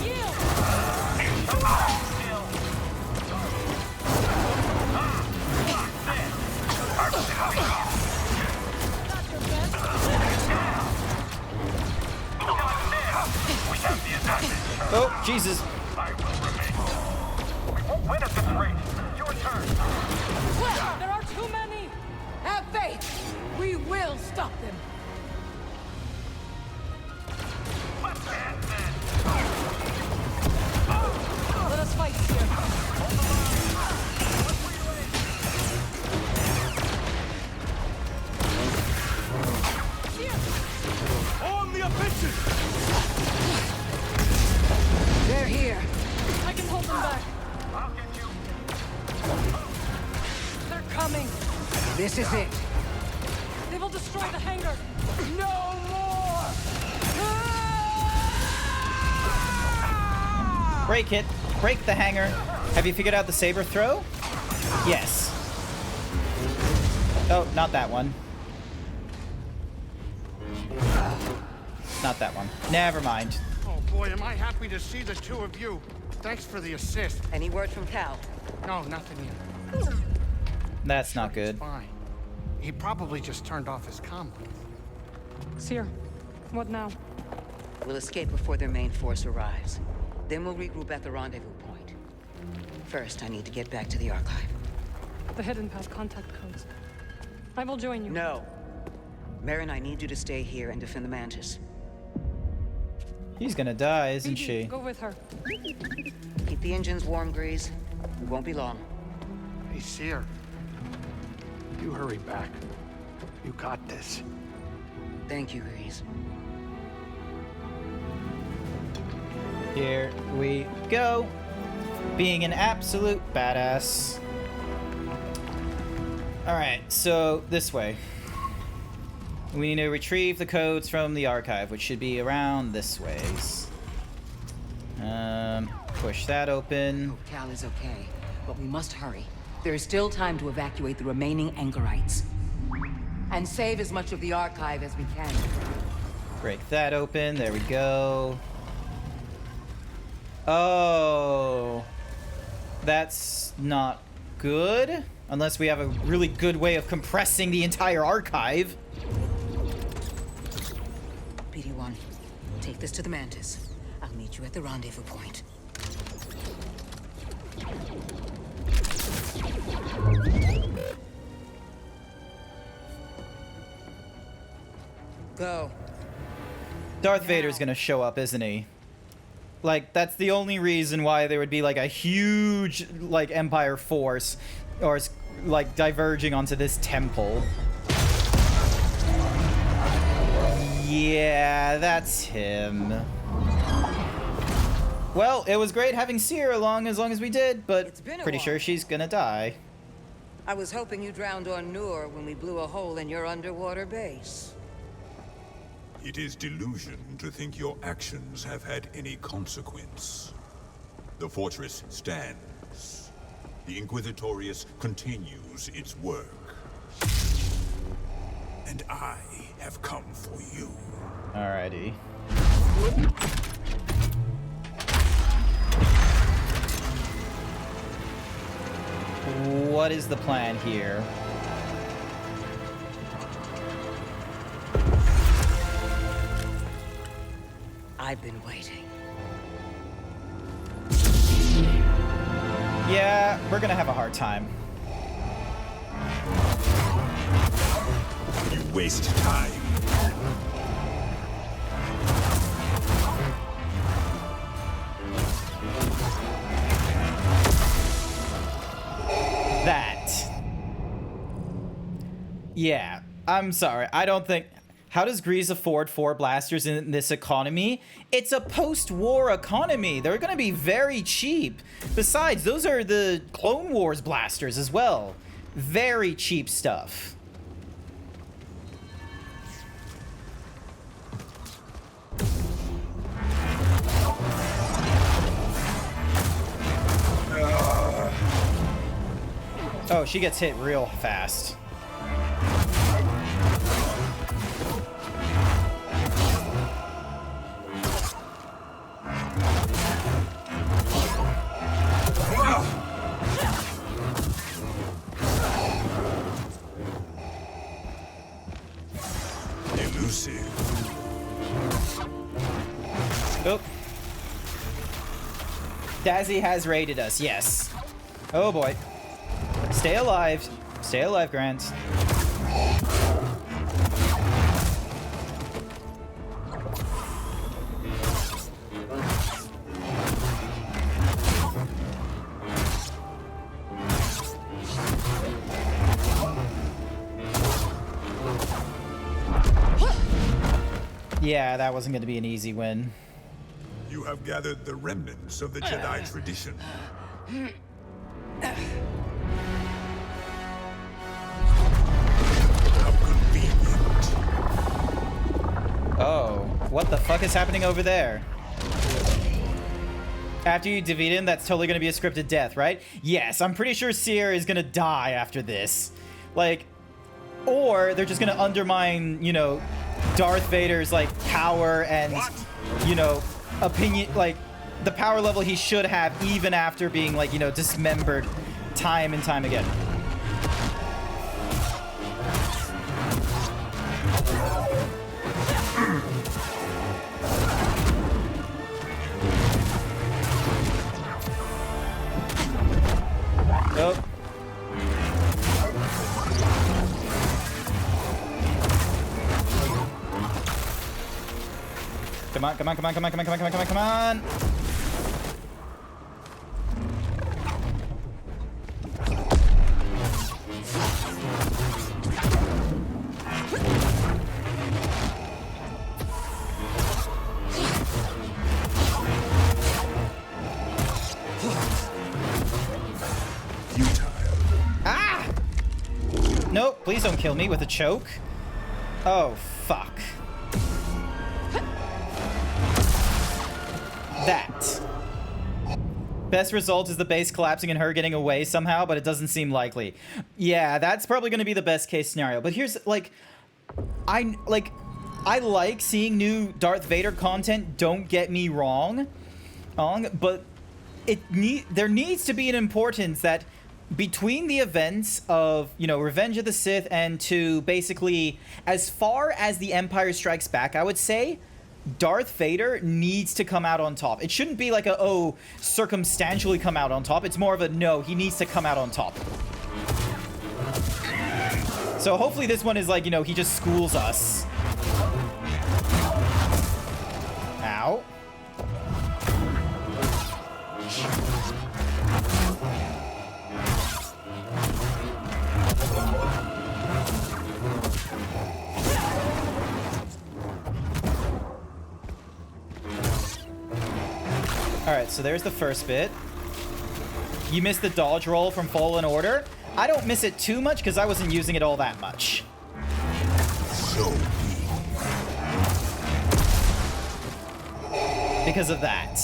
Yield! Oh, Jesus. I will remain. We won't win at this rate. Your turn. There are too many. Have faith! We will stop them! Let us fight here. On the offensive! They're here. coming. This is it. They will destroy the hangar. No more! Break it. Break the hanger. Have you figured out the saber throw? Yes. Oh, not that one. Not that one. Never mind. Oh boy, am I happy to see the two of you. Thanks for the assist. Any word from Cal? No, nothing yet. That's not good. Fine. He probably just turned off his comm. Seer, what now? We'll escape before their main force arrives. Then we'll regroup at the rendezvous point. First, I need to get back to the archive. The hidden path contact codes. I will join you. No. Marin, I need you to stay here and defend the Mantis. She's gonna die, isn't BD, she? Go with her. Keep the engines warm, Grease. It won't be long. Hey, Seer. You hurry back. You got this. Thank you, Grease. Here we go. Being an absolute badass. Alright, so this way. We need to retrieve the codes from the archive, which should be around this ways. Push that open. Hope Cal is okay, but we must hurry. There is still time to evacuate the remaining anchorites. And save as much of the archive as we can. Break that open. There we go. Oh. That's not good. Unless we have a really good way of compressing the entire archive. BD-1, take this to the Mantis. I'll meet you at the rendezvous point. Go. Darth Vader's gonna show up, isn't he? Like, that's the only reason why there would be, like, a huge, like, Empire force, or, like, diverging onto this temple. Yeah, that's him. Well, it was great having Seer along as long as we did, but pretty sure she's gonna die. I was hoping you drowned on Nur when we blew a hole in your underwater base. It is delusion to think your actions have had any consequence. The fortress stands. The Inquisitorius continues its work. And I have come for you. Alrighty. What is the plan here? I've been waiting. Yeah, we're gonna have a hard time. You waste time. That. Yeah, I'm sorry. I don't think... How does Grease afford 4 blasters in this economy? It's a post-war economy. They're gonna be very cheap. Besides, those are the Clone Wars blasters as well. Very cheap stuff. Oh, she gets hit real fast. Elusive. Oh. Dazzy has raided us, yes. Oh boy. Stay alive. Stay alive, Grant. Yeah, that wasn't going to be an easy win. You have gathered the remnants of the Jedi tradition. what the fuck is happening over there? After you defeat him, that's totally gonna be a scripted death, right? Yes, I'm pretty sure Sierra is gonna die after this. Like, or they're just gonna undermine, you know, Darth Vader's, like, power and, you know, opinion, like, the power level he should have even after being, like, you know, dismembered time and time again. Oh. Come on, come on, come on, come on, come on, come on, come on, come on, come on. Ah! Nope, please don't kill me with a choke. Oh, fuck. That. Best result is the base collapsing and her getting away somehow, but it doesn't seem likely. Yeah, that's probably going to be the best case scenario. But here's, like, I like seeing new Darth Vader content, don't get me wrong. But there needs to be an importance that between the events of, you know, Revenge of the Sith and to basically, as far as The Empire Strikes Back, I would say, Darth Vader needs to come out on top. It shouldn't be like a, oh, circumstantially come out on top. It's more of a, no, he needs to come out on top. So hopefully this one is like, you know, he just schools us. Ow. Alright, so there's the first bit. You missed the dodge roll from Fallen Order. I don't miss it too much because I wasn't using it all that much. Because of that.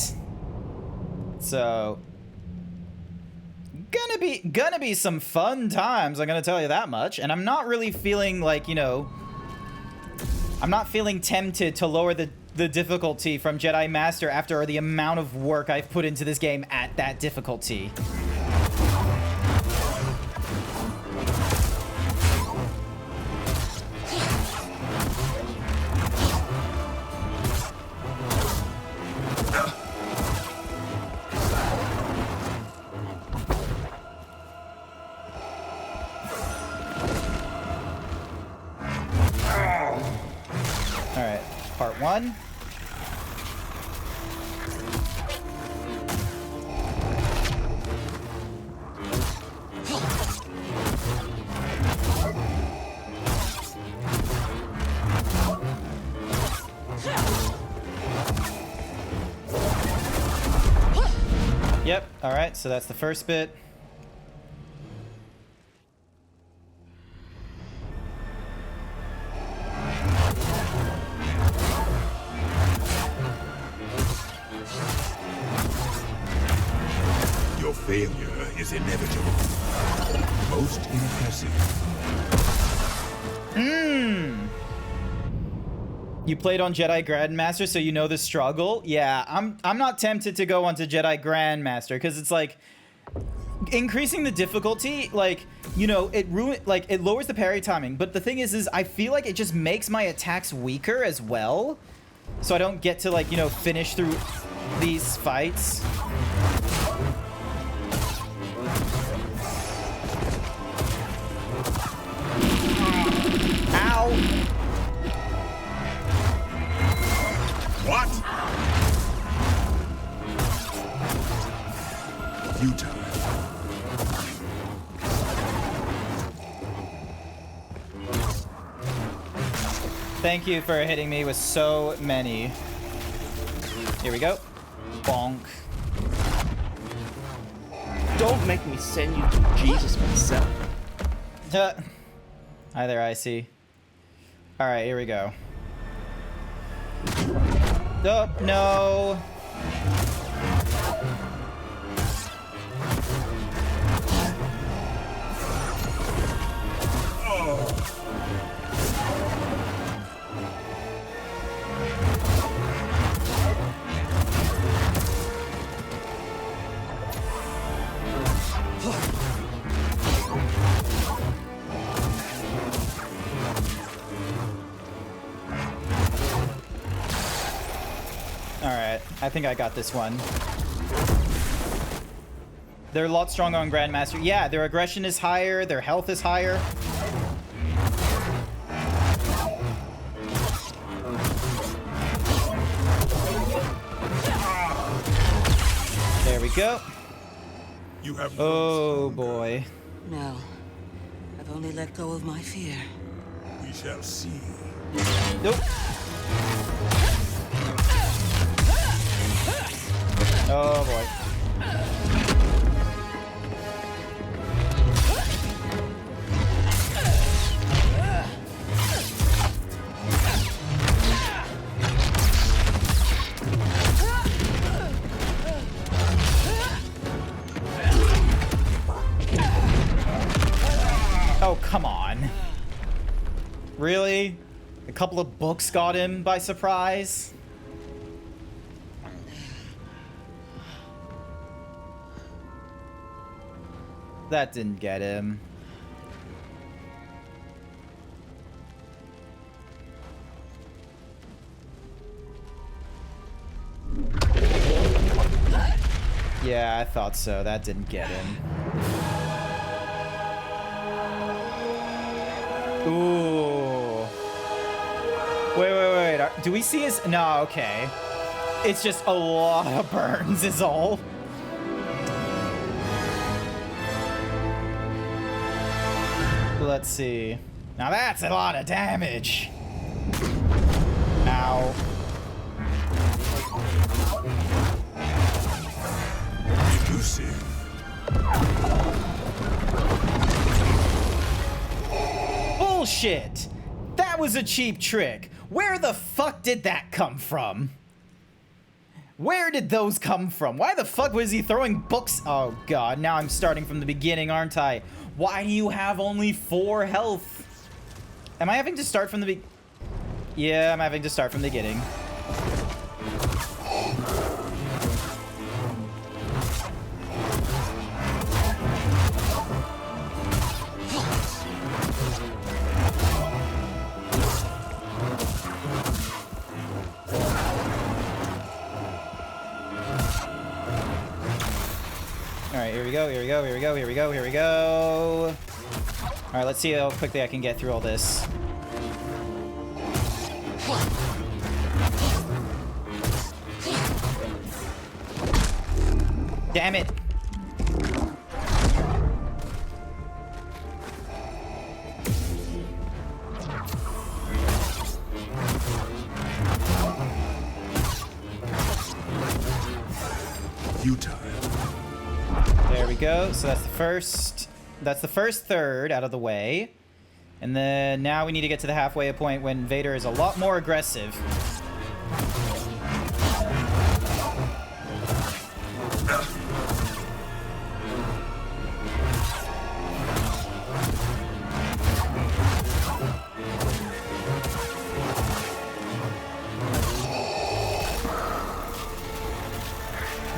So gonna be some fun times, I'm gonna tell you that much. And I'm not really feeling like, you know, I'm not feeling tempted to lower the difficulty from Jedi Master after the amount of work I've put into this game at that difficulty. Alright, part one. Yep, alright, so that's the first bit. Your failure is inevitable. Most impressive. You played on Jedi Grandmaster, so you know the struggle? Yeah, I'm not tempted to go onto Jedi Grandmaster, because it's like increasing the difficulty, like, you know, it lowers the parry timing, but the thing is I feel like it just makes my attacks weaker as well. So I don't get to, like, you know, finish through these fights. Ow! What? Futile. Thank you for hitting me with so many. Here we go. Bonk. Don't make me send you to Jesus myself. Hi there, Icy. Alright, here we go. Oh, no. Alright, I think I got this one. They're a lot stronger on Grandmaster. Yeah, their aggression is higher, their health is higher. There we go. You have oh boy. No. I've only let go of my fear. We shall see. Nope. Oh boy. Oh, come on. Really? A couple of books got him by surprise? That didn't get him. Yeah, I thought so. That didn't get him. Ooh. Wait. Do we see his... No, okay. It's just a lot of burns is all. Let's see. Now that's a lot of damage. Ow. Elusive. Bullshit! That was a cheap trick. Where the fuck did that come from? Where did those come from? Why the fuck was he throwing books? Oh god, now I'm starting from the beginning, aren't I? Why do you have only 4 health? Am I having to start from the Yeah, I'm having to start from the beginning. Alright, here we go. Alright, let's see how quickly I can get through all this. Damn it! Futile. There we go. So that's the first third out of the way. And then now we need to get to the halfway point when Vader is a lot more aggressive.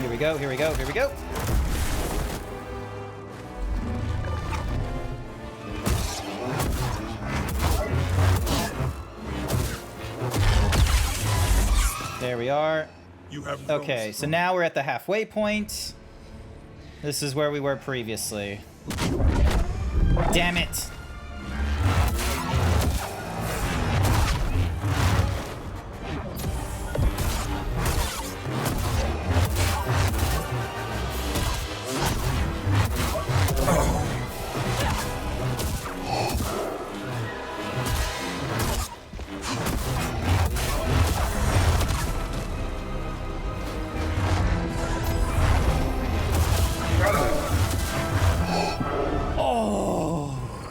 Here we go. There we are. Okay, so now we're at the halfway point. This is where we were previously. Damn it!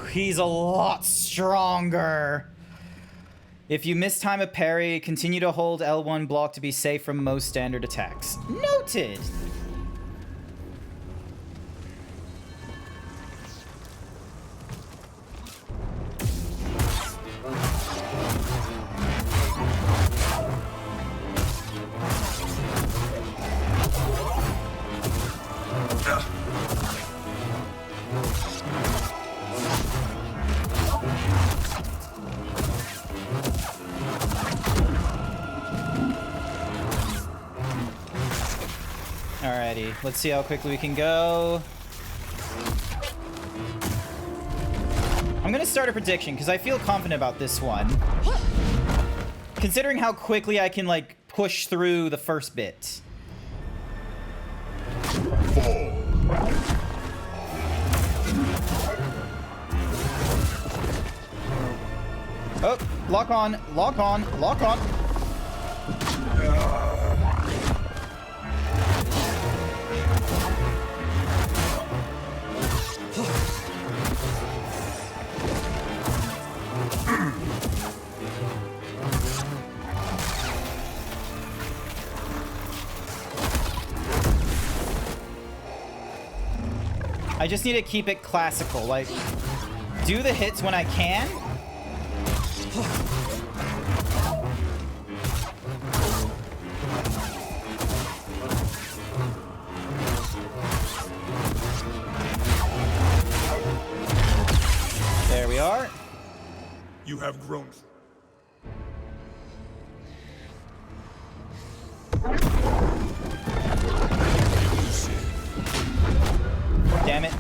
He's a lot stronger. If you miss time a parry, continue to hold L1 block to be safe from most standard attacks. Noted! Alrighty, let's see how quickly we can go. I'm gonna start a prediction because I feel confident about this one. Considering how quickly I can, like, push through the first bit. Oh, lock on, lock on, lock on. I just need to keep it classical, like, do the hits when I can. There we are. You have grown. Damn it.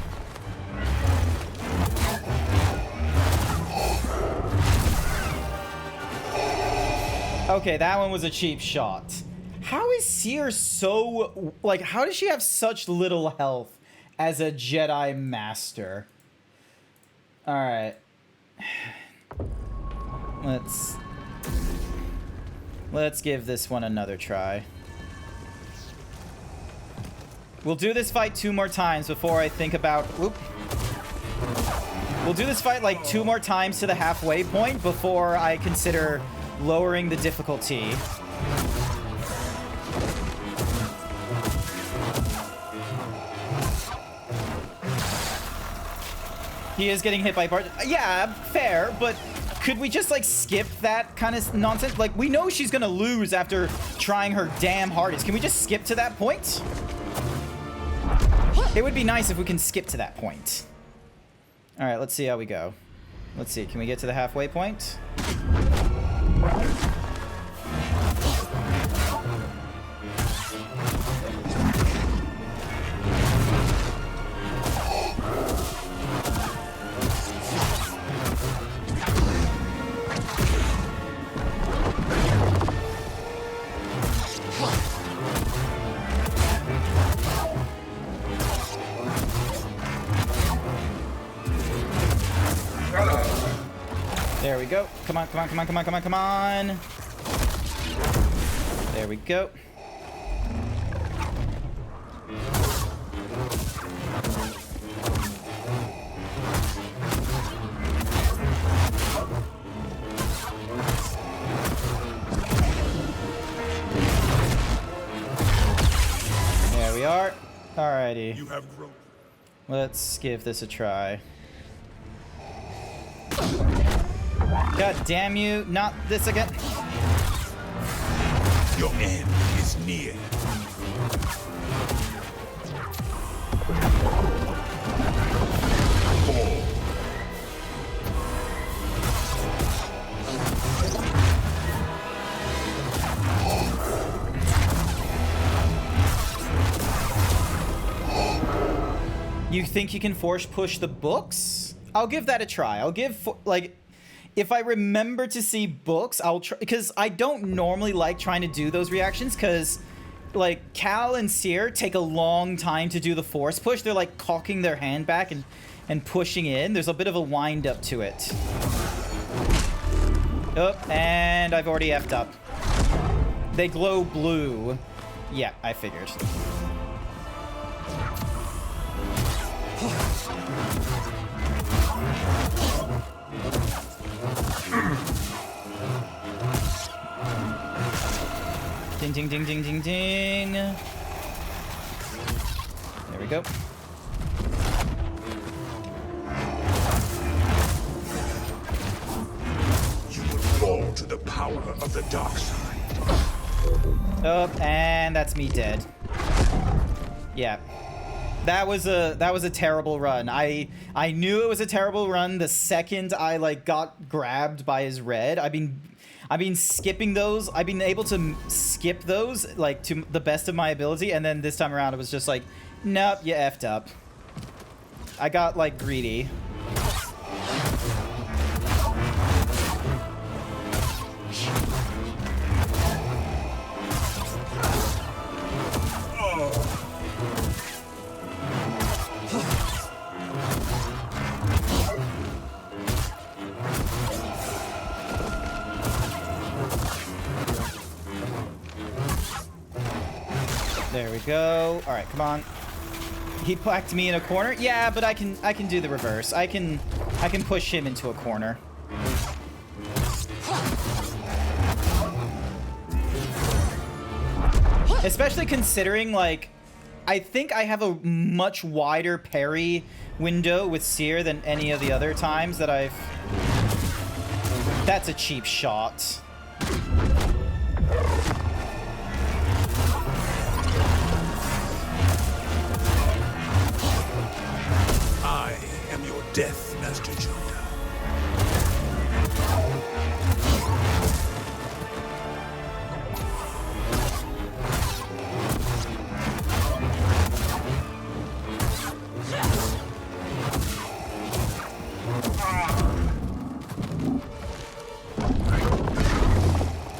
Okay, that one was a cheap shot. How is Seer so... Like, how does she have such little health as a Jedi Master? Alright. Let's give this one another try. We'll do this fight 2 more times before I think about... Whoop. We'll do this fight like 2 more times to the halfway point before I consider lowering the difficulty. He is getting hit by bars. Yeah, fair, but could we just, like, skip that kind of nonsense? Like, we know she's gonna lose after trying her damn hardest. Can we just skip to that point? It would be nice if we can skip to that point. All right, let's see how we go. Let's see, can we get to the halfway point? There we go. Come on, come on, come on, come on, come on, come on. There we go. There we are. Alrighty. You have grown. Let's give this a try. God damn you, not this again. Your end is near. You think you can force push the books? I'll give that a try. I'll give, like, if I remember to see books, I'll try, because I don't normally like trying to do those reactions, because, like, Cal and Seer take a long time to do the force push. They're, like, cocking their hand back and pushing in. There's a bit of a wind up to it. Oh, and I've already effed up. They glow blue. Yeah, I figured. ding, ding, ding, ding, ding. There we go. You will fall to the power of the dark side. Oh, and that's me dead. Yeah. That was a terrible run. I knew it was a terrible run the second I like got grabbed by his red. I've been skipping those. I've been able to skip those like to the best of my ability, and then this time around it was just like, nope, you effed up. I got like greedy. There we go. All right, come on. He placked me in a corner. Yeah, but I can do the reverse. I can push him into a corner. Especially considering like I think I have a much wider parry window with Seer than any of the other times that I've... That's a cheap shot. I am your death, Master Junda.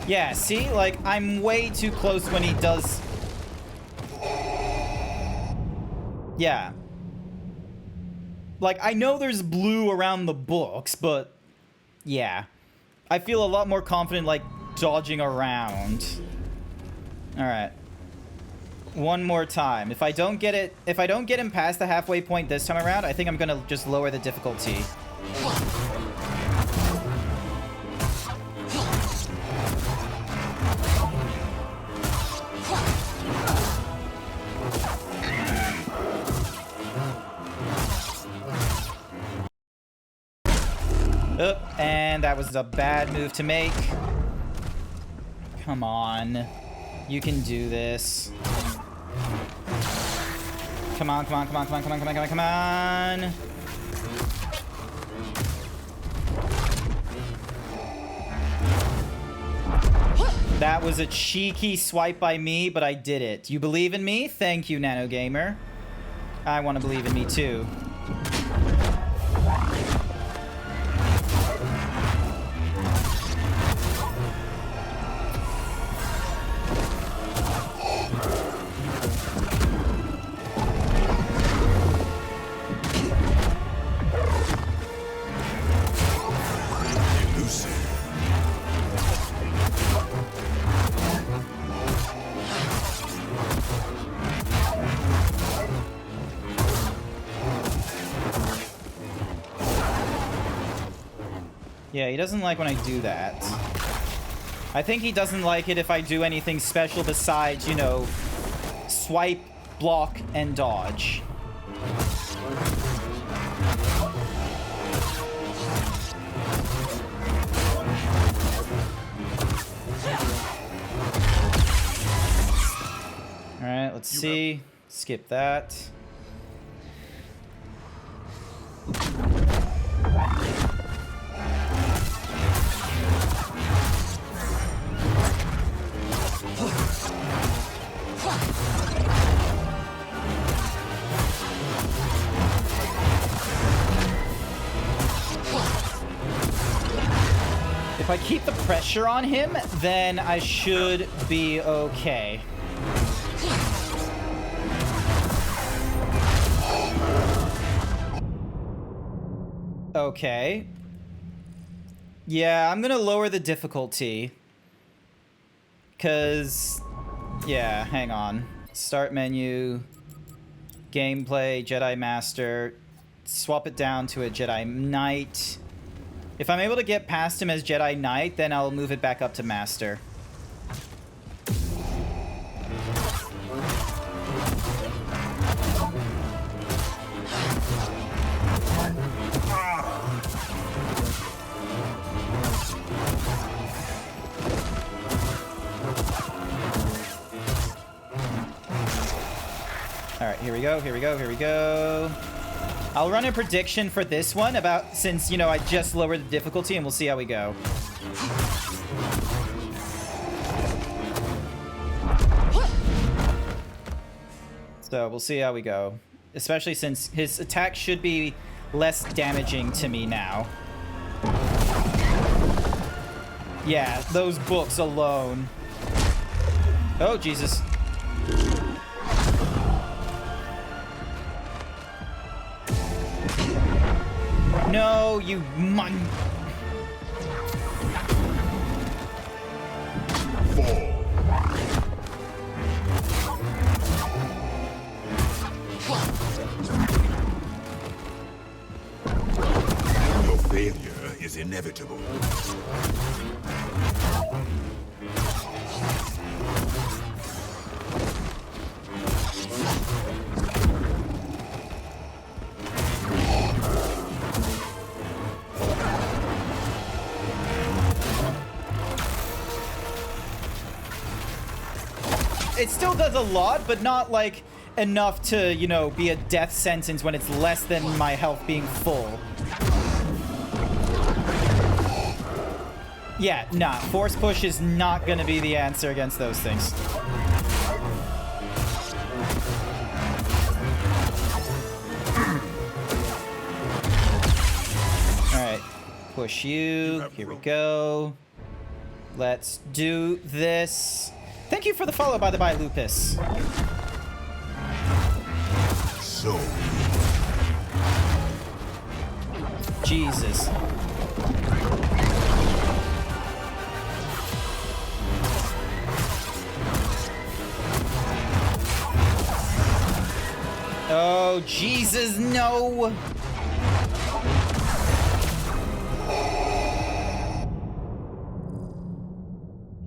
Yeah, see? Like, I'm way too close when he does... Yeah. Like, I know there's blue around the books, but... Yeah. I feel a lot more confident, like, dodging around. Alright. One more time. If I don't get him past the halfway point this time around, I think I'm gonna just lower the difficulty. And that was a bad move to make. Come on. You can do this. Come on, come on, come on, come on, come on, come on, come on, come on. That was a cheeky swipe by me, but I did it. You believe in me? Thank you, Nano Gamer. I want to believe in me too. Yeah, he doesn't like when I do that. I think he doesn't like it if I do anything special besides, you know, swipe, block, and dodge. Alright, let's see. Skip that. If I keep the pressure on him, then I should be okay. Okay. Yeah, I'm gonna lower the difficulty. 'Cause... Yeah, hang on. Start menu. Gameplay, Jedi Master. Swap it down to a Jedi Knight. If I'm able to get past him as Jedi Knight, then I'll move it back up to Master. Alright, here we go, here we go, here we go. I'll run a prediction for this one about, since, you know, I just lowered the difficulty, and we'll see how we go. So we'll see how we go. Especially since his attack should be less damaging to me now. Yeah, those books alone. Oh, Jesus. No, you mon... Your failure is inevitable. It still does a lot, but not, like, enough to, you know, be a death sentence when it's less than my health being full. Yeah, nah. Force push is not gonna be the answer against those things. Alright. Push you. Here we go. Let's do this. Thank you for the follow, by the by, Lupus. So. Jesus. Oh, Jesus, no!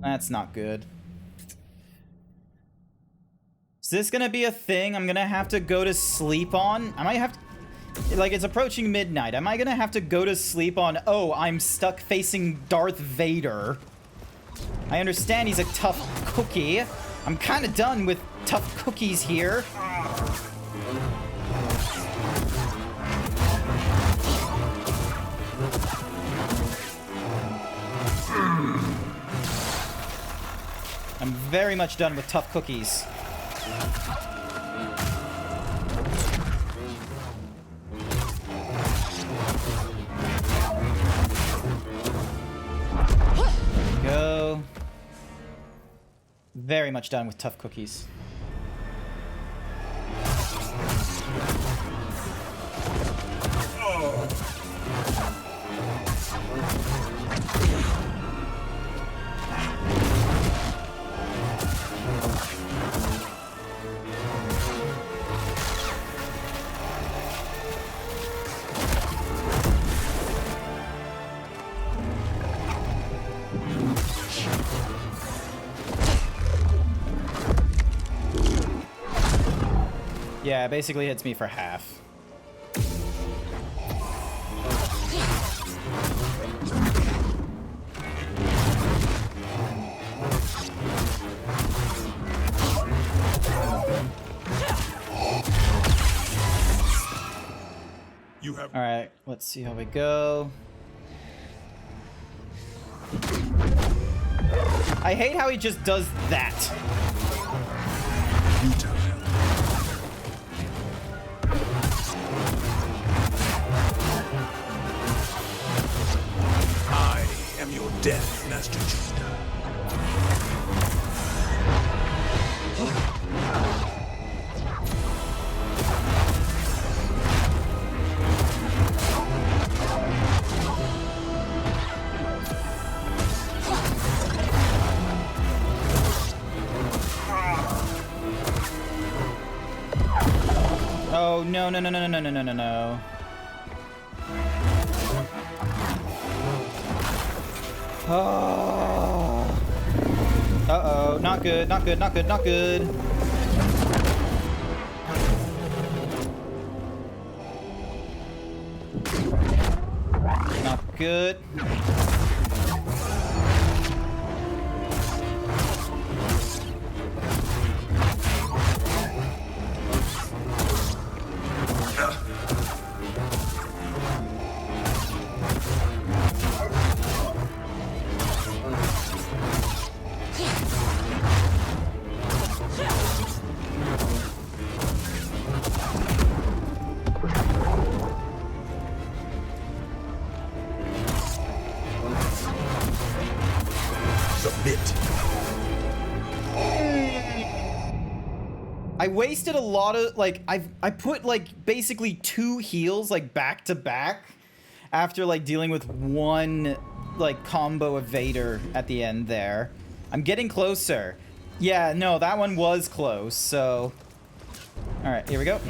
That's not good. Is this gonna be a thing I'm gonna have to go to sleep on? I might have to... Like, it's approaching midnight. Am I gonna have to go to sleep on, oh, I'm stuck facing Darth Vader? I understand he's a tough cookie. I'm kind of done with tough cookies here. I'm very much done with tough cookies. Go. Very much done with tough cookies. Yeah, it basically hits me for half. All right, let's see how we go. I hate how he just does that. I am your death, Master Yoda. Oh, no, no, no, no, no, no, no, no, no. Oh. Uh-oh. Not good, not good, not good, not good. Not good. I wasted a lot of, like, I put, like, basically 2 heals, like, back to back after, like, dealing with one, like, combo evader at the end there. I'm getting closer. Yeah, no, that one was close, so... Alright, here we go.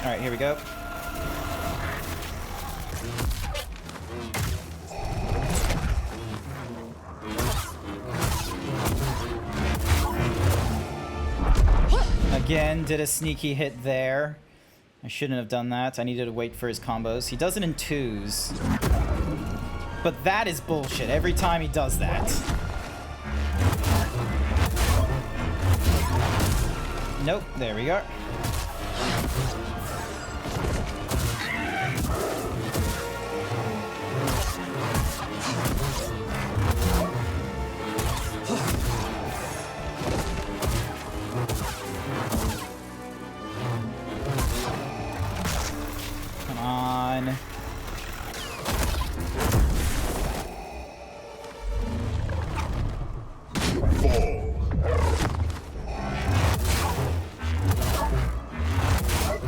Alright, here we go. Again, did a sneaky hit there. I shouldn't have done that. I needed to wait for his combos. He does it in 2s. But that is bullshit every time he does that. Nope, there we go. Come on.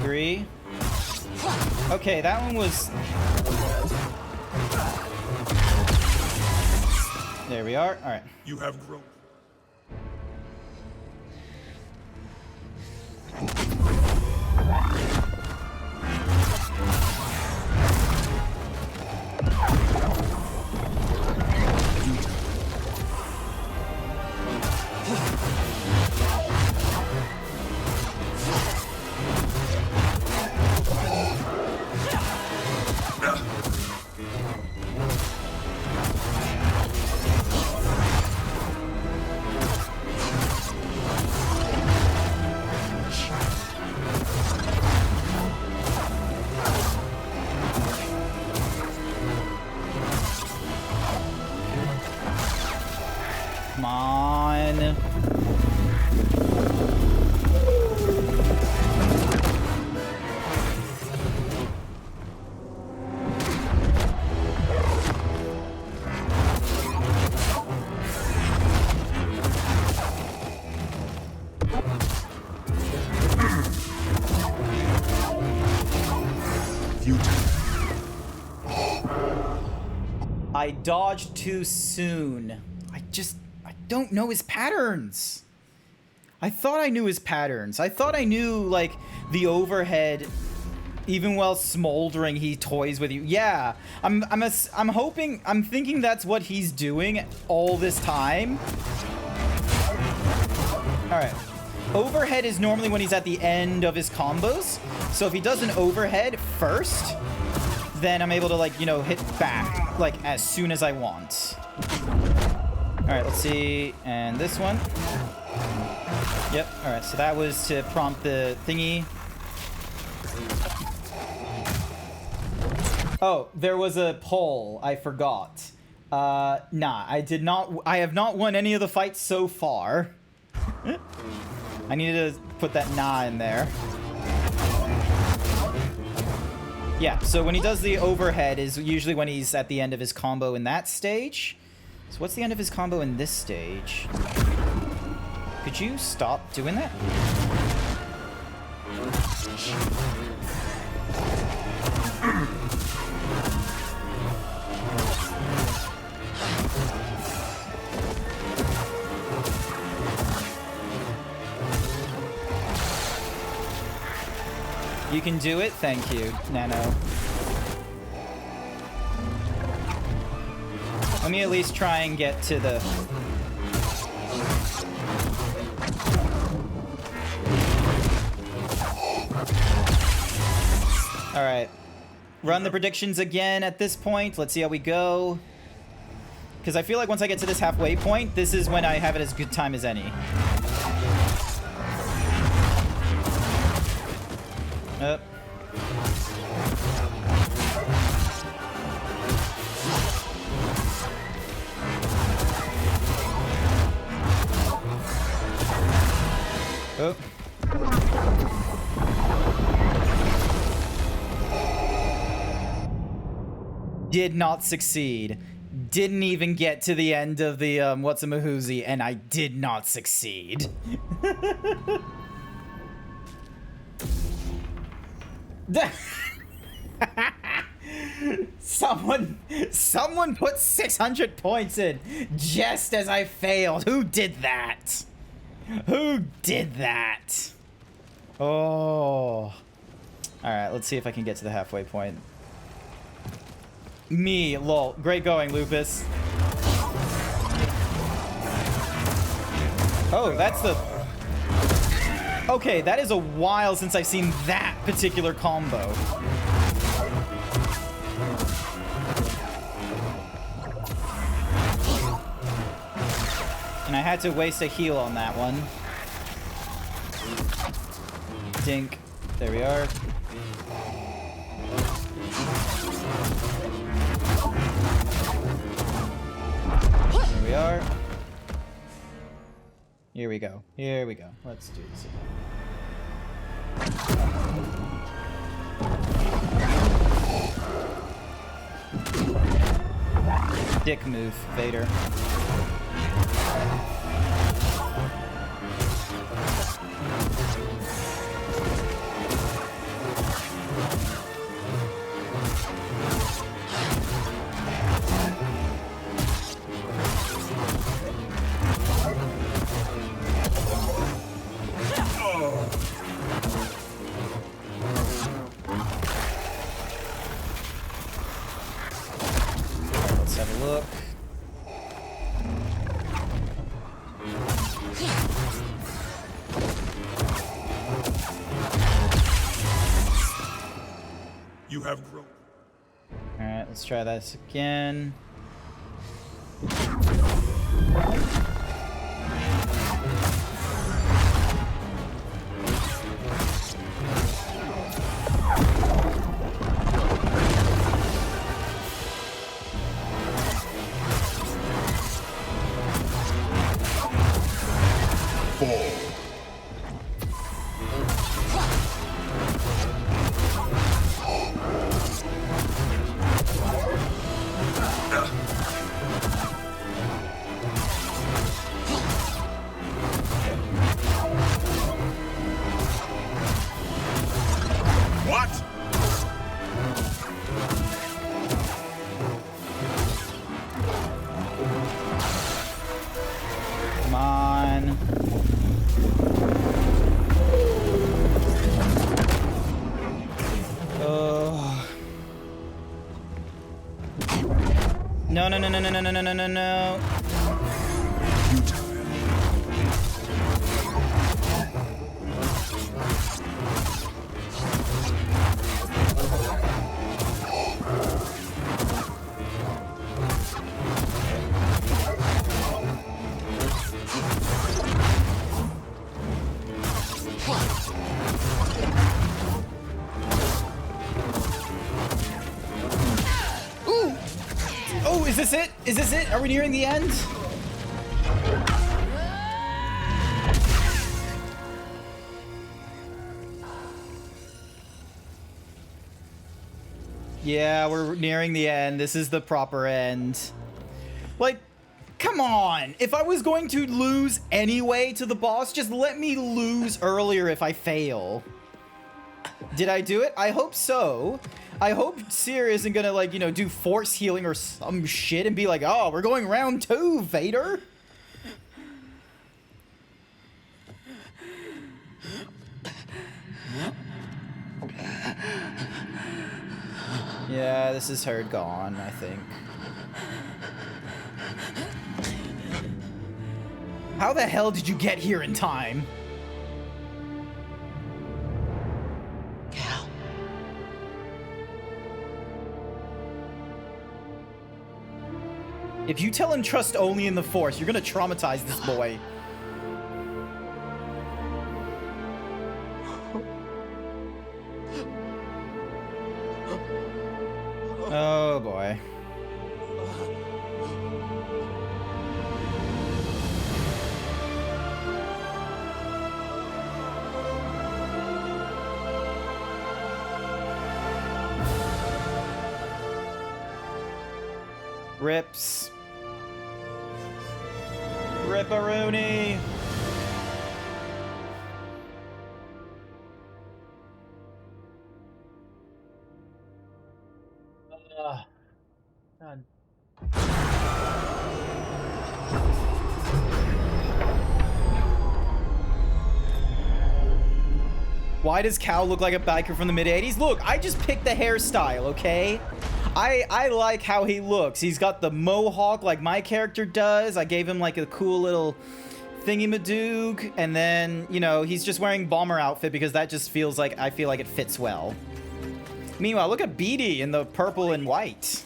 Three. Okay, that one was... There we are. All right. You have grown. Come on. I dodged too soon. I don't know his patterns. I thought I knew his patterns. I thought I knew, like, the overhead, even while smoldering, he toys with you. Yeah, I'm hoping, I'm thinking that's what he's doing all this time. All right. Overhead is normally when he's at the end of his combos. So if he does an overhead first, then I'm able to, like, you know, hit back, like, as soon as I want. All right, let's see. And this one. Yep. All right, so that was to prompt the thingy. Oh, there was a poll. I forgot. Nah, I did not. I have not won any of the fights so far. I needed to put that nah in there. Yeah, so when he does the overhead is usually when he's at the end of his combo in that stage. So what's the end of his combo in this stage? Could you stop doing that? You can do it? Thank you, Nano. Let me at least try and get to the... Alright. Run the predictions again at this point. Let's see how we go. Because I feel like once I get to this halfway point, this is when I have it as good time as any. Up. Did not succeed. Didn't even get to the end of the what's-a-mahoozy, and I did not succeed. Someone put 600 points in just as I failed. Who did that? Who did that? Oh. All right, let's see if I can get to the halfway point. Me, lol. Great going, Lupus. Oh, that's the... Okay, that is a while since I've seen that particular combo. And I had to waste a heal on that one. Dink. There we are. Here we are. Here we go. Here we go. Let's do this again. Dick move, Vader. Let's have a look. You have grown. Alright, let's try this again. Come on. Oh. No, no, no, no, no, no, no, no, no, no. Ooh! Oh, is this it? Is this it? Are we nearing the end? Yeah, we're nearing the end. This is the proper end. Like, come on. If I was going to lose anyway to the boss, just let me lose earlier if I fail. Did I do it? I hope so. I hope Seer isn't gonna, like, you know, do force healing or some shit and be like, oh, we're going round 2, Vader. Yeah, this is her gone, I think. How the hell did you get here in time? If you tell him trust only in the Force, you're gonna traumatize this boy. Oh boy. Rips. Ripperoonie. God. Why does Cal look like a biker from the mid-80s? Look, I just picked the hairstyle, okay? I like how he looks. He's got the mohawk like my character does. I gave him like a cool little thingy-madoog. And then, you know, he's just wearing bomber outfit because that just feels like, I feel like it fits well. Meanwhile, look at Beatty in the purple and white.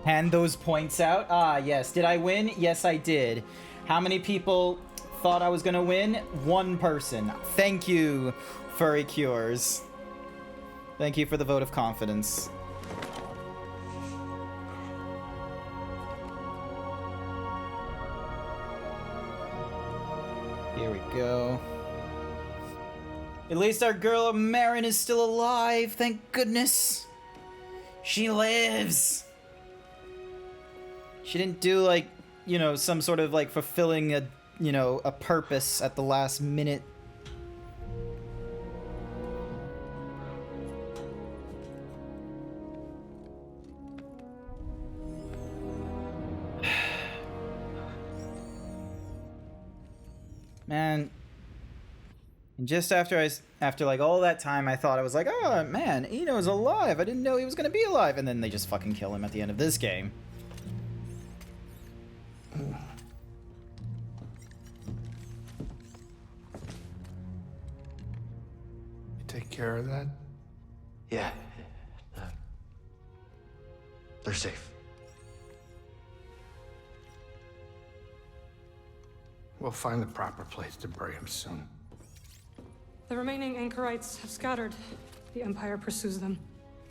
Hand those points out. Ah, yes. Did I win? Yes, I did. How many people thought I was gonna win? One person. Thank you, Furry Cures. Thank you for the vote of confidence. Here we go. At least our girl Marin is still alive. Thank goodness. She lives. She didn't do, like, you know, some sort of, like, fulfilling a, you know, a purpose at the last minute. Man. And just after like all that time, I thought I was like, oh, man, Eno's alive. I didn't know he was gonna be alive. And then they just fucking kill him at the end of this game. You take care of that? Yeah. They're safe. We'll find the proper place to bury him soon. The remaining anchorites have scattered. The Empire pursues them.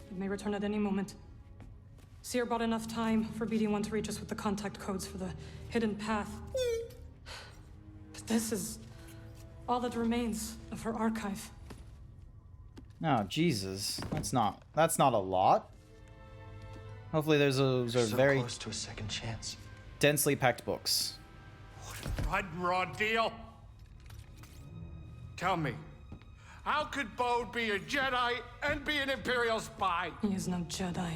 It may return at any moment. Seer bought enough time for BD1 to reach us with the contact codes for the hidden path. But this is all that remains of her archive. Oh, Jesus. That's not a lot. Hopefully those are very close to a second chance. Densely packed books. Blood raw deal. Tell me, how could Bode be a Jedi and be an Imperial spy? He is no Jedi.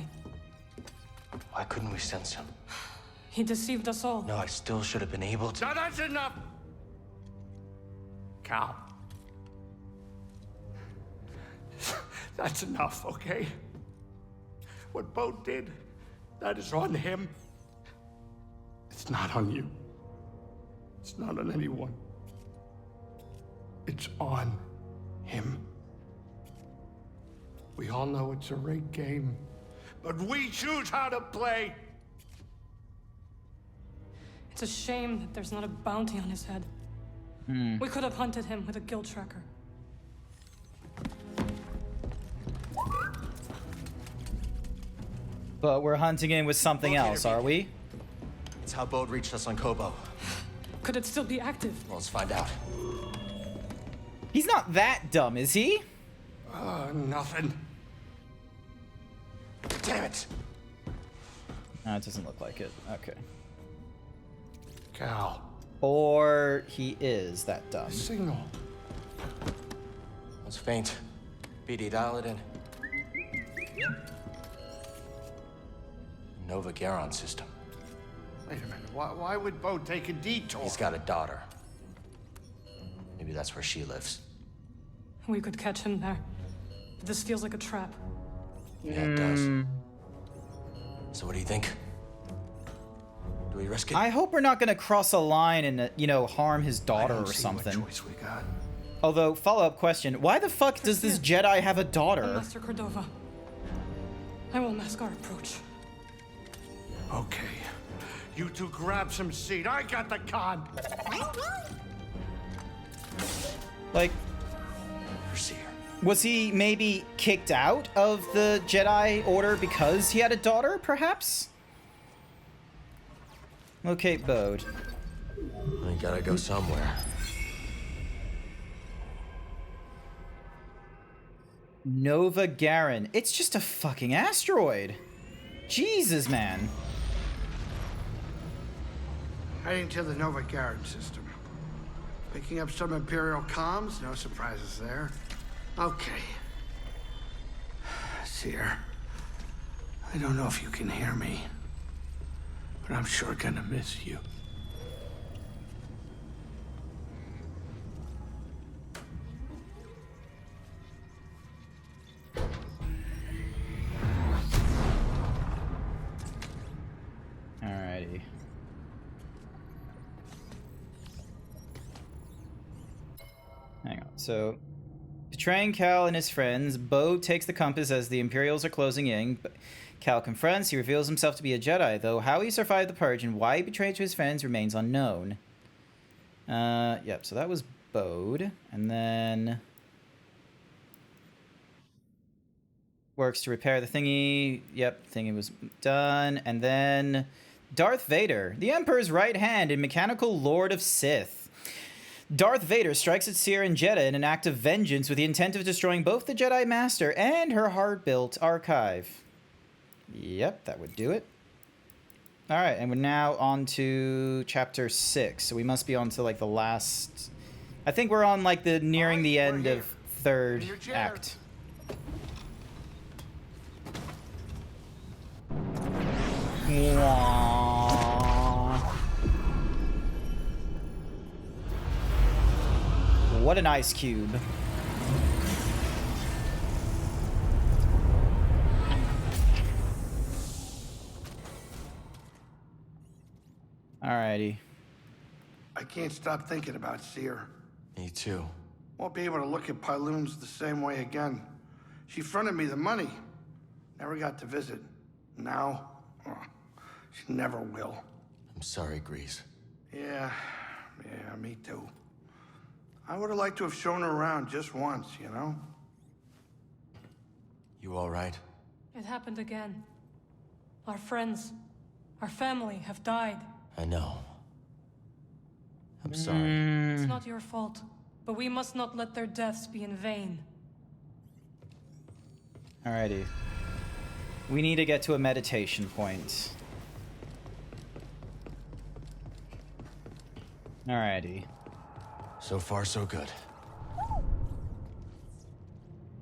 Why couldn't we sense him? He deceived us all. No, I still should have been able to. Now that's enough! Cal. That's enough, okay? What Bode did, that is on him. It's not on you. It's not on anyone. It's on him. We all know it's a rigged game, but we choose how to play. It's a shame that there's not a bounty on his head. We could have hunted him with a guild tracker. But we're hunting him with something else, are we? It's how Bode reached us on Kobo. Could it still be active? Well, let's find out. He's not that dumb, is he? Nothing. Damn it! No, it doesn't look like it. Okay. Cal. Or he is that dumb. Signal. It's faint. BD, dial it in. Nova Garon system. Wait a minute. Why would Bode take a detour? He's got a daughter. Maybe that's where she lives. We could catch him there. But this feels like a trap. Yeah, it does. So what do you think? Do we risk it? I hope we're not gonna cross a line and, you know, harm his daughter or something. What choice we got. Although, follow-up question, why the fuck does this Jedi have a daughter? Master Cordova. I will mask our approach. Okay. You two grab some seed. I got the con. Like, was he maybe kicked out of the Jedi Order because he had a daughter, perhaps? Locate Bode. I gotta go somewhere. Nova Garen. It's just a fucking asteroid. Jesus, man. Heading to the Nova Garen system. Picking up some Imperial comms, no surprises there. Okay. Seer, I don't know if you can hear me, but I'm sure gonna miss you. Alrighty. Hang on. So, betraying Cal and his friends, Bo takes the compass as the Imperials are closing in. Cal confronts. He reveals himself to be a Jedi, though how he survived the Purge and why he betrayed to his friends remains unknown. Yep. So that was Bode, and then works to repair the thingy. Yep, thingy was done, and then Darth Vader, the Emperor's right hand and mechanical Lord of Sith. Darth Vader strikes at Seer and Jedha in an act of vengeance with the intent of destroying both the Jedi Master and her hard-built archive. Yep, that would do it. Alright, and we're now on to Chapter 6, so we must be on to, like, the last... I think we're on, like, the nearing the end of 3rd act. What an ice cube. Alrighty. I can't stop thinking about Seer. Me too. Won't be able to look at Pyloons the same way again. She fronted me the money. Never got to visit. Now, she never will. I'm sorry, Grease. Yeah, me too. I would have liked to have shown her around just once, you know? You all right? It happened again. Our friends, our family have died. I know. I'm sorry. It's not your fault, but we must not let their deaths be in vain. Alrighty. We need to get to a meditation point. Alrighty. So far, so good.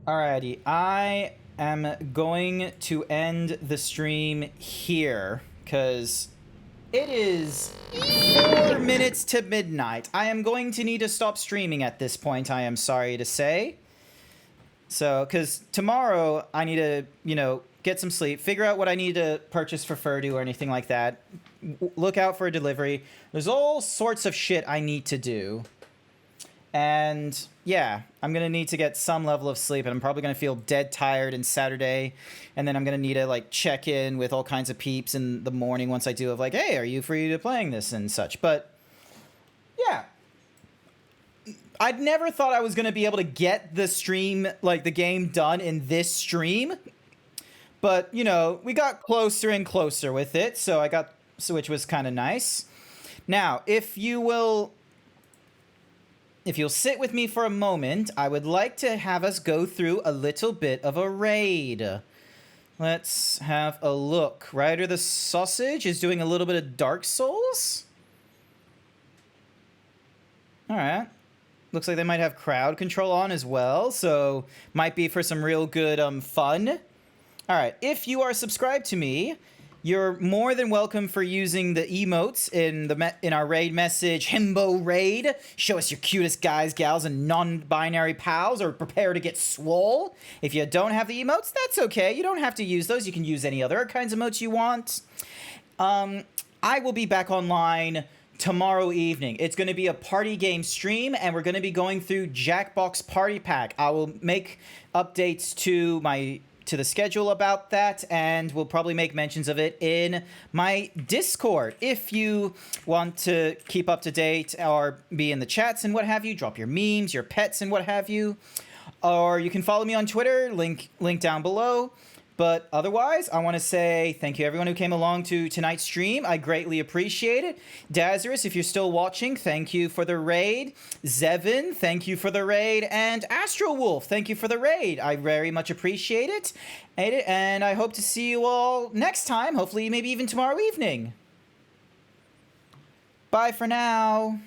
Alrighty, I am going to end the stream here, because it is 4 minutes to midnight. I am going to need to stop streaming at this point, I am sorry to say. So, because tomorrow I need to, you know, get some sleep, figure out what I need to purchase for Furdu or anything like that. Look out for a delivery. There's all sorts of shit I need to do. And yeah, I'm going to need to get some level of sleep, and I'm probably going to feel dead tired on Saturday. And then I'm going to need to like check in with all kinds of peeps in the morning once I do of like, hey, are you free to playing this and such? But yeah, I'd never thought I was going to be able to get the stream, like the game done in this stream. But, you know, we got closer and closer with it. So which was kind of nice. Now, if you'll sit with me for a moment, I would like to have us go through a little bit of a raid. Let's have a look. Ryder the Sausage is doing a little bit of Dark Souls. All right. Looks like they might have crowd control on as well, so might be for some real good fun. All right. If you are subscribed to me, you're more than welcome for using the emotes in our raid message, Himbo Raid. Show us your cutest guys, gals, and non-binary pals, or prepare to get swole. If you don't have the emotes, that's okay. You don't have to use those. You can use any other kinds of emotes you want. I will be back online tomorrow evening. It's going to be a party game stream, and we're going to be going through Jackbox Party Pack. I will make updates to the schedule about that, and we'll probably make mentions of it in my Discord. If you want to keep up to date or be in the chats and what have you, drop your memes, your pets and what have you, or you can follow me on Twitter, link down below. But otherwise, I want to say thank you everyone who came along to tonight's stream. I greatly appreciate it. Dazarus, if you're still watching, thank you for the raid. Zevin, thank you for the raid. And Astro Wolf, thank you for the raid. I very much appreciate it. And I hope to see you all next time. Hopefully, maybe even tomorrow evening. Bye for now.